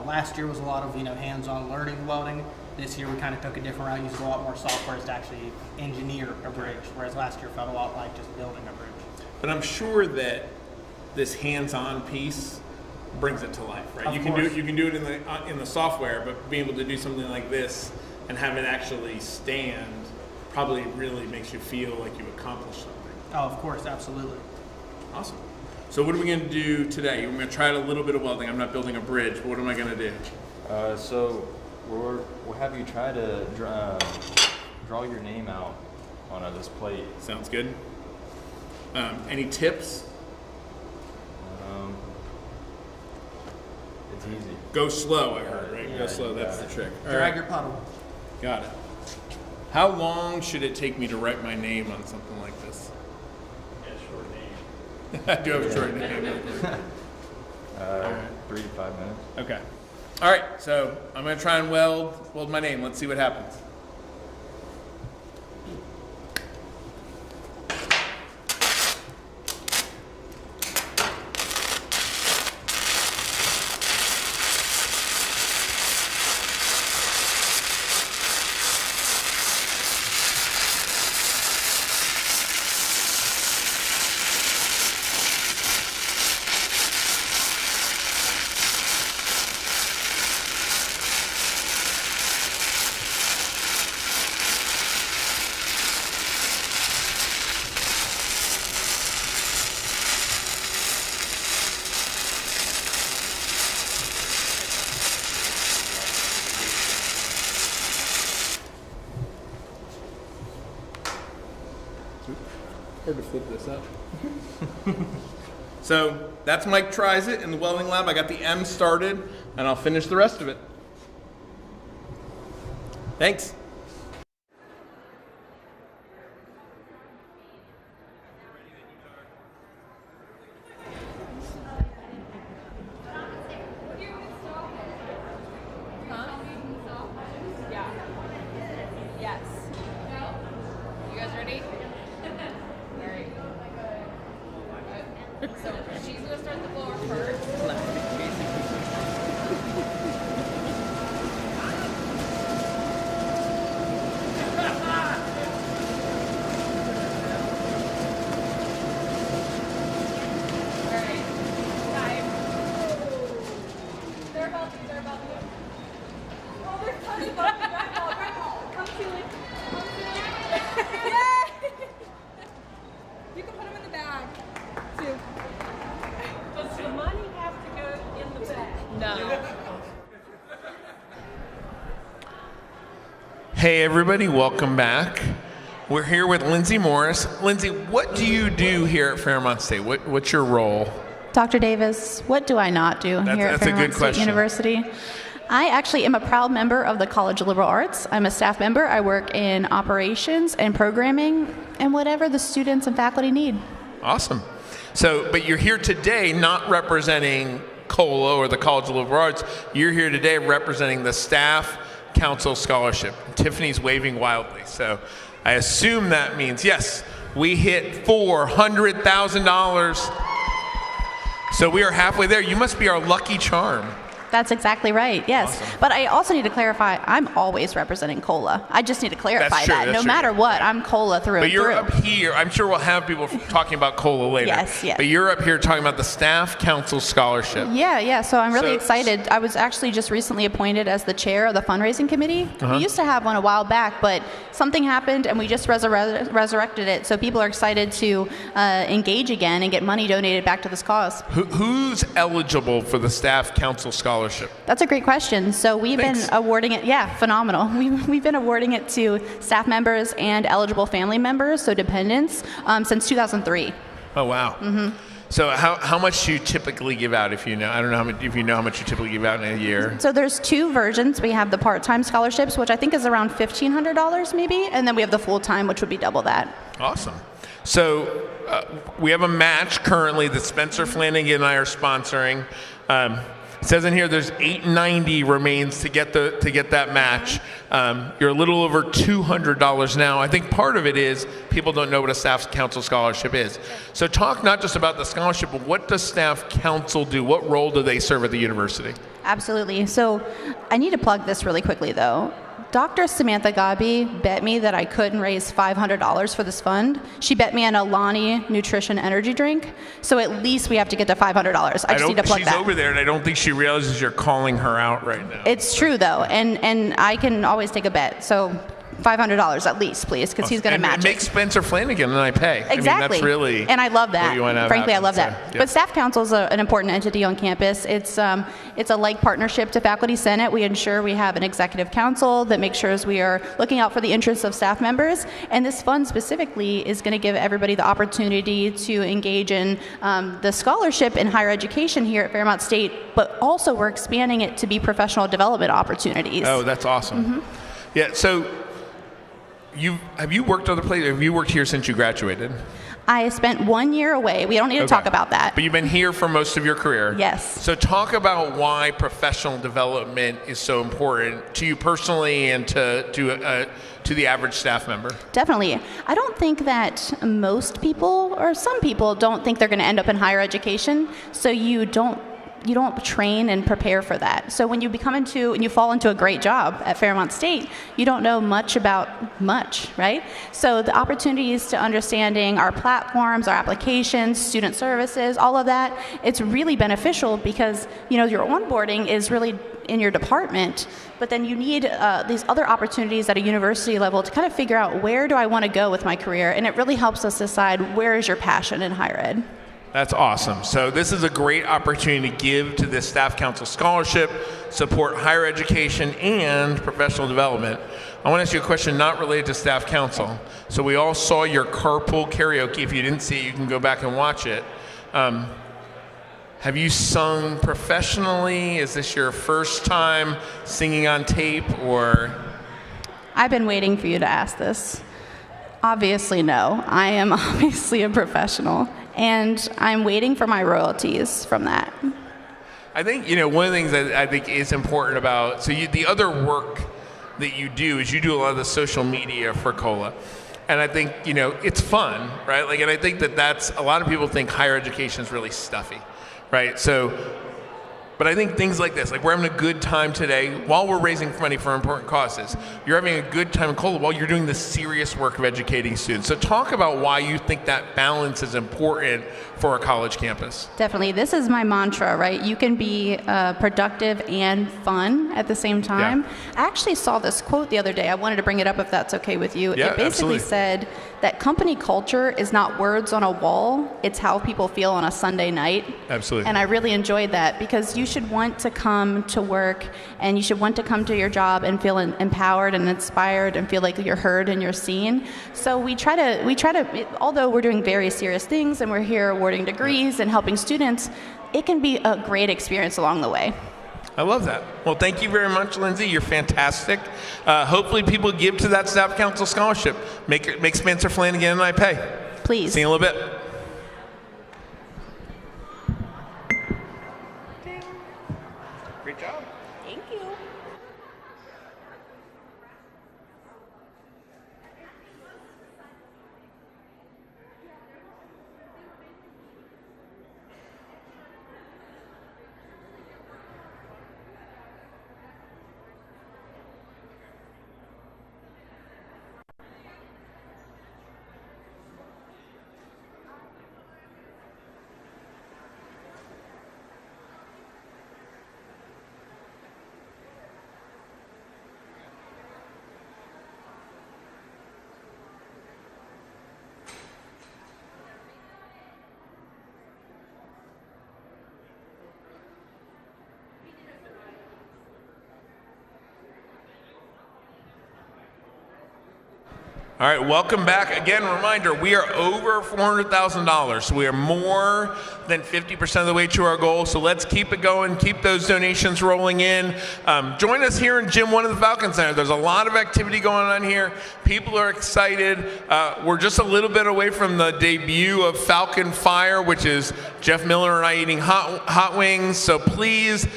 Last year was a lot of hands-on learning welding. This year we kind of took a different route, used a lot more software to actually engineer a bridge, whereas last year felt a lot like just building a bridge. But I'm sure that this hands-on piece brings it to life, right? You can do it in the software, but being able to do something like this and have it actually stand probably really makes you feel like you've accomplished something. Oh, of course, absolutely. Awesome. So what are we going to do today? We're going to try a little bit of welding. I'm not building a bridge, but what am I going to do? So we'll have you try to draw your name out on this plate. Sounds good. Any tips? It's easy. Go slow, I heard, right? Go slow, that's the trick. Drag your puddle. Got it. How long should it take me to write my name on something like this? Short name. I do have a short name. 3 to 5 minutes. Okay. All right, so I'm going to try and weld my name. Let's see what happens. Hard to flip this up. So that's Mike tries it in the welding lab. I got the M started, and I'll finish the rest of it. Thanks. Yes. You guys ready? Alright. So she's gonna start the blower first. Alright. Time. They're about to. Oh, they're funny. Come to it. Yay! You can put them in the bag, too. Does the money have to go in the bag? No. Hey everybody, welcome back. We're here with Lindsay Morris. Lindsay, what do you do here at Fairmont State? What's your role? Dr. Davis, what do I not do here at Fairmont State University? I actually am a proud member of the College of Liberal Arts. I'm a staff member. I work in operations and programming and whatever the students and faculty need. Awesome. So, but you're here today not representing COLA or the College of Liberal Arts. You're here today representing the Staff Council Scholarship. Tiffany's waving wildly. So I assume that means, yes, we hit $400,000. So we are halfway there. You must be our lucky charm. That's exactly right, yes. Awesome. But I also need to clarify, I'm always representing COLA. I just need to clarify that. No matter what, I'm COLA through and through. But you're up here. I'm sure we'll have people talking about COLA later. Yes, yes. But you're up here talking about the Staff Council Scholarship. Yeah. So I'm really excited. I was actually just recently appointed as the chair of the fundraising committee. We used to have one a while back, but something happened and we just resurrected it. So people are excited to engage again and get money donated back to this cause. Who's eligible for the Staff Council Scholarship? That's a great question. So we've been awarding it, phenomenal. We've been awarding it to staff members and eligible family members, so dependents, since 2003. Oh, wow. Mm-hmm. So how much do you typically give out, if you know? I don't know if you know how much you typically give out in a year. So there's two versions. We have the part-time scholarships, which I think is around $1,500 maybe, and then we have the full-time, which would be double that. Awesome. So we have a match currently that Spencer Flanagan and I are sponsoring. It says in here there's $890 remains to get that match. You're a little over $200 now. I think part of it is people don't know what a Staff Council Scholarship is. So talk not just about the scholarship, but what does Staff Council do? What role do they serve at the university? Absolutely. So I need to plug this really quickly, though. Dr. Samantha Gabi bet me that I couldn't raise $500 for this fund. She bet me an Alani Nutrition Energy drink. So at least we have to get to $500. I just need to plug that. She's over there, and I don't think she realizes you're calling her out right now. It's true, though, and I can always take a bet. So $500 at least, please, because he's going to match it. Make Spencer Flanagan and I pay. Exactly. I mean, that's really and I love that. what you want to have Frankly, happen, I love that. So, yeah. But Staff Council is an important entity on campus. It's a like partnership to Faculty Senate. We ensure we have an executive council that makes sure we are looking out for the interests of staff members. And this fund specifically is going to give everybody the opportunity to engage in the scholarship in higher education here at Fairmont State, but also we're expanding it to be professional development opportunities. Oh, that's awesome. Mm-hmm. Yeah, so have you worked other places? Have you worked here since you graduated? I spent 1 year away. We don't need to talk about that. But you've been here for most of your career. Yes. So talk about why professional development is so important to you personally and to the average staff member. Definitely. I don't think that most people, or some people, don't think they're going to end up in higher education. So you don't train and prepare for that. So when you fall into a great job at Fairmont State, you don't know much about much, right? So the opportunities to understanding our platforms, our applications, student services, all of that, it's really beneficial because, your onboarding is really in your department, but then you need these other opportunities at a university level to kind of figure out where do I want to go with my career, and it really helps us decide where is your passion in higher ed. That's awesome. So this is a great opportunity to give to this Staff Council Scholarship, support higher education and professional development. I want to ask you a question not related to Staff Council. So we all saw your carpool karaoke. If you didn't see it, you can go back and watch it. Have you sung professionally? Is this your first time singing on tape, or? I've been waiting for you to ask this. Obviously, no. I am obviously a professional. And I'm waiting for my royalties from that. I think, one of the things that I think is important about, the other work that you do is you do a lot of the social media for COLA. And I think, it's fun, right? And I think that's, a lot of people think higher education is really stuffy, right? But I think things like this, we're having a good time today while we're raising money for important causes. You're having a good time in COLA while you're doing the serious work of educating students. So talk about why you think that balance is important for a college campus. Definitely. This is my mantra, right? You can be productive and fun at the same time. Yeah. I actually saw this quote the other day. I wanted to bring it up if that's okay with you. Yeah, it basically said that company culture is not words on a wall, it's how people feel on a Sunday night. Absolutely. And I really enjoyed that because you should want to come to work, and you should want to come to your job and feel empowered and inspired and feel like you're heard and you're seen. So we try to, although we're doing very serious things and we're here awarding degrees and helping students, it can be a great experience along the way. I love that. Well, thank you very much, Lindsay. You're fantastic. Hopefully people give to that Staff Council Scholarship. Make Spencer Flanagan and I pay. Please. See you in a little bit. Great job. Thank you. All right, welcome back. Again, reminder, we are over $400,000. So we are more than 50% of the way to our goal. So let's keep it going, keep those donations rolling in. Join us here in Gym 1 of the Falcon Center. There's a lot of activity going on here. People are excited. We're just a little bit away from the debut of Falcon Fire, which is Jeff Miller and I eating hot wings. So please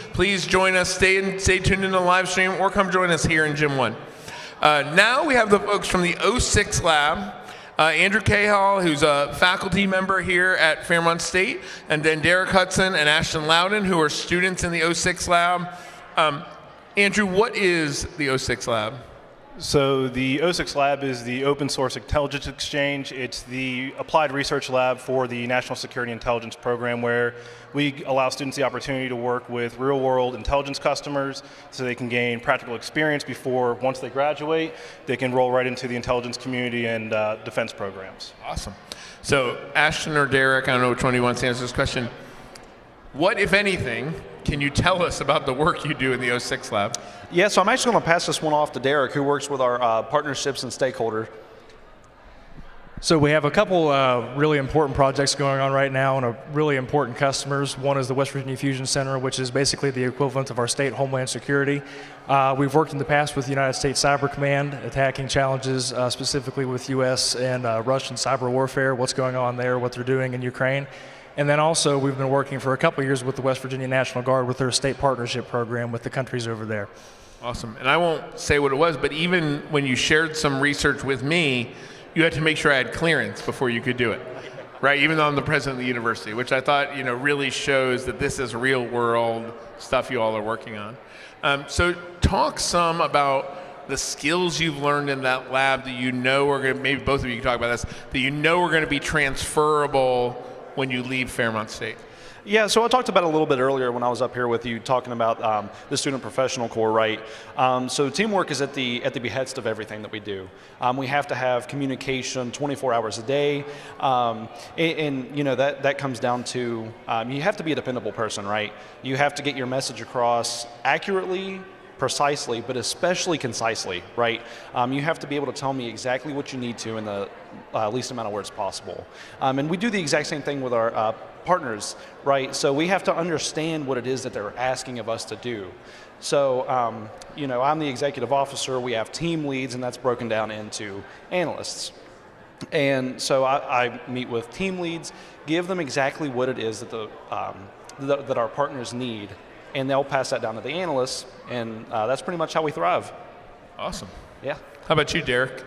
join us. Stay tuned in the live stream or come join us here in Gym 1. Now we have the folks from the 06 lab, Andrew Cahall, who's a faculty member here at Fairmont State, and then Derek Hudson and Ashton Loudon, who are students in the 06 lab. Andrew, what is the 06 lab? So the 06 lab is the open source intelligence exchange. It's the applied research lab for the National Security Intelligence Program, where we allow students the opportunity to work with real world intelligence customers so they can gain practical experience before, once they graduate, they can roll right into the intelligence community and defense programs. Awesome. So Ashton or Derek, I don't know which one of you wants to answer this question. What, if anything, can you tell us about the work you do in the 06 lab? Yeah, so I'm actually going to pass this one off to Derek, who works with our partnerships and stakeholders. So we have a couple really important projects going on right now and really important customers. One is the West Virginia Fusion Center, which is basically the equivalent of our state Homeland Security. We've worked in the past with the United States Cyber Command, attacking challenges specifically with U.S. and Russian cyber warfare, what's going on there, what they're doing in Ukraine. And then also we've been working for a couple years with the West Virginia National Guard with their state partnership program with the countries over there. Awesome. And I won't say what it was, but even when you shared some research with me, you had to make sure I had clearance before you could do it, right? Even though I'm the president of the university, which I thought, really shows that this is real world stuff you all are working on. So talk some about the skills you've learned in that lab that are going to, maybe both of you can talk about this, that are going to be transferable when you leave Fairmont State. Yeah, so I talked about it a little bit earlier when I was up here with you talking about the student professional corps, right? So teamwork is at the behest of everything that we do. We have to have communication 24 hours a day, and that comes down to you have to be a dependable person, right? You have to get your message across accurately, precisely, but especially concisely, right? You have to be able to tell me exactly what you need to in the least amount of words possible. And we do the exact same thing with our partners, right? So we have to understand what it is that they're asking of us to do. So, I'm the executive officer, we have team leads, and that's broken down into analysts. And so I meet with team leads, give them exactly what it is that that our partners need, and they'll pass that down to the analysts, and that's pretty much how we thrive. Awesome. Yeah. How about you, Derek?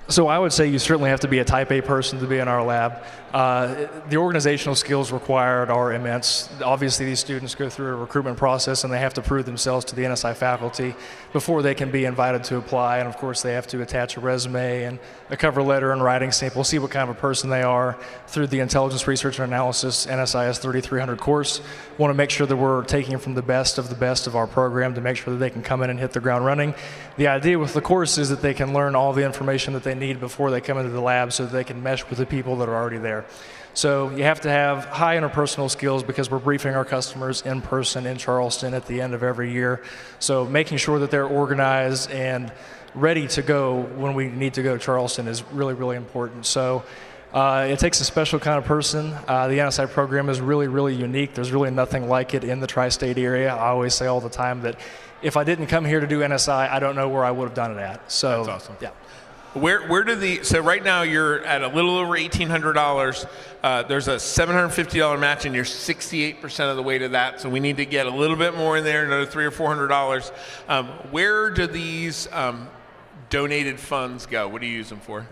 So I would say you certainly have to be a type A person to be in our lab. The organizational skills required are immense. Obviously, these students go through a recruitment process and they have to prove themselves to the NSI faculty before they can be invited to apply. And of course, they have to attach a resume and a cover letter and writing sample, see what kind of a person they are through the Intelligence Research and Analysis NSIS 3300 course. Want to make sure that we're taking from the best of our program to make sure that they can come in and hit the ground running. The idea with the course is that they can learn all the information that they need before they come into the lab so that they can mesh with the people that are already there. So you have to have high interpersonal skills because we're briefing our customers in person in Charleston at the end of every year. So making sure that they're organized and ready to go when we need to go to Charleston is really, really important. So it takes a special kind of person. The NSI program is really, really unique. There's really nothing like it in the tri-state area. I always say all the time that if I didn't come here to do NSI, I don't know where I would have done it at. So that's awesome. Yeah. Where do so right now you're at a little over $1,800. There's a $750 match, and you're 68% of the way to that. So we need to get a little bit more in there, another $300 or $400. Where do these donated funds go? What do you use them for?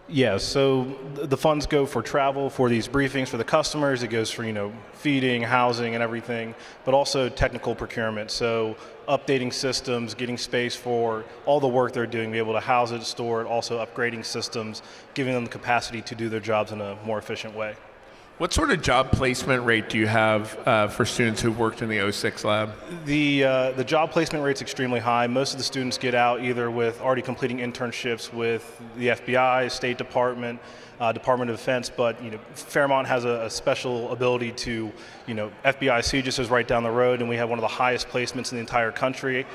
Yeah, so the funds go for travel, for these briefings for the customers. It goes for, feeding, housing, and everything, but also technical procurement. So updating systems, getting space for all the work they're doing, be able to house it, store it, also upgrading systems, giving them the capacity to do their jobs in a more efficient way. What sort of job placement rate do you have for students who've worked in the 06 lab? The job placement rate's extremely high. Most of the students get out either with already completing internships with the FBI, State Department, Department of Defense, but Fairmont has a special ability to, FBI just is right down the road, and we have one of the highest placements in the entire country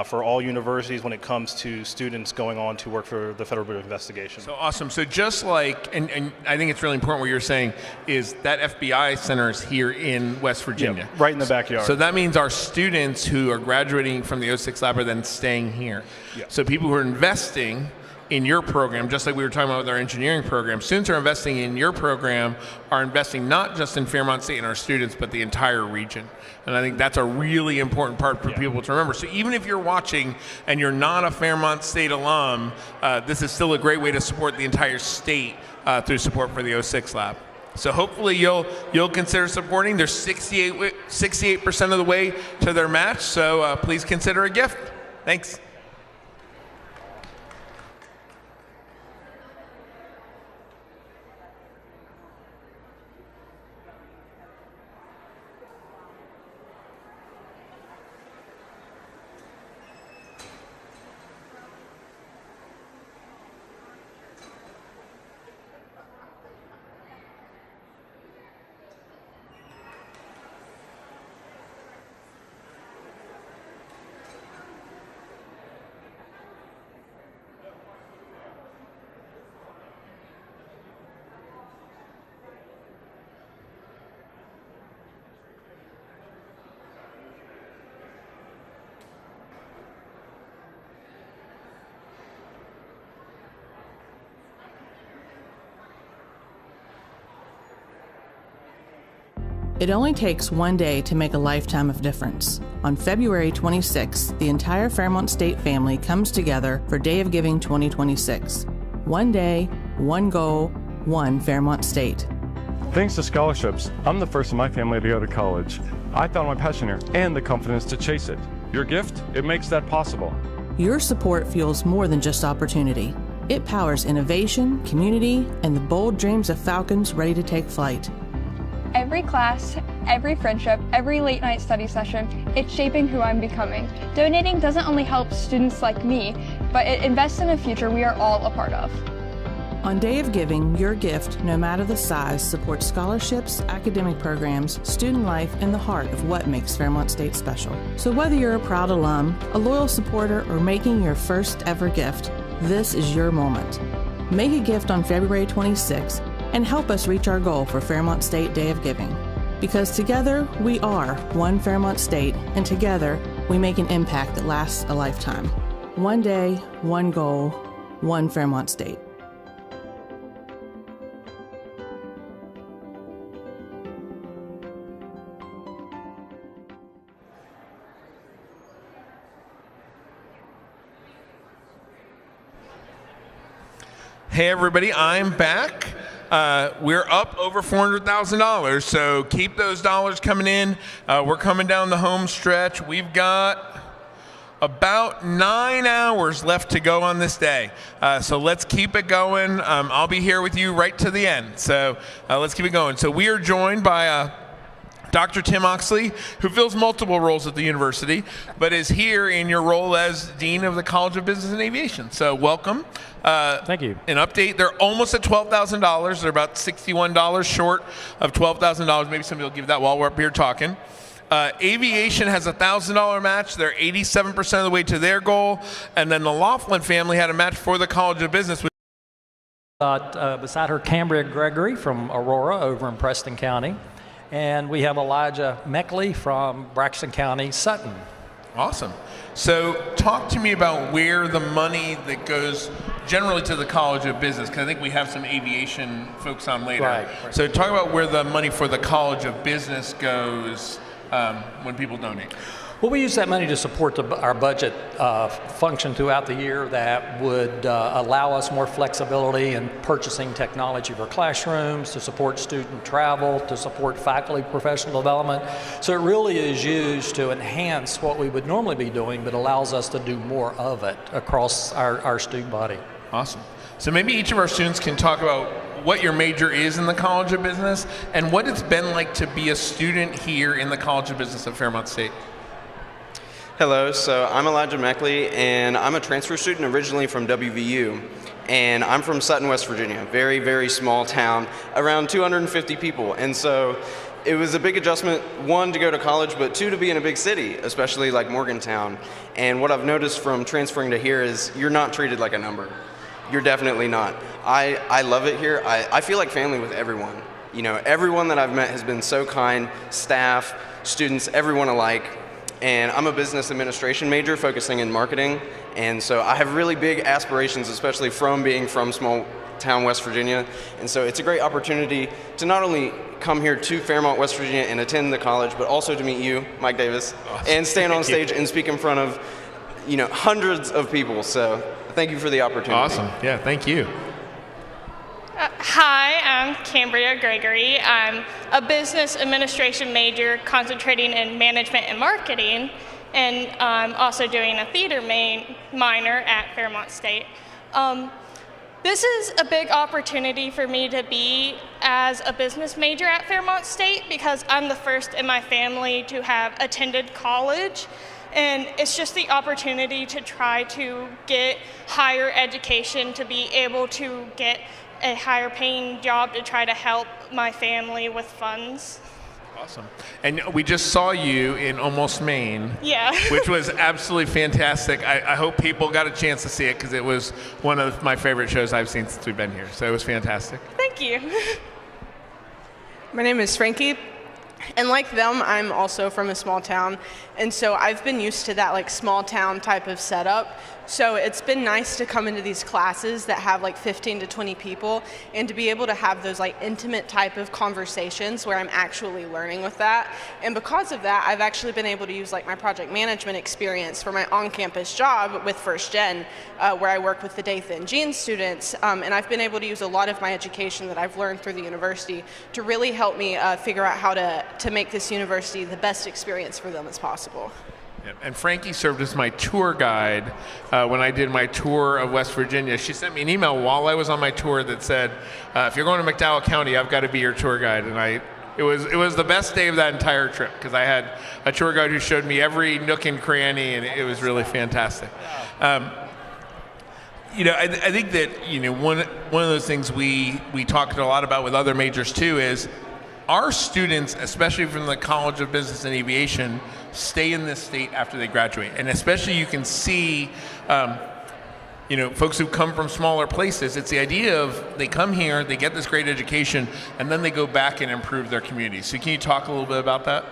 for all universities when it comes to students going on to work for the Federal Bureau of Investigation. So awesome. So just like, and I think it's really important what you're saying, is that FBI center is here in West Virginia. Yep, right in the backyard. So that means our students who are graduating from the 06 lab are then staying here. Yep. So people who are investing in your program, just like we were talking about with our engineering program, students who are investing in your program are investing not just in Fairmont State and our students, but the entire region. And I think that's a really important part for people to remember. So even if you're watching and you're not a Fairmont State alum, this is still a great way to support the entire state through support for the 06 lab. So hopefully you'll consider supporting. They're 68% of the way to their match, so please consider a gift. Thanks. It only takes one day to make a lifetime of difference. On February 26th, the entire Fairmont State family comes together for Day of Giving 2026. One day, one goal, one Fairmont State. Thanks to scholarships, I'm the first in my family to go to college. I found my passion here and the confidence to chase it. Your gift, it makes that possible. Your support fuels more than just opportunity. It powers innovation, community, and the bold dreams of Falcons ready to take flight. Every class, every friendship, every late night study session, it's shaping who I'm becoming. Donating doesn't only help students like me, but it invests in a future we are all a part of. On Day of Giving, your gift, no matter the size, supports scholarships, academic programs, student life, and the heart of what makes Fairmont State special. So whether you're a proud alum, a loyal supporter, or making your first ever gift, this is your moment. Make a gift on February 26th and help us reach our goal for Fairmont State Day of Giving. Because together we are one Fairmont State, and together we make an impact that lasts a lifetime. One day, one goal, one Fairmont State. Hey everybody, I'm back. We're up over $400,000, so keep those dollars coming in. We're coming down the home stretch. We've got about 9 hours left to go on this day. So let's keep it going. I'll be here with you right to the end. So let's keep it going. So we are joined by Dr. Tim Oxley, who fills multiple roles at the university, but is here in your role as Dean of the College of Business and Aviation. So welcome. Thank you. An update, they're almost at $12,000. They're about $61 short of $12,000. Maybe somebody will give that while we're up here talking. Aviation has a $1,000 match. They're 87% of the way to their goal. And then the Laughlin family had a match for the College of Business. Beside her, Cambria Gregory from Aurora over in Preston County. And we have Elijah Meckley from Braxton County, Sutton. Awesome. So talk to me about where the money that goes generally to the College of Business, because I think we have some aviation folks on later. Right. So talk about where the money for the College of Business goes when people donate. Well, we use that money to support our budget function throughout the year that would allow us more flexibility in purchasing technology for classrooms, to support student travel, to support faculty professional development. So it really is used to enhance what we would normally be doing, but allows us to do more of it across our student body. Awesome. So maybe each of our students can talk about what your major is in the College of Business and what it's been like to be a student here in the College of Business at Fairmont State. Hello, so I'm Elijah Meckley, and I'm a transfer student originally from WVU, and I'm from Sutton, West Virginia, very, very small town, around 250 people, and so it was a big adjustment, one, to go to college, but two, to be in a big city, especially like Morgantown. And what I've noticed from transferring to here is you're not treated like a number. You're definitely not. I love it here. I feel like family with everyone. You know, everyone that I've met has been so kind, staff, students, everyone alike. And I'm a business administration major focusing in marketing, and so I have really big aspirations, especially from being from small town West Virginia. And so it's a great opportunity to not only come here to Fairmont, West Virginia and attend the college, but also to meet you, Mike Davis, and stand on stage and speak in front of, you know, hundreds of people. So thank you for the opportunity. Awesome. Yeah, thank you. Hi, I'm Cambria Gregory. I'm a business administration major concentrating in management and marketing, and I'm also doing a theater minor at Fairmont State. This is a big opportunity for me to be as a business major at Fairmont State because I'm the first in my family to have attended college. And it's just the opportunity to try to get higher education, to be able to get a higher paying job to try to help my family with funds. Awesome. And we just saw you in Almost Maine, Yeah. which was absolutely fantastic. I hope people got a chance to see it because it was one of my favorite shows I've seen since we've been here. So it was fantastic. Thank you. My name is Frankie, and like them, I'm also from a small town, and so I've been used to that like small town type of setup. So it's been nice to come into these classes that have like 15 to 20 people and to be able to have those like intimate type of conversations where I'm actually learning with that. And because of that, I've actually been able to use like my project management experience for my on-campus job with First Gen, where I work with the Dathan Gene students. And I've been able to use a lot of my education that I've learned through the university to really help me figure out how to make this university the best experience for them as possible. And Frankie served as my tour guide when I did my tour of West Virginia. She sent me an email while I was on my tour that said, if you're going to McDowell County, I've got to be your tour guide. And it was the best day of that entire trip because I had a tour guide who showed me every nook and cranny, and it was really fantastic. You know, I think that, you know, one of those things we talked a lot about with other majors too is our students, especially from the College of Business and Aviation, stay in this state after they graduate. And especially you can see, you know, folks who come from smaller places, it's the idea of they come here, they get this great education, and then they go back and improve their community. So can you talk a little bit about that?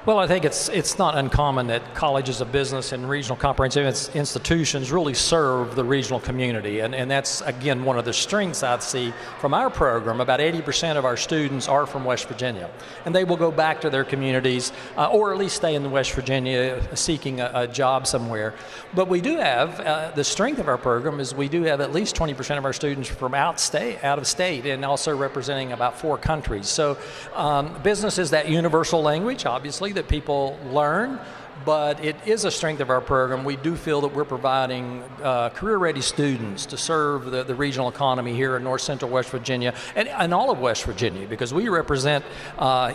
Well, I think it's not uncommon that colleges of business and regional comprehensive institutions really serve the regional community. And that's, again, one of the strengths I see from our program. About 80% of our students are from West Virginia. And they will go back to their communities or at least stay in West Virginia seeking a job somewhere. But we do have, the strength of our program is we do have at least 20% of our students from out of state and also representing about 4 countries. So business is that universal language, obviously, that people learn, but it is a strength of our program. We do feel that we're providing career-ready students to serve the regional economy here in North Central West Virginia and all of West Virginia, because we represent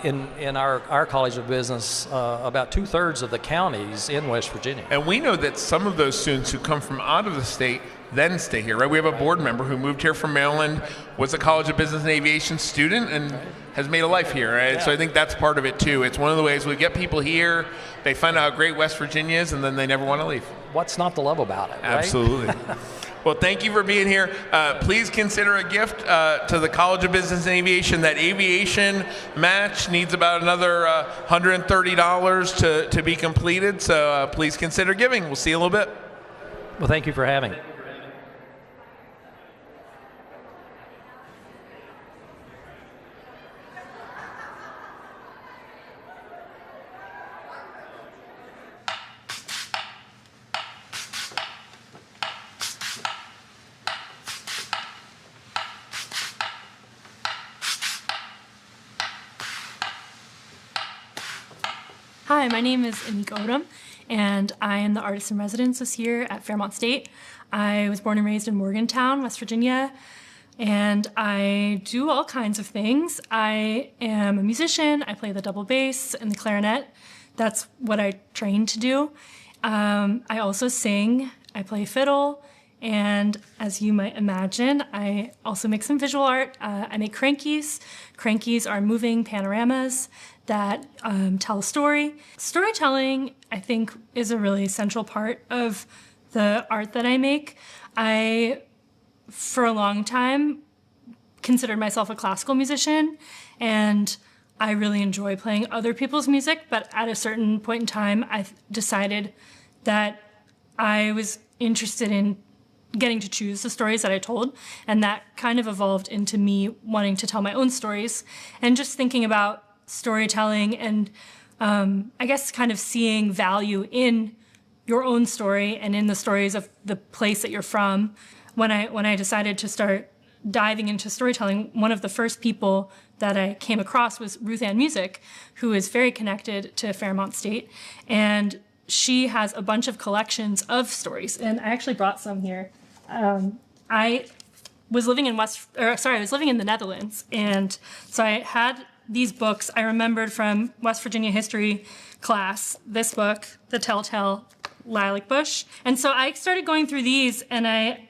in our College of Business about 2/3 of the counties in West Virginia. And we know that some of those students who come from out of the state then stay here, right? We have a board member who moved here from Maryland, was a College of Business and Aviation student, and has made a life here, right? Yeah. So I think that's part of it too. It's one of the ways we get people here, they find out how great West Virginia is, and then they never want to leave. What's not to love about it, right? Absolutely. Well, thank you for being here. Please consider a gift to the College of Business and Aviation. That aviation match needs about another $130 to be completed, so please consider giving. We'll see you in a little bit. Well, thank you for having me. Hi, my name is Anika Odom, and I am the artist in residence this year at Fairmont State. I was born and raised in Morgantown, West Virginia, and I do all kinds of things. I am a musician. I play the double bass and the clarinet. That's what I trained to do. I also sing. I play fiddle. And as you might imagine, I also make some visual art. I make crankies. Crankies are moving panoramas that tell a story. Storytelling, I think, is a really central part of the art that I make. I, for a long time, considered myself a classical musician, and I really enjoy playing other people's music, but at a certain point in time, I decided that I was interested in getting to choose the stories that I told, and that kind of evolved into me wanting to tell my own stories and just thinking about storytelling and I guess kind of seeing value in your own story and in the stories of the place that you're from. When I decided to start diving into storytelling, one of the first people that I came across was Ruth Ann Music, who is very connected to Fairmont State, and she has a bunch of collections of stories, and I actually brought some here. I was living in the Netherlands, and so I had these books I remembered from West Virginia history class. This book, The Telltale Lilac Bush, and so I started going through these, and I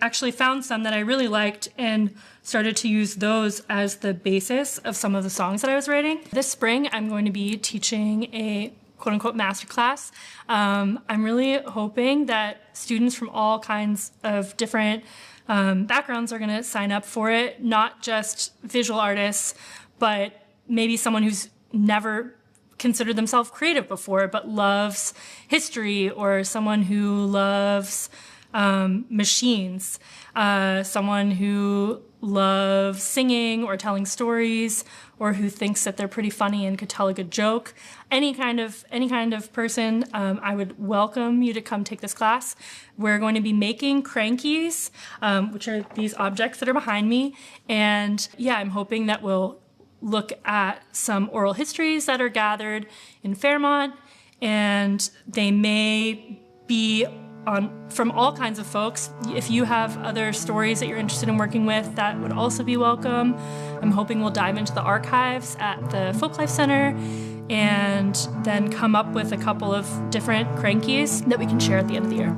actually found some that I really liked and started to use those as the basis of some of the songs that I was writing. This spring, I'm going to be teaching a quote-unquote masterclass. I'm really hoping that students from all kinds of different backgrounds are going to sign up for it, not just visual artists, but maybe someone who's never considered themselves creative before but loves history, or someone who loves machines, someone who loves singing or telling stories, or who thinks that they're pretty funny and could tell a good joke. Any kind of person, I would welcome you to come take this class. We're going to be making crankies, which are these objects that are behind me. And yeah, I'm hoping that we'll look at some oral histories that are gathered in Fairmont, and they may be from all kinds of folks. If you have other stories that you're interested in working with, that would also be welcome. I'm hoping we'll dive into the archives at the Folklife Center and then come up with a couple of different crankies that we can share at the end of the year.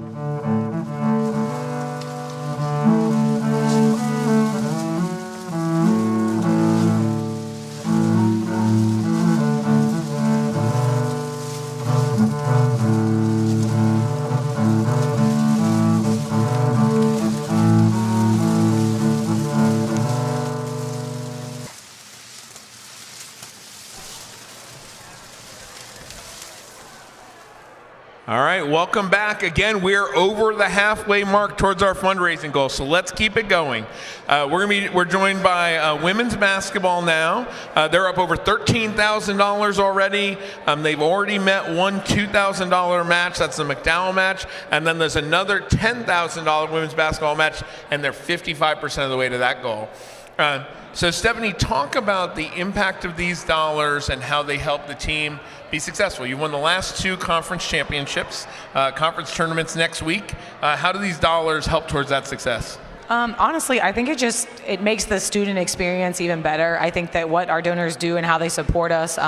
All right, welcome back. Again, we're over the halfway mark towards our fundraising goal, so let's keep it going. We're joined by women's basketball now. They're up over $13,000 already. They've already met one $2,000 match. That's the McDowell match, and then there's another $10,000 women's basketball match, and they're 55% of the way to that goal. So Stephanie, talk about the impact of these dollars and how they help the team be successful. You won the last 2 conference championships, conference tournaments next week. How do these dollars help towards that success? Honestly, I think it makes the student experience even better. I think that what our donors do and how they support us,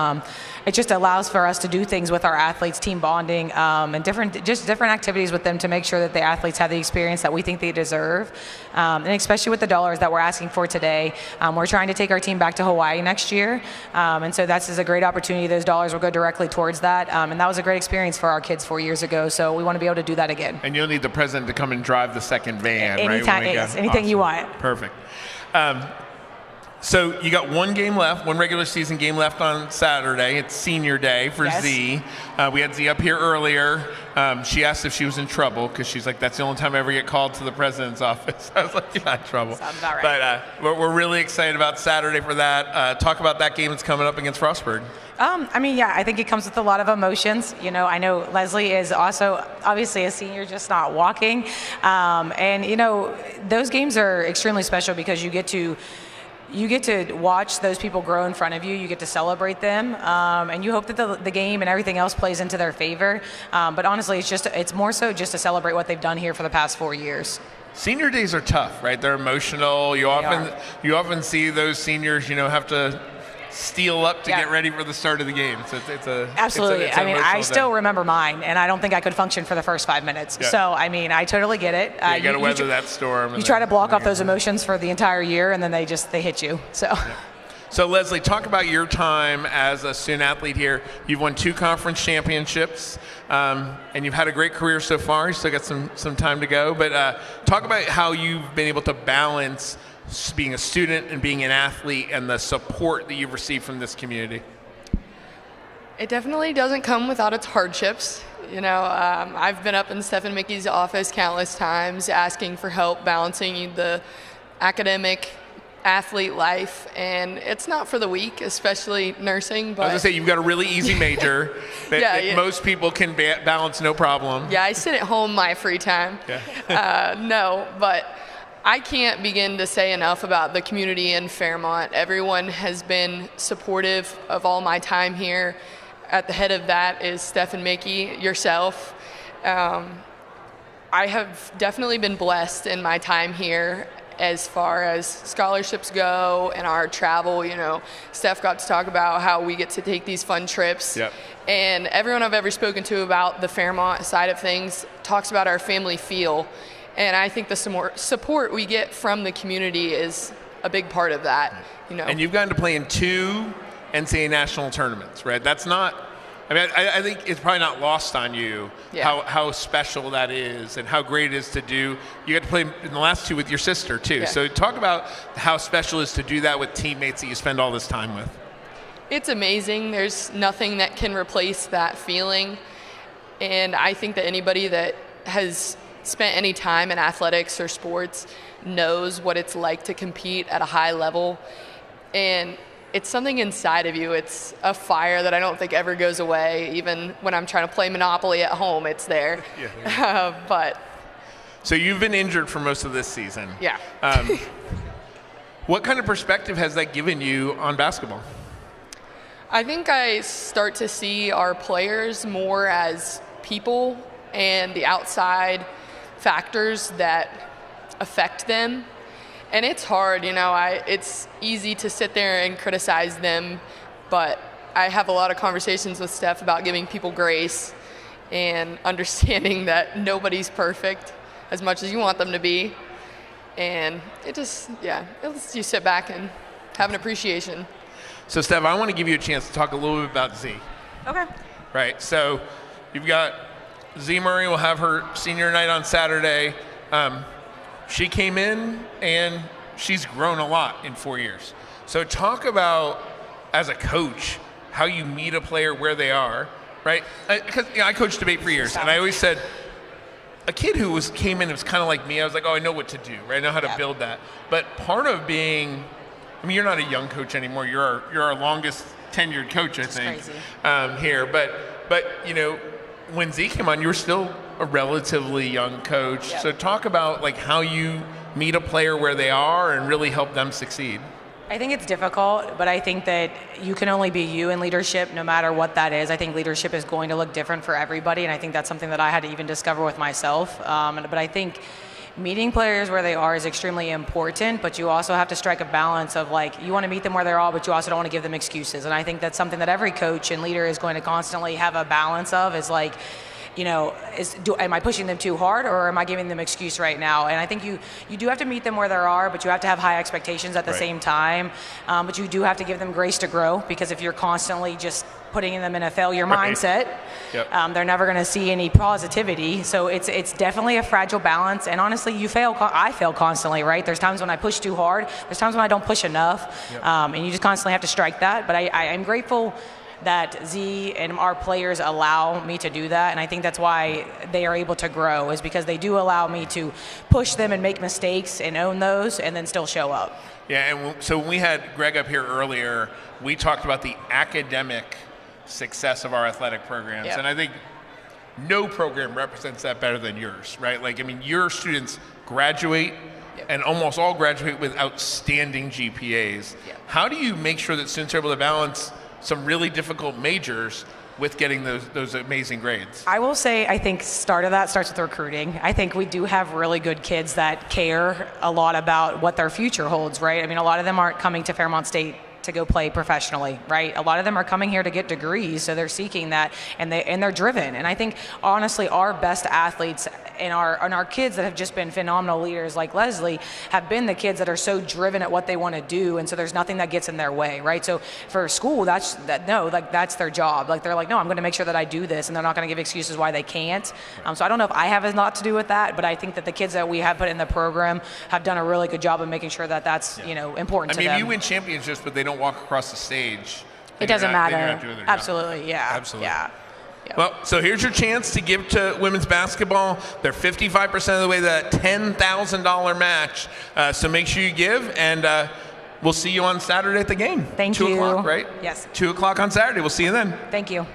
it just allows for us to do things with our athletes, team bonding, and different activities with them to make sure that the athletes have the experience that we think they deserve. And especially with the dollars that we're asking for today, we're trying to take our team back to Hawaii next year, and so that's just a great opportunity. Those dollars will go directly towards that, and that was a great experience for our kids 4 years ago. So we want to be able to do that again. And you'll need the president to come and drive the second van, anytime, right? yes, anything awesome. you want. Perfect. So you got one game left, one regular season game left on Saturday. It's senior day for Yes. Z. We had Z up here earlier. She asked if she was in trouble because she's like, that's the only time I ever get called to the president's office. I was like, you're not in trouble. Sounds about right. But we're really excited about Saturday for that. Talk about that game that's coming up against Frostburg. I think it comes with a lot of emotions. You know, I know Leslie is also obviously a senior, just not walking. Those games are extremely special because you get to watch those people grow in front of you. You get to celebrate them, and you hope that the game and everything else plays into their favor. But honestly, it's more so just to celebrate what they've done here for the past 4 years. Senior days are tough, right? They're emotional. You often see those seniors, have to steal up to get ready for the start of the game. Absolutely. I still remember mine, and I don't think I could function for the first 5 minutes. Yeah. So, I totally get it. You got to weather that storm. You try to block off those emotions for the entire year, and then they hit you. So. Yeah. So Leslie, talk about your time as a student athlete here. You've won 2 conference championships, and you've had a great career so far. You still got some time to go, but talk about how you've been able to balance being a student and being an athlete and the support that you've received from this community. It definitely doesn't come without its hardships. I've been up in Stephen Mickey's office countless times asking for help balancing the academic athlete life, and it's not for the weak, especially nursing. But I was going to say, you've got a really easy major that most people can balance no problem. Yeah, I sit at home my free time. Yeah. But I can't begin to say enough about the community in Fairmont. Everyone has been supportive of all my time here. At the head of that is Stephen Mickey, yourself. I have definitely been blessed in my time here as far as scholarships go and our travel. Steph got to talk about how we get to take these fun trips. Yep. And everyone I've ever spoken to about the Fairmont side of things talks about our family feel. And I think the support we get from the community is a big part of that. And you've gotten to play in 2 NCAA national tournaments, right? That's not, I think it's probably not lost on you how special that is and how great it is to do. You got to play in the last 2 with your sister too. Yeah. So talk about how special it is to do that with teammates that you spend all this time with. It's amazing. There's nothing that can replace that feeling. And I think that anybody that has spent any time in athletics or sports knows what it's like to compete at a high level, and it's something inside of you. It's a fire that I don't think ever goes away. Even when I'm trying to play Monopoly at home, it's there. Yeah. So you've been injured for most of this season. Yeah. What kind of perspective has that given you on basketball? I think I start to see our players more as people and the outside factors that affect them. And it's hard, it's easy to sit there and criticize them, but I have a lot of conversations with Steph about giving people grace and understanding that nobody's perfect as much as you want them to be. And it lets you sit back and have an appreciation. So Steph, I want to give you a chance to talk a little bit about Z. Okay. Right, so you've got Z Murray will have her senior night on Saturday. She came in and she's grown a lot in 4 years. So talk about, as a coach, how you meet a player where they are, right? Because I coached debate for years, and I always said, a kid who came in and was kind of like me, I was like, I know what to do, right? I know how to build that. But part of being, you're not a young coach anymore. You're our longest tenured coach, I think, here. But when Z came on, you were still a relatively young coach. Yep. So talk about how you meet a player where they are and really help them succeed? I think it's difficult, but I think that you can only be you in leadership, no matter what that is. I think leadership is going to look different for everybody, and I think that's something that I had to even discover with myself. But I think meeting players where they are is extremely important, but you also have to strike a balance of, like, you want to meet them where they are, but you also don't want to give them excuses. And I think that's something that every coach and leader is going to constantly have a balance of, is like, you know, am I pushing them too hard, or am I giving them excuse right now? And I think you do have to meet them where they are, but you have to have high expectations at the same time. But you do have to give them grace to grow, because if you're constantly just putting them in a failure mindset, they're never going to see any positivity. So it's definitely a fragile balance. And honestly, I fail constantly, right? There's times when I push too hard. There's times when I don't push enough. And you just constantly have to strike that. But I'm grateful that Z and our players allow me to do that, and I think that's why they are able to grow, is because they do allow me to push them and make mistakes and own those and then still show up. Yeah, and so when we had Greg up here earlier, we talked about the academic success of our athletic programs, and I think no program represents that better than yours, right? Like, I mean, your students graduate and almost all graduate with outstanding GPAs. How do you make sure that students are able to balance some really difficult majors with getting those amazing grades? I will say, I think starts with recruiting. I think we do have really good kids that care a lot about what their future holds, right? I mean, a lot of them aren't coming to Fairmont State to go play professionally, right? A lot of them are coming here to get degrees, so they're seeking that, and they're driven. And I think, honestly, our best athletes and our kids that have just been phenomenal leaders, like Leslie, have been the kids that are so driven at what they want to do, and so there's nothing that gets in their way, right? So for school, that's their job. Like, they're like, no, I'm going to make sure that I do this, and they're not going to give excuses why they can't. So I don't know if I have a lot to do with that, but I think that the kids that we have put in the program have done a really good job of making sure that that's important to them. I mean, you win championships, but they don't walk across the stage. It doesn't matter. Absolutely, Absolutely. Yeah. Well, so here's your chance to give to women's basketball. They're 55% of the way to that $10,000 match. So make sure you give, and we'll see you on Saturday at the game. Thank you. 2 o'clock, right? Yes. 2 o'clock on Saturday. We'll see you then. Thank you.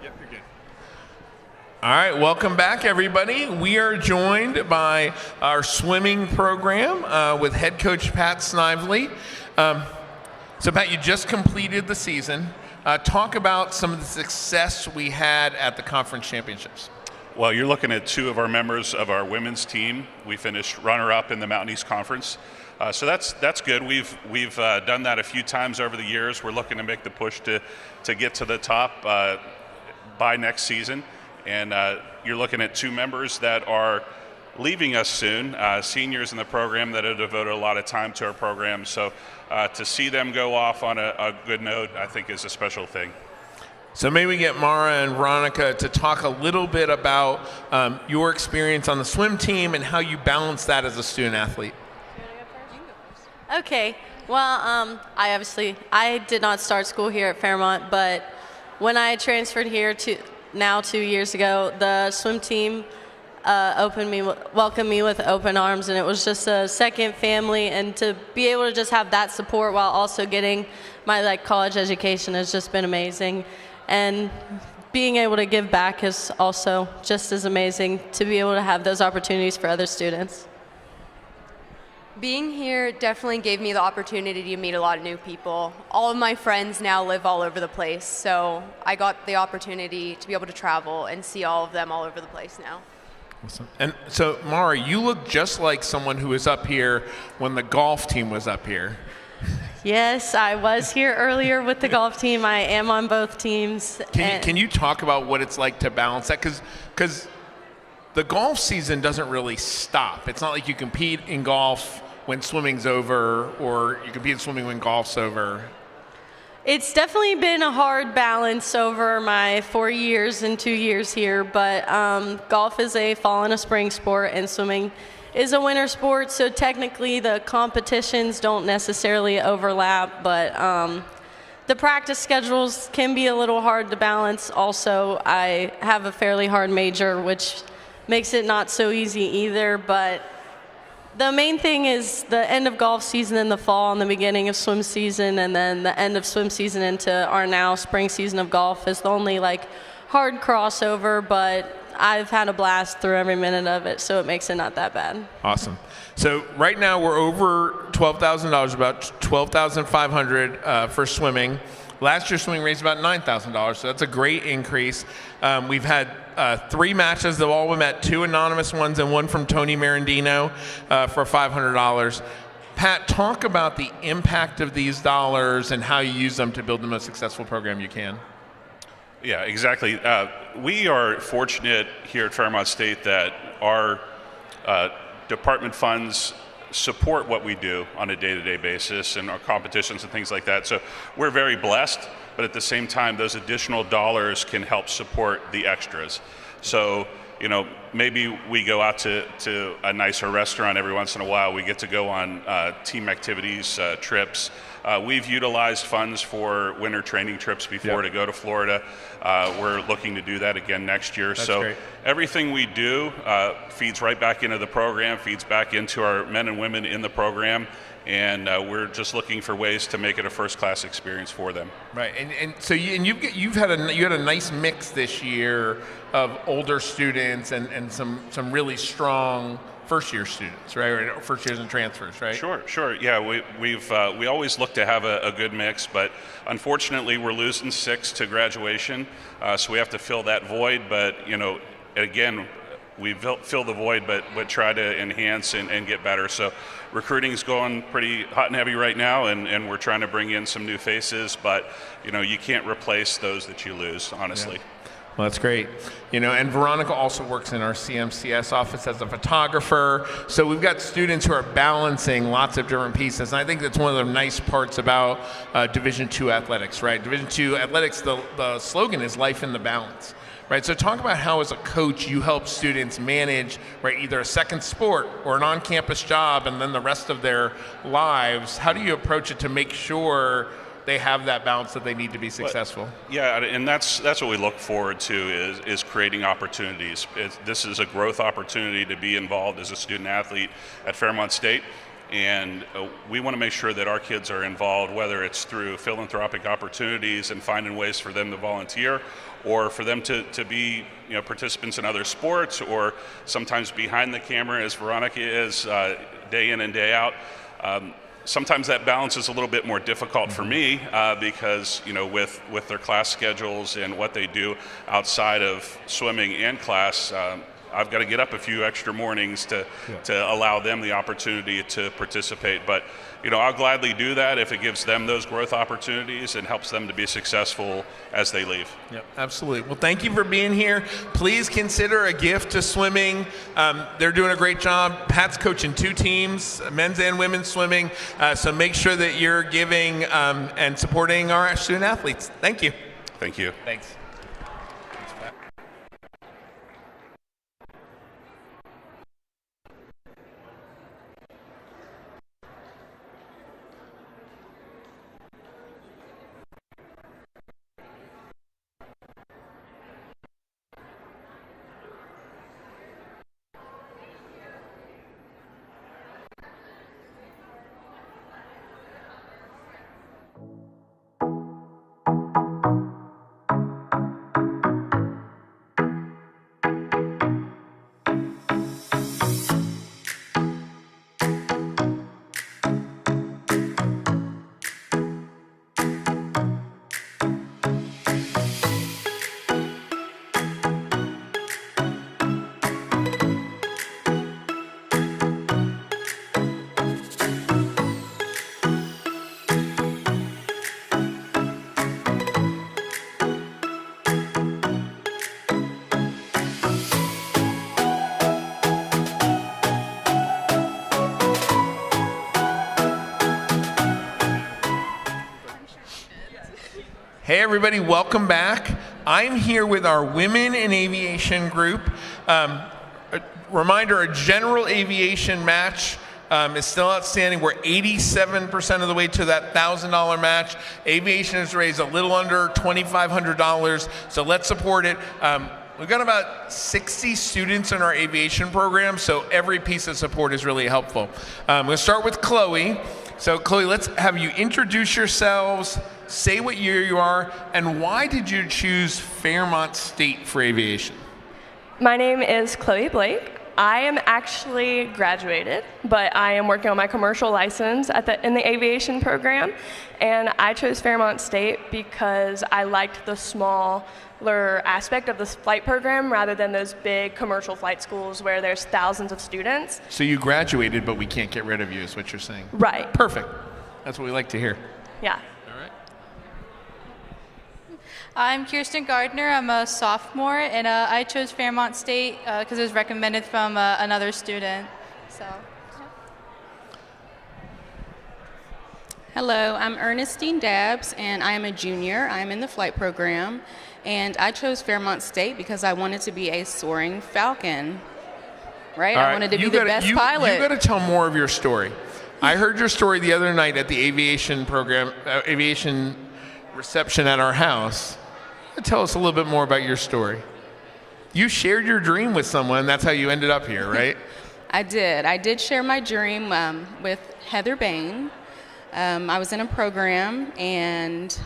Yep, you're good. All right, welcome back, everybody. We are joined by our swimming program with head coach Pat Snively. So, Pat, you just completed the season. Talk about some of the success we had at the conference championships. Well, you're looking at two of our members of our women's team. We finished runner-up in the Mountain East Conference. So that's good. We've done that a few times over the years. We're looking to make the push to get to the top by next season. And you're looking at two members that are leaving us soon, seniors in the program that have devoted a lot of time to our program. So to see them go off on a good note, I think is a special thing. So maybe we get Mara and Veronica to talk a little bit about your experience on the swim team and how you balance that as a student athlete. Okay, well, I did not start school here at Fairmont, but when I transferred here 2 years ago, the swim team welcomed me with open arms, and it was just a second family, and to be able to just have that support while also getting my college education has just been amazing. And being able to give back is also just as amazing, to be able to have those opportunities for other students. Being here definitely gave me the opportunity to meet a lot of new people. All of my friends now live all over the place, so I got the opportunity to be able to travel and see all of them all over the place now. Awesome. And so, Mara, you look just like someone who was up here when the golf team was up here. Yes, I was here earlier with the golf team. I am on both teams. Can you talk about what it's like to balance that? Because the golf season doesn't really stop. It's not like you compete in golf when swimming's over, or you compete in swimming when golf's over. It's definitely been a hard balance over my 4 years and 2 years here, but golf is a fall and a spring sport, and swimming is a winter sport, so technically the competitions don't necessarily overlap, but the practice schedules can be a little hard to balance. Also, I have a fairly hard major, which makes it not so easy either, but the main thing is the end of golf season in the fall and the beginning of swim season, and then the end of swim season into our now spring season of golf is the only hard crossover, but I've had a blast through every minute of it, so it makes it not that bad. Awesome. So right now we're over $12,000, about $12,500 for swimming. Last year swimming raised about $9,000, so that's a great increase. We've had 3 matches, they've all met, 2 anonymous ones and 1 from Tony Marandino for $500. Pat, talk about the impact of these dollars and how you use them to build the most successful program you can. Yeah, exactly. We are fortunate here at Fairmont State that our department funds support what we do on a day-to-day basis and our competitions and things like that. So we're very blessed, but at the same time, those additional dollars can help support the extras. So, maybe we go out to a nicer restaurant every once in a while. We get to go on team activities, trips. We've utilized funds for winter training trips before to go to Florida. We're looking to do that again next year. That's so great. Everything we do feeds right back into the program, feeds back into our men and women in the program, and we're just looking for ways to make it a first-class experience for them. Right, and so you had a nice mix this year of older students and some really strong first-year students, right? Or first years and transfers, right? Sure. Yeah, we always look to have a good mix, but unfortunately we're losing 6 to graduation, so we have to fill that void. But again, we fill the void, but try to enhance and get better. So recruiting's going pretty hot and heavy right now, and we're trying to bring in some new faces, but you can't replace those that you lose, honestly. Yeah. Well, that's great. And Veronica also works in our CMCS office as a photographer. So we've got students who are balancing lots of different pieces. And I think that's one of the nice parts about Division II athletics, right? Division II athletics, the slogan is life in the balance. Right, so talk about how, as a coach, you help students manage, right, either a second sport or an on-campus job and then the rest of their lives. How do you approach it to make sure they have that balance that they need to be successful? Yeah, and that's what we look forward to is creating opportunities. This is a growth opportunity to be involved as a student athlete at Fairmont State. And we want to make sure that our kids are involved, whether it's through philanthropic opportunities and finding ways for them to volunteer, or for them to be participants in other sports, or sometimes behind the camera, as Veronica is, day in and day out. Sometimes that balance is a little bit more difficult for me because with their class schedules and what they do outside of swimming and class, I've got to get up a few extra mornings to allow them the opportunity to participate. But I'll gladly do that if it gives them those growth opportunities and helps them to be successful as they leave. Yep, absolutely. Well, thank you for being here. Please consider a gift to swimming. They're doing a great job. Pat's coaching 2 teams, men's and women's swimming. So make sure that you're giving and supporting our student athletes. Thank you. Thank you. Thanks. Hey everybody, welcome back. I'm here with our Women in Aviation group. A reminder, a general aviation match is still outstanding. We're 87% of the way to that $1,000 match. Aviation has raised a little under $2,500, so let's support it. We've got about 60 students in our aviation program, so every piece of support is really helpful. I'm going to start with Chloe. So Chloe, let's have you introduce yourselves, say what year you are, and why did you choose Fairmont State for aviation? My name is Chloe Blake. I am actually graduated, but I am working on my commercial license in the aviation program, and I chose Fairmont State because I liked the smaller aspect of this flight program rather than those big commercial flight schools where there's thousands of students. So you graduated, but we can't get rid of you, is what you're saying. Right. Perfect. That's what we like to hear. Yeah. I'm Kirsten Gardner. I'm a sophomore, and I chose Fairmont State because it was recommended from another student. So. Hello, I'm Ernestine Dabbs, and I am a junior. I'm in the flight program, and I chose Fairmont State because I wanted to be a soaring falcon. Right? I wanted to be the best pilot. You got to tell more of your story. I heard your story the other night at the aviation program, aviation reception at our house. Tell us a little bit more about your story. You shared your dream with someone. That's how you ended up here, right? I did. I did share my dream with Heather Bain. I was in a program, and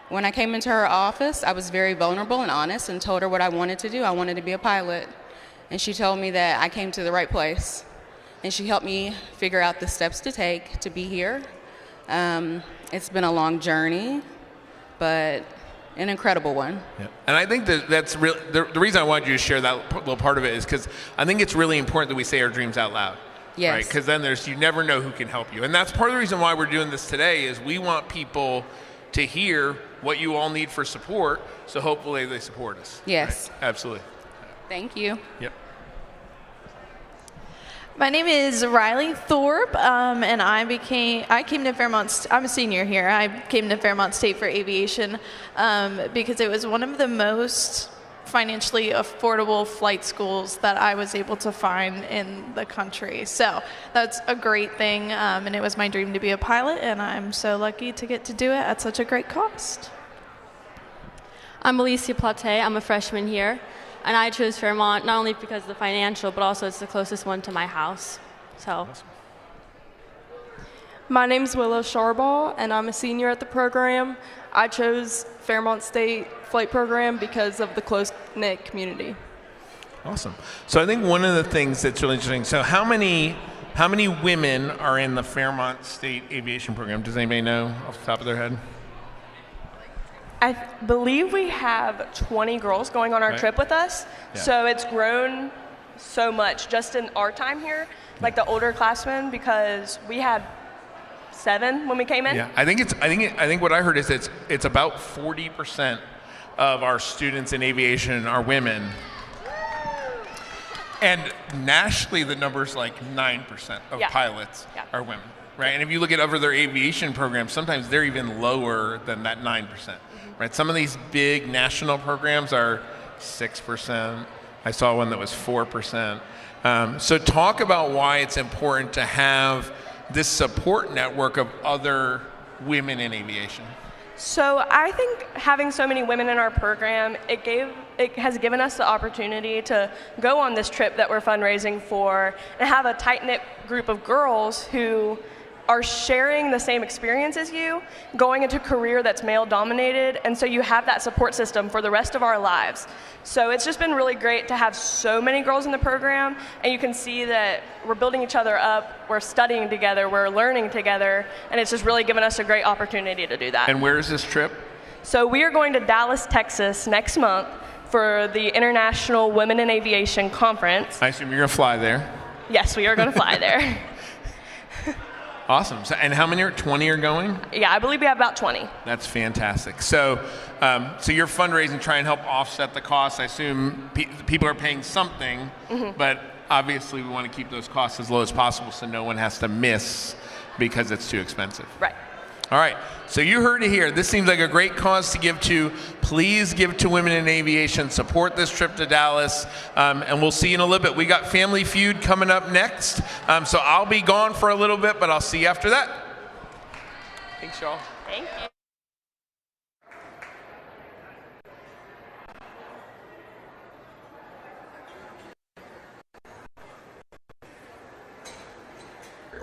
when I came into her office, I was very vulnerable and honest and told her what I wanted to do. I wanted to be a pilot. And she told me that I came to the right place. And she helped me figure out the steps to take to be here. It's been a long journey, but an incredible one. Yeah. And I think that's real. The reason I wanted you to share that little part of it is because I think it's really important that we say our dreams out loud. Yes. Right? Because then you never know who can help you. And that's part of the reason why we're doing this today is we want people to hear what you all need for support, so hopefully they support us. Yes. Right? Absolutely. Thank you. Yep. My name is Riley Thorpe, and I came to Fairmont. I'm a senior here. I came to Fairmont State for aviation because it was one of the most financially affordable flight schools that I was able to find in the country. So that's a great thing, and it was my dream to be a pilot, and I'm so lucky to get to do it at such a great cost. I'm Alicia Plate. I'm a freshman here. And I chose Fairmont not only because of the financial, but also it's the closest one to my house. So. My name's Willow Sharbaugh, and I'm a senior at the program. I chose Fairmont State Flight Program because of the close-knit community. Awesome. So I think one of the things that's really interesting, so how many women are in the Fairmont State Aviation Program? Does anybody know off the top of their head? I believe we have 20 girls going on our trip with us. Yeah. So it's grown so much just in our time here, like the older classmen, because we had 7 when we came in. Yeah, I think what I heard is it's about 40% of our students in aviation are women. And nationally, the number's like 9% of pilots are women, right? And if you look at other aviation programs, sometimes they're even lower than that 9%. Right, some of these big national programs are 6%. I saw one that was 4%. So talk about why it's important to have this support network of other women in aviation. So I think having so many women in our program, it has given us the opportunity to go on this trip that we're fundraising for and have a tight-knit group of girls who are sharing the same experience as you, going into a career that's male-dominated, and so you have that support system for the rest of our lives. So it's just been really great to have so many girls in the program, and you can see that we're building each other up, we're studying together, we're learning together, and it's just really given us a great opportunity to do that. And where is this trip? So we are going to Dallas, Texas next month for the International Women in Aviation Conference. I assume you're going to fly there. Yes, we are going to fly there. Awesome. So, and how many 20 are going? Yeah, I believe we have about 20. That's fantastic. So, so you're fundraising, try and help offset the costs. I assume people are paying something, but obviously we want to keep those costs as low as possible so no one has to miss because it's too expensive. Right. All right, so you heard it here. This seems like a great cause to give to. Please give to Women in Aviation. Support this trip to Dallas, and we'll see you in a little bit. We got Family Feud coming up next, so I'll be gone for a little bit, but I'll see you after that. Thanks, y'all. Thank you.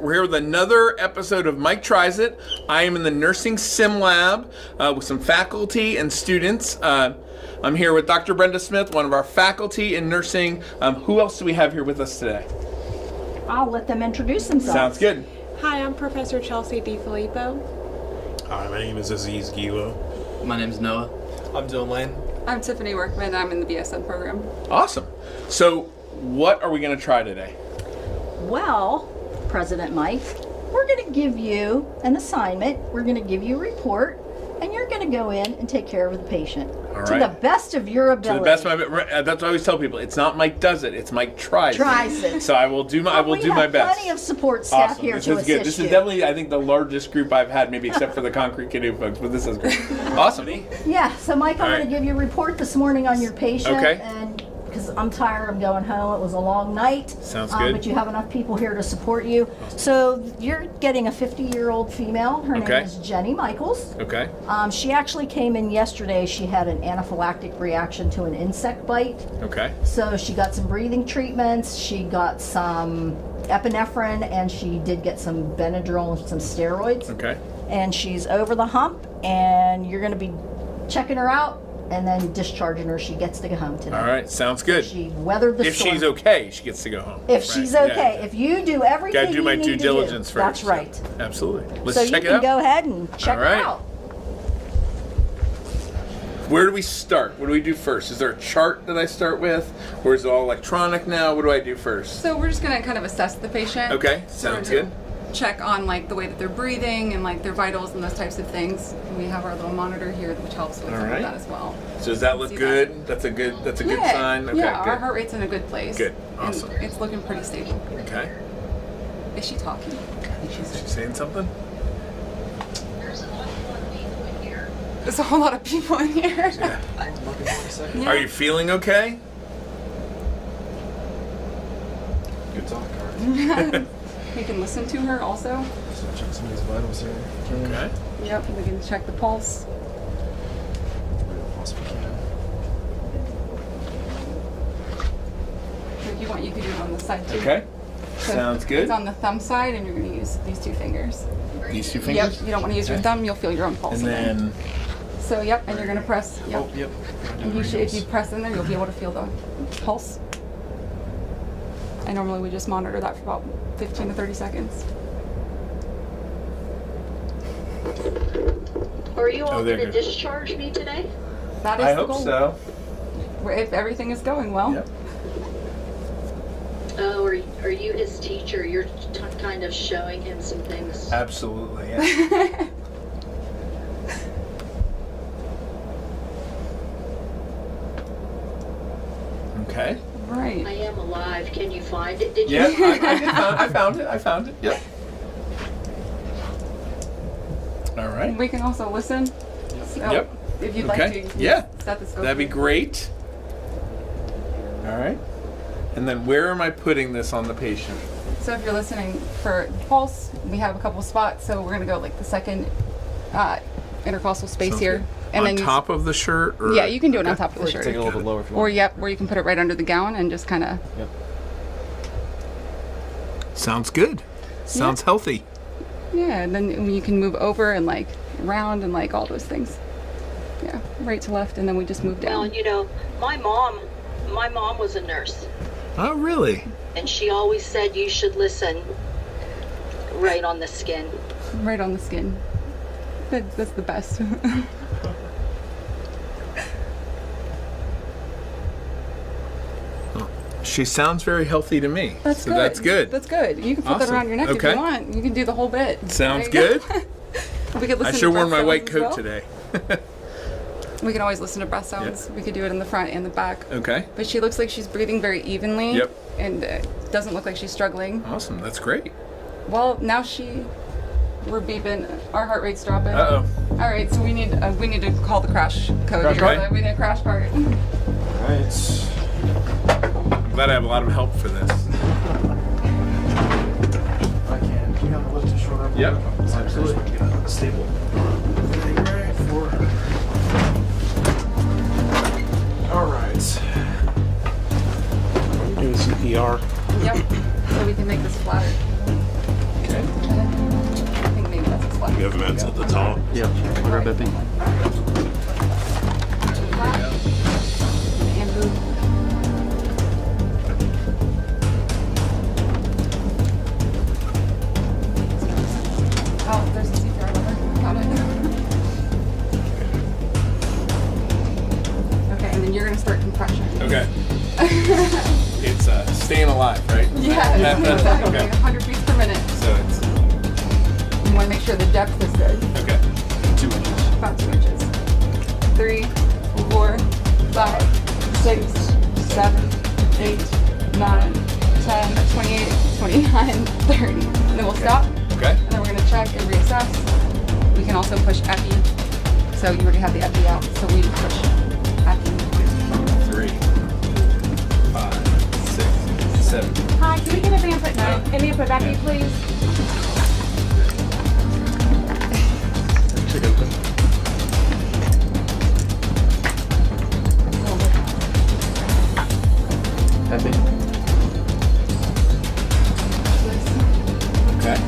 We're here with another episode of Mike Tries It. I am in the Nursing Sim Lab with some faculty and students. I'm here with Dr. Brenda Smith, one of our faculty in nursing. Who else do we have here with us today? I'll let them introduce themselves. Sounds good. Hi, I'm Professor Chelsea DiFilippo. Hi, my name is Aziz Gilo. My name is Noah. I'm Dylan Lane. I'm Tiffany Workman. I'm in the BSN program. Awesome. So what are we going to try today? Well, President Mike, we're going to give you an assignment. We're going to give you a report, and you're going to go in and take care of the patient to the best of your ability. To the best of my ability. That's what I always tell people. It's not Mike does it. It's Mike tries it. So I will do my best. We have plenty of support staff here to assist you. This is definitely, I think, the largest group I've had, maybe except for the Concrete Canoe folks. But this is great. Awesome. Yeah. So Mike, I'm going to give you a report this morning on your patient. Okay. And because I'm tired, I'm going home. It was a long night. Sounds good. But you have enough people here to support you. So you're getting a 50-year-old female. Her name is Jenny Michaels. Okay. She actually came in yesterday. She had an anaphylactic reaction to an insect bite. Okay. So she got some breathing treatments. She got some epinephrine, and she did get some Benadryl and some steroids. Okay. And she's over the hump, and you're going to be checking her out and then discharging her. She gets to go home today. All right, sounds good. She weathered the storm. If she's okay, she gets to go home. If she's okay. Yeah. If you do everything Gotta do my you due need to diligence do, first. That's right. Absolutely. Let's so check you it can out. go ahead and check All her right. out. Where do we start? What do we do first? Is there a chart that I start with? Or is it all electronic now? What do I do first? So we're just going to kind of assess the patient. Okay, sounds good. Check on like the way that they're breathing and like their vitals and those types of things. And we have our little monitor here, which helps with some of that as well. So does that look good? That's a good sign? Okay, yeah, good. our heart rate's in a good place. Good, awesome. And it's looking pretty stable. Okay. Is she talking? Is she saying something? There's a whole lot of people in here. Yeah. Are you feeling okay? Good talk. We can listen to her also. So check some of these vitals here. Okay. Yep, we can check the pulse. Pulse we can. If you want, you can do it on the side too. Okay. So sounds good. It's on the thumb side, and you're going to use these two fingers. These two fingers? Yep, you don't want to use your thumb, you'll feel your own pulse. And then... So, yep, and you're going to press. Yep. Oh, yep. And if you press in there, you'll be able to feel the pulse. And normally we just monitor that for about 15 to 30 seconds. Are you all they're going to good. discharge me today? That is I the hope goal. so. If everything is going well. Yep. Oh, are you his teacher? You're kind of showing him some things. Absolutely, yeah. Okay. Right. I am alive. Can you find it? Did you? Yeah, I found it. Yep. All right. We can also listen. So Yep. If you'd Okay. like to. Yeah. Stethoscope. That'd be great. All right. And then where am I putting this on the patient? So if you're listening for pulse, we have a couple spots. So we're going to go like the second intercostal space Sounds here. good. And on then top of the shirt? Or? Yeah, you can do it on Okay. top of the shirt. Take it a little bit lower if you Or want. where you can put it right under the gown and just kind of. Yep. Sounds good. Sounds healthy. Yeah, and then you can move over and like round and like all those things. Yeah, right to left, and then we just move down. Well, you know, my mom was a nurse, Oh, really? and she always said you should listen right on the skin. Right on the skin. That's the best. She sounds very healthy to me. That's so good. That's good. That's good. You can put that Awesome. around your neck if Okay. you want. You can do the whole bit. Sounds There you good. go. We could listen I to should wear breath my white sounds as coat well. today. We can always listen to breath sounds. We could do it in the front and the back. Okay. But she looks like she's breathing very evenly. Yep. And doesn't look like she's struggling. Awesome. That's great. Well, now she We're beeping. Our heart rate's dropping. Uh-oh. All right, so we need to call the crash code. Crash here. cart? We need a crash cart. All right. I'm glad I have a lot of help for this. I can. Do you have a lift to short up? Yep. Absolutely. Get a stable. All right. Doing CPR. Yep. So we can make this flatter. Okay. I think maybe that's a flatter. You have meds at the top. Yeah. Grab that thing. And move. Oh, there's a CPR lever. Got it. Okay, and then you're gonna start compression. Okay. It's staying alive, right? Yeah, it's Okay. 100 beats per minute. So it's You want to make sure the depth is good. okay. 2 inches. About 2 inches. 3, 4, 5, 6, 7, 8, 9, 10, 28, 29, 30. And then we'll stop. Okay. And then we're going to check and reassess. We can also push epi. So you already have the epi out. So we push epi. 3, 5, 6, 7. Hi, can we get a vamp at 9? And me put back in, please. Check open. Happy? Okay.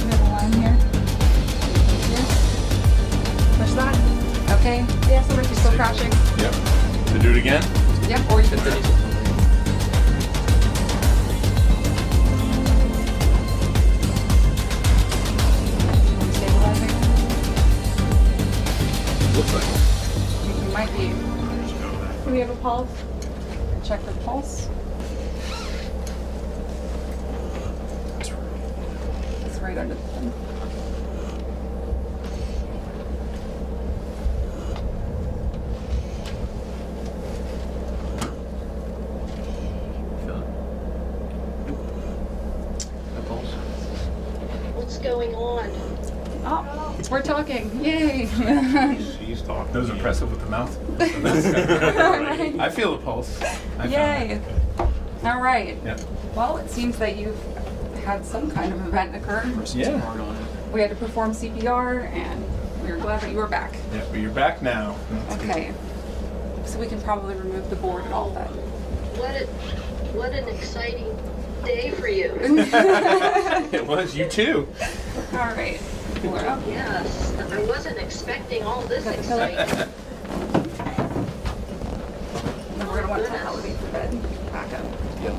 Middle line here. Push that. Okay. Yeah, so we're still crashing. Yep. So do it again? Yep, or you can finish it. Stabilizing. Looks like. You might be. Do we have a pulse? Check the pulse. It's right under the thumb. What's going on? Oh, we're talking. Yay! She's talking. That was impressive with the mouth. I feel the pulse. Yay! All right. Yep. Well, it seems that you've had some kind of event occur. Yeah. We had to perform CPR, and we were glad that you were back. Yeah, but you're back now. Okay. So we can probably remove the board and all that. What an exciting day for you. It was you too. All right. Laura. Yes, I wasn't expecting all this excitement. Then we're gonna want to elevate the bed back up. Yep.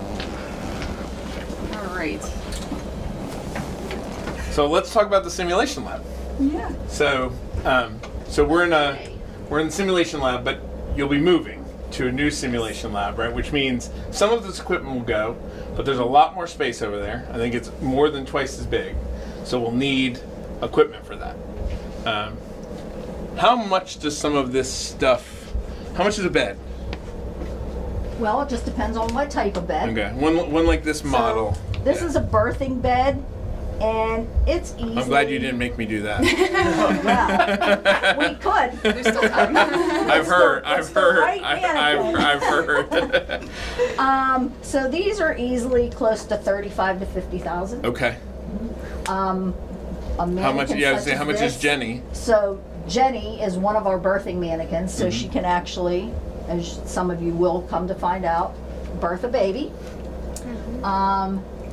All right. So let's talk about the simulation lab. Yeah. So, so we're in the simulation lab, but you'll be moving to a new simulation lab, right? Which means some of this equipment will go, but there's a lot more space over there. I think it's more than twice as big. So we'll need equipment for that. How much does some of this stuff, how much is a bed? Well, it just depends on what type of bed. Okay, one like this model. This is a birthing bed, and it's easy. I'm glad you didn't make me do that. Yeah, we could. There's still time. I've heard. So these are easily close to 35 to 50,000. Okay. A How much? mannequin Yeah, such how as much this- is Jenny? So Jenny is one of our birthing mannequins, so Mhm. she can actually, as some of you will come to find out, birth a baby.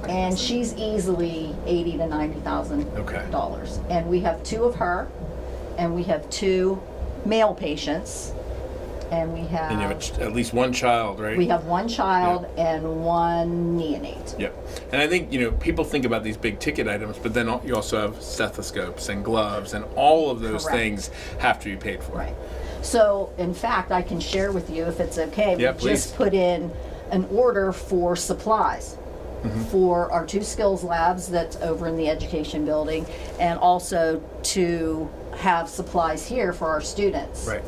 And she's easily $80,000 to $90,000. Okay. And we have 2 of her, and we have 2 male patients, and we have And you have at least one child, right? we have 1 child and 1 neonate. Yep. And I think, people think about these big ticket items, but then you also have stethoscopes and gloves, and all of those Correct. things have to be paid for. Right. So, in fact, I can share with you, if it's okay, Yeah, we please. just put in an order for supplies for our 2 skills labs that's over in the education building, and also to have supplies here for our students. Right.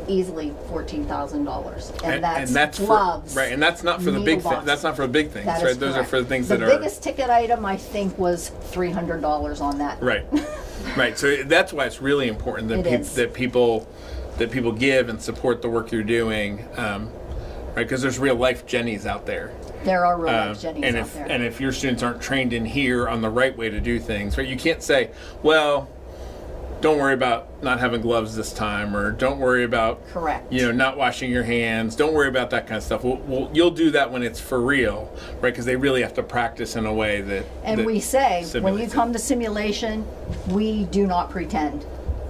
easily $14,000, and that's for, gloves. Right, and that's not for the big thing. That's not for the big things, right? Those are for the things that are. The biggest ticket item I think was $300 on that. Right, right. So that's why it's really important that people give and support the work you're doing, right? Because there's real life Jennies out there. There are real life Jennies out there. And if your students aren't trained in here on the right way to do things, right? You can't say, well, don't worry about not having gloves this time, or don't worry about not washing your hands. Don't worry about that kind of stuff. You'll do that when it's for real, right? Because they really have to practice in a way that. And we say when you come to simulation, we do not pretend.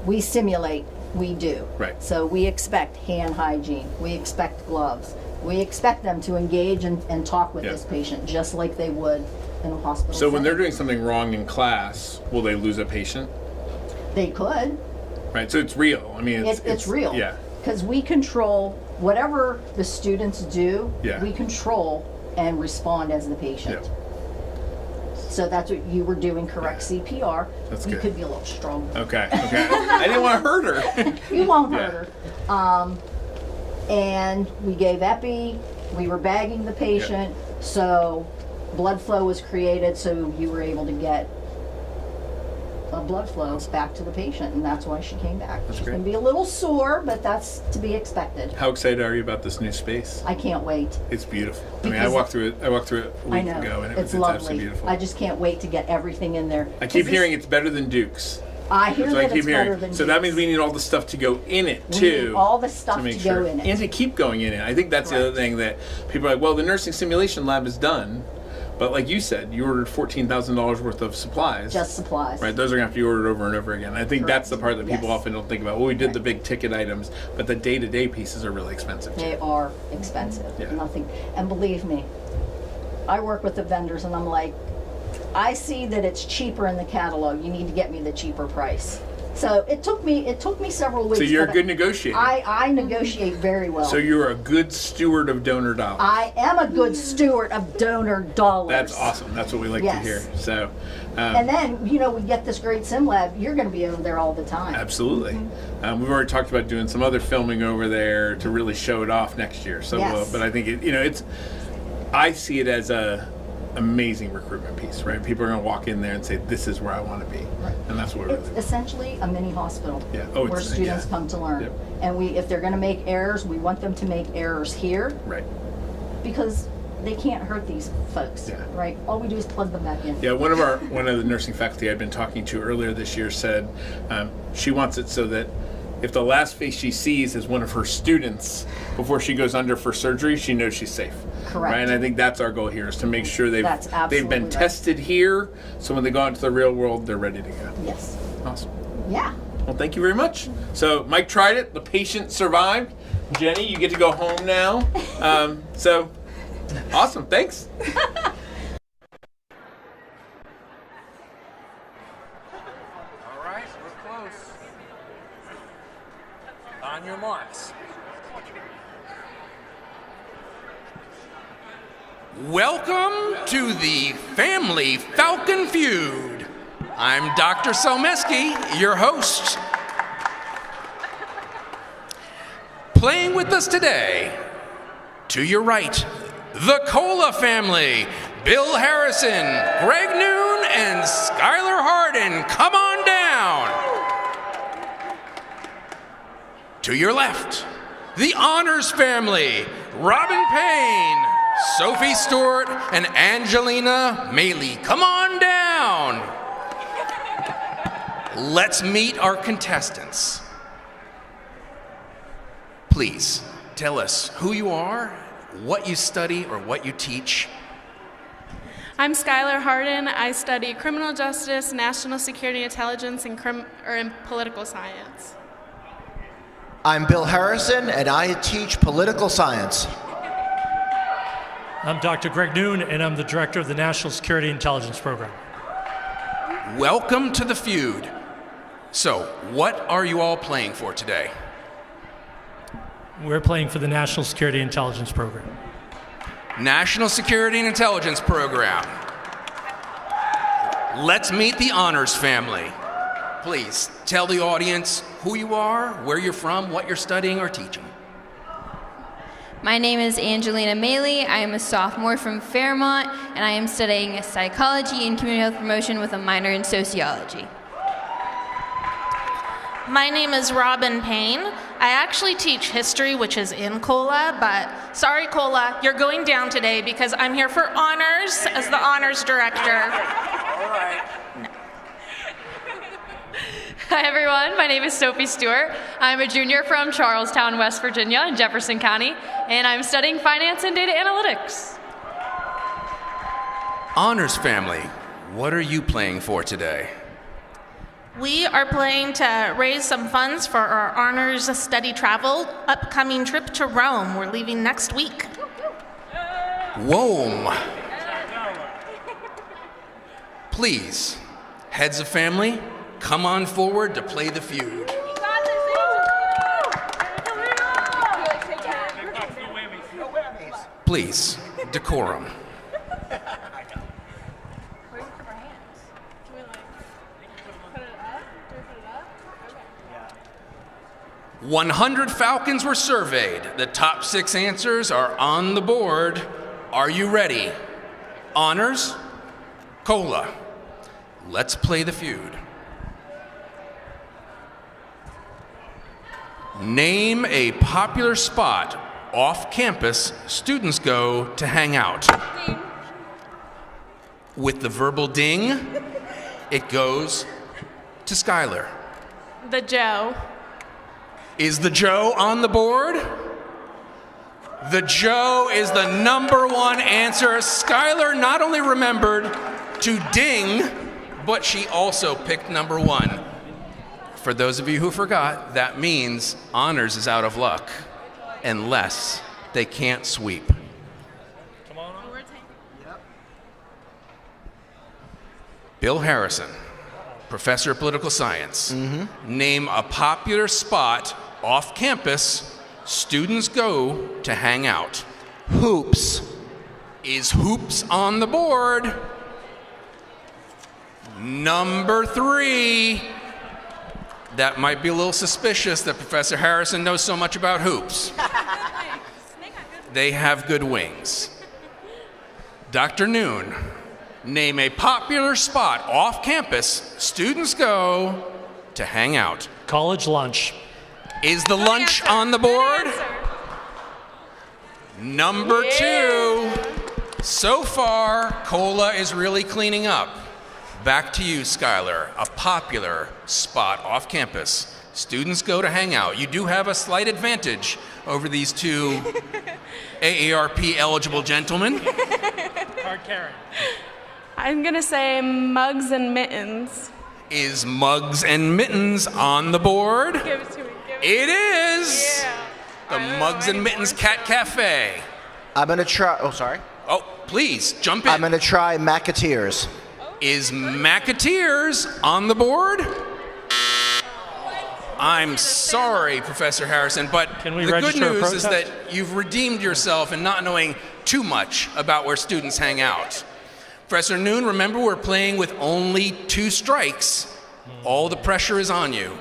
We simulate. We do. Right. So we expect hand hygiene. We expect gloves. We expect them to engage and talk with this patient just like they would in a hospital. So when they're doing something wrong in class, will they lose a patient? They could. Right, so it's real. I mean, it's real. Yeah. Because we control whatever the students do. Yeah. We control and respond as the patient. Yeah. So that's what you were doing. Correct CPR. That's you good. could be a little stronger. Okay. I didn't want to hurt her. You won't hurt her. And we gave epi. We were bagging the patient. So blood flow was created. So you were able to get blood flows back to the patient, and that's why she came back. She's going to be a little sore, but that's to be expected. How excited are you about this new space? I can't wait. It's beautiful. I mean, I walked through it a week ago, and it's lovely. absolutely beautiful. I just can't wait to get everything in there. I keep hearing it's better than Duke's. I hear that it's better than Duke's. So that means we need all the stuff to go in it too. We need all the stuff to go in it, and to keep going in it. I think that's the other thing that people are like. Well, the nursing simulation lab is done. But like you said, you ordered $14,000 worth of supplies. Just supplies. Right, those are going to have to be ordered over and over again. I think that's the part that people often don't think about. Well, we did the big ticket items, but the day-to-day pieces are really expensive. They are expensive. Yeah. Nothing. And believe me, I work with the vendors, and I'm like, I see that it's cheaper in the catalog. You need to get me the cheaper price. So it took me several weeks. So you're a good negotiator. I negotiate very well. So you're a good steward of donor dollars. I am a good steward of donor dollars. That's awesome. That's what we like to hear. So, and then we get this great sim lab. You're going to be over there all the time. Absolutely. We've already talked about doing some other filming over there to really show it off next year. So, but I think I see it as a amazing recruitment piece, right? People are going to walk in there and say, "This is where I want to be," and that's what it's essentially a mini hospital. Yeah. Where students come to learn, and if they're going to make errors, we want them to make errors here, right? Because they can't hurt these folks, right? All we do is plug them back in. Yeah. One of the nursing faculty I'd been talking to earlier this year said she wants it so that if the last face she sees is one of her students before she goes under for surgery, she knows she's safe. Correct. Right? And I think that's our goal here, is to make sure they've been right. tested here, so when they go out into the real world, they're ready to go. Yes. Awesome. Yeah. Well, thank you very much. So Mike tried it. The patient survived. Jenny, you get to go home now. So awesome. Thanks. On your marks. Welcome to the Family Falcon Feud. I'm Dr. Solmeski, your host. Playing with us today, to your right, the Cola family, Bill Harrison, Greg Noon, and Skylar Hardin. Come on down. To your left, the Honors family, Robin Payne, Sophie Stewart, and Angelina Maley. Come on down. Let's meet our contestants. Please tell us who you are, what you study, or what you teach. I'm Skylar Hardin. I study criminal justice, national security intelligence, and political science. I'm Bill Harrison, and I teach political science. I'm Dr. Greg Noon, and I'm the director of the National Security Intelligence Program. Welcome to the feud. So, what are you all playing for today? We're playing for the National Security Intelligence Program. National Security and Intelligence Program. Let's meet the Honors family. please tell the audience who you are, where you're from, what you're studying or teaching. My name is Angelina Maley. I am a sophomore from Fairmont, and I am studying psychology and community health promotion with a minor in sociology. My name is Robin Payne. I actually teach history, which is in COLA, but sorry, COLA, you're going down today because I'm here for honors as the honors director. All right. Hi everyone, my name is Sophie Stewart. I'm a junior from Charlestown, West Virginia in Jefferson County, and I'm studying finance and data analytics. Honors family, what are you playing for today? We are playing to raise some funds for our honors study travel upcoming trip to Rome. We're leaving next week. Rome. Please, heads of family, come on forward to play the feud. Please, decorum. 100 Falcons were surveyed. The top 6 answers are on the board. Are you ready? Honors, COLA. Let's play the feud. Name a popular spot off campus students go to hang out. Ding. With the verbal ding, it goes to Skylar. The Joe. Is the Joe on the board? The Joe is the #1 answer. Skylar not only remembered to ding, but she also picked #1. For those of you who forgot, that means honors is out of luck, unless they can't sweep. Bill Harrison, professor of political science. Name a popular spot off campus students go to hang out. Hoops. Is hoops on the board? #3. That might be a little suspicious that Professor Harrison knows so much about hoops. They have good wings. Dr. Noon, name a popular spot off campus students go to hang out. College lunch. Is the lunch on the board? #2. So far, COLA is really cleaning up. Back to you, Skylar. A popular spot off campus. Students go to hang out. You do have a slight advantage over these two AARP eligible gentlemen. Hard carry. I'm going to say Mugs and Mittens. Is Mugs and Mittens on the board? Give it to me. It is! Yeah. The Mugs and Mittens Cat Cafe. I'm going to try, oh, sorry. Oh, please, jump in. I'm going to try Macateers. Is Macateers on the board? I'm sorry, Professor Harrison, but the good news is that you've redeemed yourself in not knowing too much about where students hang out. Professor Noon, remember we're playing with only 2 strikes. All the pressure is on you.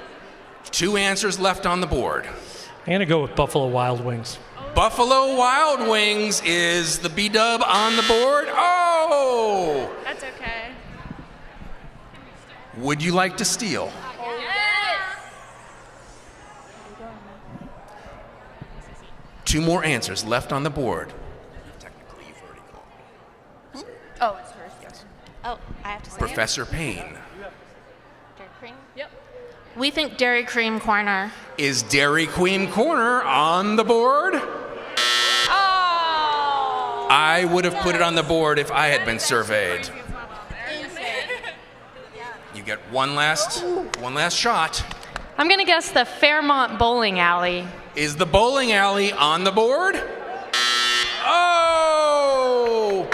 2 answers left on the board. I'm going to go with Buffalo Wild Wings. Buffalo Wild Wings is the B-dub on the board. Oh! That's okay. Would you like to steal? Yes! 2 more answers left on the board. Oh, it's first, yes. Oh, I have to say Professor Payne. Dairy cream? Yep. We think Dairy Cream Corner. Is Dairy Queen Corner on the board? Oh! I would have put it on the board if I had been surveyed. You get one last shot. I'm going to guess the Fairmont Bowling Alley. Is the bowling alley on the board? Oh!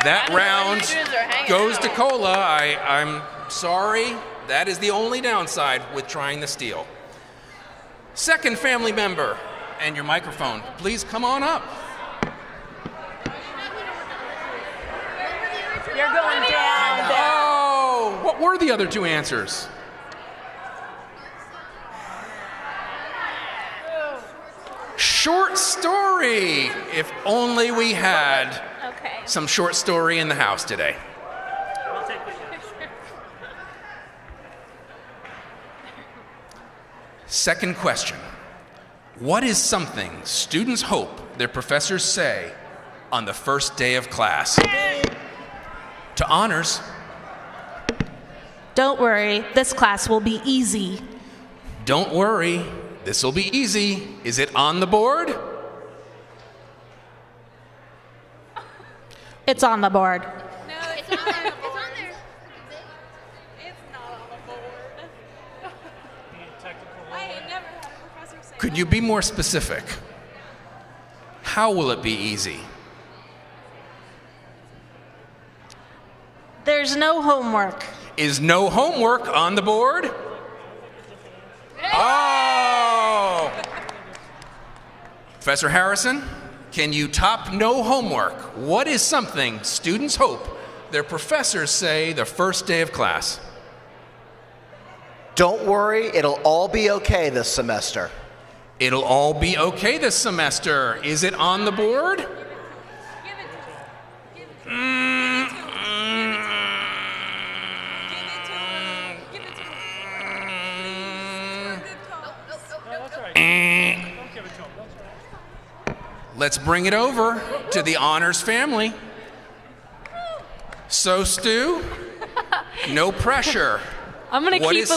That round goes to COLA. I'm sorry. That is the only downside with trying to steal. Second family member, and your microphone. Please come on up. You're going down. Oh, what were the other 2 answers? story. If only we had some short story in the house today. Second question. What is something students hope their professors say on the first day of class? To honors. Don't worry, this class will be easy. Don't worry, this will be easy. Is it on the board? It's on the board. No, it's on there. It's on there. It's not on the board. I had never had a professor say Could you be more specific? How will it be easy? There's no homework. Is no homework on the board? Oh! Professor Harrison, can you top no homework? What is something students hope their professors say the first day of class? Don't worry, it'll all be okay this semester. It'll all be okay this semester. Is it on the board? Let's bring it over to the honors family. So, Stu, no pressure. I'm going to What is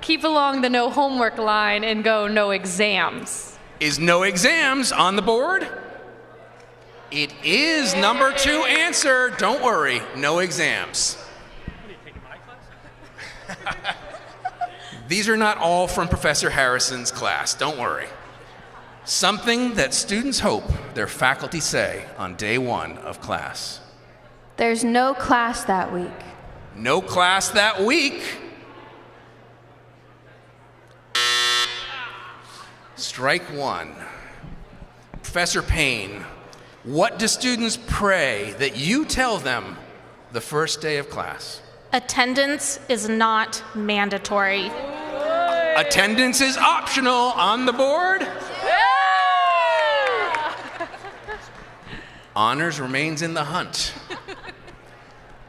keep along the no homework line and go no exams. Is no exams on the board? It is number 2 answer. Don't worry, no exams. These are not all from Professor Harrison's class. Don't worry. Something that students hope their faculty say on day 1 of class. There's no class that week. No class that week. Strike 1. Professor Payne, what do students pray that you tell them the first day of class? Attendance is not mandatory. Attendance is optional on the board. Honors remains in the hunt.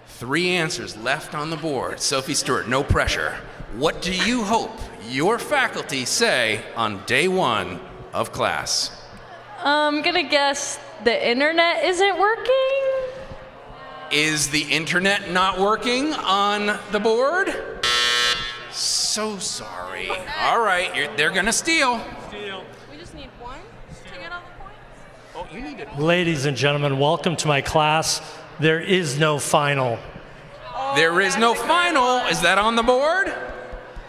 3 answers left on the board. Sophie Stewart, no pressure. What do you hope your faculty say on day 1 of class? I'm going to guess the internet isn't working. Is the internet not working on the board? So sorry. All right, they're going to steal. We just need one to get all the points. Oh, you need it. Ladies and gentlemen, welcome to my class. There is no final. There is no final. Is that on the board?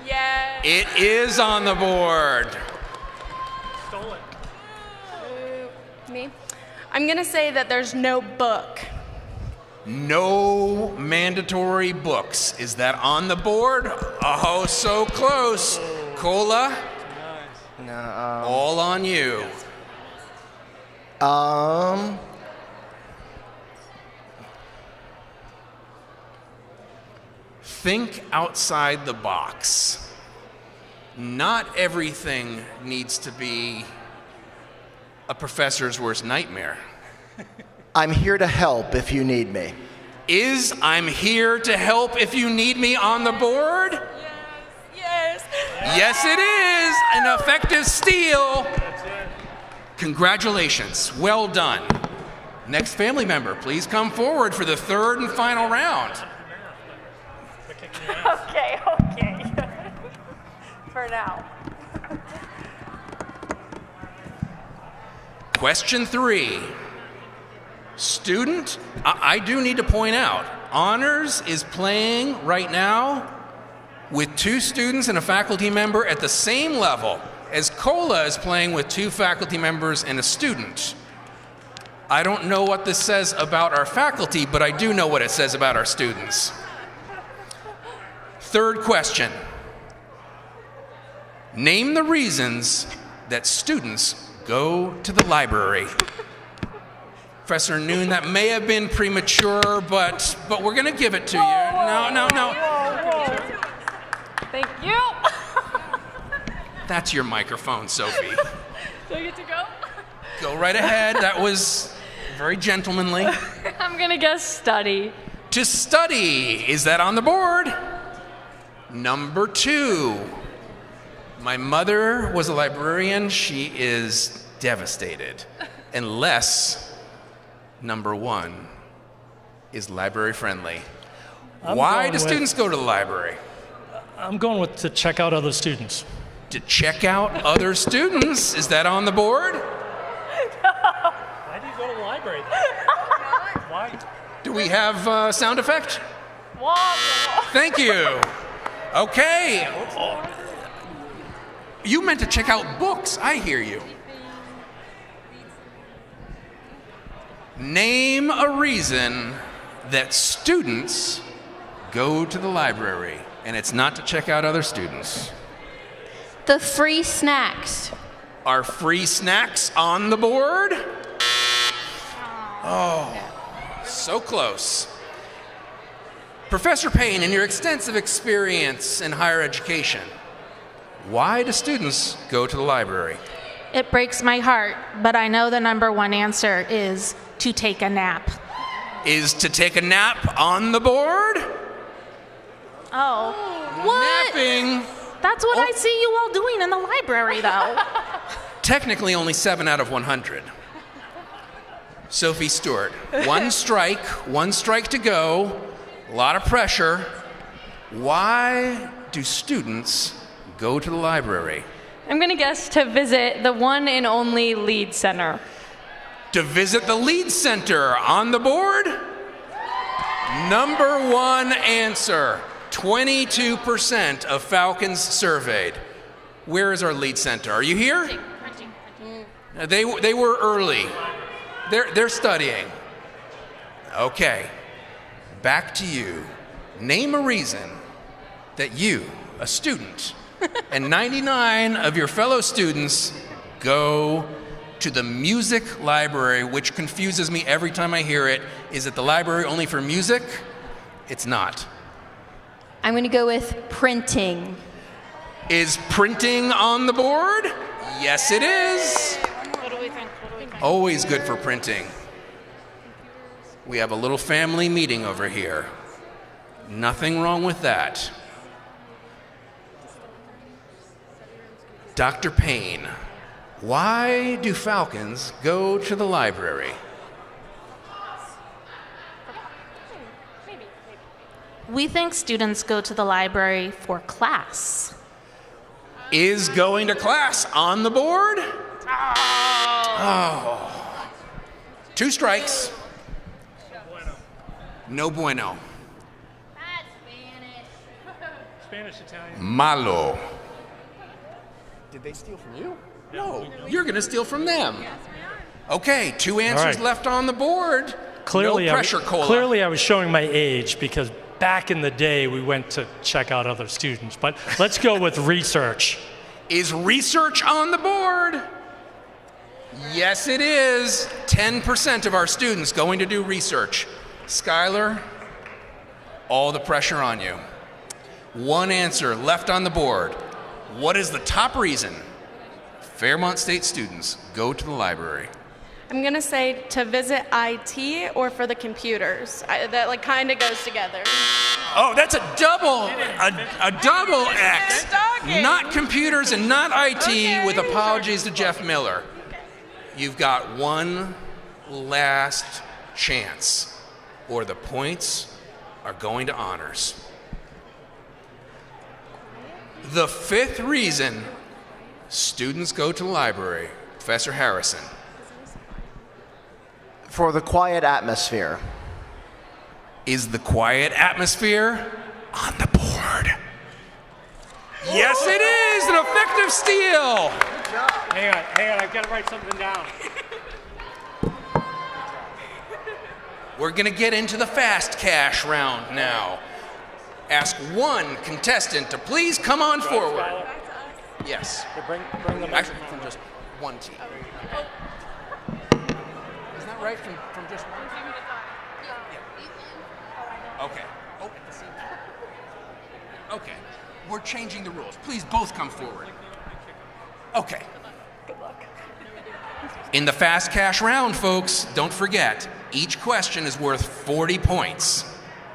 Yeah. It is on the board. Stole it. Me? I'm going to say that there's no book. No mandatory books. Is that on the board? Oh, so close. Cola? No, all on you. Think outside the box. Not everything needs to be a professor's worst nightmare. I'm here to help if you need me. Is I'm here to help if you need me on the board? Yes. Yes, it is. An effective steal. Congratulations. Well done. Next family member, please come forward for the 3rd and final round. Okay. For now. Question 3. Student, I do need to point out, Honors is playing right now with 2 students and a faculty member at the same level as COLA is playing with 2 faculty members and a student. I don't know what this says about our faculty, but I do know what it says about our students. 3rd question. Name the reasons that students go to the library. Professor Noon, that may have been premature, but we're going to give it to you. No. Thank you. That's your microphone, Sophie. Do I get to go? Go right ahead. That was very gentlemanly. I'm going to guess study. To study. Is that on the board? Number 2. My mother was a librarian. She is devastated. Unless number 1 is library friendly. Why do students go to the library? I'm going with to check out other students. To check out other students. Is that on the board? Why do you go to the library? Why? Do we have sound effect? Thank you. Okay. You meant to check out books. I hear you. Name a reason that students go to the library, and it's not to check out other students. The free snacks. Are free snacks on the board? Oh, so close. Professor Payne, in your extensive experience in higher education, why do students go to the library? It breaks my heart, but I know the number 1 answer is to take a nap. Is to take a nap on the board? Oh. What? Napping. That's what I see you all doing in the library, though. Technically only 7 out of 100. Sophie Stewart, 1 strike to go, a lot of pressure. Why do students go to the library? I'm going to guess to visit the one and only Lead Center. To visit the Lead Center on the board? Number 1 answer. 22% of Falcons surveyed. Where is our Lead Center? Are you here? They were early. They're studying. Okay, back to you. Name a reason that you, a student, and 99 of your fellow students go to the music library, which confuses me every time I hear it. Is it the library only for music? It's not. I'm going to go with printing. Is printing on the board? Yes, it is. What do we think? Always good for printing. We have a little family meeting over here. Nothing wrong with that. Dr. Payne, why do Falcons go to the library? We think students go to the library for class. Is going to class on the board? Oh. 2 strikes. No bueno. Spanish, Italian. Malo. Did they steal from you? No. You're going to steal from them. Okay, 2 answers left on the board. Clearly, no pressure, Cola. Clearly, I was showing my age because back in the day, we went to check out other students. But let's go with research. Is research on the board? Yes, it is. 10% of our students going to do research. Skylar, all the pressure on you. 1 answer left on the board. What is the top reason Fairmont State students go to the library? I'm going to say to visit IT or for the computers. That like kind of goes together. Oh, that's a double X. Not computers and not IT, with apologies to Jeff Miller. You've got 1 last chance, or the points are going to honors. The 5th reason students go to the library, Professor Harrison. For the quiet atmosphere. Is the quiet atmosphere on the board? Yes, it is! An effective steal! Hang on, I've got to write something down. We're going to get into the fast cash round now. Ask 1 contestant to please come on forward. Yes. Bring them actually from just 1 team. Isn't that right? From just 1 team? Yeah. Okay. Oh, at the same time. Okay. We're changing the rules. Please both come forward. Okay. Good luck. In the fast cash round, folks, don't forget, each question is worth 40 points.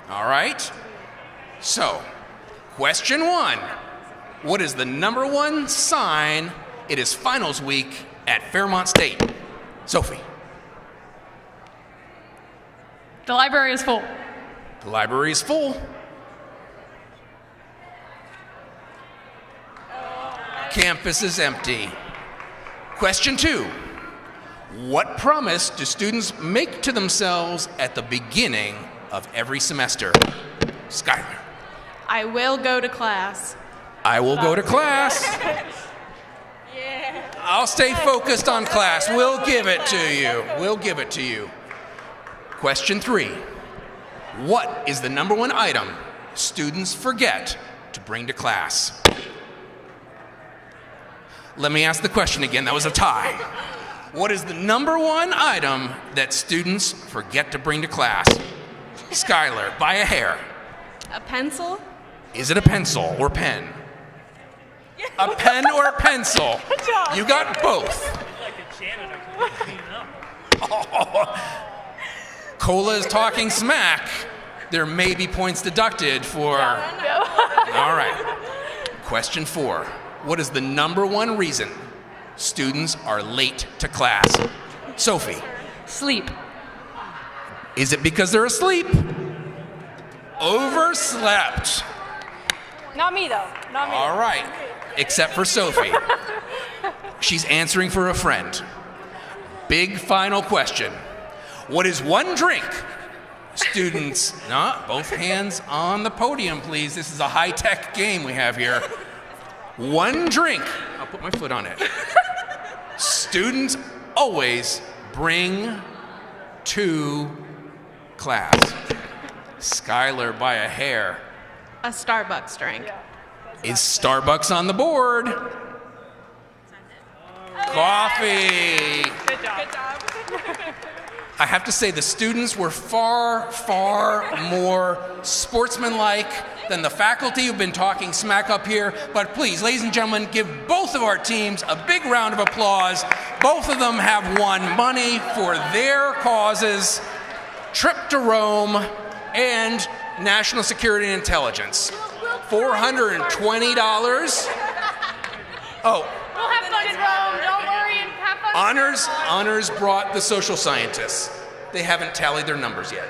All right? So, question 1. What is the #1 sign? It is finals week at Fairmont State. Sophie. The library is full. The library is full. Campus is empty. Question 2. What promise do students make to themselves at the beginning of every semester? Skylar. I will go to class. I will go to class. I'll stay focused on class. We'll give it to you. We'll give it to you. Question 3. What is the #1 item students forget to bring to class? Let me ask the question again. That was a tie. What is the #1 item that students forget to bring to class? Skylar, by a hair. A pencil? Is it a pencil or pen? A pen or a pencil? You got both. Cola is talking smack. There may be points deducted for... All right. Question 4. What is the #1 reason students are late to class? Sophie. Sleep. Is it because they're asleep? Overslept. Not me, though. Not me. All right. Except for Sophie. She's answering for a friend. Big final question. What is one drink? Students, both hands on the podium, please. This is a high-tech game we have here. One drink. I'll put my foot on it. Students always bring to class. Skylar by a hair. A Starbucks drink. Is Starbucks on the board? Coffee. Good job. I have to say the students were far, far more sportsmanlike than the faculty who've been talking smack up here. But please, ladies and gentlemen, give both of our teams a big round of applause. Both of them have won money for their causes, trip to Rome, and national security and intelligence. $420. Oh. We'll have fun in Rome. Don't worry and have fun. Honors brought the social scientists. They haven't tallied their numbers yet.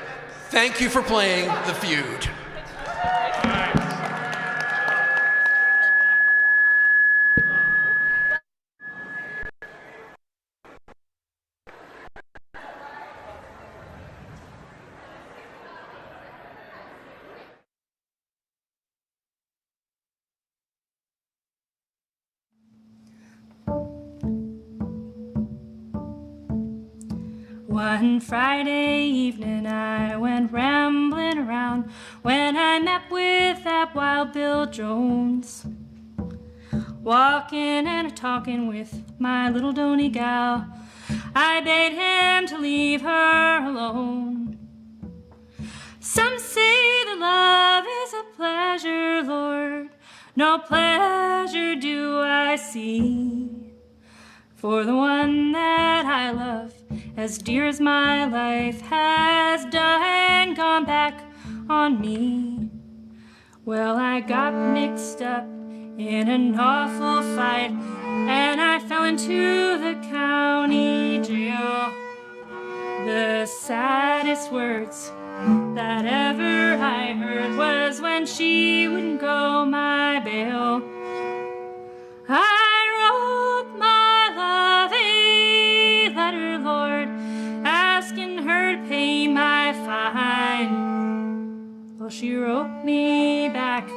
Thank you for playing the feud. One Friday evening I went rambling around when I met with that Wild Bill Jones. Walking and talking with my little Donny gal, I bade him to leave her alone. Some say that love is a pleasure, Lord, no pleasure do I see. For the one that I love, as dear as my life, has died and gone back on me. Well, I got mixed up in an awful fight, and I fell into the county jail. The saddest words that ever I heard was when she wouldn't go my bail. I wrote my love a letter, Lord, asking her to pay my fine. Well, she wrote me back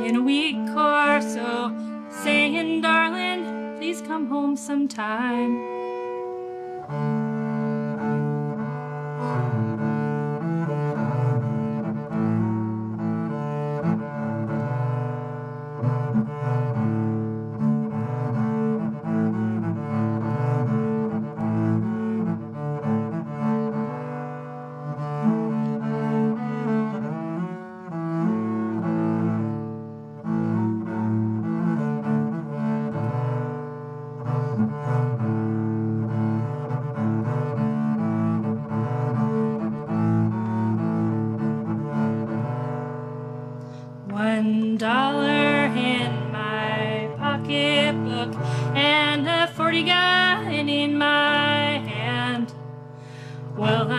in a week or so, saying, darling, please come home sometime.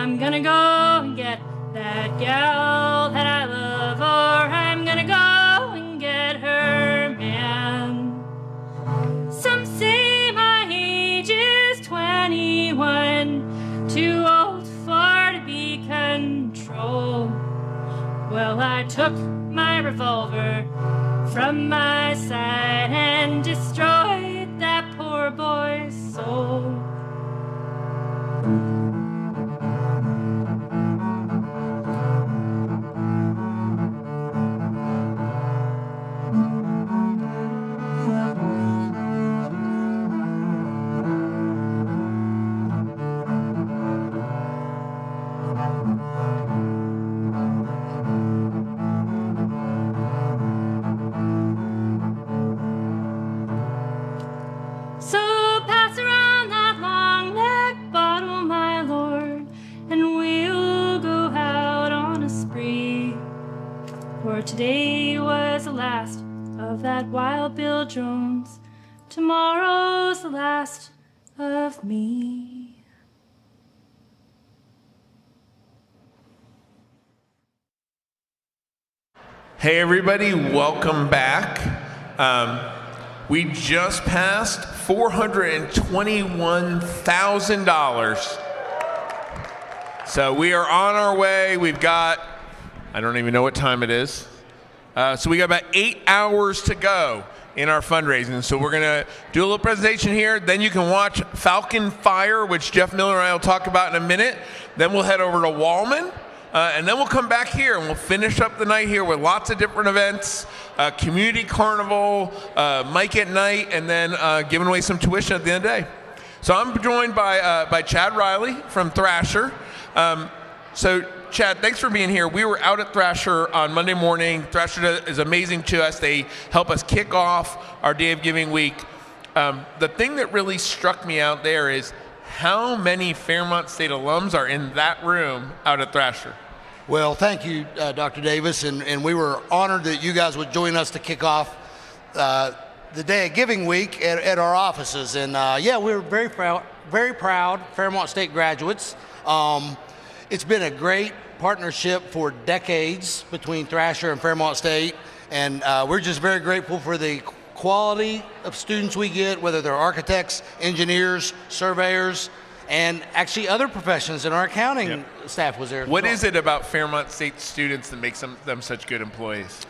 I'm gonna go and get that gal that I love, or I'm gonna go and get her man. Some say my age is 21, too old for to be controlled. Well, I took my revolver from my side and destroyed that poor boy's soul. So pass around that long neck bottle, my lord, and we'll go out on a spree. For today was the last of that Wild Bill Jones. Tomorrow's the last of me. Hey everybody, welcome back. We just passed $421,000. So we are on our way. We've got, I don't even know what time it is. So we got about 8 hours to go in our fundraising. So we're gonna do a little presentation here. Then you can watch Falcon Fire, which Jeff Miller and I will talk about in a minute. Then we'll head over to Wallman. And then we'll come back here and we'll finish up the night here with lots of different events, community carnival, Mike at Night, and then giving away some tuition at the end of the day. So I'm joined by Chad Riley from Thrasher. So Chad, thanks for being here. We were out at Thrasher on Monday morning. Thrasher is amazing to us. They help us kick off our Day of Giving week. The thing that really struck me out there is how many Fairmont State alums are in that room out at Thrasher? Well, thank you, Dr. Davis, and we were honored that you guys would join us to kick off the Day of Giving Week at our offices. And yeah, we're very proud Fairmont State graduates. It's been a great partnership for decades between Thrasher and Fairmont State, and we're just very grateful for the quality of students we get, whether they're architects, engineers, surveyors, and actually other professions. In our accounting staff was there. What is it about Fairmont State students that makes them such good employees?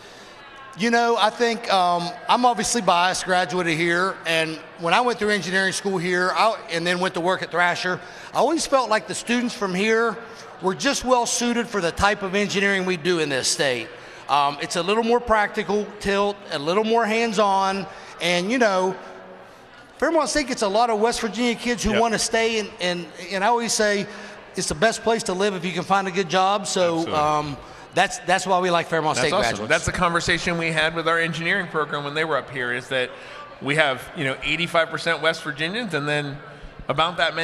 You know, I think I'm obviously biased, graduated here, and when I went through engineering school here and then went to work at Thrasher, I always felt like the students from here were just well suited for the type of engineering we do in this state. It's a little more practical tilt, a little more hands-on, and you know, Fairmont State gets a lot of West Virginia kids who want to stay, and I always say it's the best place to live if you can find a good job. So that's why we like Fairmont State graduates. That's the conversation we had with our engineering program when they were up here, is that we have 85% West Virginians, and then about that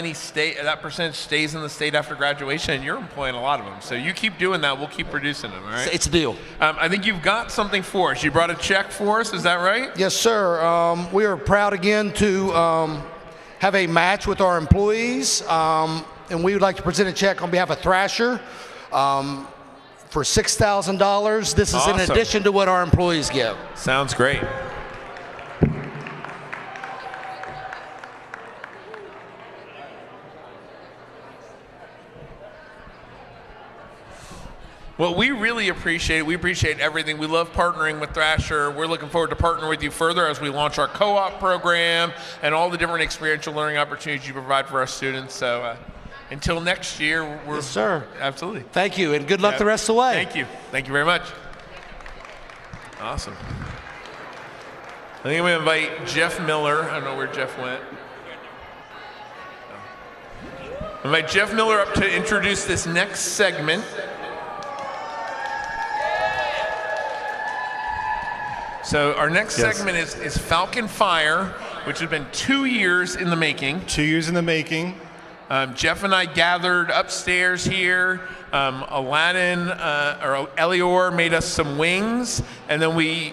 percentage stays in the state after graduation, and you're employing a lot of them. So you keep doing that, we'll keep producing them, all right? It's a deal. I think you've got something for us. You brought a check for us, is that right? Yes, sir. We are proud again to have a match with our employees, and we would like to present a check on behalf of Thrasher for $6,000. This is in addition to what our employees give. Sounds great. Well, we really appreciate it. We appreciate everything. We love partnering with Thrasher. We're looking forward to partnering with you further as we launch our co-op program and all the different experiential learning opportunities you provide for our students. So until next year, we're... Yes, sir. Absolutely. Thank you, and good luck the rest of the way. Thank you. Thank you very much. Awesome. I think I'm going to invite Jeff Miller. I don't know where Jeff went. I invite Jeff Miller up to introduce this next segment. So our next segment is Falcon Fire, which has been 2 years in the making. 2 years in the making. Jeff and I gathered upstairs here. Aladdin or Elior made us some wings, and then we,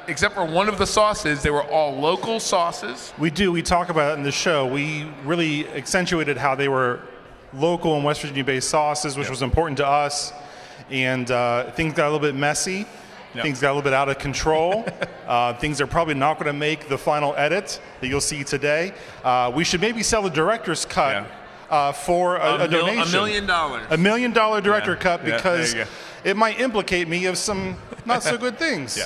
except for one of the sauces, they were all local sauces. We talk about it in the show. We really accentuated how they were local and West Virginia-based sauces, which was important to us. And things got a little bit messy. Things got a little bit out of control. Things are probably not going to make the final edit that you'll see today. We should maybe sell a director's cut for a donation. $1 million. $1 million director cut, because it might implicate me of some not so good things.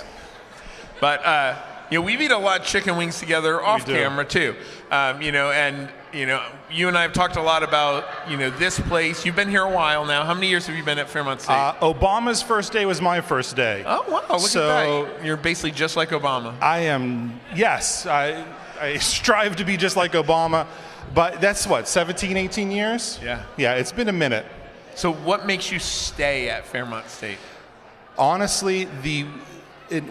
But we've eaten a lot of chicken wings together off camera too. You and I have talked a lot about this place. You've been here a while now. How many years have you been at Fairmont State? Obama's first day was my first day. Oh wow! Look at that. You're basically just like Obama. I am. Yes, I strive to be just like Obama. But that's what, 17, 18 years? Yeah. Yeah, it's been a minute. So what makes you stay at Fairmont State? Honestly,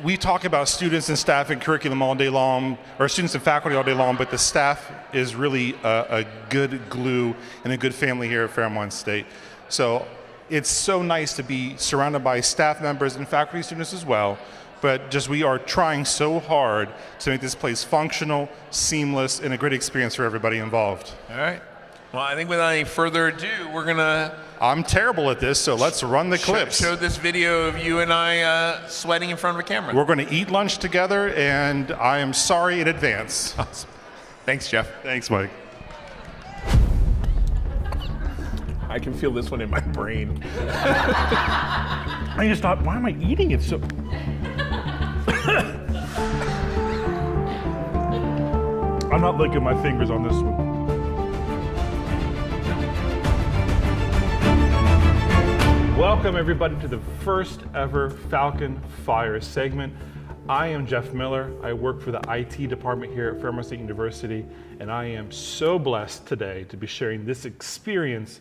we talk about students and staff and curriculum all day long, or students and faculty all day long, but the staff is really a good glue and a good family here at Fairmont State. So it's so nice to be surrounded by staff members and faculty students as well, but just we are trying so hard to make this place functional, seamless, and a great experience for everybody involved. All right. Well, I think without any further ado, we're going to... I'm terrible at this, so let's run the clips. Show this video of you and I sweating in front of a camera. We're going to eat lunch together, and I am sorry in advance. Awesome. Thanks, Jeff. Thanks, Mike. I can feel this one in my brain. I just thought, why am I eating it so... I'm not licking my fingers on this one. Welcome everybody to the first ever Falcon Fire segment. I am Jeff Miller. I work for the IT department here at Fairmont State University, and I am so blessed today to be sharing this experience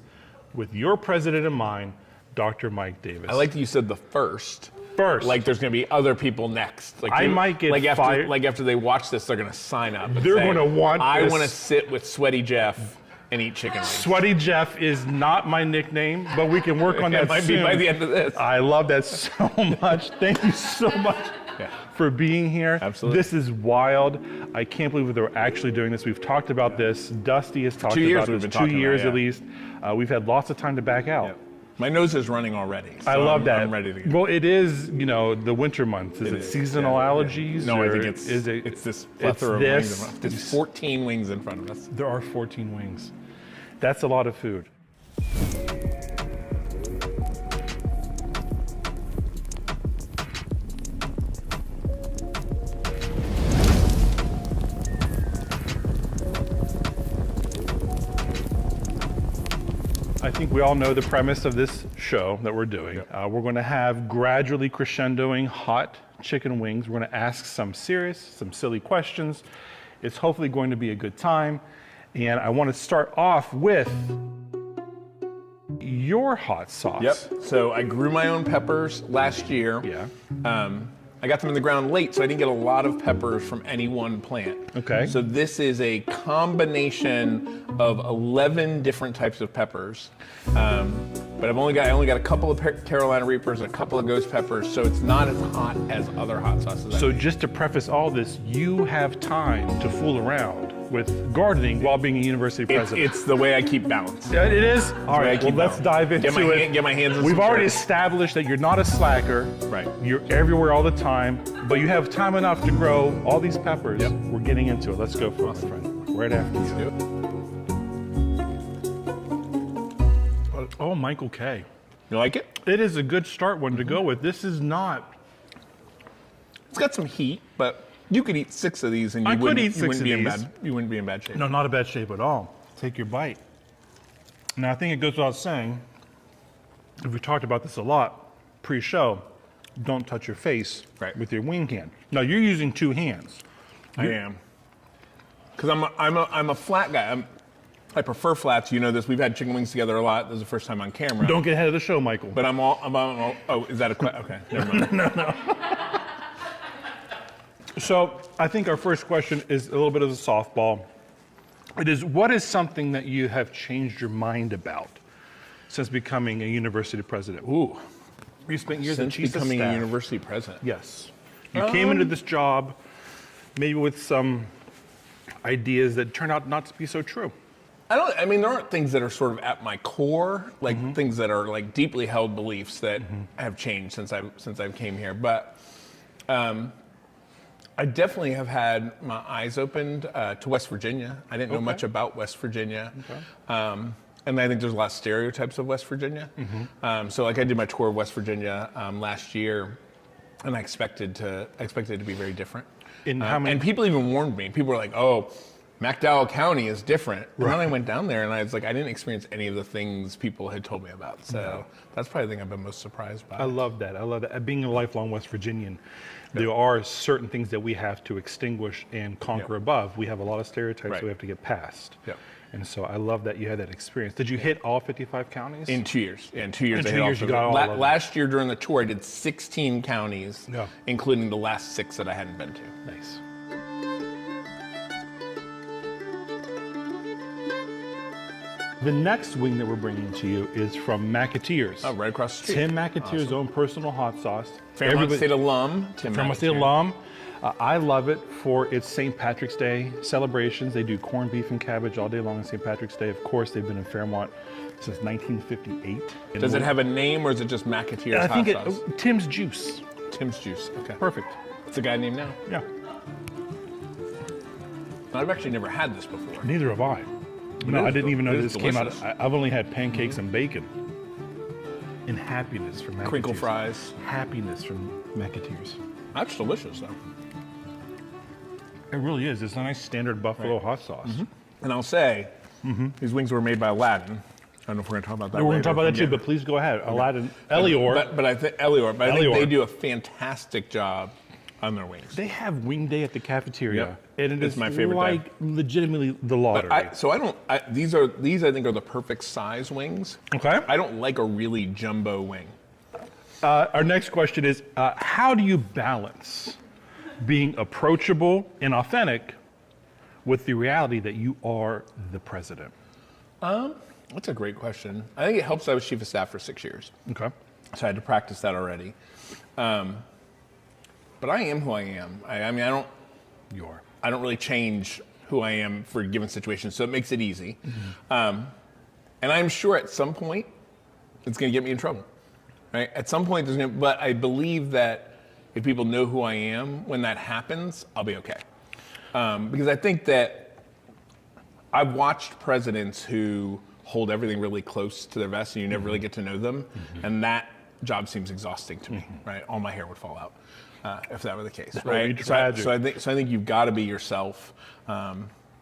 with your president and mine, Dr. Mike Davis. I like that you said the first. First. Like there's going to be other people next. Like I might get fired. Like after they watch this, they're going to sign up. They're going to want I this. want to sit with Sweaty Jeff and eat chicken wings. Sweaty Jeff is not my nickname, but we can work on that It might soon. be by the end of this. I love that so much. Thank you so much for being here. Absolutely. This is wild. I can't believe that we're actually doing this. We've talked about this. Dusty has talked 2 years about we've this. been talking 2 years about at least. We've had lots of time to back out. My nose is running already. So I love that. I'm ready to go. Well, it is, the winter months. Is it seasonal allergies? No, I or think it's this plethora of wings in front of us. There's 14 wings in front of us. There are 14 wings. That's a lot of food. I think we all know the premise of this show that we're doing. We're going to have gradually crescendoing hot chicken wings. We're going to ask some serious, some silly questions. It's hopefully going to be a good time. And I want to start off with your hot sauce. Yep. So I grew my own peppers last year. Yeah. I got them in the ground late, so I didn't get a lot of peppers from any one plant. Okay. So this is a combination of 11 different types of peppers. But I only got a couple of Carolina Reapers, a couple of ghost peppers, so it's not as hot as other hot sauces. So just to preface all this, you have time to fool around with gardening while being a university president. It's the way I keep balance. It is? All right, well, let's dive into it. Get my hands in We've some already dirt. established that you're not a slacker. Right. You're everywhere all the time, but you have time enough to grow all these peppers. Yep. We're getting into it. Let's go for it, my friend. Right after you. Let's do it. Oh, Michael K. You like it? It is a good start one to go with. This is not... It's got some heat, but you could eat 6 of these and you wouldn't be in bad shape. No, not a bad shape at all. Take your bite. Now, I think it goes without saying, we talked about this a lot pre-show, don't touch your face with your wing hand. No, you're using 2 hands. I am. Because I'm a flat guy. I prefer flats. You know this. We've had chicken wings together a lot. This is the first time on camera. Don't get ahead of the show, Michael. But I'm all oh, is that a question? Okay, never mind. No. So I think our first question is a little bit of a softball. It is, what is something that you have changed your mind about since becoming a university president? Ooh. You spent years Since at chief of becoming staff. a university president. Yes. You came into this job maybe with some ideas that turned out not to be so true. I mean, there aren't things that are sort of at my core, like things that are like deeply held beliefs that have changed since I've came here. But I definitely have had my eyes opened to West Virginia. I didn't know much about West Virginia. Okay. And I think there's a lot of stereotypes of West Virginia. So like I did my tour of West Virginia last year, and I expected it to be very different. And people even warned me. People were like, "Oh, McDowell County is different." And then I went down there, and I was like, I didn't experience any of the things people had told me about. So that's probably the thing I've been most surprised by. I love that. Being a lifelong West Virginian, there are certain things that we have to extinguish and conquer above. We have a lot of stereotypes that we have to get past. And so I love that you had that experience. Did you hit all 55 counties? In 2 years. Yeah, in 2 years. In 2 years you got all of them. Last year during the tour, I did 16 counties, including the last 6 that I hadn't been to. Nice. The next wing that we're bringing to you is from Maketeers. Oh, right across the street. Tim Maketeers' own personal hot sauce. Fairmont State alum, Tim Fairmont State alum. I love it for its St. Patrick's Day celebrations. They do corned beef and cabbage all day long on St. Patrick's Day. Of course, they've been in Fairmont since 1958. Does it have a name, or is it just Maketeers hot sauce? Tim's Juice. Tim's Juice, okay. Perfect. What's the guy named now? Yeah. I've actually never had this before. Neither have I. No, I didn't even know this came out. I've only had pancakes and bacon. And happiness from Maketeers. Crinkle fries. Happiness from Maketeers. That's delicious, though. It really is. It's a nice standard buffalo hot sauce. And I'll say, these wings were made by Aladdin. I don't know if we're going to talk about that. We're going to talk about that too, but please go ahead. Aladdin, Elior. But I think I think they do a fantastic job on their wings. They have wing day at the cafeteria, and it is my favorite like day. Legitimately the lottery. These I think are the perfect size wings. Okay. I don't like a really jumbo wing. Our next question is, how do you balance being approachable and authentic with the reality that you are the president? That's a great question. I think it helps I was chief of staff for 6 years. Okay. So I had to practice that already. But I am who I am. I mean, I don't really change who I am for given situations, so it makes it easy. And I'm sure at some point it's going to get me in trouble, right? At some point, but I believe that if people know who I am, when that happens, I'll be okay. Because I think that I've watched presidents who hold everything really close to their vest and you never really get to know them, and that job seems exhausting to me, right? All my hair would fall out. If that were the case, right? So I think you've got to be yourself,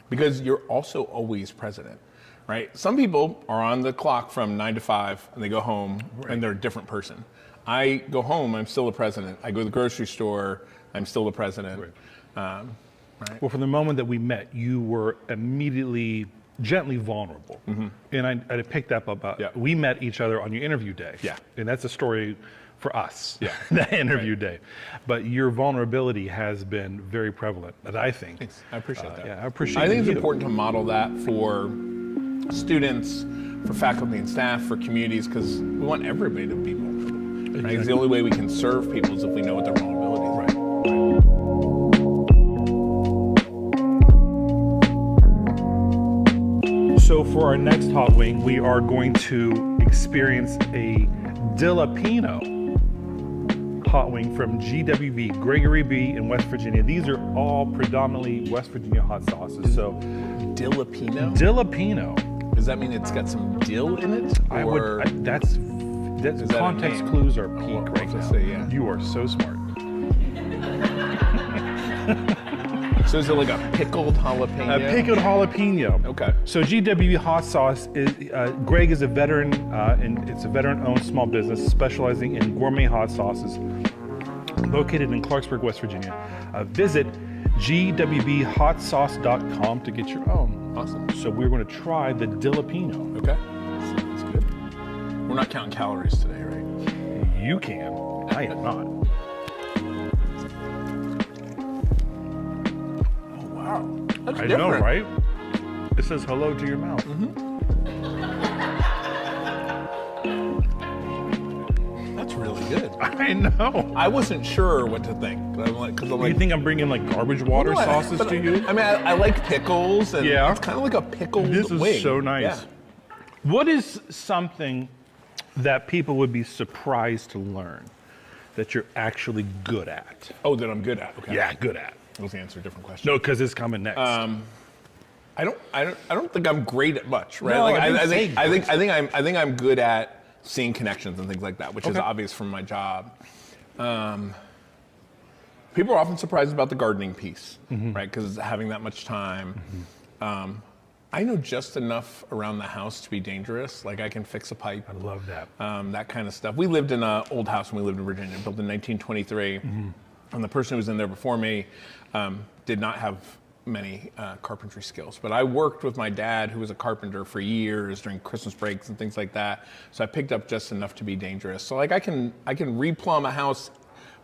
because you're also always president, right? Some people are on the clock from 9 to 5 and they go home and they're a different person. I go home, I'm still the president. I go to the grocery store, I'm still the president. Right. Well, from the moment that we met, you were immediately gently vulnerable, and I picked up about. We met each other on your interview day, and that's a story for us, that interview day. But your vulnerability has been very prevalent, I think. Thanks. I appreciate that. Yeah, I appreciate it. I think it's important to model that for students, for faculty and staff, for communities, because we want everybody to be vulnerable. Right? Because the only way we can serve people is if we know what their vulnerability is. Right. So for our next hot wing, we are going to experience a Jalapeno hot wing from GWB, Gregory B in West Virginia. These are all predominantly West Virginia hot sauces. So Jalapeno? Jalapeno. Does that mean it's got some dill in it? That's context clues are peak right now. Say, You are so smart. So is it like a pickled jalapeno? A pickled jalapeno. Okay. So GWB Hot Sauce is, Greg is a veteran, and it's a veteran-owned small business specializing in gourmet hot sauces, located in Clarksburg, West Virginia. Visit gwbhotsauce.com to get your own. Awesome. So we're going to try the Jalapeno. Okay. That's good. We're not counting calories today, right? You can. I am not. Wow. That's I different. know, right? It says hello to your mouth. That's really good. I know. I wasn't sure what to think. You think I'm bringing like garbage water sauces to you? I mean, I like pickles, and it's kind of like a pickled This is wing. so nice. Yeah. What is something that people would be surprised to learn that you're actually good at? Oh, that I'm good at. Okay. Yeah, good at. Let's answer a different question. No, because it's coming next. I don't think I'm great at much, right? No, like I think I'm good at seeing connections and things like that, which is Okay. obvious from my job. People are often surprised about the gardening piece, right? Because having that much time. I know just enough around the house to be dangerous. Like I can fix a pipe. I love that. That kind of stuff. We lived in an old house when we lived in Virginia, built in 1923. And the person who was in there before me did not have many carpentry skills. But I worked with my dad, who was a carpenter, for years during Christmas breaks and things like that. So I picked up just enough to be dangerous. So like I can replumb a house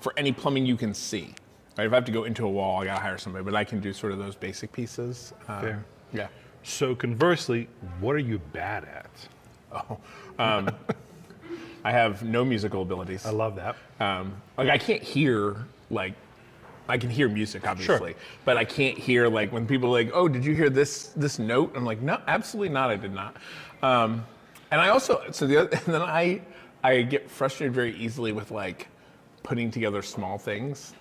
for any plumbing you can see. Right? If I have to go into a wall, I gotta hire somebody. But I can do sort of those basic pieces. Fair. Yeah. So conversely, what are you bad at? I have no musical abilities. I love that. Like I can't hear I can hear music, obviously, but I can't hear like when people are like, "Oh, did you hear this note?" I'm like, "No, absolutely not. I did not." And I also and then I get frustrated very easily with like putting together small things.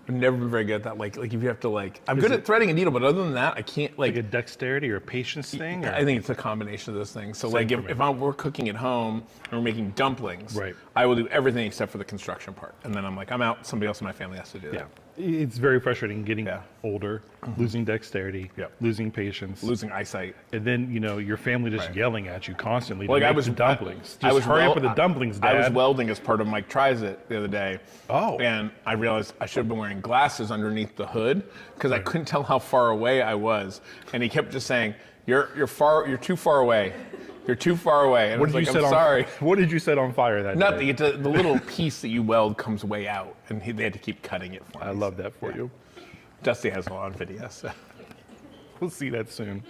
I've never been very good at that. Like if you have to I'm good at threading a needle, but other than that, I can't like a dexterity or a patience thing. I think it's a combination of those things. So like if we're cooking at home and we're making dumplings, right. I will do everything except for the construction part, and then I'm like, I'm out. Somebody else in my family has to do that. It's very frustrating getting older, losing dexterity, losing patience, losing eyesight, and then your family just yelling at you constantly. Like to I make was the dumplings. I was hurry up with the dumplings, Dad. I was welding as part of Mike Tries It the other day. Oh. And I realized I should have been wearing glasses underneath the hood because I couldn't tell how far away I was. And he kept just saying, "You're too far away. You're too far away." And I was like, "I'm sorry." What did you set on fire that day? Nothing. The little piece that you weld comes way out, and they had to keep cutting it for me. I love that for you. Dusty has it on video, so we'll see that soon.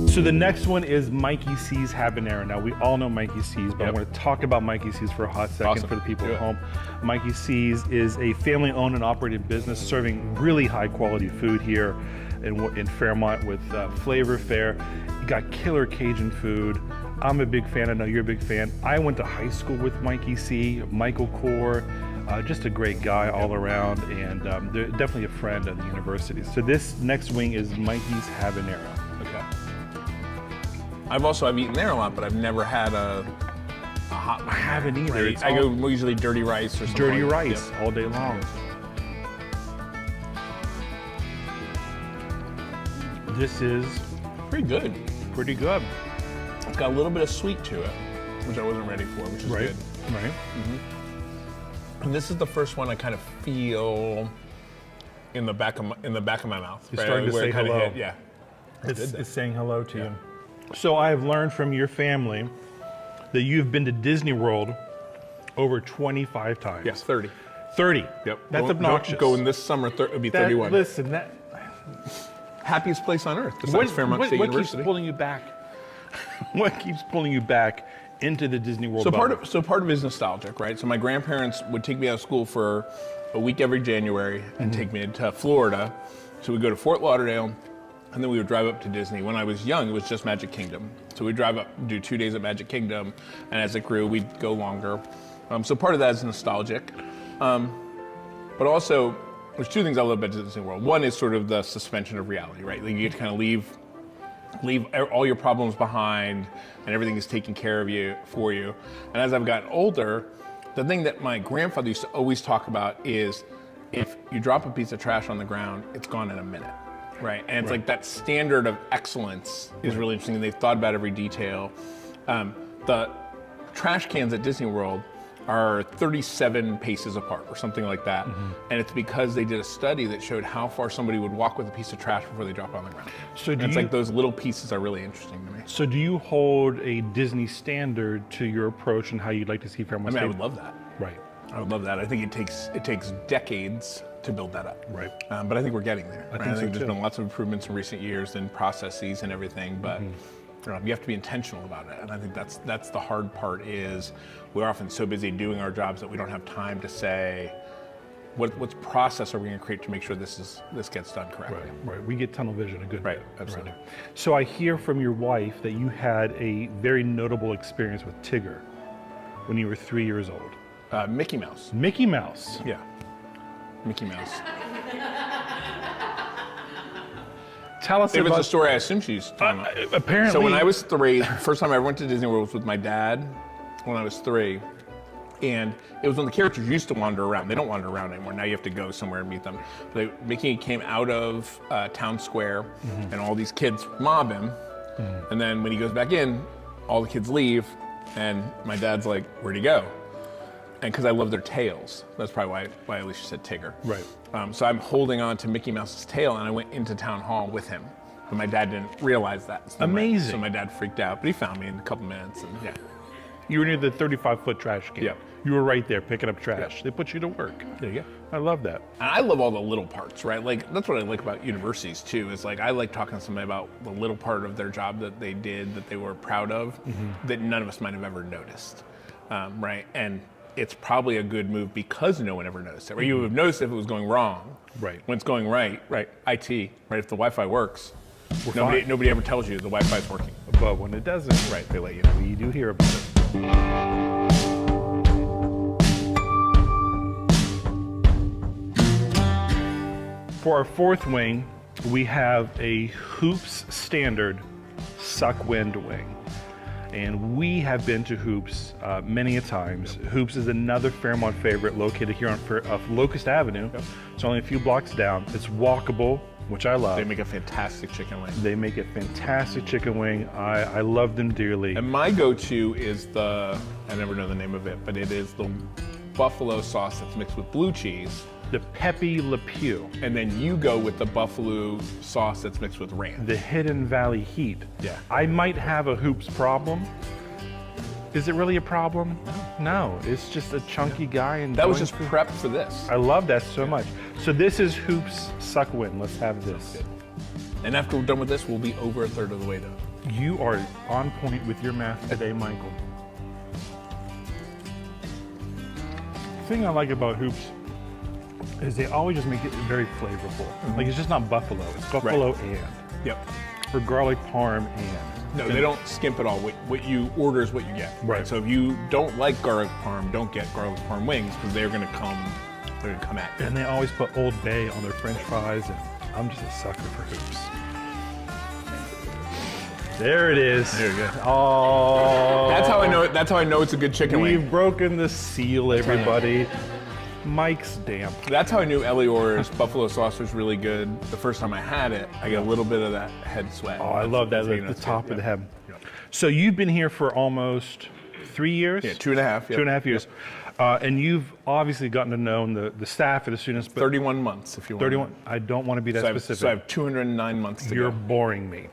So the next one is Mikey C's Habanero. Now we all know Mikey C's, but I want to talk about Mikey C's for a hot second for the people at home. Mikey C's is a family-owned and operated business serving really high-quality food here in Fairmont with Flavor Fare. You got killer Cajun food. I'm a big fan. I know you're a big fan. I went to high school with Mikey C, Michael Core, just a great guy all around, and they're definitely a friend at the university. So this next wing is Mikey's Habanero. Okay. I've eaten there a lot, but I've never had a hot. I haven't either. Right? I go usually dirty rice or something. Dirty rice all day long. This is pretty good. Pretty good. It's got a little bit of sweet to it, which I wasn't ready for, which is good. Right. And this is the first one I kind of feel in the back of my mouth. You're starting to say hello. Yeah. It's saying hello to you. So I have learned from your family that you've been to Disney World over 25 times. Yes, 30. 30. Yep. That's obnoxious. Going this summer, it'll be 31. Listen, that happiest place on earth besides Fairmont State University. What keeps pulling you back? What keeps pulling you back into the Disney World? So part of it is nostalgic, right? So my grandparents would take me out of school for a week every January and take me to Florida. So we'd go to Fort Lauderdale, and then we would drive up to Disney. When I was young, it was just Magic Kingdom. So we'd drive up, do 2 days at Magic Kingdom, and as it grew, we'd go longer. So part of that is nostalgic. But also, there's two things I love about Disney World. One is sort of the suspension of reality, right? Like you get to kind of leave all your problems behind, and everything is taken care of for you. And as I've gotten older, the thing that my grandfather used to always talk about is if you drop a piece of trash on the ground, it's gone in a minute. Right, and it's like that standard of excellence is really interesting, and they've thought about every detail. The trash cans at Disney World are 37 paces apart or something like that, and it's because they did a study that showed how far somebody would walk with a piece of trash before they drop it on the ground. So it's like those little pieces are really interesting to me. So do you hold a Disney standard to your approach and how you'd like to see Fairmont State? I would love that. Right. I would love that. I think it takes decades to build that up. Right. But I think we're getting there. I Right? think so there's too. been lots of improvements in recent years in processes and everything, but you have to be intentional about it. And I think that's the hard part is we're often so busy doing our jobs that we don't have time to say, what's process are we going to create to make sure this gets done correctly? Right. We get tunnel vision a good Right, bit. absolutely. So I hear from your wife that you had a very notable experience with Tigger when you were 3 years old. Mickey Mouse. Mickey Mouse. Yeah. Mickey Mouse. Tell us It about was a story I assume she's talking about. apparently. So when I was 3, first time I ever went to Disney World was with my dad when I was 3. And it was when the characters used to wander around. They don't wander around anymore. Now you have to go somewhere and meet them. Mickey came out of town square, and all these kids mob him. And then when he goes back in, all the kids leave, and my dad's like, "Where'd he go?" And because I love their tails, that's probably why Alicia said Tigger. Right. So I'm holding on to Mickey Mouse's tail, and I went into town hall with him. But my dad didn't realize that. Amazing. So my dad freaked out, but he found me in a couple minutes, and yeah. You were near the 35-foot trash can. Yep. You were right there picking up trash. Yep. They put you to work. There you go. I love that. And I love all the little parts, right? Like, that's what I like about universities, too, is like, I like talking to somebody about the little part of their job that they did, that they were proud of, that none of us might have ever noticed, right? And it's probably a good move because no one ever noticed it, right? You would have noticed if it was going wrong. Right. When it's going right, IT, right? If the Wi-Fi works, We're fine. nobody ever tells you the Wi-Fi is working. But when it doesn't, Right, they let you know. we do hear about it. For our fourth wing, we have a Hoops Standard Suck Wind wing. And we have been to Hoops many a times. Hoops is another Fairmont favorite located here on Locust Avenue. Yep. It's only a few blocks down. It's walkable, which I love. They make a fantastic chicken wing. They make a fantastic chicken wing. I love them dearly. And my go-to is I never know the name of it, but it is the buffalo sauce that's mixed with blue cheese. The Pepe Le Pew. And then you go with the buffalo sauce that's mixed with ranch. The Hidden Valley Heat. Yeah. I might have a Hoops problem. Is it really a problem? No, it's just a chunky guy. And That was just prepped for this. I love that so much. So this is Hoops Suck Wind. Let's have this. And after we're done with this, we'll be over a third of the way done. You are on point with your math today, Michael. The thing I like about Hoops is they always just make it very flavorful. Like it's just not buffalo, it's buffalo and. Yep. Or garlic parm and. No, they don't skimp at all. What you order is what you get. Right. So if you don't like garlic parm, don't get garlic parm wings because they're gonna come at you. And they always put Old Bay on their French fries, and I'm just a sucker for Hoops. There it is. There you go. Oh. That's how I know it's a good chicken wing. We've broken the seal, everybody. Mike's damp. That's how I knew Elior's buffalo sauce was really good. The first time I had it, I got a little bit of that head sweat. Oh, I love that at the top of the head. So you've been here for almost 3 years? Yeah, 2.5. Yep. 2.5 years. And you've obviously gotten to know the staff and the students. But 31 months, if you want. 31. I don't want to be that specific. So I have 209 months to You're go. boring me.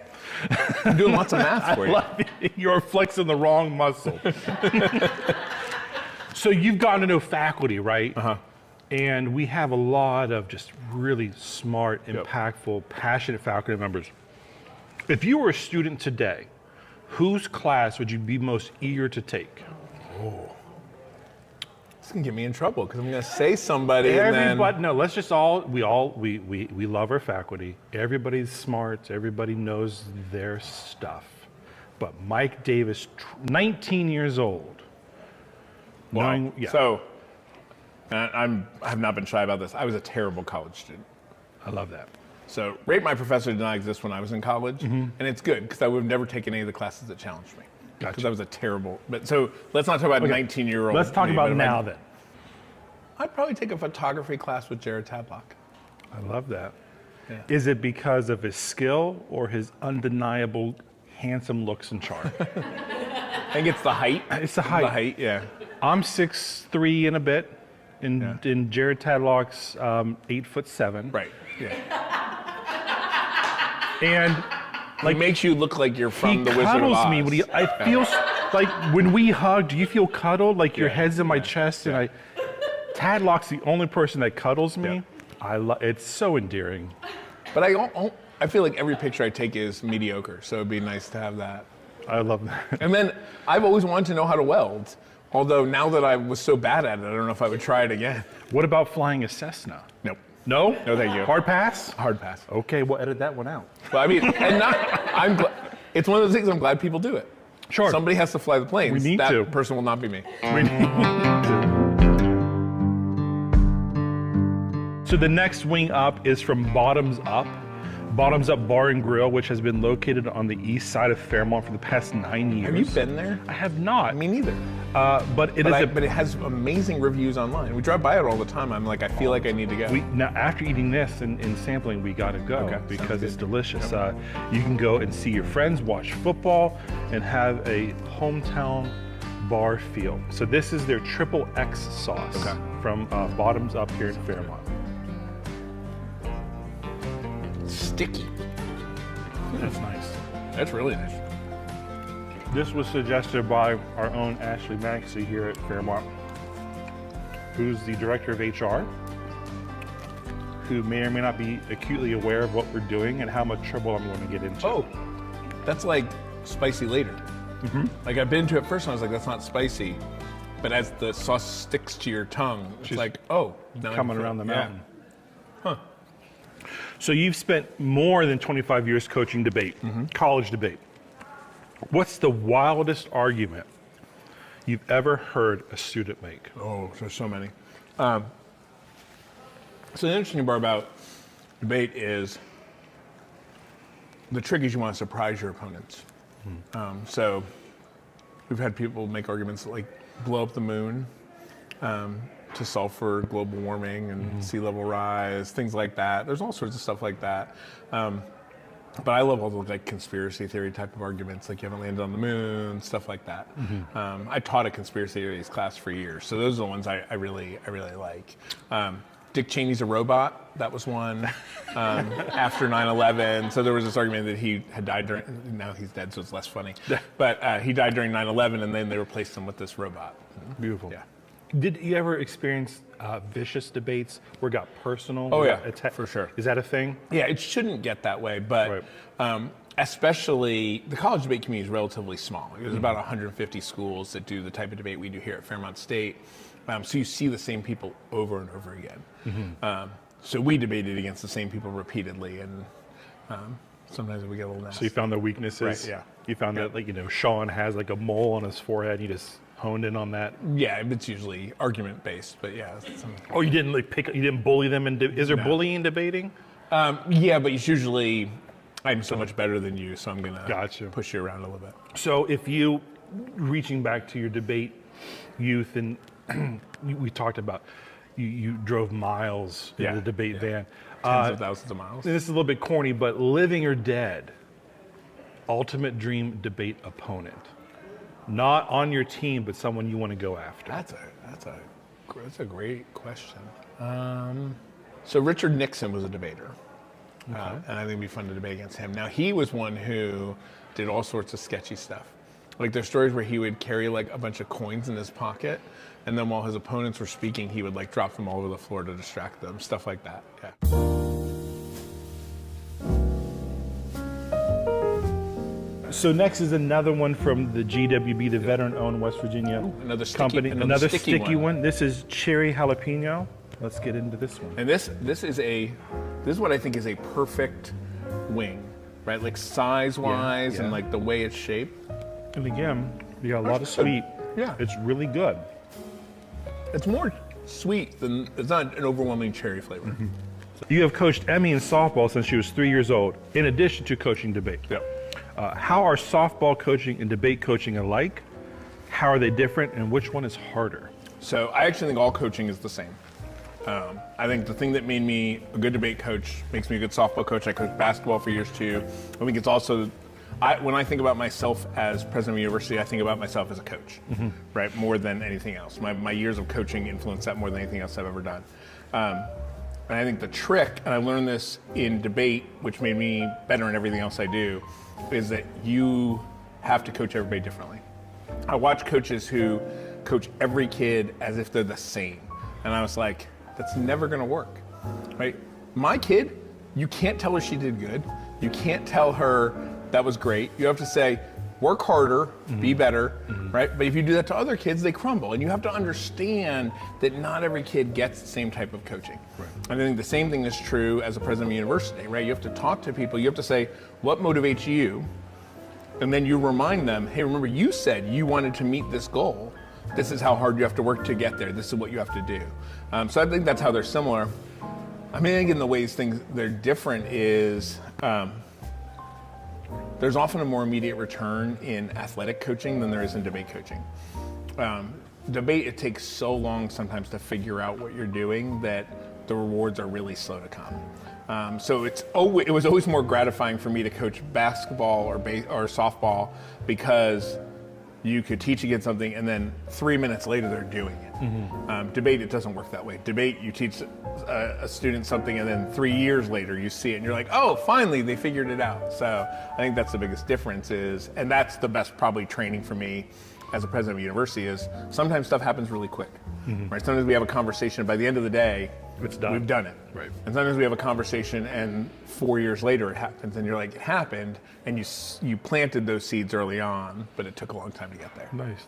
I'm doing lots of math for you. I love it. You're flexing the wrong muscle. So you've gotten to know faculty, right? Uh-huh. And we have a lot of just really smart, impactful, passionate faculty members. If you were a student today, whose class would you be most eager to take? Oh. This can get me in trouble because I'm going to say somebody No, let's just we love our faculty. Everybody's smart. Everybody knows their stuff. But Mike Davis, 19 years old. Wow. So, I have not been shy about this. I was a terrible college student. I love that. So, Rate My Professor did not exist when I was in college, and it's good because I would have never taken any of the classes that challenged me. Because I was a terrible. But so let's not talk about 19-year-old. Let's talk about now then. I'd probably take a photography class with Jared Tadlock. I love that. Yeah. Is it because of his skill or his undeniable handsome looks and charm? I think it's the height. It's the height. The height, yeah. I'm 6'3" and a bit. In Jared Tadlock's 8'7". Right. Yeah. And like makes you look like you're from the Wizard of Oz. He cuddles me when I feel like when we hug. Do you feel cuddled? Like your head's in my chest, and Tadlock's the only person that cuddles me. It's so endearing. But I feel like every picture I take is mediocre, so it'd be nice to have that. I love that. And then I've always wanted to know how to weld. Although now that I was so bad at it, I don't know if I would try it again. What about flying a Cessna? Nope. No? No, thank you. Hard pass? Hard pass. Okay, we'll edit that one out. Well, I mean, it's one of those things I'm glad people do it. Sure. Somebody has to fly the planes. We need that to. person will not be me. We need to. So the next wing up is from Bottoms Up. Bottoms Up Bar and Grill, which has been located on the east side of Fairmont for the past 9 years. Have you been there? I have not. Me neither. But it has amazing reviews online. We drive by it all the time. I'm like, I feel like I need to go. Now, after eating this and sampling, we got to go because it's delicious. You can go and see your friends, watch football, and have a hometown bar feel. So this is their Triple X sauce from Bottoms Up here in Fairmont. Sticky. That's nice. That's really nice. This was suggested by our own Ashley Maxey here at Fairmont, who's the director of HR, who may or may not be acutely aware of what we're doing and how much trouble I'm going to get into. Oh, that's like spicy later. Mm-hmm. Like I've been to it first and I was like, that's not spicy. But as the sauce sticks to your tongue, it's like, oh. Now coming around the mountain. Huh. So you've spent more than 25 years coaching debate, college debate. What's the wildest argument you've ever heard a student make? Oh, there's so many. So the interesting part about debate is the trick is you want to surprise your opponents. So we've had people make arguments like blow up the moon to solve for global warming and sea level rise, things like that. There's all sorts of stuff like that. But I love all the like conspiracy theory type of arguments, like you haven't landed on the moon, stuff like that. I taught a conspiracy theories class for years, so those are the ones I really like. Dick Cheney's a robot. That was one after 9/11. So there was this argument that he had died during. Now he's dead, so it's less funny. But he died during 9/11, and then they replaced him with this robot. Beautiful. Yeah. Did you ever experience vicious debates where it got personal? Oh, yeah, for sure. Is that a thing? Yeah, it shouldn't get that way, but especially the college debate community is relatively small. There's about 150 schools that do the type of debate we do here at Fairmont State. So you see the same people over and over again. So we debated against the same people repeatedly, and sometimes we get a little nasty. So you found their weaknesses? Right, yeah. You found that, like, Sean has like a mole on his forehead, and you just honed in on that? Yeah, it's usually argument based, but yeah. Oh, you didn't you didn't bully them is there bullying in debating? Yeah, but it's usually, I'm so much better than you, so I'm gonna push you around a little bit. So if you, reaching back to your debate youth, and we talked about, you drove miles in the debate van. Tens of thousands of miles. This is a little bit corny, but living or dead, ultimate dream debate opponent. Not on your team, but someone you want to go after. That's a great question. So Richard Nixon was a debater, and I think it'd be fun to debate against him. Now he was one who did all sorts of sketchy stuff. Like there's stories where he would carry like a bunch of coins in his pocket, and then while his opponents were speaking, he would like drop them all over the floor to distract them, stuff like that. Yeah. So next is another one from the GWB, the veteran-owned West Virginia company. Another sticky one. This is cherry jalapeno. Let's get into this one. And this is what I think is a perfect wing, right? Like size-wise and like the way it's shaped. And again, you got a lot of sweet. Yeah, it's really good. It's more sweet than it's not an overwhelming cherry flavor. You have coached Emmy in softball since she was 3 years old, in addition to coaching debate. Yep. How are softball coaching and debate coaching alike? How are they different, and which one is harder? So I actually think all coaching is the same. I think the thing that made me a good debate coach makes me a good softball coach. I coached basketball for years too. I think it's also, when I think about myself as president of a university, I think about myself as a coach, right? More than anything else. My years of coaching influenced that more than anything else I've ever done. And I think the trick, and I learned this in debate, which made me better in everything else I do, is that you have to coach everybody differently. I watch coaches who coach every kid as if they're the same. And I was like, that's never gonna work. right? My kid, you can't tell her she did good. You can't tell her that was great. You have to say, work harder, be better, right? But if you do that to other kids, they crumble. And you have to understand that not every kid gets the same type of coaching. Right. And I think the same thing is true as a president of a university, right? You have to talk to people. You have to say, what motivates you? And then you remind them, hey, remember you said you wanted to meet this goal. This is how hard you have to work to get there. This is what you have to do. So I think that's how they're similar. I mean, I think in the ways they're different is, there's often a more immediate return in athletic coaching than there is in debate coaching. Debate, it takes so long sometimes to figure out what you're doing that the rewards are really slow to come. So it was always more gratifying for me to coach basketball or softball because you could teach against something and then 3 minutes later they're doing it. Debate, it doesn't work that way. Debate, you teach a student something and then 3 years later you see it and you're like, oh, finally they figured it out. So I think that's the biggest difference is, and that's the best probably training for me as a president of a university is sometimes stuff happens really quick, right? Sometimes we have a conversation, by the end of the day, it's done. We've done it. Right. And sometimes we have a conversation and 4 years later it happens and you're like, it happened, and you planted those seeds early on, but it took a long time to get there. Nice.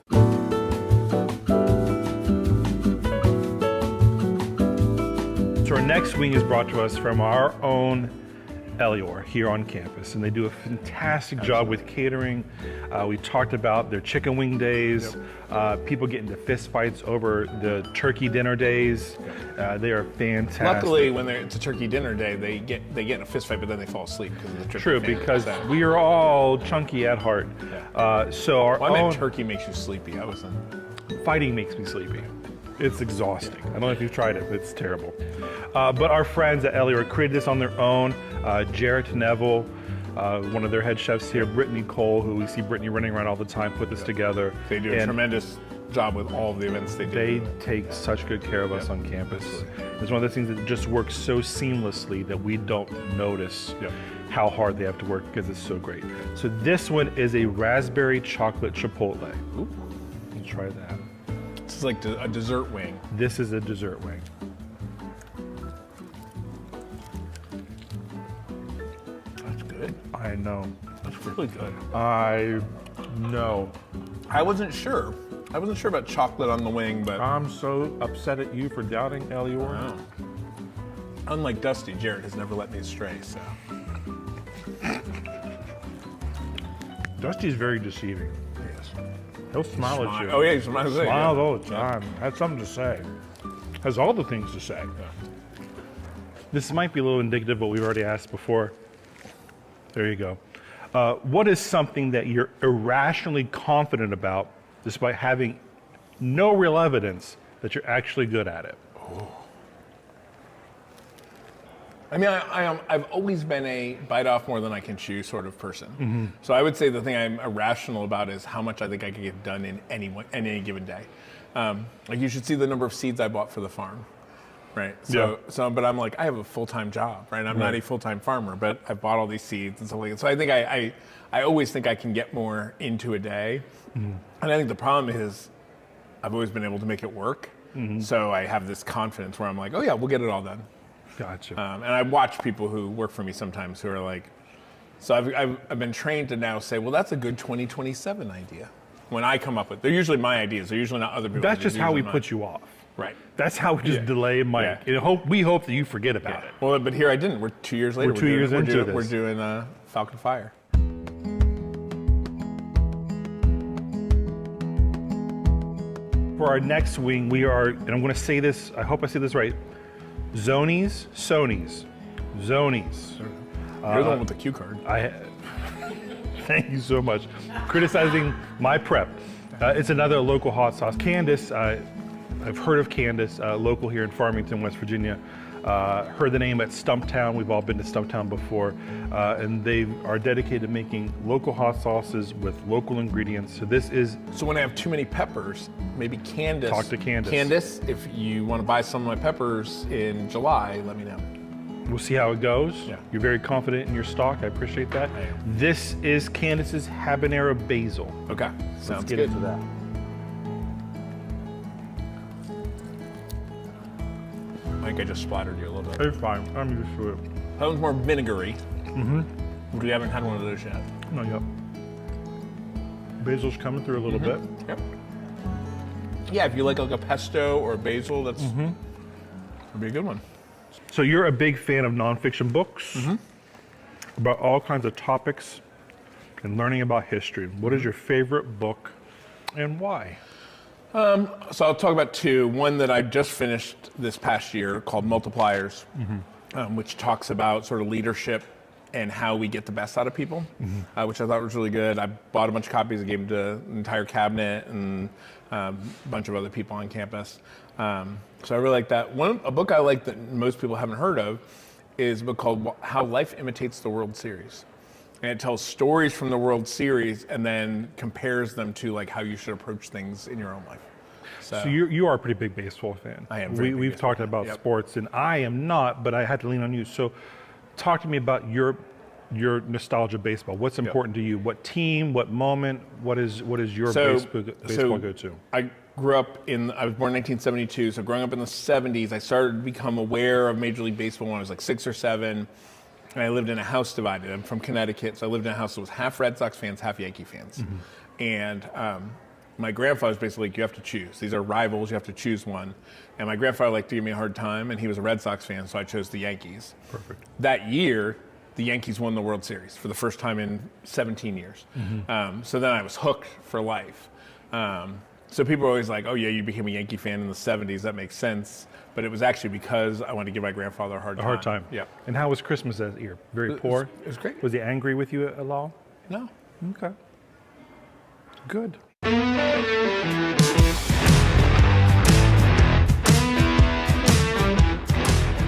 So our next wing is brought to us from our own Elior here on campus, and they do a fantastic job with catering. We talked about their chicken wing days. People get into fist fights over the turkey dinner days. They are fantastic. Luckily, when it's a turkey dinner day, they get in a fist fight, but then they fall asleep because of the turkey. True, because we are all chunky at heart. So our I meant turkey makes you sleepy. Fighting makes me sleepy. It's exhausting. I don't know if you've tried it, but it's terrible. But our friends at Elior created this on their own. Jarrett Neville, one of their head chefs here, Brittany Cole, who we see Brittany running around all the time, put this together. They do a tremendous job with all of the events they do. They take such good care of us on campus. It's one of those things that just works so seamlessly that we don't notice how hard they have to work because it's so great. So this one is a raspberry chocolate chipotle. Ooh. Let's try that. This is like a dessert wing. This is a dessert wing. That's good. I know. That's really good. I know. I wasn't sure. I wasn't sure about chocolate on the wing, but I'm so upset at you for doubting Elior. Wow. Unlike Dusty, Jared has never let me astray, so. Dusty's very deceiving. Yes. He'll smile at you. Oh yeah, he smiles all the time. Has something to say. Has all the things to say. This might be a little indicative of what we've already asked before. There you go. What is something that you're irrationally confident about despite having no real evidence that you're actually good at it? Oh. I mean, I've always been a bite off more than I can chew sort of person. So I would say the thing I'm irrational about is how much I think I could get done in any given day. Like you should see the number of seeds I bought for the farm, right? But I'm like, I have a full-time job, right? I'm not a full-time farmer, but I bought all these seeds and stuff like that. So I think I always think I can get more into a day. And I think the problem is I've always been able to make it work. So I have this confidence where I'm like, oh yeah, we'll get it all done. Gotcha. And I watch people who work for me sometimes who are like, so I've been trained to now say, well, that's a good 2027 idea. When I come up with, they're usually my ideas. They're usually not other people's That's ideas. just how we put you off. Right. That's how we just delay Mike. We hope that you forget about it. Well, but here I didn't. We're 2 years later. We're 2 years into this. We're doing Falcon Fire. For our next wing, we are, and I'm going to say this, I hope I say this right, Zonies. You're the one with the cue card. Thank you so much. Criticizing my prep. It's another local hot sauce. Candace, I've heard of Candace, local here in Farmington, West Virginia. Heard the name at Stumptown. We've all been to Stumptown before. And they are dedicated to making local hot sauces with local ingredients. So this is... So when I have too many peppers, maybe Candace... Talk to Candace. Candace, if you want to buy some of my peppers in July, let me know. We'll see how it goes. Yeah. You're very confident in your stock. I appreciate that. I am. This is Candace's habanero basil. Okay, Let's sounds get good. into that. I think I just splattered you a little It's fine. I'm used to it. That one's more vinegary. Mm-hmm. We haven't had one of those yet. Not yet. Basil's coming through a little bit. Yep. Yeah, if you like a pesto or a basil, that's would be a good one. So you're a big fan of nonfiction books about all kinds of topics and learning about history. What is your favorite book and why? So I'll talk about two. One that I just finished this past year called Multipliers, which talks about sort of leadership and how we get the best out of people, which I thought was really good. I bought a bunch of copies. I gave them to the entire cabinet and a bunch of other people on campus. So I really like that. A book I like that most people haven't heard of is a book called How Life Imitates the World Series. And it tells stories from the World Series and then compares them to like how you should approach things in your own life. So you are a pretty big baseball fan. I am. We've talked about sports, and I am not, but I had to lean on you. So talk to me about your nostalgia of baseball. What's important to you? What team? What moment? What is your baseball go-to? I grew up I was born in 1972, so growing up in the 70s, I started to become aware of Major League Baseball when I was like 6 or 7. And I lived in a house divided. I'm from Connecticut, so I lived in a house that was half Red Sox fans, half Yankee fans. And my grandfather was basically like, you have to choose. These are rivals, you have to choose one. And my grandfather liked to give me a hard time, and he was a Red Sox fan, so I chose the Yankees. Perfect. That year, the Yankees won the World Series for the first time in 17 years. So then I was hooked for life. So people are always like, oh yeah, you became a Yankee fan in the 70s, that makes sense. But it was actually because I wanted to give my grandfather a hard time. Yeah. And how was Christmas that year? Very poor? It was great. Was he angry with you at all? No. Okay. Good.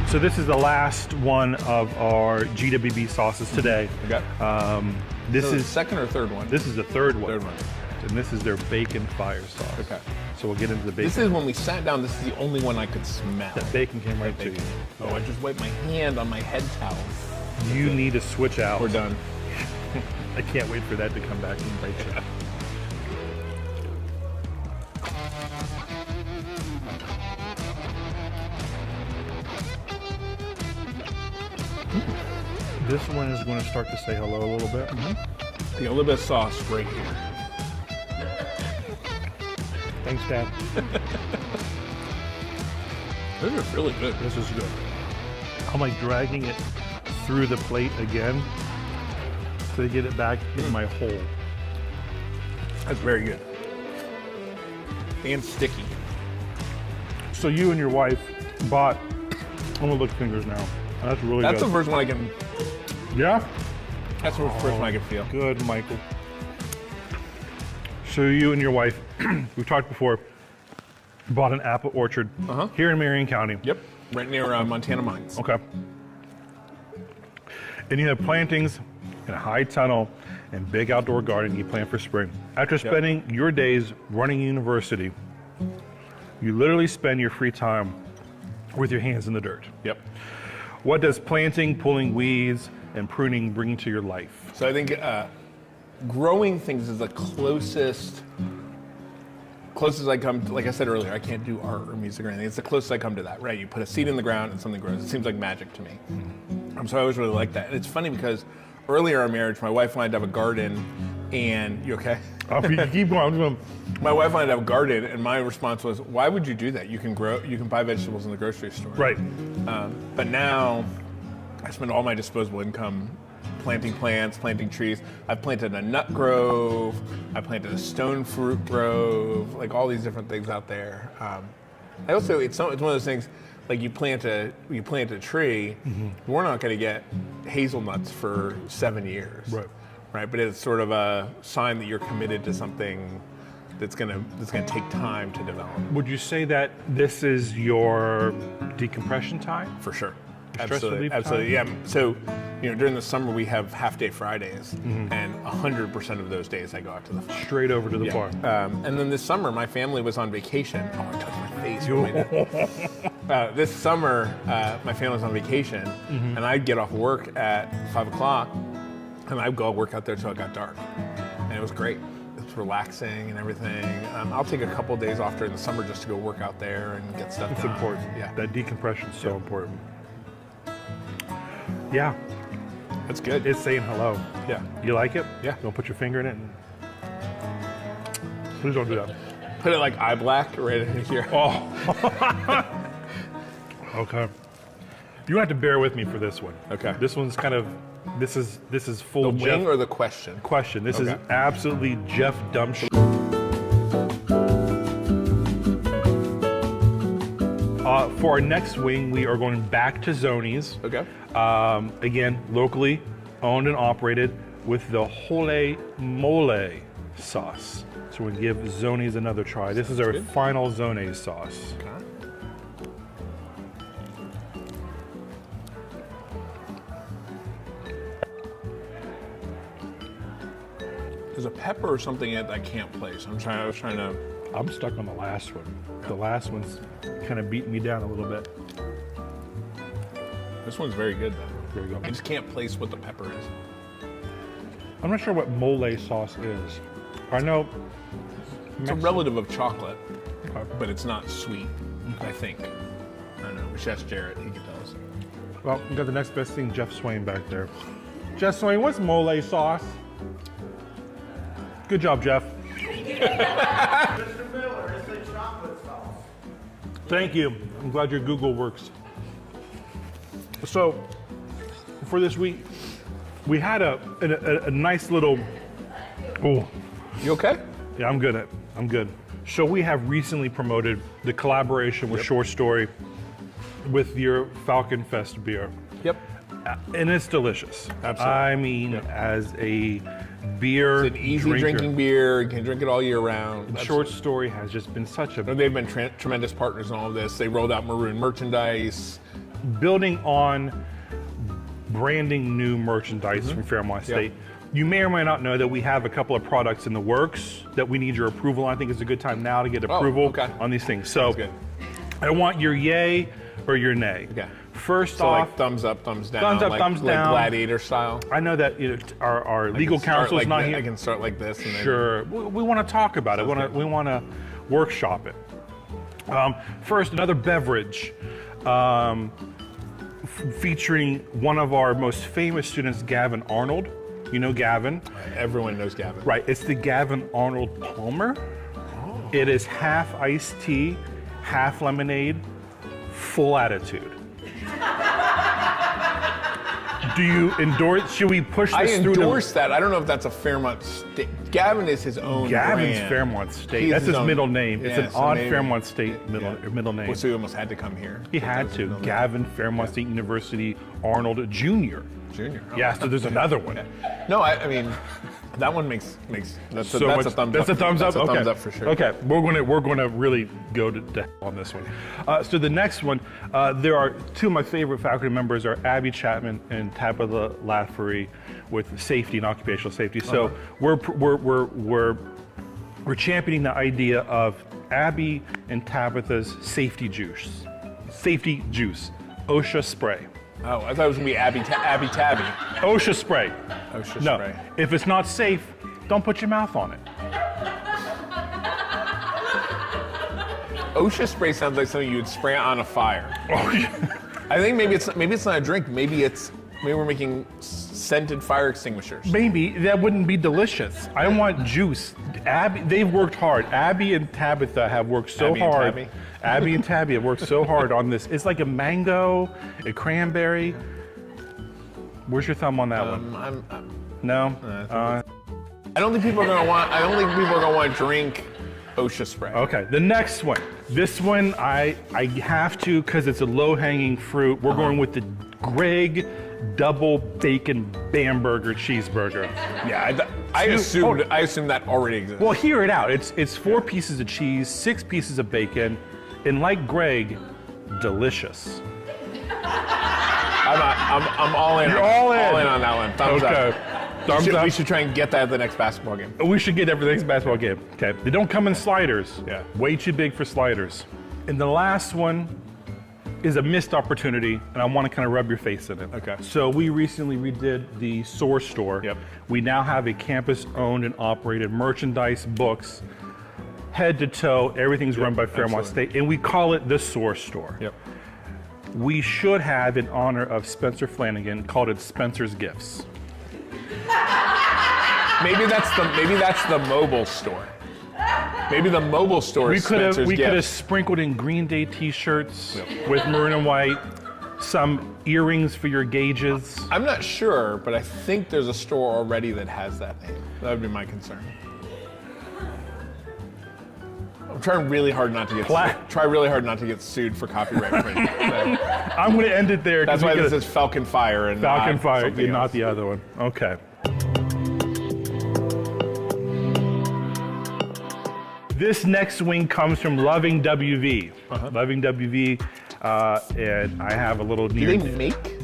So this is the last one of our GWB sauces today. Okay. This is the second or third one? This is the third one. Third one. And this is their bacon fire sauce. Okay. So we'll get into the bacon. This is when we sat down, this is the only one I could smell. The bacon came right to you. Oh, I just wiped my hand on my head towel. You need to switch out. We're done. I can't wait for that to come back and bite you. This one is going to start to say hello a little bit. A little bit of sauce right here. Thanks, Dad. This is really good. This is good. I'm like dragging it through the plate again to get it back in my hole. That's very good. And sticky. So you and your wife bought, I'm gonna look at fingers now. That's really good. That's the first one I can. Yeah? That's the first one I can feel. Good, Michael. So you and your wife, we've talked before, bought an apple orchard here in Marion County. Yep, right near Montana Mines. Okay. And you have plantings in a high tunnel and big outdoor garden you plant for spring. After spending your days running a university, you literally spend your free time with your hands in the dirt. Yep. What does planting, pulling weeds, and pruning bring to your life? So I think growing things is the closest I come to, like I said earlier, I can't do art or music or anything. It's the closest I come to that, right? You put a seed in the ground and something grows. It seems like magic to me. So I always really like that. And it's funny because earlier in our marriage, my wife and I had to have a garden, and you okay? Keep going. My wife and I had to have a garden, and my response was, why would you do that? You can buy vegetables in the grocery store. Right. But now I spend all my disposable income planting plants, planting trees. I've planted a nut grove. I planted a stone fruit grove, like all these different things out there. I also, it's one of those things, like you plant a tree, we're not going to get hazelnuts for 7 years. Right. But it's sort of a sign that you're committed to something that's gonna take time to develop. Would you say that this is your decompression time? For sure. Stress relief time? Absolutely. Yeah. So, during the summer we have half-day Fridays, and 100% of those days I go out to the farm. Straight over to the farm. And then this summer my family was on vacation. Oh, I touched my face. This summer my family was on vacation, and I'd get off work at 5 o'clock, and I'd go work out there till it got dark, and it was great. It's relaxing and everything. I'll take a couple of days off during the summer just to go work out there and get stuff done. It's important. Yeah. That decompression is so important. Yeah. That's good. It's saying hello. Yeah. You like it? Yeah. Don't put your finger in it. Please don't do that. Put it like eye black right in here. Oh. Okay. You have to bear with me for this one. Okay. This one's kind of, this is full The Jeff. wing or the question? Question. This is Okay. absolutely Jeff Dumpsh. For our next wing, we are going back to Zoni's. Okay. Again, locally owned and operated with the Hole Mole sauce. So we're going to give Zoni's another try. This is our final Zoni's sauce. Okay. There's a pepper or something in it that I can't place. I'm stuck on the last one. The last one's kind of beating me down a little bit. This one's very good though. There we go. I just can't place what the pepper is. I'm not sure what mole sauce is. I know it's a relative of chocolate, but it's not sweet, I think. I don't know. We should ask Jarrett. He can tell us. Well, we got the next best thing, Jeff Swain back there. Jeff Swain, what's mole sauce? Good job, Jeff. Mr. Miller, it's a chocolate sauce. Thank you. I'm glad your Google works. So, for this week, we had a nice little. Oh, you okay? Yeah, I'm good. I'm good. So we have recently promoted the collaboration with Short Story with your Falcon Fest beer. Yep. And it's delicious. Absolutely. I mean, as a beer It's an easy drinking beer. You can drink it all year round. And Short Story has just been such a... They've been tremendous partners in all of this. They rolled out maroon merchandise. Building on branding new merchandise from Fairmont State. You may or may not know that we have a couple of products in the works that we need your approval on. I think it's a good time now to get approval on these things. So I want your yay or your nay. Okay. First So off, like thumbs up, thumbs down. thumbs up, like, thumbs like down. Gladiator style. I know that our legal counsel is not here. I can start like this. And then Sure. We want to talk about it. We want to workshop it. First, another beverage featuring one of our most famous students, Gavin Arnold. You know Gavin? Everyone knows Gavin. Right. It's the Gavin Arnold Palmer. Oh. It is half iced tea, half lemonade, full attitude. Do you endorse? Should we push this through? I endorse that. I don't know if that's a Fairmont State. Gavin is his own Gavin's brand. Fairmont State. That's his middle name. It's an odd maybe. Fairmont State middle name. So he almost had to come here. He had to. Gavin, Fairmont State University, Arnold Jr. Junior. Oh, yeah, so there's another one. No, I mean, that one makes that's a thumbs That's up. a thumbs up. That's a Okay. thumbs up for sure. Okay, we're gonna really go to hell on this one. So the next one, there are two of my favorite faculty members are Abby Chapman and Tabitha Laffery with safety and occupational safety. So we're championing the idea of Abby and Tabitha's safety juice, OSHA spray. Oh, I thought it was gonna be Abby Tabby. OSHA spray. OSHA No, spray. if it's not safe, don't put your mouth on it. OSHA spray sounds like something you would spray on a fire. I think maybe it's not a drink. Maybe we're making scented fire extinguishers. Maybe that wouldn't be delicious. I want juice. They've worked hard. Abby and Tabitha have worked so hard. Abby and Tabby have worked so hard on this. It's like a mango, a cranberry. Where's your thumb on that one? No. I don't think people are gonna want. I don't think people are gonna want to drink OSHA spray. Okay, the next one. This one I have to because it's a low-hanging fruit. We're going with the Greg double bacon Bamberger cheeseburger. Yeah, I assumed that already exists. Well, hear it out. It's 4 pieces of cheese, 6 pieces of bacon, and like Greg, delicious. I'm all in. You're all in. All in on that one. Thumbs up. Thumbs up. We should try and get that at the next basketball game. We should get every next basketball game. Okay. They don't come in sliders. Yeah. Way too big for sliders. And the last one is a missed opportunity, and I want to kind of rub your face in it. Okay. So we recently redid the Source Store. Yep. We now have a campus-owned and operated merchandise, books, head to toe. Everything's run by Fairmont State, and we call it the Source Store. Yep. we should have in honor of Spencer Flanagan called it Spencer's Gifts. Maybe that's the mobile store. Maybe the mobile store is Spencer's Gifts. We could have sprinkled in Green Day t-shirts with maroon and white, some earrings for your gauges. I'm not sure, but I think there's a store already that has that name. That would be my concern. I'm trying really hard not to get sued for copyright infringement. I'm going to end it there. That's why this is Falcon Fire and Falcon Fire, something not else. the other one. Okay. This next wing comes from Loving WV. Loving WV, and I have a little Do near. they make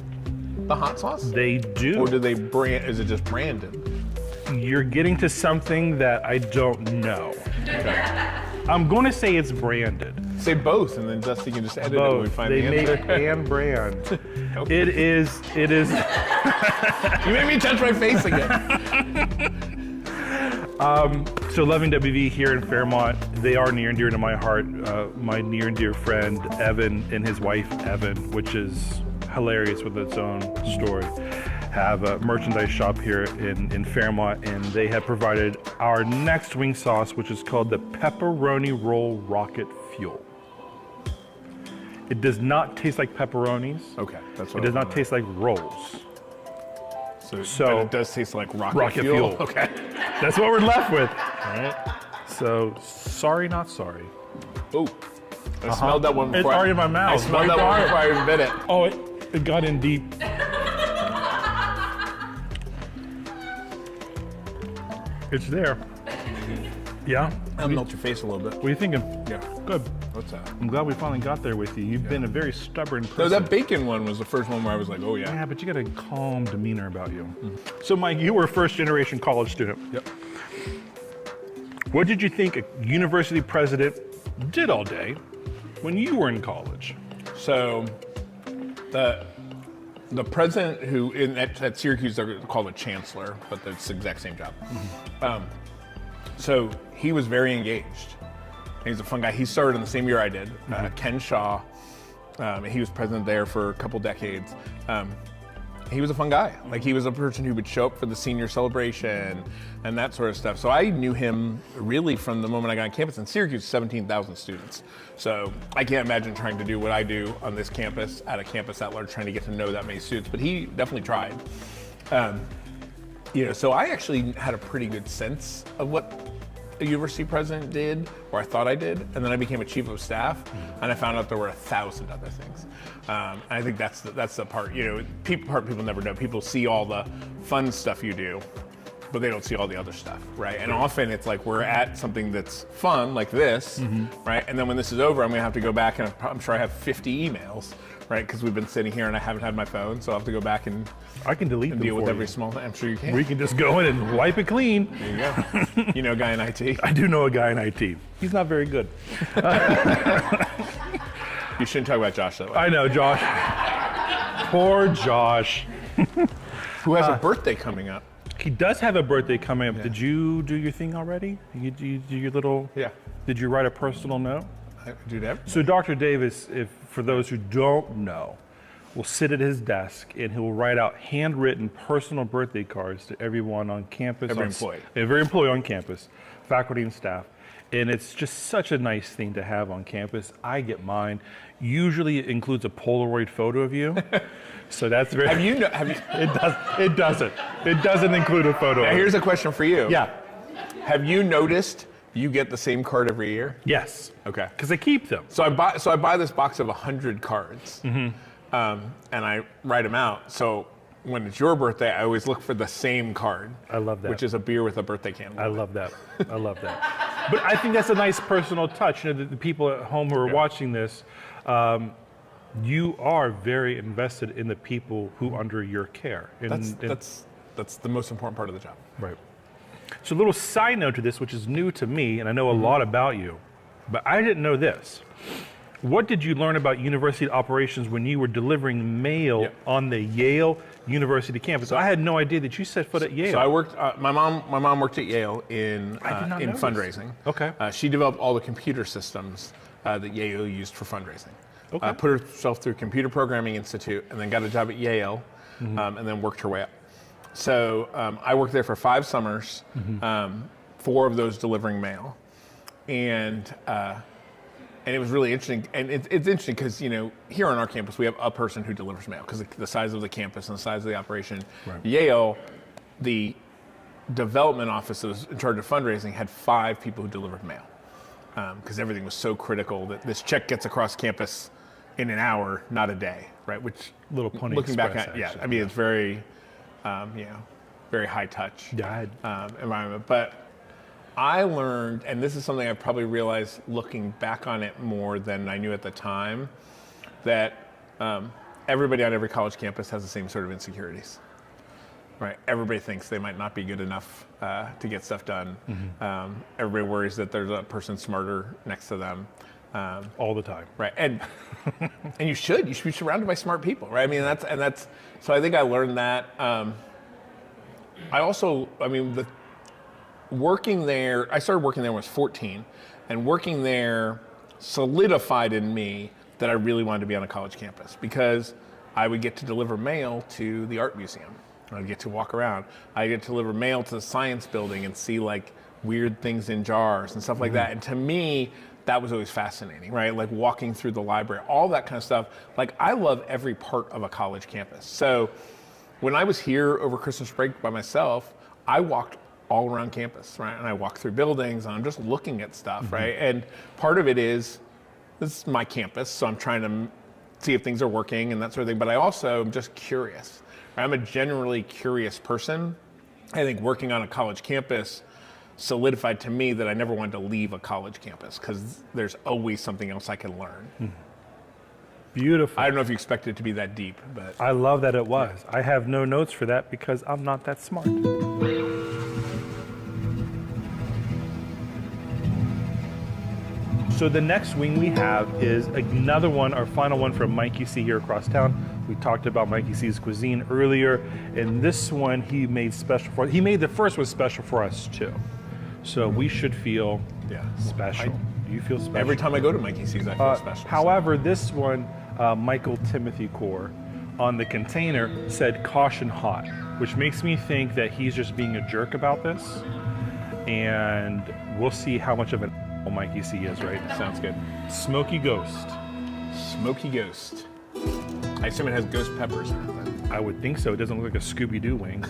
the hot sauce? They do. Or do they brand? Is it just branded? You're getting to something that I don't know. Okay. I'm going to say it's branded. Say both, and then Dusty can just edit it when we find They the make answer. and brand. Okay. It is. You made me touch my face again. So Loving WV here in Fairmont, they are near and dear to my heart. My near and dear friend Evan and his wife Evan, which is hilarious with its own story, have a merchandise shop here in Fairmont, and they have provided our next wing sauce, which is called the Pepperoni Roll Rocket Fuel. It does not taste like pepperonis. Okay, that's what it does not taste like rolls. So but it does taste like rocket fuel. Okay. That's what we're left with. All right. So, sorry, not sorry. Ooh. I smelled that one It's before. already in my mouth. I smelled that one before I even bit it. Oh, it got in deep. It's there. Yeah? I'll melt your face a little bit. What are you thinking? Yeah. Good. What's that? I'm glad we finally got there with you. You've been a very stubborn person. No, that bacon one was the first one where I was like, oh yeah. Yeah, but you got a calm demeanor about you. So, Mike, you were a first-generation college student. Yep. What did you think a university president did all day when you were in college? So, the president who at Syracuse they're called a chancellor, but it's the exact same job. So he was very engaged. He's a fun guy. He started in the same year I did. Ken Shaw. He was president there for a couple decades. He was a fun guy. Like, he was a person who would show up for the senior celebration and that sort of stuff. So I knew him really from the moment I got on campus. In Syracuse, 17,000 students. So I can't imagine trying to do what I do on this campus, at a campus at large, trying to get to know that many students. But he definitely tried. So I actually had a pretty good sense of what a university president did, or I thought I did, and then I became a chief of staff, and I found out there were 1,000 other things. And I think that's the part, people never know. People see all the fun stuff you do, but they don't see all the other stuff, right? And often it's like we're at something that's fun, like this, right? And then when this is over, I'm gonna have to go back, and I'm sure I have 50 emails, right? Because we've been sitting here and I haven't had my phone, so I'll have to go back and I can delete them deal with for every you. small thing. I'm sure you can. We can just go in and wipe it clean. There you go. You know a guy in IT? I do know a guy in IT. He's not very good. You shouldn't talk about Josh that way. I know, Josh. Poor Josh. Who has a birthday coming up. He does have a birthday coming up. Yeah. Did you do your thing already? You do your little... Yeah. Did you write a personal note? I do that. So Dr. Davis, for those who don't know, will sit at his desk and he will write out handwritten personal birthday cards to everyone on campus. Every employee on campus, faculty and staff. And it's just such a nice thing to have on campus. I get mine. Usually it includes a Polaroid photo of you. So that's very... It doesn't. It doesn't include a photo. Now, here's a question for you. Yeah. Have you noticed you get the same card every year? Yes. Okay. Because I keep them. So I buy this box of 100 cards, and I write them out. So when it's your birthday, I always look for the same card. I love that. Which is a beer with a birthday candle. I love that. I love that. But I think that's a nice personal touch. The people at home who are watching this, you are very invested in the people who are under your care. That's the most important part of the job. Right. So a little side note to this, which is new to me, and I know a lot about you, but I didn't know this. What did you learn about university operations when you were delivering mail on the Yale University campus? I had no idea that you set foot at Yale. So I worked. My mom worked at Yale in fundraising. Okay. She developed all the computer systems that Yale used for fundraising. Okay. Put herself through Computer Programming Institute, and then got a job at Yale, and then worked her way up. So I worked there for 5 summers, 4 of those delivering mail, and it was really interesting. And it's interesting because here on our campus we have a person who delivers mail because the size of the campus and the size of the operation. Right. Yale, the development office that was in charge of fundraising had 5 people who delivered mail because everything was so critical that this check gets across campus in an hour, not a day, right? Which Little Pony looking Express, back at, actually, I mean, it's very, very high touch environment. But I learned, and this is something I probably realized looking back on it more than I knew at the time, that everybody on every college campus has the same sort of insecurities. Right, everybody thinks they might not be good enough to get stuff done. Everybody worries that there's a person smarter next to them. All the time. Right, and you should be surrounded by smart people, right? I mean, that's. So I think I learned that. Working there, I started working there when I was 14, and working there solidified in me that I really wanted to be on a college campus because I would get to deliver mail to the art museum. I'd get to walk around. I get to deliver mail to the science building and see like weird things in jars and stuff like that. And to me, that was always fascinating, right? Like walking through the library, all that kind of stuff. Like I love every part of a college campus. So when I was here over Christmas break by myself, I walked all around campus, right? And I walked through buildings and I'm just looking at stuff, right? And part of it is, this is my campus, so I'm trying to see if things are working and that sort of thing. But I also am just curious. I'm a generally curious person. I think working on a college campus solidified to me that I never wanted to leave a college campus because there's always something else I can learn. Beautiful. I don't know if you expected it to be that deep, but I love that it was. I have no notes for that because I'm not that smart. So the next wing we have is another one, our final one from Mikey C here across town. We talked about Mikey C's cuisine earlier, and this one he made special for. He made the first one special for us too. So we should feel special. Do you feel special? Every time I go to Mikey C's, I feel special. However, this one, Michael Timothy Core, on the container said caution hot, which makes me think that he's just being a jerk about this. And we'll see how much of an Mikey C is, right? Sounds good. Smoky Ghost. Smoky Ghost. I assume it has ghost peppers in it then. I would think so. It doesn't look like a Scooby-Doo wing.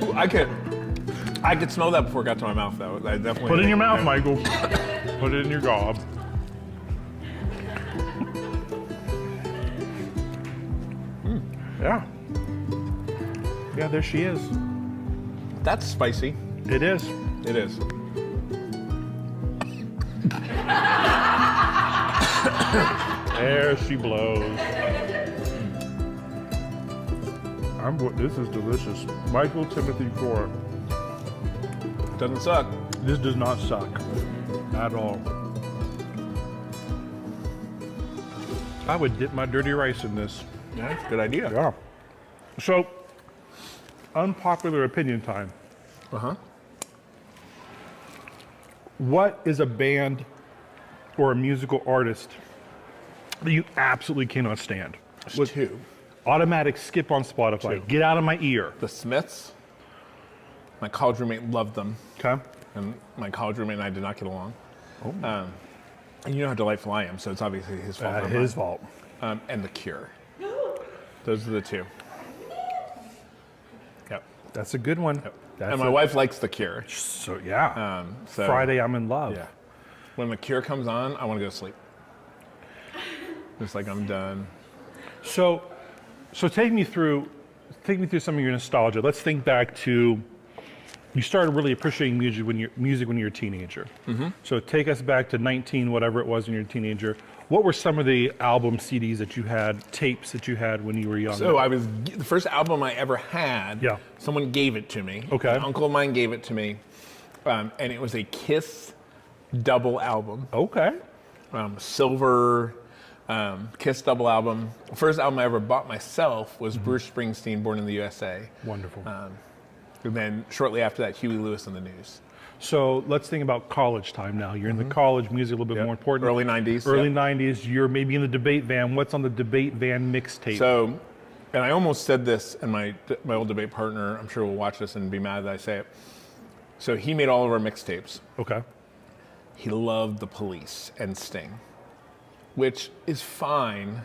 Ooh, I could smell that before it got to my mouth though. I definitely put it in your mouth, Michael. Put it in your gob. Yeah. Yeah, there she is. That's spicy. It is. It is. There she blows. This is delicious. Michael Timothy Core. Doesn't suck. This does not suck at all. I would dip my dirty rice in this. Yeah, that's a good idea. Yeah. So, unpopular opinion time. What is a band or a musical artist that you absolutely cannot stand? There's 2. Automatic skip on Spotify. 2. Get out of my ear. The Smiths. My college roommate loved them. Okay. And my college roommate and I did not get along. Oh. And you know how delightful I am, so it's obviously his fault. His fault. And The Cure. Those are the 2. Yep. That's a good one. Yep. And my wife likes The Cure. So yeah. So, Friday, I'm in love. Yeah. When The Cure comes on, I want to go to sleep. It's like I'm done. So take me through some of your nostalgia. Let's think back to you started really appreciating music when you were a teenager. So take us back to 19, whatever it was when you were a teenager. What were some of the album CDs that you had, tapes that you had when you were young? So the first album I ever had, someone gave it to me. Okay. An uncle of mine gave it to me. And it was a Kiss double album. Okay. Silver Kiss double album. The first album I ever bought myself was Bruce Springsteen, Born in the USA. Wonderful. And then shortly after that, Huey Lewis and the News. So let's think about college time now. You're in the college, music a little bit more important. Early 90s. Early 90s, you're maybe in the debate van. What's on the debate van mixtape? So, and I almost said this, and my old debate partner, I'm sure will watch this and be mad that I say it. So he made all of our mixtapes. Okay. He loved The Police and Sting, which is fine,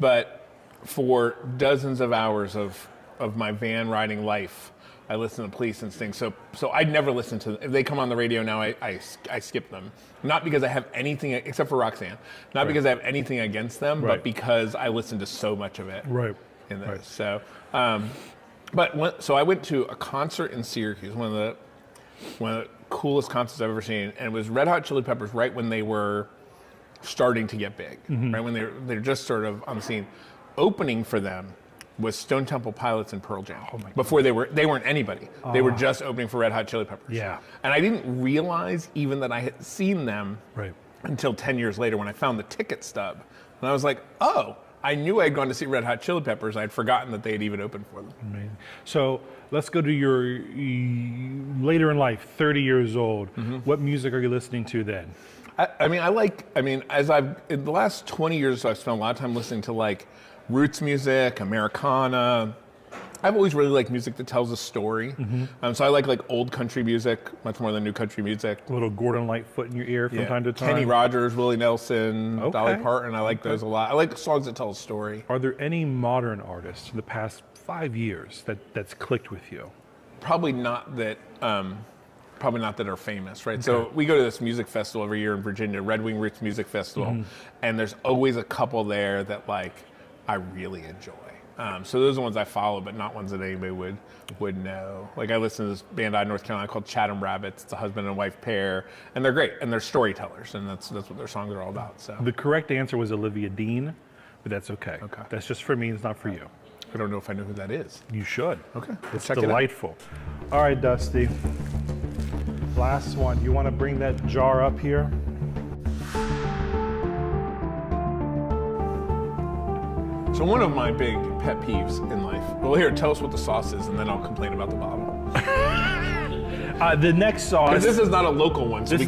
but for dozens of hours of my van riding life, I listen to Police and Sting. So I'd never listen to them. If they come on the radio now, I skip them. Not because I have anything, except for Roxanne, not because I have anything against them, but because I listen to so much of it. Right. In this. Right. So, so I went to a concert in Syracuse, one of the coolest concerts I've ever seen, and it was Red Hot Chili Peppers right when they were starting to get big, right when they're just sort of on the scene. Opening for them was Stone Temple Pilots and Pearl Jam. Before they weren't anybody. They were just opening for Red Hot Chili Peppers. Yeah. And I didn't realize even that I had seen them until 10 years later when I found the ticket stub. And I was like, oh, I knew I'd gone to see Red Hot Chili Peppers. I'd forgotten that they had even opened for them. Amazing. So let's go to your later in life, 30 years old. What music are you listening to then? In the last 20 years, I've spent a lot of time listening to like roots music, Americana. I've always really liked music that tells a story. So I like old country music much more than new country music. A little Gordon Lightfoot in your ear from time to time. Kenny Rogers, Willie Nelson, Dolly Parton. I like those a lot. I like songs that tell a story. Are there any modern artists in the past 5 years that's clicked with you? Probably not that are famous, right? Okay. So we go to this music festival every year in Virginia, Red Wing Roots Music Festival, and there's always a couple there that like I really enjoy. So those are the ones I follow, but not ones that anybody would know. Like I listen to this band out of North Carolina called Chatham Rabbits. It's a husband and wife pair, and they're great, and they're storytellers, and that's what their songs are all about. So the correct answer was Olivia Dean, but that's okay. Okay, that's just for me. It's not for you. I don't know if I know who that is. You should. Okay, it's delightful. All right, Dusty. Last one. You want to bring that jar up here? So one of my big pet peeves in life. Well, here, tell us what the sauce is, and then I'll complain about the bottle. The next sauce. Because this is not a local one, so we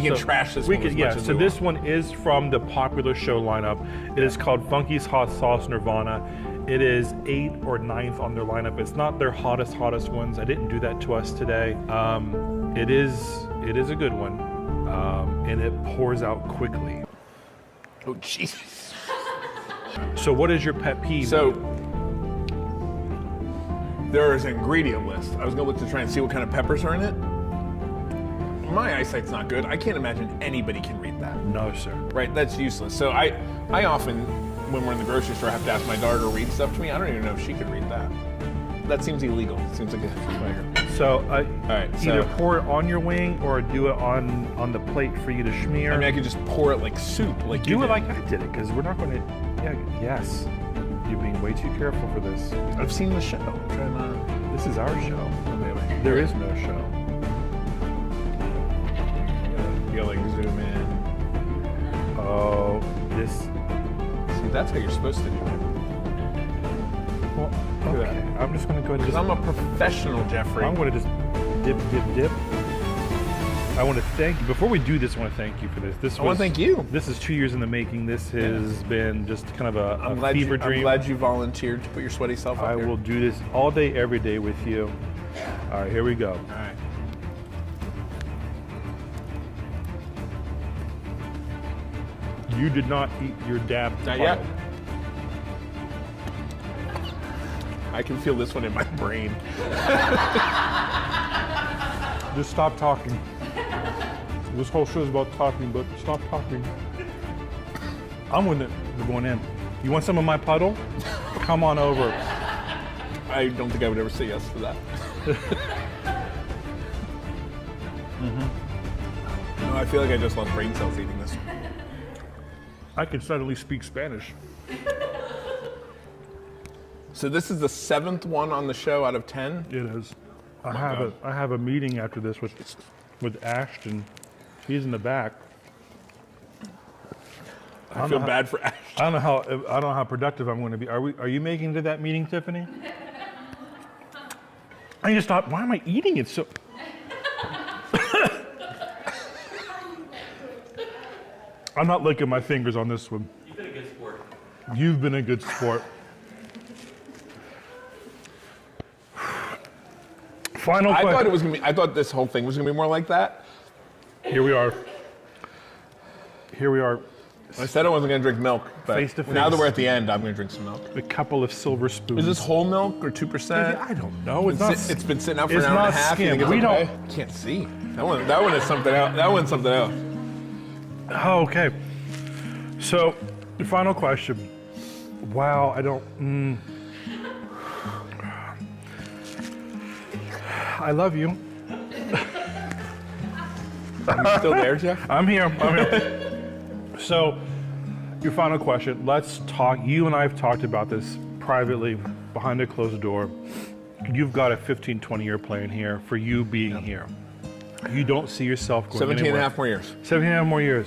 can trash this one as much as we this one is from the popular show lineup. It is called Funky's Hot Sauce Nirvana. It is 8th or 9th on their lineup. It's not their hottest ones. I didn't do that to us today. It is a good one, and it pours out quickly. Oh, Jesus. So what is your pet peeve? So there is an ingredient list. I was going to look to try and see what kind of peppers are in it. My eyesight's not good. I can't imagine anybody can read that. No, sir. Right, that's useless. So I often, when we're in the grocery store, have to ask my daughter to read stuff to me. I don't even know if she could read that. That seems illegal. It seems like a flagrant. So all right, either pour it on your wing or do it on the plate for you to schmear. I mean, I could just pour it like soup. Like do it like I did it, because we're not going to. Yes. You're being way too careful for this. I've seen the show. I'm trying to. This is our show. There is no show. You gotta like zoom in. Oh, this. See, that's how you're supposed to do it. Well, okay. I'm just going to go ahead and because I'm a professional, Jeffrey. I'm going to just dip. I want to thank you. Before we do this, I want to thank you for this. I want to thank you. This is 2 years in the making. This has been just kind of a fever dream. I'm glad you volunteered to put your sweaty self out here. I will do this all day, every day with you. All right, here we go. All right. You did not eat your dab. Not yet. I can feel this one in my brain. Just stop talking. This whole show is about talking, but stop talking. I'm with it. We're going in. You want some of my puddle? Come on over. I don't think I would ever say yes to that. No, I feel like I just lost brain cells eating this. I can suddenly speak Spanish. So this is the 7th one on the show out of 10? It is. I have a meeting after this with Ashton. He's in the back. I feel bad for Ashton. I don't know how productive I'm going to be. Are you making it to that meeting, Tiffany? I just thought, why am I eating it so? I'm not licking my fingers on this one. You've been a good sport. You've been a good sport. Final question. I thought it was gonna be. I thought this whole thing was gonna be more like that. Here we are. Here we are. I said I wasn't gonna drink milk, but Face to face. now that we're at the end, I'm gonna drink some milk. A couple of silver spoons. Is this whole milk or 2%? I don't know. It's not. It's been sitting out for it's an hour and not a half. You skim. think it's We okay? don't. Can't see. That one is something else. That one's something else. Oh, okay. So, the final question. Wow, I don't. I love you. Are you still there, Jeff? I'm here. So, your final question. Let's talk. You and I have talked about this privately behind a closed door. You've got a 15, 20-year plan here for you being here. You don't see yourself going 17 anywhere. and a half more years. 17 and a half more years.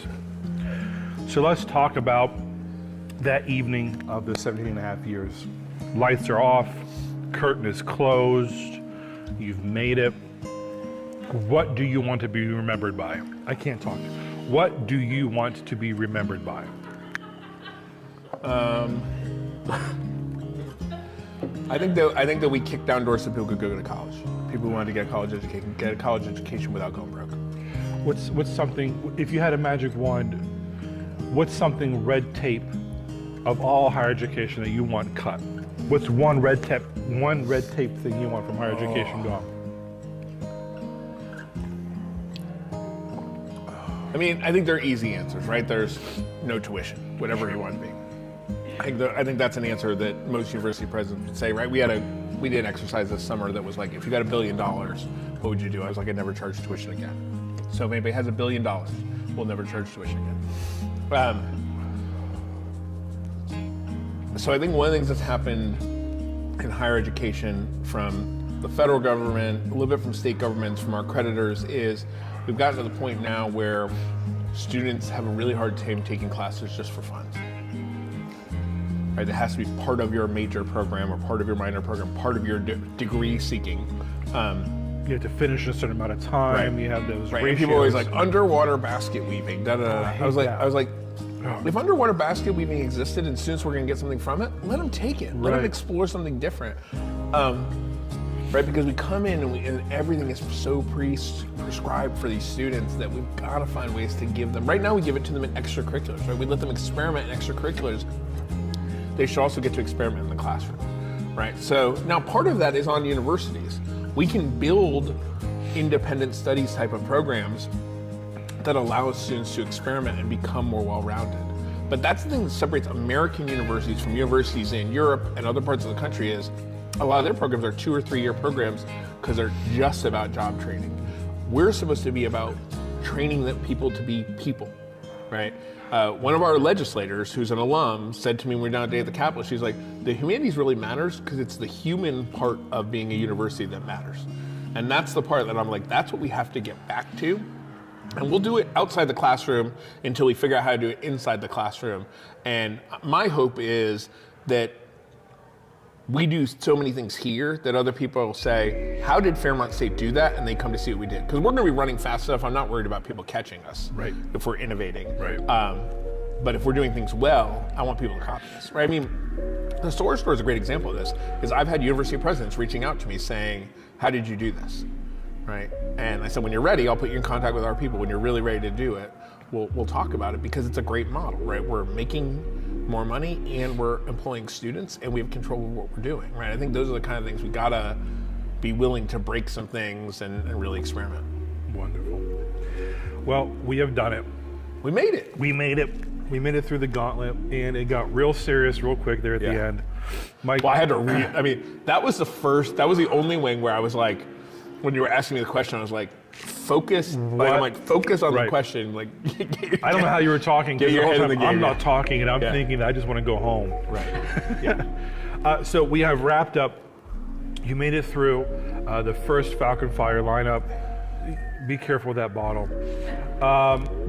So let's talk about that evening of the 17 and a half years. Lights are off, curtain is closed, you've made it. What do you want to be remembered by? I can't talk. What do you want to be remembered by? I think that we kicked down doors so people could go to college. People who wanted to get a college education without going broke. What's something, if you had a magic wand, what's something red tape of all higher education that you want cut? What's one red tape thing you want from higher education gone? I mean, I think there are easy answers, right? There's no tuition, whatever you want to be. I think that's an answer that most university presidents would say, right? We did an exercise this summer that was like, if you got $1 billion, what would you do? I was like, I'd never charge tuition again. So if anybody has $1 billion, we'll never charge tuition again. So I think one of the things that's happened in higher education from the federal government, a little bit from state governments, from our creditors, is we've gotten to the point now where students have a really hard time taking classes just for fun. Right? It has to be part of your major program or part of your minor program, part of your degree seeking. You have to finish a certain amount of time. Right. You have those right. ratios. And people always like underwater basket weaving. Da, da, da. I was like, if underwater basket weaving existed and students were going to get something from it, let them take it. Let them explore something different. Right? Because we come in and everything is so prescribed for these students that we've got to find ways to give them. Right now, we give it to them in extracurriculars. Right? We let them experiment in extracurriculars. They should also get to experiment in the classroom. Right? So now part of that is on universities. We can build independent studies type of programs that allow students to experiment and become more well-rounded. But that's the thing that separates American universities from universities in Europe and other parts of the country is a lot of their programs are 2 or 3 year programs because they're just about job training. We're supposed to be about training people to be people, right? One of our legislators, who's an alum, said to me when we were down at Day at the Capitol, she's like, the humanities really matters because it's the human part of being a university that matters. And that's the part that I'm like, that's what we have to get back to. And we'll do it outside the classroom until we figure out how to do it inside the classroom. And my hope is that we do so many things here that other people will say, how did Fairmont State do that? And they come to see what we did. Because we're going to be running fast enough. I'm not worried about people catching us if we're innovating. Right. But if we're doing things well, I want people to copy us. Right? I mean, the Storage Store is a great example of this. Because I've had university presidents reaching out to me saying, how did you do this? Right? And I said, when you're ready, I'll put you in contact with our people. When you're really ready to do it, we'll talk about it because it's a great model, right? We're making more money and we're employing students and we have control of what we're doing, right? I think those are the kind of things we gotta be willing to break some things and really experiment. Wonderful. Well, we have done it. We made it. We made it. We made it through the gauntlet and it got real serious real quick there at the end. Mike, well, I had to I mean, that was the only wing where I was like, when you were asking me the question, I was like, focus. Like, I'm like, focus on the question. Like, I don't know how you were talking. Get your head in the game. I'm not talking, and I'm thinking that I just want to go home. Right. Yeah. So we have wrapped up. You made it through the first Falcon Fire lineup. Be careful with that bottle.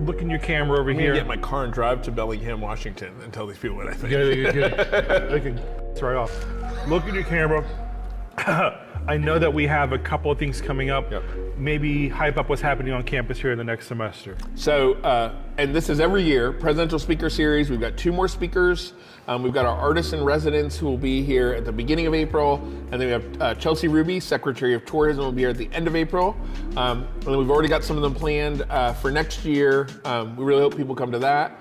Look in your camera over here. I'm gonna get my car and drive to Bellingham, Washington, and tell these people what I think. Good. It's right off. Look in your camera. I know that we have a couple of things coming up. Maybe hype up what's happening on campus here in the next semester. So, and this is every year, Presidential Speaker Series. We've got 2 more speakers. We've got our artists in residence who will be here at the beginning of April. And then we have Chelsea Ruby, Secretary of Tourism, will be here at the end of April. And then we've already got some of them planned for next year. We really hope people come to that.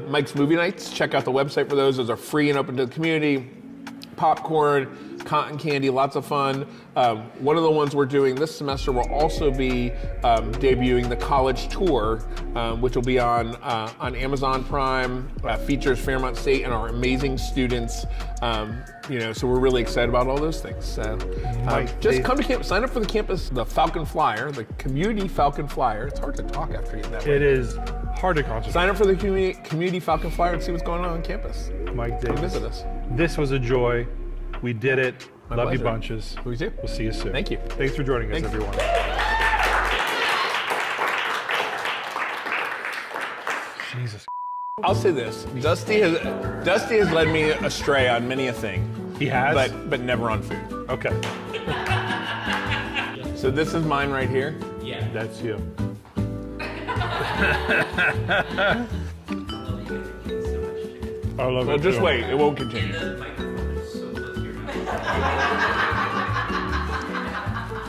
Mike's Movie Nights, check out the website for those. Those are free and open to the community. Popcorn, cotton candy, lots of fun. One of the ones we're doing this semester will also be debuting the college tour, which will be on Amazon Prime. Features Fairmont State and our amazing students. So we're really excited about all those things. Just come to campus, sign up for the campus, the Falcon Flyer, the Community Falcon Flyer. It's hard to talk after you that way. It is hard to concentrate. Sign up for the Community Falcon Flyer and see what's going on campus. Mike Davis. Visit us. This was a joy. We did it. My Love pleasure. you bunches. We do. We'll see you soon. Thank you. Thanks for joining us, everyone. Jesus. I'll say this: Dusty has led me astray on many a thing. He has, but never on food. Okay. So this is mine right here. Yeah. That's you. I love it. Well, just too. wait. It won't continue.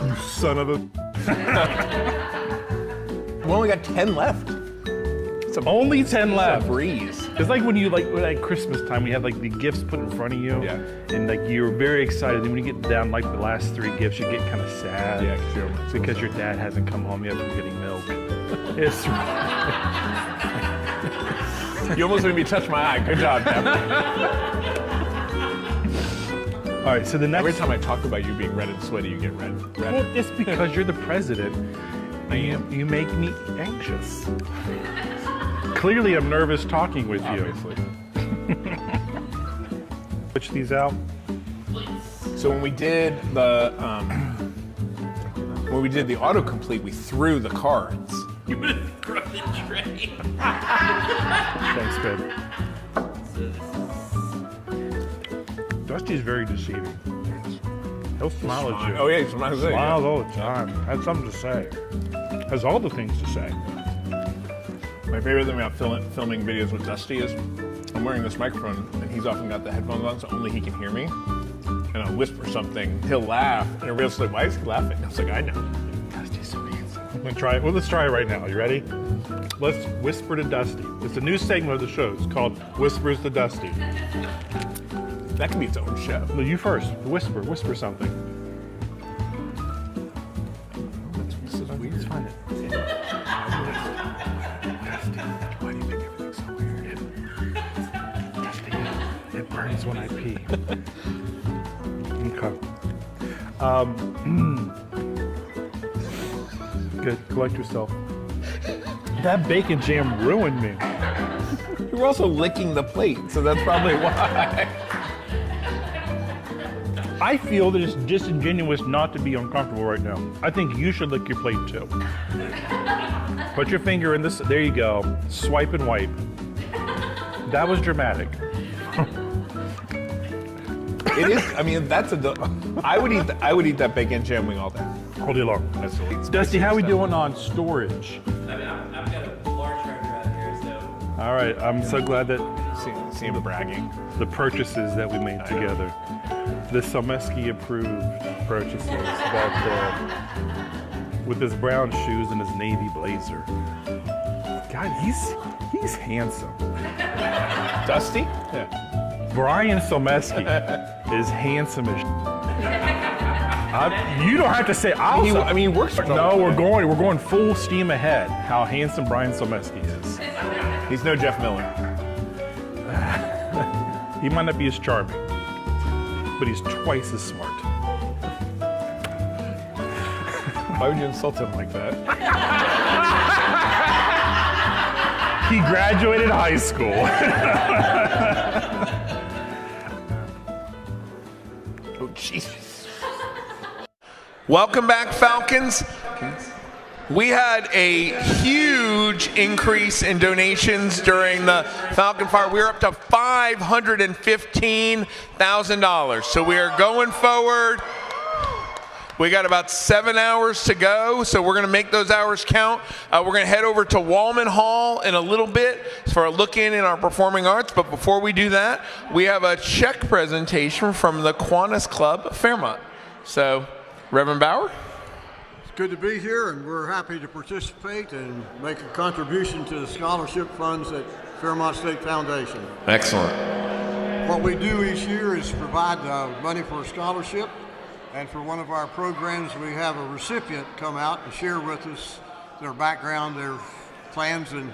You son of a. We only got 10 left. Only 10 left. It's a breeze. It's like when you at Christmas time, we have like the gifts put in front of you. Yeah. And like you're very excited. Then when you get down like the last 3 gifts, you get kind of sad. Yeah, because your dad hasn't come home yet from getting milk. It's. You almost made me touch my eye. Good job, Jeff. All right, so the next. Every time I talk about you being red and sweaty, you get red. Well, it's because you're the president. I am. You make me anxious. Clearly, I'm nervous talking with you. Switch these out. So when we did the autocomplete, we threw the cards. You would have thrown the tray. Thanks, babe. Dusty's very deceiving. He'll smile at you. Oh yeah, he smiles at you. Smiles all the time. Has something to say. Has all the things to say. My favorite thing about filming videos with Dusty is I'm wearing this microphone and he's often got the headphones on so only he can hear me. And I'll whisper something, he'll laugh, and everybody's like, why is he laughing? I was like, I know. Dusty's so handsome. I'm gonna try it. Well, let's try it right now. You ready? Let's whisper to Dusty. It's a new segment of the show. It's called Whispers to Dusty. That could be its own show. No, you first. Whisper something. This is weird. Let's find it. Why do you make everything so weird? Dusty, it burns when I pee. Okay. Good. Collect yourself. That bacon jam ruined me. You were also licking the plate, so that's probably why. I feel that it's disingenuous not to be uncomfortable right now. I think you should lick your plate too. Put your finger in this. There you go. Swipe and wipe. That was dramatic. It is. I mean, that's I would eat that bacon jam wing all day. All day long. Dusty, how are we doing on storage? I've got a large charger out here, so. All right. I'm so glad that see him bragging. The purchases that we made together. The Someski approved purchases that with his brown shoes and his navy blazer. God, he's handsome. Dusty? Yeah. Brian Someski is handsome as you don't have to say. He works for. No, we're going full steam ahead. How handsome Brian Someski is. He's no Jeff Miller. He might not be as charming, but he's twice as smart. Why would you insult him like that? He graduated high school. Oh, Jesus. Welcome back, Falcons. We had a huge increase in donations during the Falcon Fire. We're up to $515,000. So we are going forward. We got about 7 hours to go, so we're going to make those hours count. We're going to head over to Wallman Hall in a little bit for a look in our performing arts. But before we do that, we have a check presentation from the Kiwanis Club of Fairmont. So, Reverend Bauer? It's good to be here, and we're happy to participate and make a contribution to the scholarship funds at Fairmont State Foundation. Excellent. What we do each year is provide money for a scholarship, and for one of our programs we have a recipient come out and share with us their background, their plans, and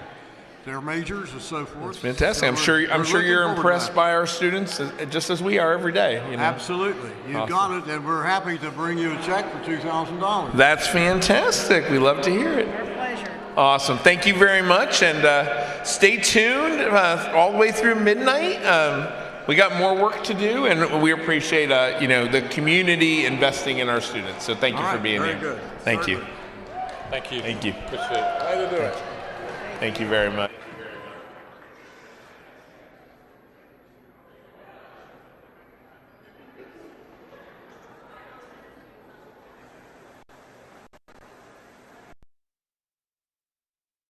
their majors and so forth. That's fantastic. So I'm sure you're impressed by our students just as we are every day. You know? Absolutely. You've got it, and we're happy to bring you a check for $2,000. That's fantastic. We love to hear it. Our pleasure. Awesome. Thank you very much, and stay tuned all the way through midnight. We got more work to do, and we appreciate the community investing in our students. So thank you for being here. Very good. Thank you. Thank you. Thank you. Appreciate it. Way to do it. Thank you very much.